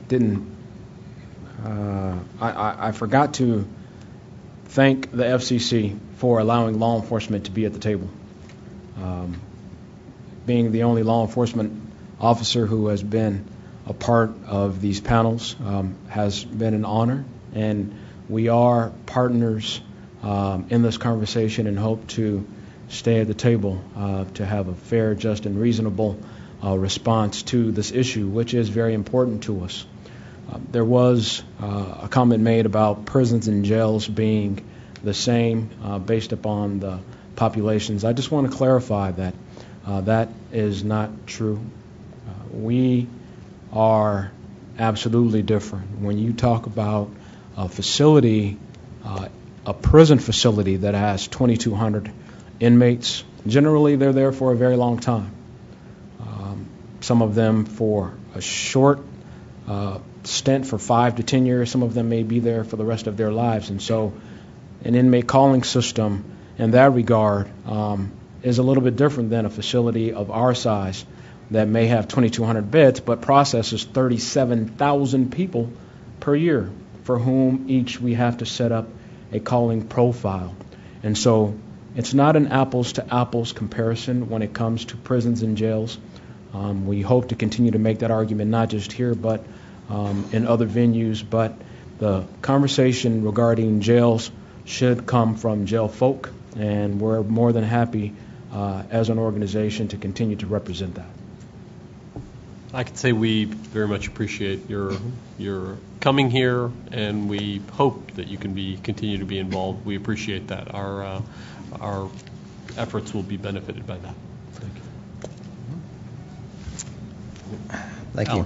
didn't. I forgot to thank the FCC for allowing law enforcement to be at the table. Being the only law enforcement officer who has been a part of these panels has been an honor, and we are partners in this conversation and hope to stay at the table to have a fair, just, and reasonable response to this issue, which is very important to us. There was a comment made about prisons and jails being the same based upon the populations. I just want to clarify that that is not true. We are absolutely different. When you talk about a facility, a prison facility that has 2,200 inmates, generally they're there for a very long time. Some of them for a short stint for 5 to 10 years. Some of them may be there for the rest of their lives. And so an inmate calling system in that regard is a little bit different than a facility of our size that may have 2,200 beds but processes 37,000 people per year, for whom each we have to set up a calling profile. And so it's not an apples to apples comparison when it comes to prisons and jails. We hope to continue to make that argument not just here but in other venues, but the conversation regarding jails should come from jail folk, and we're more than happy as an organization to continue to represent that. I can say we very much appreciate your coming here, and we hope that you can continue to be involved. We appreciate that. Our efforts will be benefited by that. Thank you.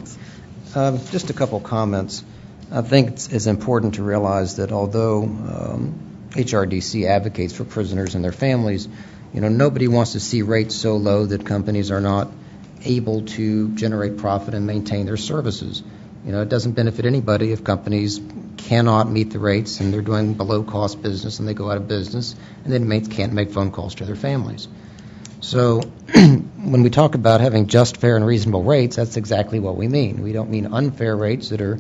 Just a couple comments. I think it's important to realize that although HRDC advocates for prisoners and their families, nobody wants to see rates so low that companies are not able to generate profit and maintain their services. It doesn't benefit anybody if companies cannot meet the rates and they're doing below cost business and they go out of business, and then inmates can't make phone calls to their families. So when we talk about having just, fair, and reasonable rates, that's exactly what we mean. We don't mean unfair rates that are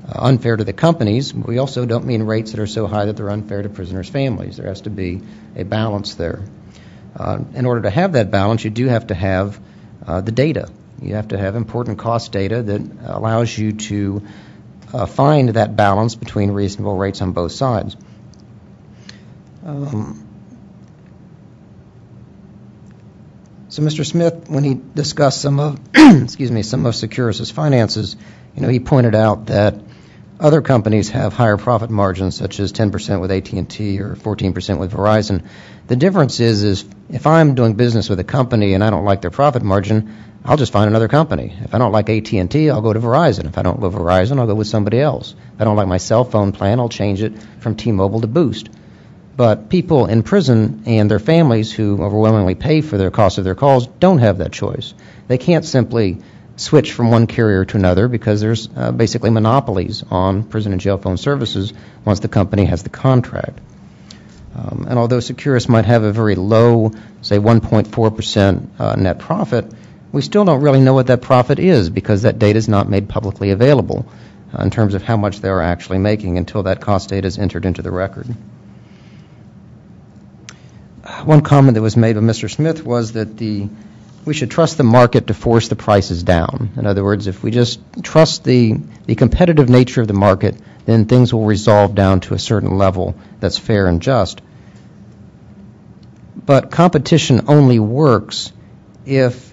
unfair to the companies. We also don't mean rates that are so high that they're unfair to prisoners' families. There has to be a balance there. In order to have that balance, you do have to have the data. You have to have important cost data that allows you to find that balance between reasonable rates on both sides. So Mr. Smith, when he discussed some of some of Securus's finances, he pointed out that Other companies have higher profit margins, such as 10% with AT&T or 14% with Verizon. The difference is if I'm doing business with a company and I don't like their profit margin, I'll just find another company. If I don't like AT&T, I'll go to Verizon. If I don't love Verizon, I'll go with somebody else. If I don't like my cell phone plan, I'll change it from T-Mobile to Boost. But people in prison and their families who overwhelmingly pay for their cost of their calls don't have that choice. They can't simply switch from one carrier to another because there's basically monopolies on prison and jail phone services once the company has the contract. And although Securus might have a very low, say 1.4% net profit, we still don't really know what that profit is because that data is not made publicly available in terms of how much they are actually making until that cost data is entered into the record. One comment that was made by Mr. Smith was that we should trust the market to force the prices down. In other words, if we just trust the competitive nature of the market, then things will resolve down to a certain level that's fair and just. But competition only works if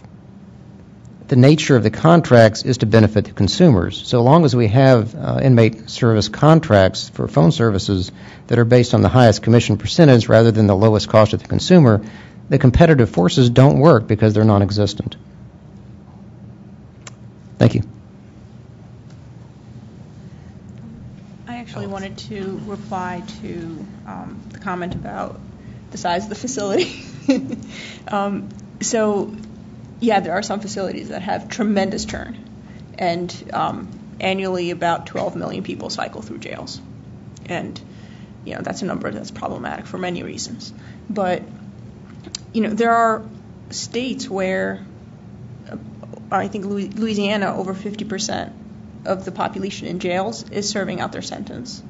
the nature of the contracts is to benefit the consumers. So long as we have inmate service contracts for phone services that are based on the highest commission percentage rather than the lowest cost to the consumer, the competitive forces don't work because they're non-existent. Thank you. I actually wanted to reply to the comment about the size of the facility. Yeah, there are some facilities that have tremendous churn, and annually about 12 million people cycle through jails. And, that's a number that's problematic for many reasons. But there are states where, I think Louisiana, over 50% of the population in jails is serving out their sentence.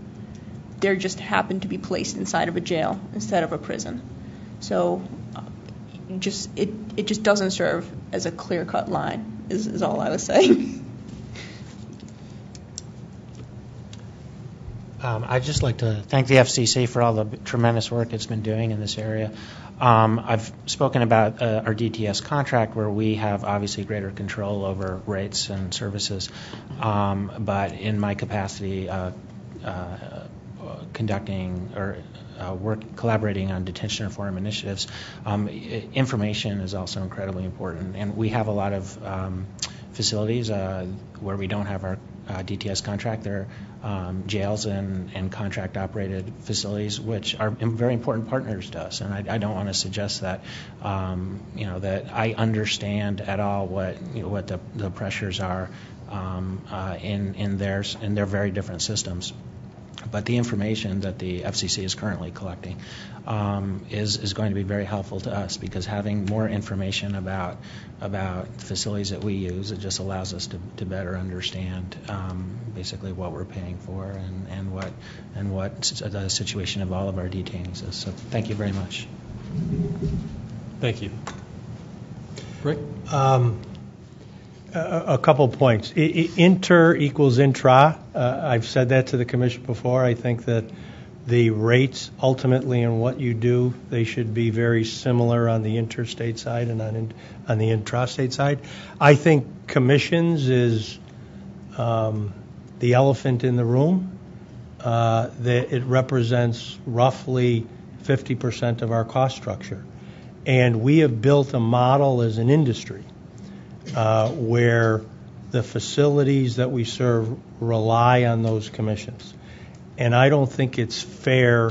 They just happen to be placed inside of a jail instead of a prison. So it just doesn't serve as a clear-cut line, is all I was saying. I'd just like to thank the FCC for all the tremendous work it's been doing in this area. I've spoken about our DTS contract where we have obviously greater control over rates and services, but in my capacity conducting or collaborating on detention reform initiatives, information is also incredibly important. And we have a lot of facilities where we don't have our DTS contract. There are jails and contract-operated facilities, which are very important partners to us. And I don't want to suggest that that I understand at all what the pressures are in their very different systems. But the information that the FCC is currently collecting is going to be very helpful to us because having more information about facilities that we use, it just allows us to better understand basically what we're paying for and what the situation of all of our detainees is. So thank you very much. Thank you. Rick? A couple points. Inter equals intra. I've said that to the commission before. I think that the rates ultimately in what you do, they should be very similar on the interstate side and on the intrastate side. I think commissions is the elephant in the room. That it represents roughly 50% of our cost structure. And we have built a model as an industry where the facilities that we serve rely on those commissions. And I don't think it's fair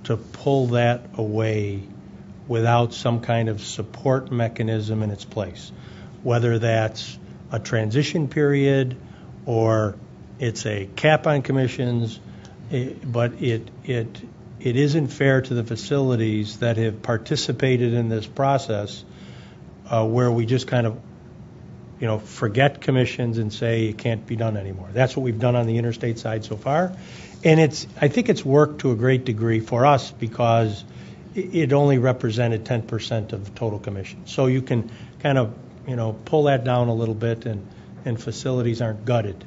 to pull that away without some kind of support mechanism in its place, whether that's a transition period or it's a cap on commissions, but it isn't fair to the facilities that have participated in this process where we just kind of forget commissions and say it can't be done anymore. That's what we've done on the interstate side so far. And I think it's worked to a great degree for us because it only represented 10% of the total commission. So you can kind of, pull that down a little bit and facilities aren't gutted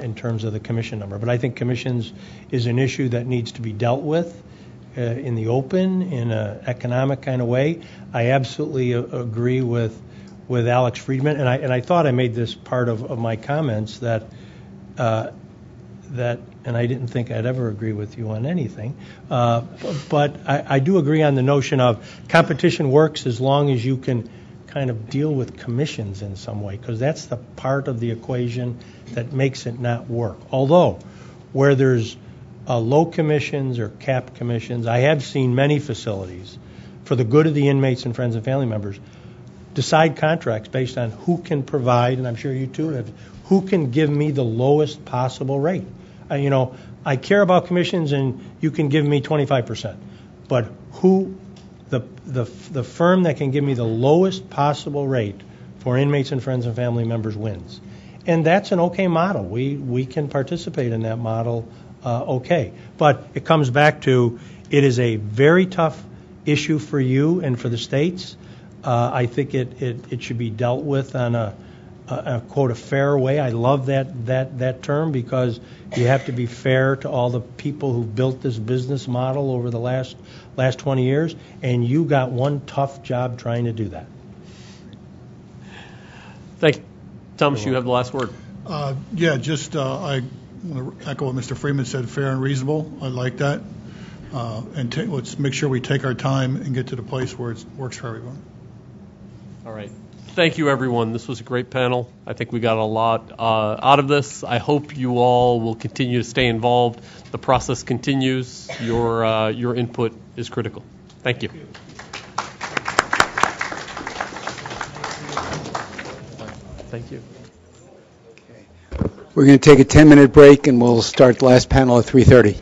in terms of the commission number. But I think commissions is an issue that needs to be dealt with in the open, in an economic kind of way. I absolutely agree with Alex Friedman, and I thought I made this part of my comments that that, and I didn't think I'd ever agree with you on anything, but I do agree on the notion of competition works as long as you can kind of deal with commissions in some way, because that's the part of the equation that makes it not work. Although, where there's low commissions or capped commissions, I have seen many facilities, for the good of the inmates and friends and family members, decide contracts based on who can provide, and I'm sure you too have, who can give me the lowest possible rate. I care about commissions, and you can give me 25%, but who, the firm that can give me the lowest possible rate for inmates and friends and family members wins. And that's an okay model. We can participate in that model okay. But it comes back to, it is a very tough issue for you and for the states. I think it should be dealt with on a quote, a fair way. I love that term, because you have to be fair to all the people who built this business model over the last 20 years, and you got one tough job trying to do that. Thank you. Thomas, you have the last word. I want to echo what Mr. Freeman said, fair and reasonable. I like that. And let's make sure we take our time and get to the place where it works for everyone. All right. Thank you, everyone. This was a great panel. I think we got a lot out of this. I hope you all will continue to stay involved. The process continues. Your input is critical. Thank you. Thank you. We're going to take a 10-minute break, and we'll start the last panel at 3:30.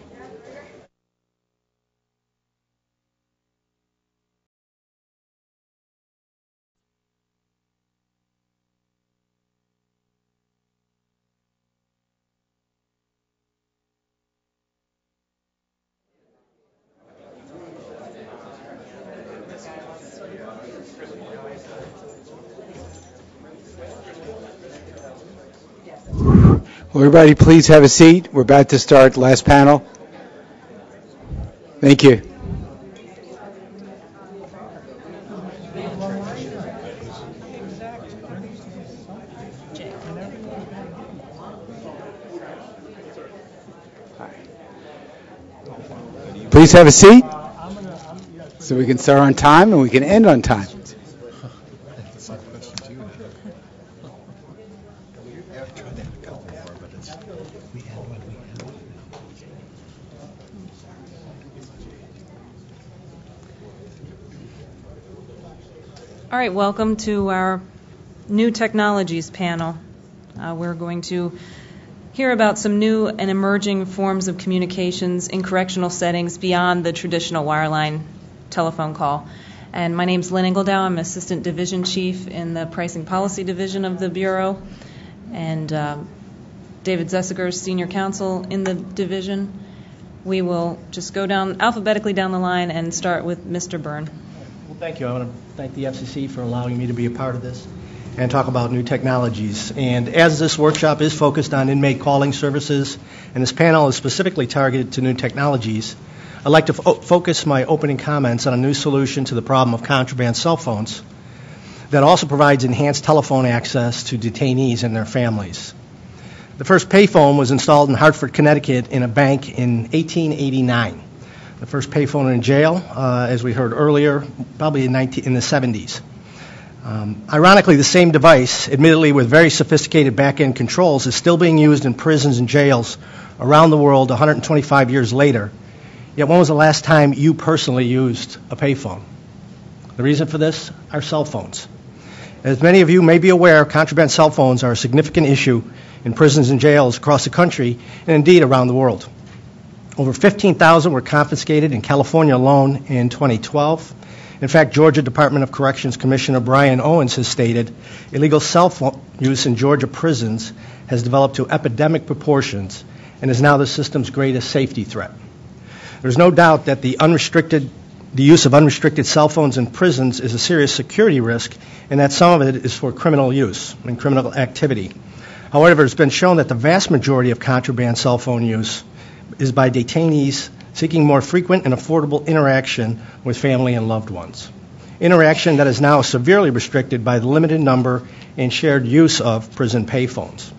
Will everybody please have a seat? We're about to start last panel. Thank you. Please have a seat so we can start on time and we can end on time. All right, welcome to our new technologies panel. We're going to hear about some new and emerging forms of communications in correctional settings beyond the traditional wireline telephone call. And my name's Lynn Engeldow. I'm Assistant Division Chief in the Pricing Policy Division of the Bureau. And David Zessiger, Senior Counsel in the division. We will just go down alphabetically down the line and start with Mr. Byrne. Well, thank you. I want to thank the FCC for allowing me to be a part of this and talk about new technologies. And as this workshop is focused on inmate calling services, and this panel is specifically targeted to new technologies, I'd like to focus my opening comments on a new solution to the problem of contraband cell phones that also provides enhanced telephone access to detainees and their families. The first payphone was installed in Hartford, Connecticut in a bank in 1889. The first payphone in jail, as we heard earlier, probably in the 70s. Ironically, the same device, admittedly with very sophisticated back-end controls, is still being used in prisons and jails around the world 125 years later. Yet when was the last time you personally used a payphone? The reason for this? Our cell phones. As many of you may be aware, contraband cell phones are a significant issue in prisons and jails across the country and indeed around the world. Over 15,000 were confiscated in California alone in 2012. In fact, Georgia Department of Corrections Commissioner Brian Owens has stated illegal cell phone use in Georgia prisons has developed to epidemic proportions and is now the system's greatest safety threat. There's no doubt that the use of unrestricted cell phones in prisons is a serious security risk, and that some of it is for criminal use and criminal activity. However, it's been shown that the vast majority of contraband cell phone use is by detainees seeking more frequent and affordable interaction with family and loved ones. Interaction that is now severely restricted by the limited number and shared use of prison payphones.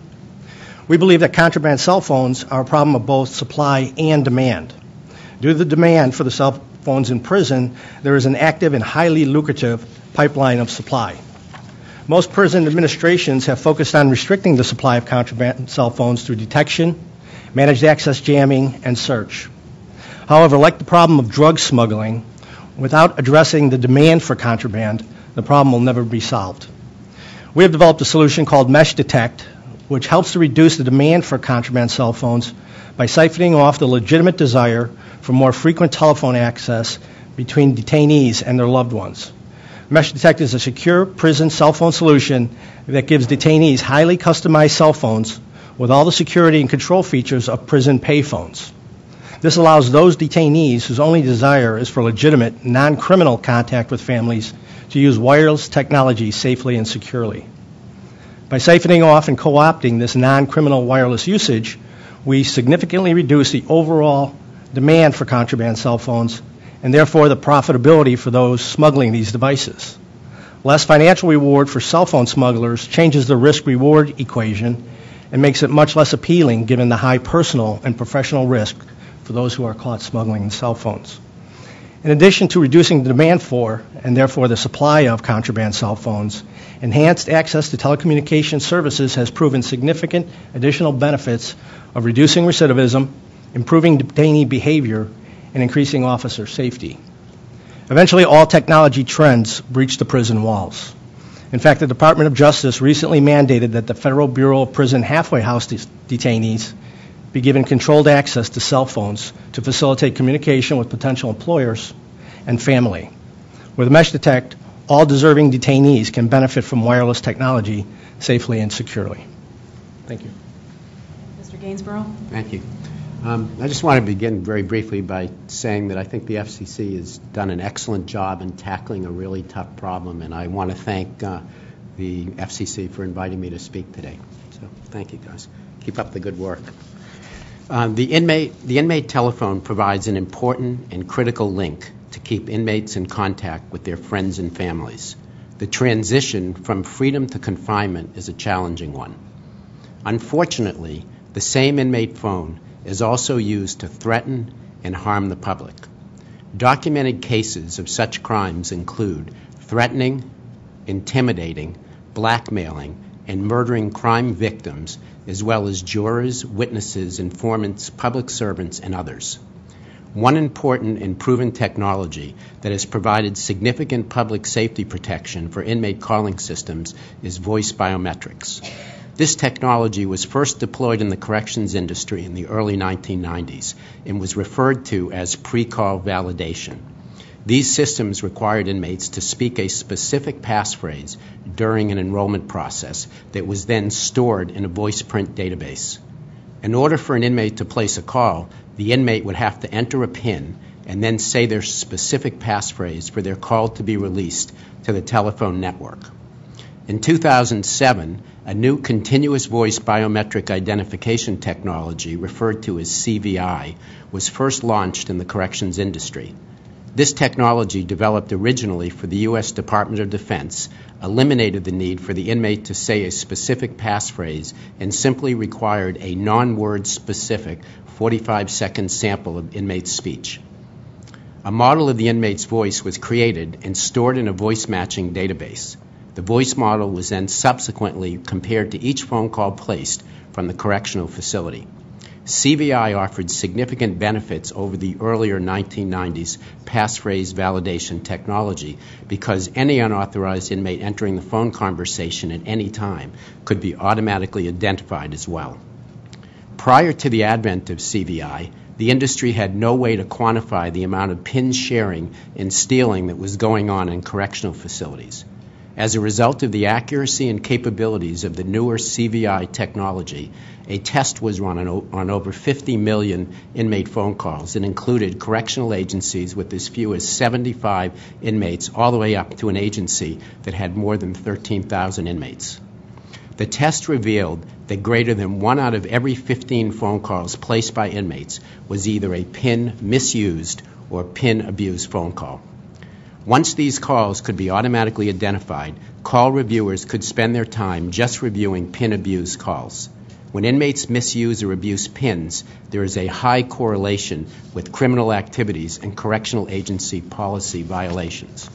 We believe that contraband cell phones are a problem of both supply and demand. Due to the demand for the cell phones in prison, there is an active and highly lucrative pipeline of supply. Most prison administrations have focused on restricting the supply of contraband cell phones through detection, managed access jamming, and search. However, like the problem of drug smuggling, without addressing the demand for contraband, the problem will never be solved. We have developed a solution called Mesh Detect, which helps to reduce the demand for contraband cell phones by siphoning off the legitimate desire for more frequent telephone access between detainees and their loved ones. Mesh Detect is a secure prison cell phone solution that gives detainees highly customized cell phones with all the security and control features of prison payphones. This allows those detainees whose only desire is for legitimate, non-criminal contact with families to use wireless technology safely and securely. By siphoning off and co-opting this non-criminal wireless usage, we significantly reduce the overall demand for contraband cell phones and therefore the profitability for those smuggling these devices. Less financial reward for cell phone smugglers changes the risk-reward equation and makes it much less appealing given the high personal and professional risk for those who are caught smuggling cell phones. In addition to reducing the demand for, and therefore the supply of, contraband cell phones, enhanced access to telecommunication services has proven significant additional benefits of reducing recidivism, improving detainee behavior, and increasing officer safety. Eventually, all technology trends breach the prison walls. In fact, the Department of Justice recently mandated that the Federal Bureau of Prison halfway house detainees be given controlled access to cell phones to facilitate communication with potential employers and family. With Mesh Detect, all deserving detainees can benefit from wireless technology safely and securely. Thank you. Mr. Gainsborough? Thank you. I just want to begin very briefly by saying that I think the FCC has done an excellent job in tackling a really tough problem, and I want to thank the FCC for inviting me to speak today. So thank you, guys. Keep up the good work. The inmate telephone provides an important and critical link to keep inmates in contact with their friends and families. The transition from freedom to confinement is a challenging one. Unfortunately, the same inmate phone is also used to threaten and harm the public. Documented cases of such crimes include threatening, intimidating, blackmailing, and murdering crime victims, as well as jurors, witnesses, informants, public servants, and others. One important and proven technology that has provided significant public safety protection for inmate calling systems is voice biometrics. This technology was first deployed in the corrections industry in the early 1990s and was referred to as pre-call validation. These systems required inmates to speak a specific passphrase during an enrollment process that was then stored in a voice print database. In order for an inmate to place a call, the inmate would have to enter a PIN and then say their specific passphrase for their call to be released to the telephone network. In 2007, a new continuous voice biometric identification technology, referred to as CVI, was first launched in the corrections industry. This technology, developed originally for the U.S. Department of Defense, eliminated the need for the inmate to say a specific passphrase and simply required a non-word specific 45-second sample of inmate speech. A model of the inmate's voice was created and stored in a voice matching database. The voice model was then subsequently compared to each phone call placed from the correctional facility. CVI offered significant benefits over the earlier 1990s passphrase validation technology because any unauthorized inmate entering the phone conversation at any time could be automatically identified as well. Prior to the advent of CVI, the industry had no way to quantify the amount of PIN sharing and stealing that was going on in correctional facilities. As a result of the accuracy and capabilities of the newer CVI technology, a test was run on over 50 million inmate phone calls and included correctional agencies with as few as 75 inmates all the way up to an agency that had more than 13,000 inmates. The test revealed that greater than 1 out of every 15 phone calls placed by inmates was either a PIN misused or PIN abused phone call. Once these calls could be automatically identified, call reviewers could spend their time just reviewing PIN abuse calls. When inmates misuse or abuse PINs, there is a high correlation with criminal activities and correctional agency policy violations.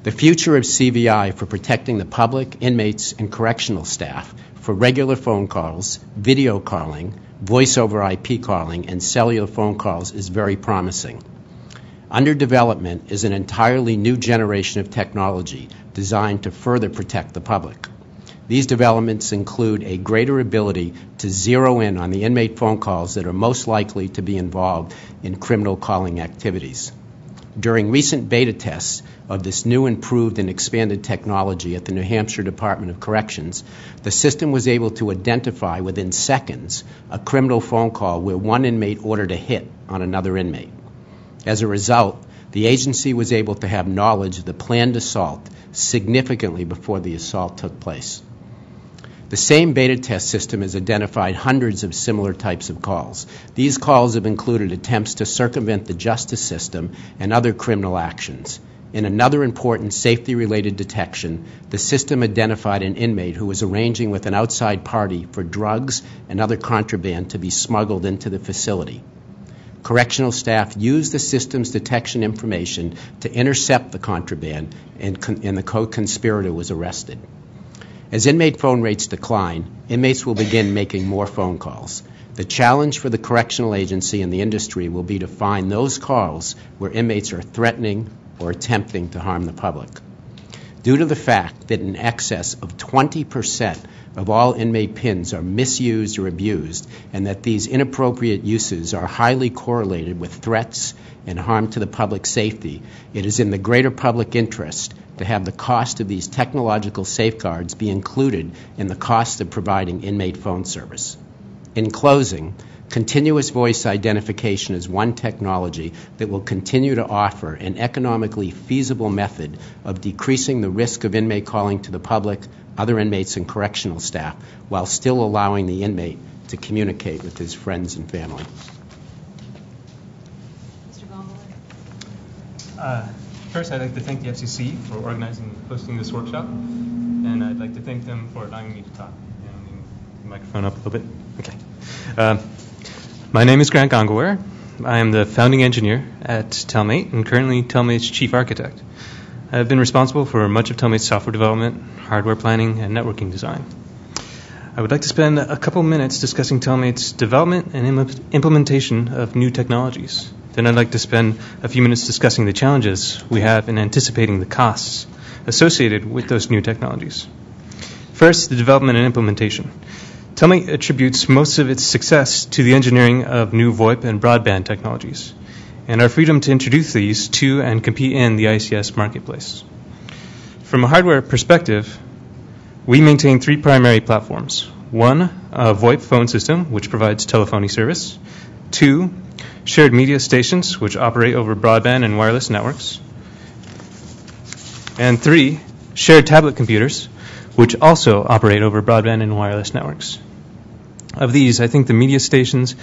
The future of CVI for protecting the public, inmates, and correctional staff for regular phone calls, video calling, voice over IP calling, and cellular phone calls is very promising. Under development is an entirely new generation of technology designed to further protect the public. These developments include a greater ability to zero in on the inmate phone calls that are most likely to be involved in criminal calling activities. During recent beta tests of this new, improved, and expanded technology at the New Hampshire Department of Corrections, the system was able to identify within seconds a criminal phone call where one inmate ordered a hit on another inmate. As a result, the agency was able to have knowledge of the planned assault significantly before the assault took place. The same beta test system has identified hundreds of similar types of calls. These calls have included attempts to circumvent the justice system and other criminal actions. In another important safety-related detection, the system identified an inmate who was arranging with an outside party for drugs and other contraband to be smuggled into the facility. Correctional staff used the system's detection information to intercept the contraband, and the co-conspirator was arrested. As inmate phone rates decline, inmates will begin making more phone calls. The challenge for the correctional agency and the industry will be to find those calls where inmates are threatening or attempting to harm the public. Due to the fact that in excess of 20% of all inmate PINs are misused or abused, and that these inappropriate uses are highly correlated with threats and harm to the public safety, it is in the greater public interest to have the cost of these technological safeguards be included in the cost of providing inmate phone service. In closing, continuous voice identification is one technology that will continue to offer an economically feasible method of decreasing the risk of inmate calling to the public, other inmates, and correctional staff, while still allowing the inmate to communicate with his friends and family. Mr. Gombola? First, I'd like to thank the FCC for organizing and hosting this workshop, and I'd like to thank them for allowing me to talk. The microphone up a little bit. Okay. My name is Grant Gongaware. I am the founding engineer at Telmate and currently Telmate's chief architect. I have been responsible for much of Telmate's software development, hardware planning, and networking design. I would like to spend a couple minutes discussing Telmate's development and implementation of new technologies. Then I'd like to spend a few minutes discussing the challenges we have in anticipating the costs associated with those new technologies. First, the development and implementation. Telmate attributes most of its success to the engineering of new VoIP and broadband technologies, and our freedom to introduce these to and compete in the ICS marketplace. From a hardware perspective, we maintain three primary platforms. One, a VoIP phone system, which provides telephony service. Two, shared media stations, which operate over broadband and wireless networks. And three, shared tablet computers, which also operate over broadband and wireless networks. Of these, I think the media stations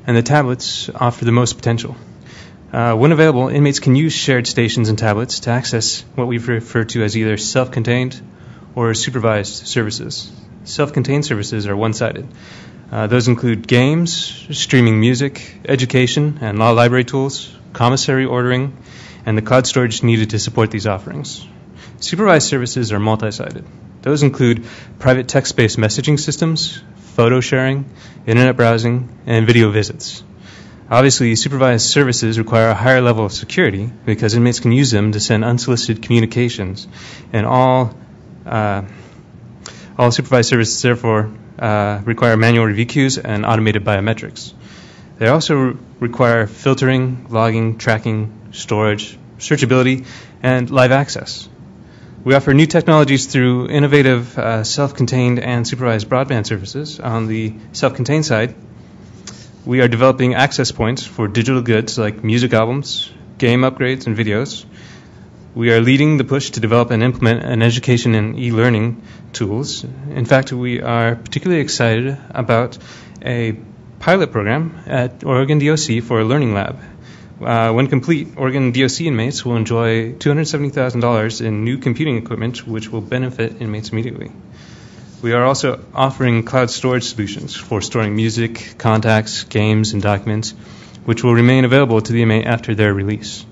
and the tablets offer the most potential. When available, inmates can use shared stations and tablets to access what we refer to as either self-contained or supervised services. Self-contained services are one-sided. Those include games, streaming music, education and law library tools, commissary ordering, and the cloud storage needed to support these offerings. Supervised services are multi-sided. Those include private text-based messaging systems, photo sharing, internet browsing, and video visits. Obviously, supervised services require a higher level of security because inmates can use them to send unsolicited communications, and all supervised services, therefore, require manual review queues and automated biometrics. They also require filtering, logging, tracking, storage, searchability, and live access. We offer new technologies through innovative self-contained and supervised broadband services. On the self-contained side, we are developing access points for digital goods like music albums, game upgrades, and videos. We are leading the push to develop and implement an education and e-learning tools. In fact, we are particularly excited about a pilot program at Oregon DOC for a learning lab. When complete, Oregon DOC inmates will enjoy $270,000 in new computing equipment, which will benefit inmates immediately. We are also offering cloud storage solutions for storing music, contacts, games, and documents, which will remain available to the inmate after their release.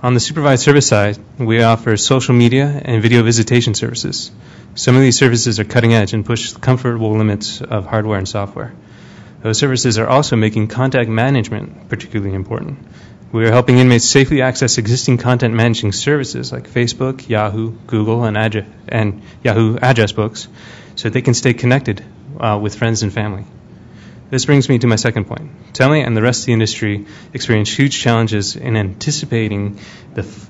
On the supervised service side, we offer social media and video visitation services. Some of these services are cutting edge and push the comfortable limits of hardware and software. Those services are also making contact management particularly important. We are helping inmates safely access existing content managing services like Facebook, Yahoo, Google, and Yahoo address books so they can stay connected with friends and family. This brings me to my second point. Telmate and the rest of the industry experience huge challenges in anticipating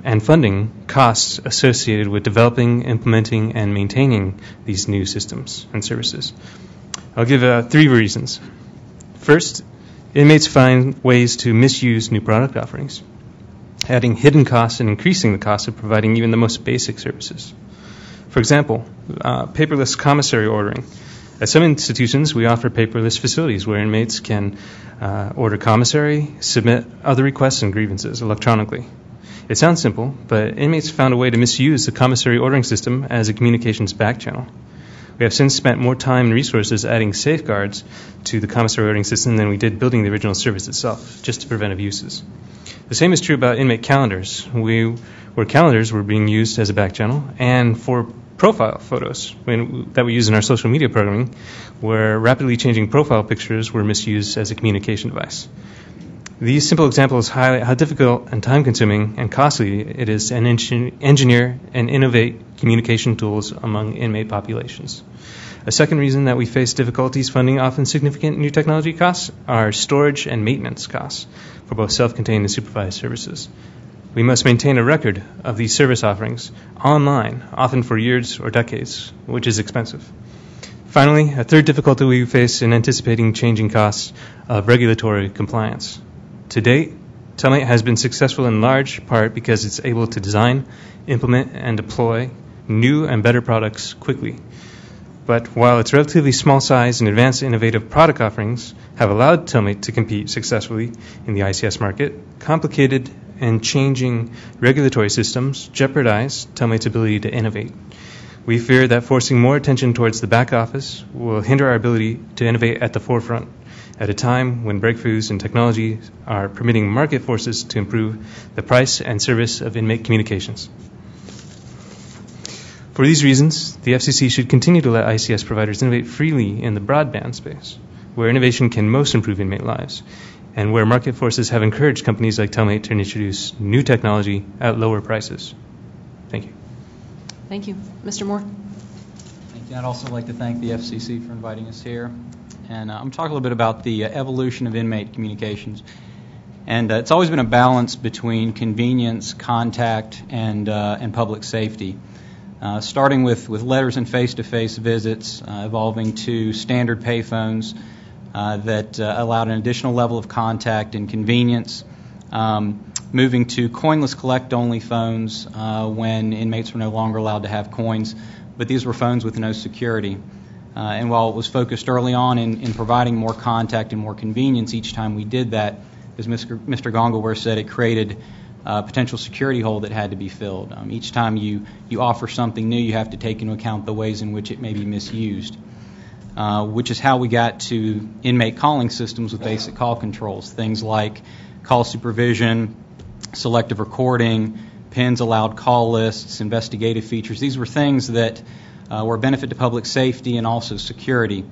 and funding costs associated with developing, implementing, and maintaining these new systems and services. I'll give 3 reasons. First, inmates find ways to misuse new product offerings, adding hidden costs and increasing the cost of providing even the most basic services. For example, paperless commissary ordering. At some institutions, we offer paperless facilities where inmates can order commissary, submit other requests and grievances electronically. It sounds simple, but inmates found a way to misuse the commissary ordering system as a communications back channel. We have since spent more time and resources adding safeguards to the commissary ordering system than we did building the original service itself, just to prevent abuses. The same is true about inmate calendars, where calendars were being used as a back channel, and for profile photos that we use in our social media programming, where rapidly changing profile pictures were misused as a communication device. These simple examples highlight how difficult and time-consuming and costly it is to engineer and innovate communication tools among inmate populations. A second reason that we face difficulties funding often significant new technology costs are storage and maintenance costs for both self-contained and supervised services. We must maintain a record of these service offerings online, often for years or decades, which is expensive. Finally, a third difficulty we face in anticipating changing costs of regulatory compliance. To date, Telmate has been successful in large part because it's able to design, implement, and deploy new and better products quickly. But while its relatively small size and advanced innovative product offerings have allowed Telmate to compete successfully in the ICS market, complicated and changing regulatory systems jeopardize Telmate's ability to innovate. We fear that forcing more attention towards the back office will hinder our ability to innovate at the forefront at a time when breakthroughs in technology are permitting market forces to improve the price and service of inmate communications. For these reasons, the FCC should continue to let ICS providers innovate freely in the broadband space, where innovation can most improve inmate lives, and where market forces have encouraged companies like Telmate to introduce new technology at lower prices. Thank you. Thank you. Mr. Moore. Thank you. I'd also like to thank the FCC for inviting us here. And I'm talking a little bit about the evolution of inmate communications. And it's always been a balance between convenience, contact, and public safety. Starting with letters and face-to-face visits, evolving to standard payphones that allowed an additional level of contact and convenience, moving to coinless collect-only phones when inmates were no longer allowed to have coins, but these were phones with no security. And while it was focused early on in providing more contact and more convenience each time we did that, as Mr. Gongelware said, it created a potential security hole that had to be filled. Each time you offer something new, you have to take into account the ways in which it may be misused, which is how we got to inmate calling systems with basic call controls, things like call supervision, selective recording, PINs allowed call lists, investigative features. These were things that were a benefit to public safety and also security.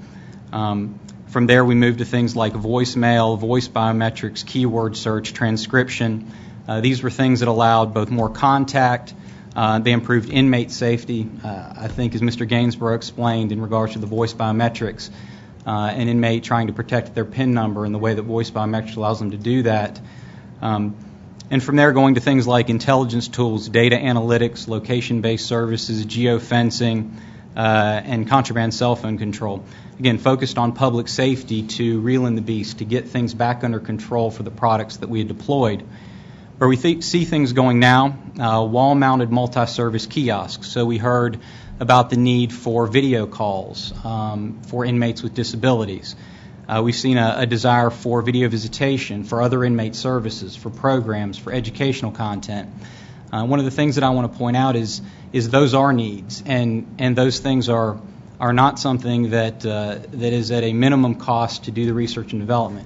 From there, we moved to things like voicemail, voice biometrics, keyword search, transcription. These were things that allowed both more contact. They improved inmate safety. I think, as Mr. Gainsborough explained in regards to the voice biometrics, an inmate trying to protect their PIN number and the way that voice biometrics allows them to do that. And from there, going to things like intelligence tools, data analytics, location-based services, geofencing, and contraband cell phone control. Again, focused on public safety to reel in the beast, to get things back under control for the products that we had deployed. Where we see things going now, wall-mounted multi-service kiosks. So we heard about the need for video calls for inmates with disabilities. We've seen a desire for video visitation, for other inmate services, for programs, for educational content. One of the things that I want to point out is those are needs, and those things are are not something that is at a minimum cost to do the research and development.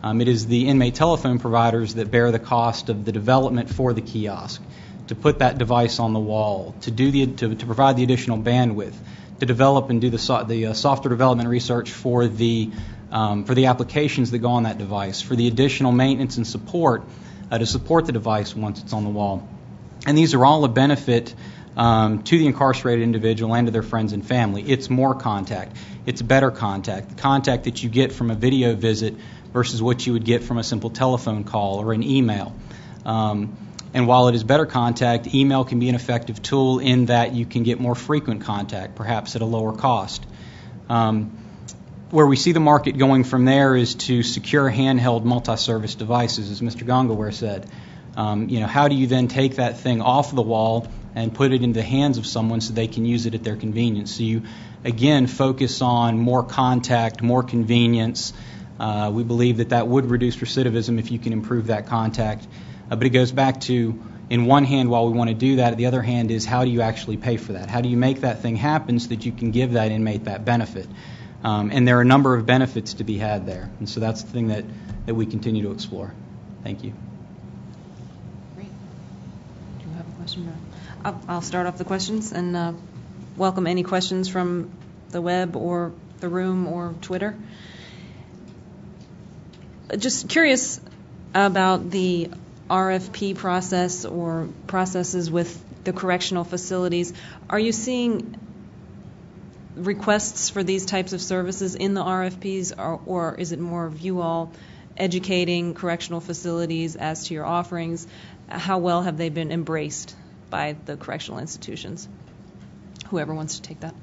It is the inmate telephone providers that bear the cost of the development for the kiosk, to put that device on the wall, to provide the additional bandwidth, to develop and do the software development research for the applications that go on that device, for the additional maintenance and support to support the device once it's on the wall. And these are all a benefit to the incarcerated individual and to their friends and family. It's more contact. It's better contact. The contact that you get from a video visit versus what you would get from a simple telephone call or an email. And while it is better contact, email can be an effective tool in that you can get more frequent contact, perhaps at a lower cost. Where we see the market going from there is to secure handheld multi-service devices, as Mr. Gongaware said. How do you then take that thing off the wall and put it into the hands of someone so they can use it at their convenience? So you, again, focus on more contact, more convenience. We believe that would reduce recidivism if you can improve that contact. But it goes back to, in one hand, while we want to do that, the other hand is how do you actually pay for that? How do you make that thing happen so that you can give that inmate that benefit? And there are a number of benefits to be had there. And so that's the thing that we continue to explore. Thank you. Great. Do you have a question? I'll start off the questions and welcome any questions from the web or the room or Twitter. Just curious about the RFP process or processes with the correctional facilities. Are you seeing requests for these types of services in the RFPs, or is it more of you all educating correctional facilities as to your offerings? How well have they been embraced by the correctional institutions? Whoever wants to take that.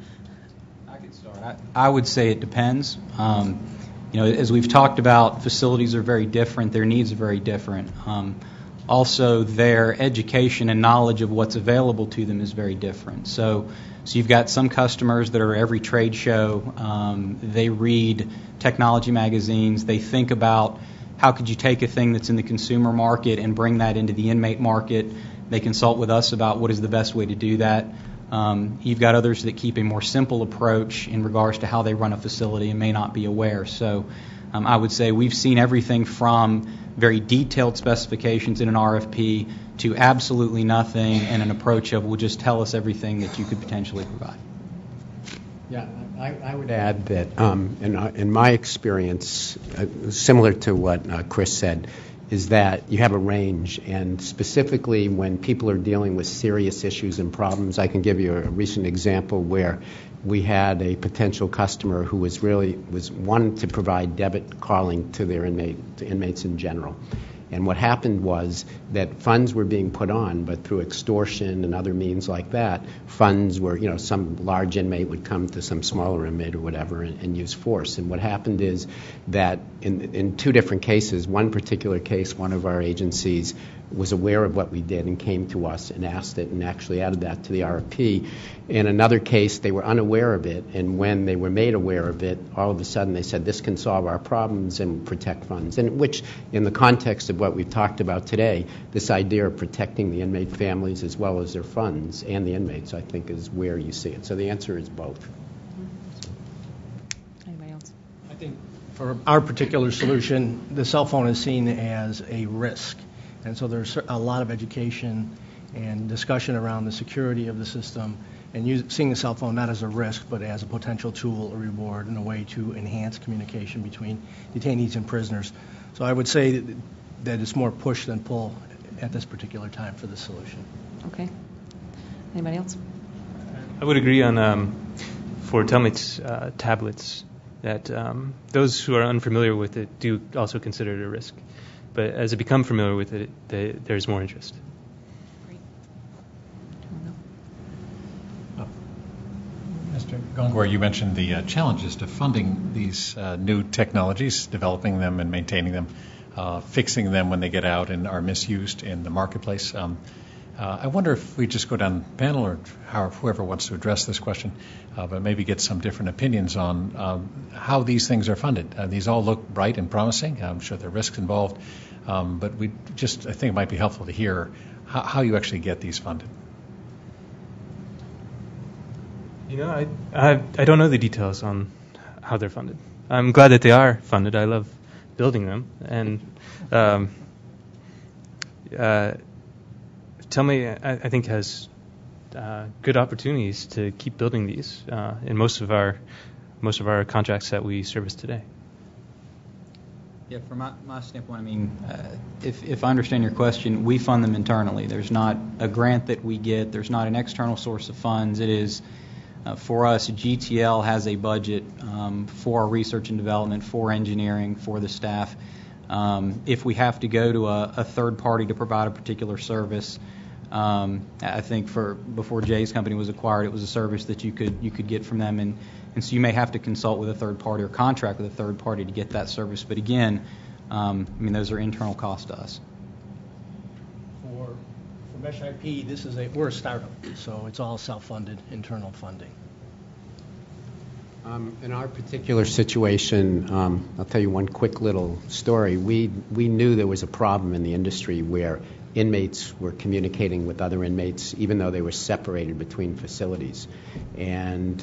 I could start. I would say it depends. As we've talked about, facilities are very different. Their needs are very different. Also, their education and knowledge of what's available to them is very different. So you've got some customers that are at every trade show. They read technology magazines. They think about how could you take a thing that's in the consumer market and bring that into the inmate market. They consult with us about what is the best way to do that. You've got others that keep a more simple approach in regards to how they run a facility and may not be aware. So I would say we've seen everything from very detailed specifications in an RFP to absolutely nothing and an approach of, well, just tell us everything that you could potentially provide. Yeah, I would add that in my experience, similar to what Chris said, is that you have a range, and specifically when people are dealing with serious issues and problems. I can give you a recent example where we had a potential customer who was wanting to provide debit calling to their inmates in general. And what happened was that funds were being put on, but through extortion and other means like that, funds were, some large inmate would come to some smaller inmate or whatever and use force. And what happened is that in two different cases, one particular case, one of our agencies was aware of what we did and came to us and asked it and actually added that to the RFP. In another case, they were unaware of it, and when they were made aware of it, all of a sudden they said, this can solve our problems and protect funds, and which, in the context of what we've talked about today, this idea of protecting the inmate families as well as their funds and the inmates, I think, is where you see it. So the answer is both. Anybody else? I think for our particular solution, the cell phone is seen as a risk. And so there's a lot of education and discussion around the security of the system and seeing the cell phone not as a risk but as a potential tool or reward and a way to enhance communication between detainees and prisoners. So I would say that it's more push than pull at this particular time for the solution. Okay. Anybody else? I would agree on, for Telmate's tablets, that those who are unfamiliar with it do also consider it a risk. But as they become familiar with it, there's more interest. Great. Mr. Gongor, you mentioned the challenges to funding these new technologies, developing them and maintaining them, fixing them when they get out and are misused in the marketplace. I wonder if we just go down the panel, or whoever wants to address this question, but maybe get some different opinions on how these things are funded. These all look bright and promising. I'm sure there are risks involved, but I think it might be helpful to hear how you actually get these funded. I don't know the details on how they're funded. I'm glad that they are funded. I love building them. And I think has good opportunities to keep building these in most of our contracts that we service today. Yeah, from my standpoint, I mean, if I understand your question, we fund them internally. There's not a grant that we get. There's not an external source of funds. It is, for us, GTL has a budget for research and development, for engineering, for the staff. If we have to go to a third party to provide a particular service, I think before Jay's company was acquired, it was a service that you could get from them, and so you may have to consult with a third party or contract with a third party to get that service. But again, I mean, those are internal costs to us. For Mesh IP, we're a startup, so it's all self-funded, internal funding. In our particular situation, I'll tell you one quick little story. We knew there was a problem in the industry where inmates were communicating with other inmates, even though they were separated between facilities. And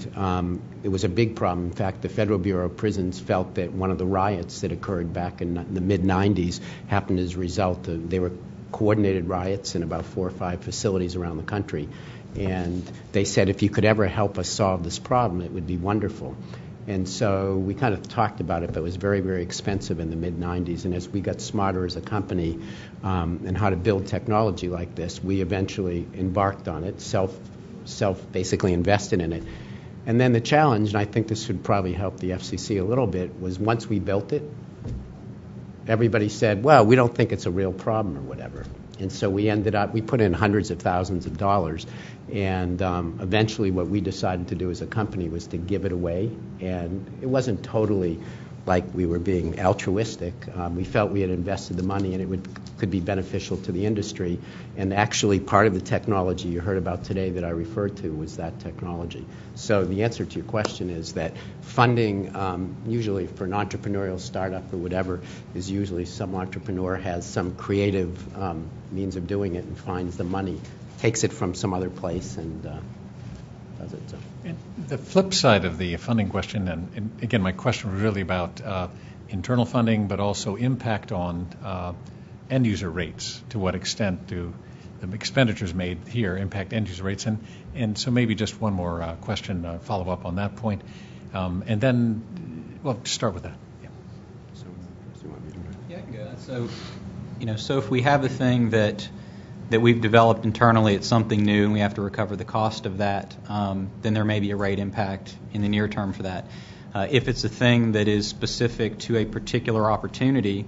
it was a big problem. In fact, the Federal Bureau of Prisons felt that one of the riots that occurred back in the mid-'90s happened as a result of, they were coordinated riots in about 4 or 5 facilities around the country. And they said, if you could ever help us solve this problem, it would be wonderful. And so we kind of talked about it, but it was very, very expensive in the mid-'90s. And as we got smarter as a company and how to build technology like this, we eventually embarked on it, basically invested in it. And then the challenge, and I think this would probably help the FCC a little bit, was once we built it, everybody said, well, we don't think it's a real problem or whatever. And so we put in hundreds of thousands of dollars, and eventually what we decided to do as a company was to give it away. And it wasn't totally like we were being altruistic. We felt we had invested the money and it could be beneficial to the industry. And actually part of the technology you heard about today that I referred to was that technology. So the answer to your question is that funding, usually for an entrepreneurial startup or whatever, is usually some entrepreneur has some creative means of doing it and finds the money, takes it from some other place and does it. So. And the flip side of the funding question, and again, my question was really about internal funding, but also impact on end user rates. To what extent do the expenditures made here impact end user rates? And so maybe just one more question, follow up on that point. And then, well, start with that. Yeah. Yeah, I can go. So if we have a thing that we've developed internally, it's something new, and we have to recover the cost of that, then there may be a rate impact in the near term for that. If it's a thing that is specific to a particular opportunity,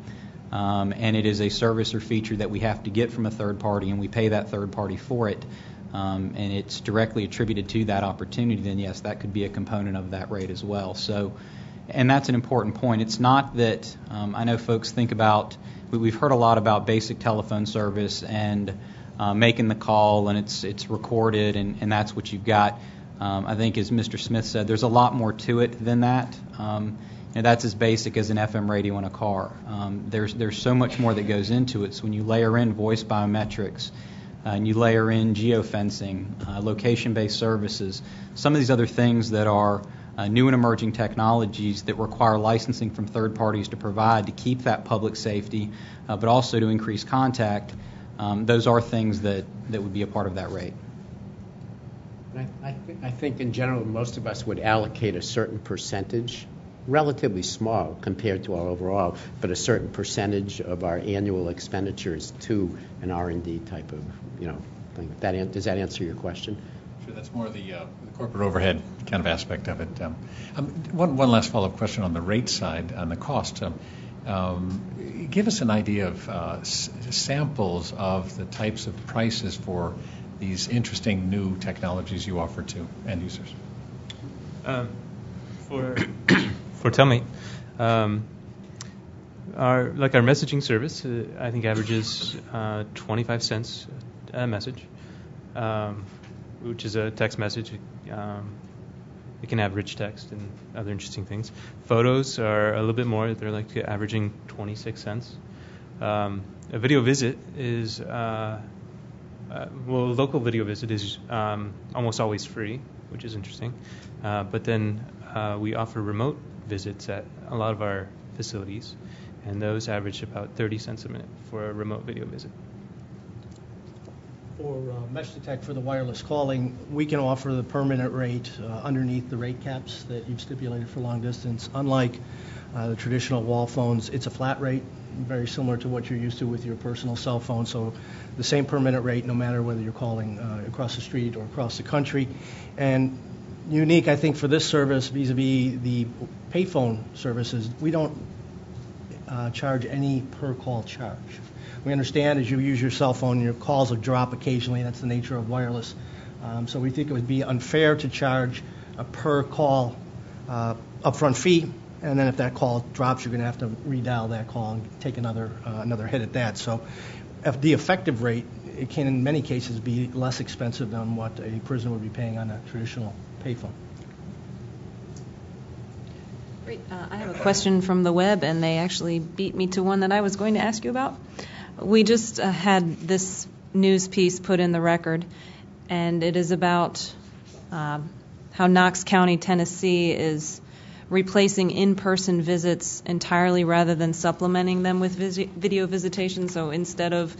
and it is a service or feature that we have to get from a third party, and we pay that third party for it, and it's directly attributed to that opportunity, then yes, that could be a component of that rate as well. So, and that's an important point. It's not that I know folks think about, we've heard a lot about basic telephone service and making the call and it's recorded and that's what you've got. I think as Mr. Smith said, there's a lot more to it than that. That's as basic as an FM radio in a car. There's so much more that goes into it. So when you layer in voice biometrics and you layer in geofencing, location-based services, some of these other things that are new and emerging technologies that require licensing from third parties to provide to keep that public safety, but also to increase contact, those are things that would be a part of that rate. I think in general most of us would allocate a certain percentage, relatively small compared to our overall, but a certain percentage of our annual expenditures to an R&D type of thing. Does that answer your question? Sure, that's more the corporate overhead kind of aspect of it. One last follow-up question on the rate side, on the cost. Give us an idea of samples of the types of prices for these interesting new technologies you offer to end users. For Telmate, our messaging service, I think averages 25 cents a message, which is a text message. It can have rich text and other interesting things. Photos are a little bit more. They're averaging 26 cents. A video visit is Well, local video visit is almost always free, which is interesting. But then we offer remote visits at a lot of our facilities, and those average about 30 cents a minute for a remote video visit. For mesh detect for the wireless calling, we can offer the permanent rate underneath the rate caps that you've stipulated for long distance. Unlike the traditional wall phones, it's a flat rate, very similar to what you're used to with your personal cell phone. So the same permanent rate no matter whether you're calling across the street or across the country. And unique, I think, for this service vis-a-vis the payphone services, we don't charge any per call charge. We understand as you use your cell phone, your calls will drop occasionally. That's the nature of wireless. So we think it would be unfair to charge a per call upfront fee, and then if that call drops, you're going to have to redial that call and take another hit at that. So the effective rate, it can in many cases be less expensive than what a prisoner would be paying on a traditional payphone. Great. I have a question from the web, and they actually beat me to one that I was going to ask you about. We just had this news piece put in the record, and it is about how Knox County, Tennessee is replacing in-person visits entirely rather than supplementing them with video visitation. So instead of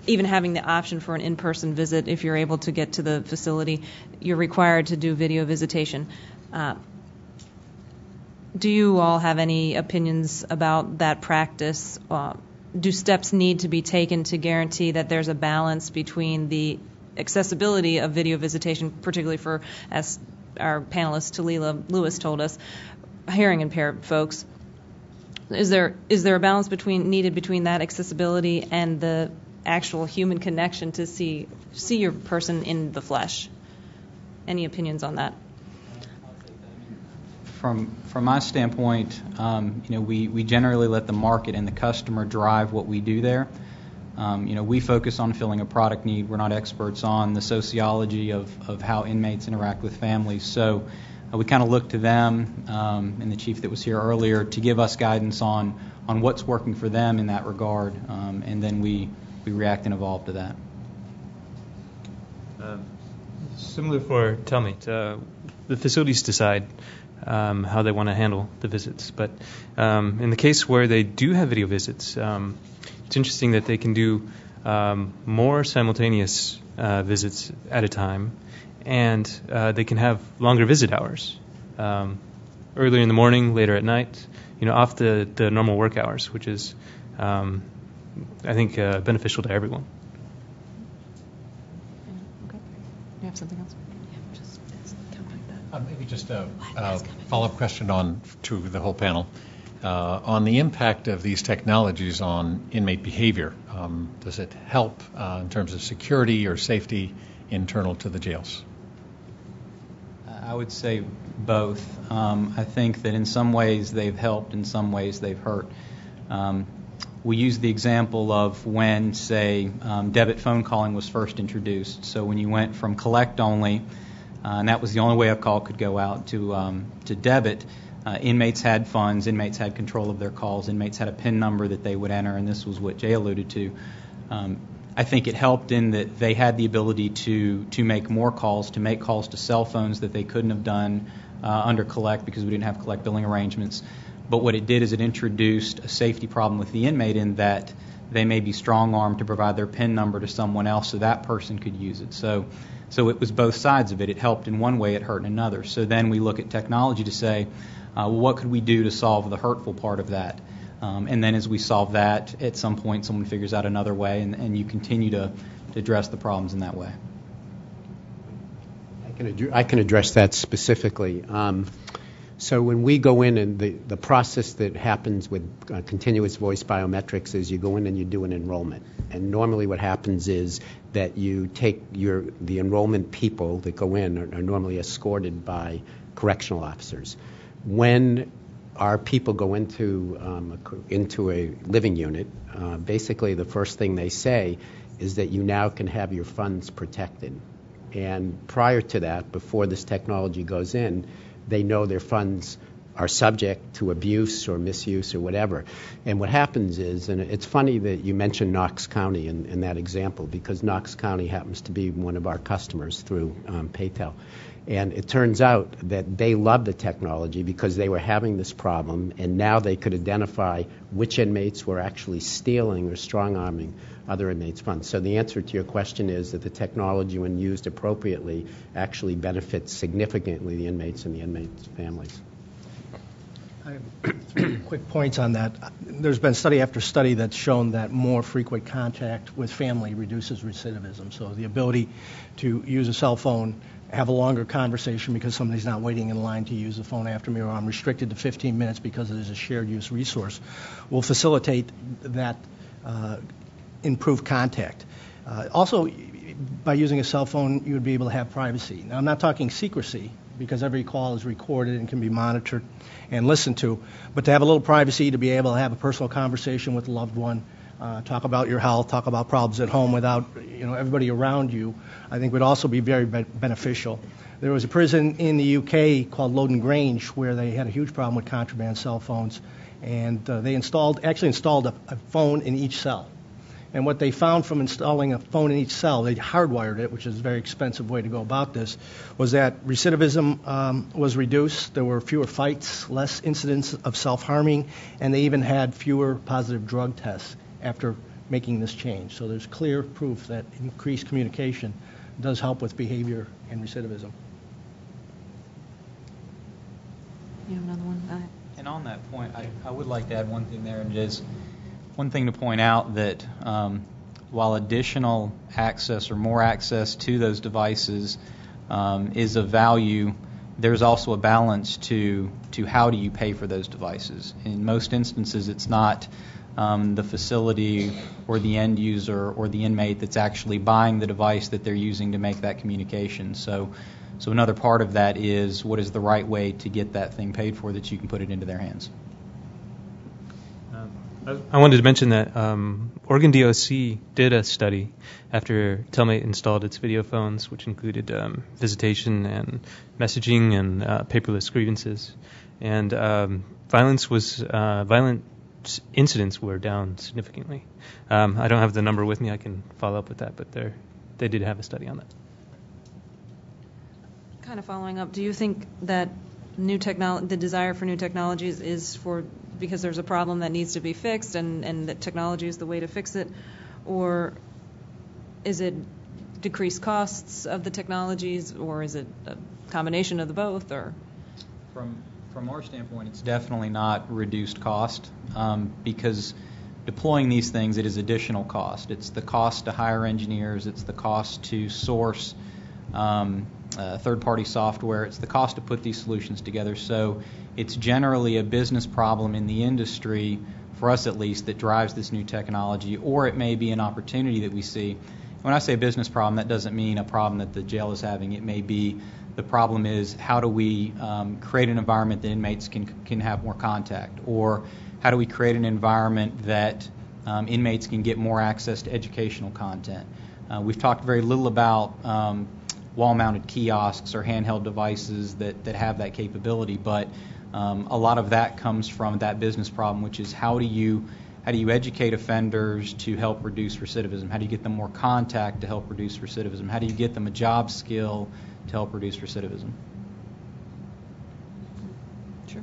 even having the option for an in-person visit, if you're able to get to the facility, you're required to do video visitation. Do you all have any opinions about that practice? Do steps need to be taken to guarantee that there's a balance between the accessibility of video visitation, particularly for, as our panelist Talila Lewis told us, hearing impaired folks? Is there a balance needed between that accessibility and the actual human connection to see your person in the flesh? Any opinions on that? From my standpoint, we generally let the market and the customer drive what we do there. We focus on filling a product need. We're not experts on the sociology of how inmates interact with families. So we kind of look to them and the chief that was here earlier to give us guidance on what's working for them in that regard, and then we react and evolve to that. Similar for Telmeet, the facilities decide how they want to handle the visits. But in the case where they do have video visits, it's interesting that they can do more simultaneous visits at a time, and they can have longer visit hours, earlier in the morning, later at night, off the normal work hours, which is, I think, beneficial to everyone. Okay. You have something else? Maybe just a follow-up question to the whole panel. On the impact of these technologies on inmate behavior, does it help in terms of security or safety internal to the jails? I would say both. I think that in some ways they've helped, in some ways they've hurt. We use the example of when, say, debit phone calling was first introduced. So when you went from collect only, and that was the only way a call could go out, to debit, inmates had funds, inmates had control of their calls, inmates had a PIN number that they would enter, and this was what Jay alluded to. I think it helped in that they had the ability to make more calls, to make calls to cell phones that they couldn't have done under collect because we didn't have collect billing arrangements. But what it did is it introduced a safety problem with the inmate in that they may be strong-armed to provide their PIN number to someone else so that person could use it. So it was both sides of it. It helped in one way, it hurt in another. So then we look at technology to say, what could we do to solve the hurtful part of that? And then as we solve that, at some point someone figures out another way, and you continue to address the problems in that way. I can address that specifically. So when we go in, and the process that happens with continuous voice biometrics is you go in and you do an enrollment. And normally what happens is that you take the enrollment people that go in are normally escorted by correctional officers. When our people go into a living unit, basically the first thing they say is that you now can have your funds protected. And prior to that, before this technology goes in, they know their funds are subject to abuse or misuse or whatever. And what happens is, and it's funny that you mentioned Knox County in that example, because Knox County happens to be one of our customers through PayTel. And it turns out that they love the technology because they were having this problem, and now they could identify which inmates were actually stealing or strong-arming other inmates' funds. So the answer to your question is that the technology, when used appropriately, actually benefits significantly the inmates and the inmates' families. I have 3 quick points on that. There's been study after study that's shown that more frequent contact with family reduces recidivism. So the ability to use a cell phone, have a longer conversation because somebody's not waiting in line to use the phone after me, or I'm restricted to 15 minutes because there's a shared use resource, will facilitate that improved contact. Also, by using a cell phone, you would be able to have privacy. Now, I'm not talking secrecy, because every call is recorded and can be monitored and listened to, but to have a little privacy, to be able to have a personal conversation with a loved one, talk about your health, talk about problems at home without everybody around you, I think would also be very beneficial. There was a prison in the UK called Loden Grange where they had a huge problem with contraband cell phones, and they actually installed a phone in each cell. And what they found from installing a phone in each cell, they hardwired it, which is a very expensive way to go about this, was that recidivism was reduced. There were fewer fights, less incidents of self-harming, and they even had fewer positive drug tests after making this change. So there's clear proof that increased communication does help with behavior and recidivism. You have another one? Go ahead. And on that point, I would like to add one thing there, and just one thing to point out that while additional access or more access to those devices is of value, there's also a balance to how do you pay for those devices. In most instances, it's not the facility or the end user or the inmate that's actually buying the device that they're using to make that communication. So another part of that is what is the right way to get that thing paid for that you can put it into their hands. I wanted to mention that Oregon DOC did a study after Telmate installed its video phones, which included visitation and messaging and paperless grievances. And violent incidents were down significantly. I don't have the number with me. I can follow up with that, but they did have a study on that. Kind of following up, do you think that the desire for new technologies is because there's a problem that needs to be fixed and that technology is the way to fix it, or is it decreased costs of the technologies, or is it a combination of the both? Or From our standpoint, it's definitely not reduced cost because deploying these things, it is additional cost. It's the cost to hire engineers, it's the cost to source third-party software, it's the cost to put these solutions together. So it's generally a business problem in the industry, for us at least, that drives this new technology, or it may be an opportunity that we see. When I say business problem, that doesn't mean a problem that the jail is having. It may be the problem is how do we create an environment that inmates can have more contact, or how do we create an environment that inmates can get more access to educational content. We've talked very little about wall-mounted kiosks or handheld devices that have that capability, but a lot of that comes from that business problem, which is how do you educate offenders to help reduce recidivism? How do you get them more contact to help reduce recidivism? How do you get them a job skill to help reduce recidivism? Sure.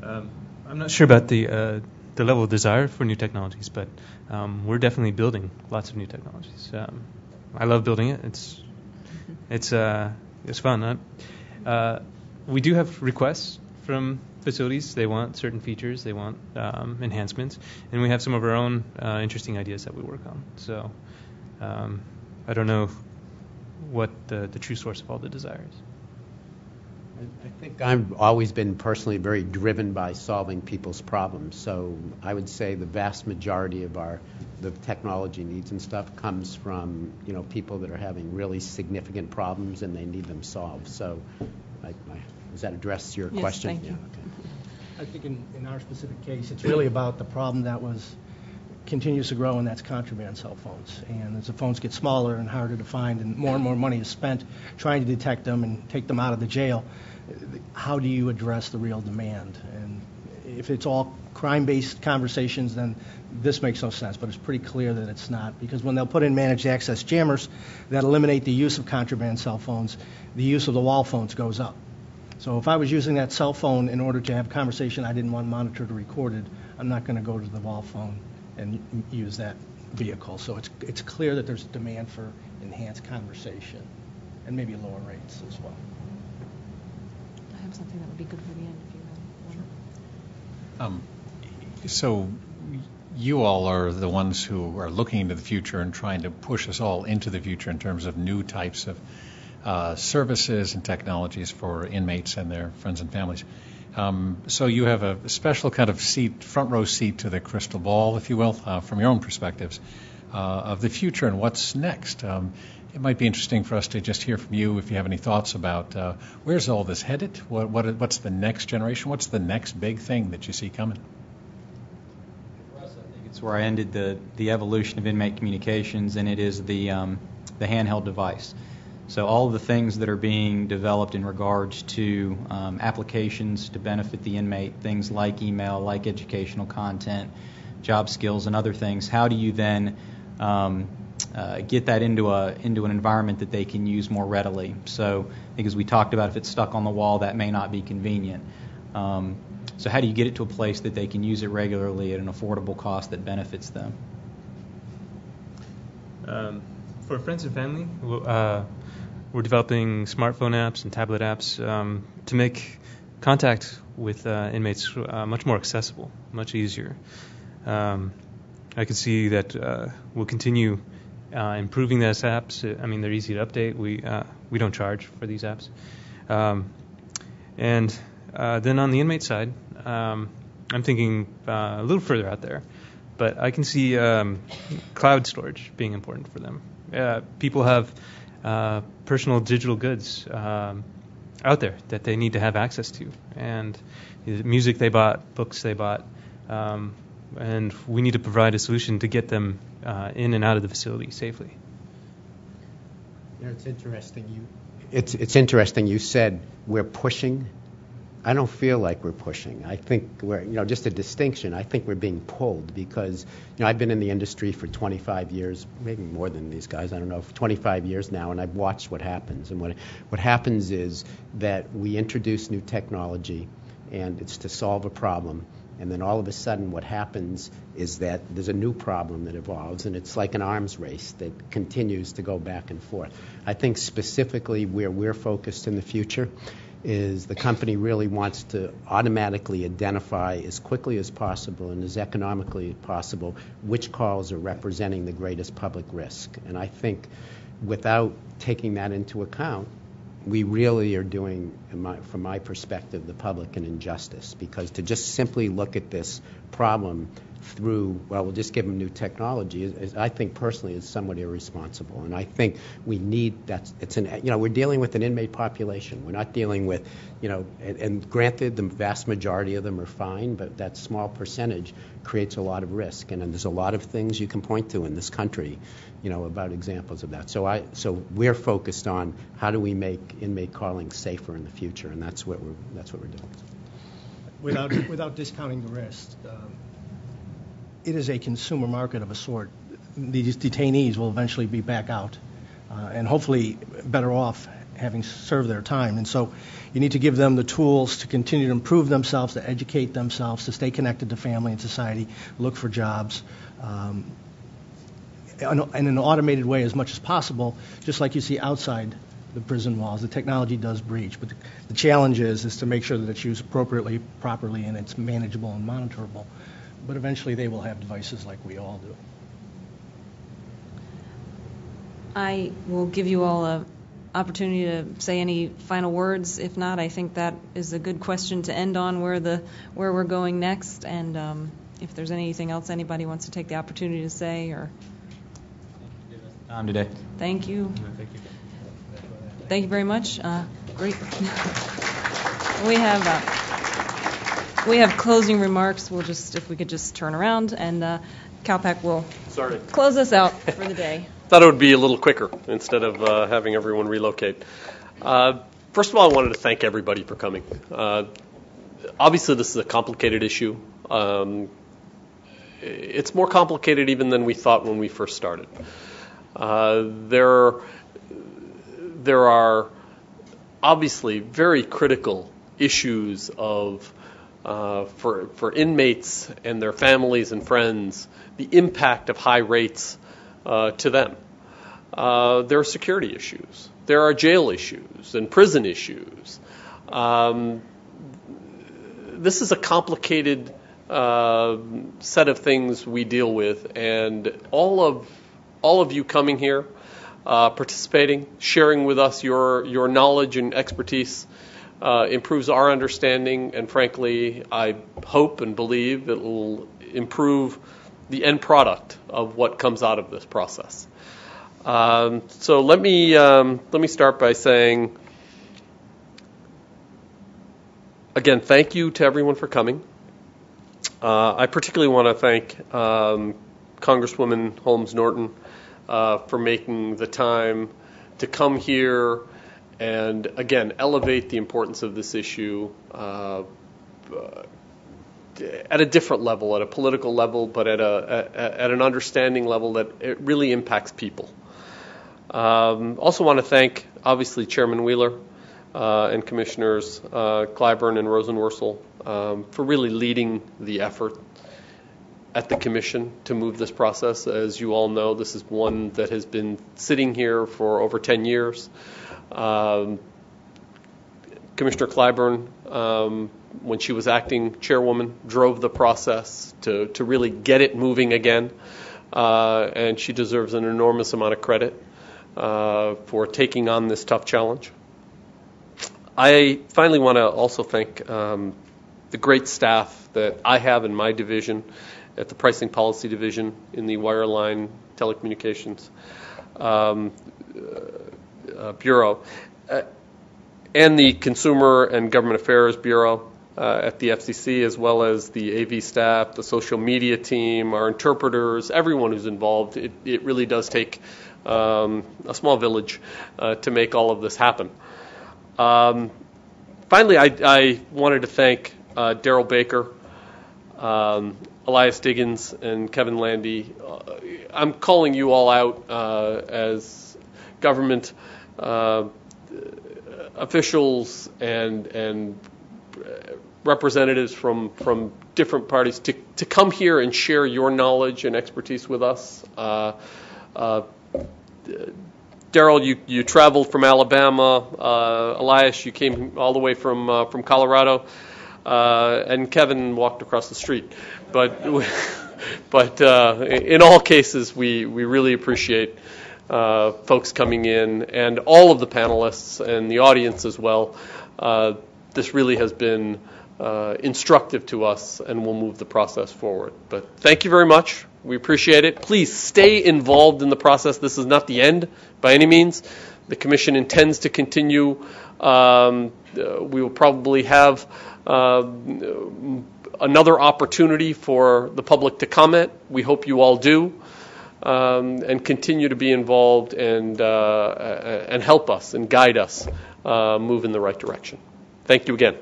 I'm not sure about the level of desire for new technologies, but we're definitely building lots of new technologies. I love building it. It's fun. We do have requests from facilities. They want certain features. They want enhancements, and we have some of our own interesting ideas that we work on. So I don't know what the true source of all the desire is. I think I've always been personally very driven by solving people's problems. So I would say the vast majority of the technology needs and stuff comes from people that are having really significant problems and they need them solved. So does that address your question? Thank you. I think in our specific case, it's really about the problem that was continues to grow, and that's contraband cell phones. And as the phones get smaller and harder to find and more money is spent trying to detect them and take them out of the jail, how do you address the real demand? And if it's all crime-based conversations, then this makes no sense, but it's pretty clear that it's not, because when they'll put in managed access jammers that eliminate the use of contraband cell phones, the use of the wall phones goes up. So if I was using that cell phone in order to have a conversation I didn't want monitored or recorded, I'm not going to go to the wall phone and use that vehicle. So it's clear that there's a demand for enhanced conversation and maybe lower rates as well. I have something that would be good for the end if you have one. So you all are the ones who are looking into the future and trying to push us all into the future in terms of new types of services and technologies for inmates and their friends and families. So you have a special kind of seat, front row seat to the crystal ball, if you will, from your own perspectives of the future and what's next. It might be interesting for us to just hear from you if you have any thoughts about where's all this headed? What's the next generation? What's the next big thing that you see coming? It's where I ended the evolution of inmate communications, and it is the handheld device. So all of the things that are being developed in regards to applications to benefit the inmate, things like email, like educational content, job skills, and other things, how do you then get that into an environment that they can use more readily? So I think as we talked about, if it's stuck on the wall, that may not be convenient. So how do you get it to a place that they can use it regularly at an affordable cost that benefits them? For friends and family, we're developing smartphone apps and tablet apps to make contact with inmates much more accessible, much easier. I can see that we'll continue improving those apps. I mean, they're easy to update. We don't charge for these apps. And then on the inmate side, I'm thinking a little further out there, but I can see cloud storage being important for them. People have personal digital goods out there that they need to have access to, and music they bought, books they bought, and we need to provide a solution to get them in and out of the facility safely. You know, it's interesting. It's interesting. You said we're pushing. I don't feel like we're pushing. I think we're, just a distinction. I think we're being pulled because, I've been in the industry for 25 years, maybe more than these guys, I don't know, for 25 years now, and I've watched what happens. And what happens is that we introduce new technology, and it's to solve a problem. And then all of a sudden what happens is that there's a new problem that evolves, and it's like an arms race that continues to go back and forth. I think specifically where we're focused in the future is the company really wants to automatically identify as quickly as possible and as economically as possible which calls are representing the greatest public risk. And I think without taking that into account, we really are doing, from my perspective, the public an injustice, because to just simply look at this problem through, we'll just give them new technology, I think personally is somewhat irresponsible. And I think we need that. We're dealing with an inmate population. We're not dealing with, and granted, the vast majority of them are fine, but that small percentage creates a lot of risk. And there's a lot of things you can point to in this country, about examples of that. So we're focused on how do we make inmate calling safer in the future, and that's what we're doing. Without discounting the risk. It is a consumer market of a sort. These detainees will eventually be back out and hopefully better off having served their time. And so you need to give them the tools to continue to improve themselves, to educate themselves, to stay connected to family and society, look for jobs, in an automated way as much as possible, just like you see outside the prison walls. The technology does breach, but the challenge is to make sure that it's used appropriately, properly, and it's manageable and monitorable. But eventually they will have devices like we all do. I will give you all an opportunity to say any final words. If not, I think that is a good question to end on, where we're going next. And if there's anything else anybody wants to take the opportunity to say, or time today. Thank you. Thank you. Thank you very much. Great. We have closing remarks. If we could just turn around, and Calpac will Sorry. close us out for the day. Thought it would be a little quicker instead of having everyone relocate. First of all, I wanted to thank everybody for coming. Obviously, this is a complicated issue. It's more complicated even than we thought when we first started. There are obviously very critical issues of for inmates and their families and friends, the impact of high rates to them. There are security issues. There are jail issues and prison issues. This is a complicated set of things we deal with, and all of you coming here, participating, sharing with us your knowledge and expertise improves our understanding, and frankly, I hope and believe it will improve the end product of what comes out of this process. So let me start by saying, again, thank you to everyone for coming. I particularly want to thank Congresswoman Holmes Norton for making the time to come here and, again, elevate the importance of this issue at a different level, at a political level, but at an understanding level that it really impacts people. Also want to thank, obviously, Chairman Wheeler and Commissioners Clyburn and Rosenworcel for really leading the effort at the Commission to move this process. As you all know, this is one that has been sitting here for over 10 years. Commissioner Clyburn, when she was acting chairwoman, drove the process to really get it moving again, and she deserves an enormous amount of credit for taking on this tough challenge. I finally want to also thank the great staff that I have in my division, at the Pricing Policy Division in the Wireline Telecommunications Bureau, and the Consumer and Government Affairs Bureau at the FCC, as well as the AV staff, the social media team, our interpreters, everyone who's involved. It really does take a small village to make all of this happen. Finally, I wanted to thank Daryl Baker, Elias Diggins, and Kevin Landy. I'm calling you all out as government officials and representatives from different parties to come here and share your knowledge and expertise with us. Daryl, you traveled from Alabama. Elias, you came all the way from Colorado. And Kevin walked across the street. But in all cases, we really appreciate folks coming in, and all of the panelists and the audience as well. This really has been instructive to us, and will move the process forward. But thank you very much. We appreciate it. Please stay involved in the process. This is not the end by any means. The Commission intends to continue. We will probably have another opportunity for the public to comment. We hope you all do, and continue to be involved and help us and guide us move in the right direction. Thank you again.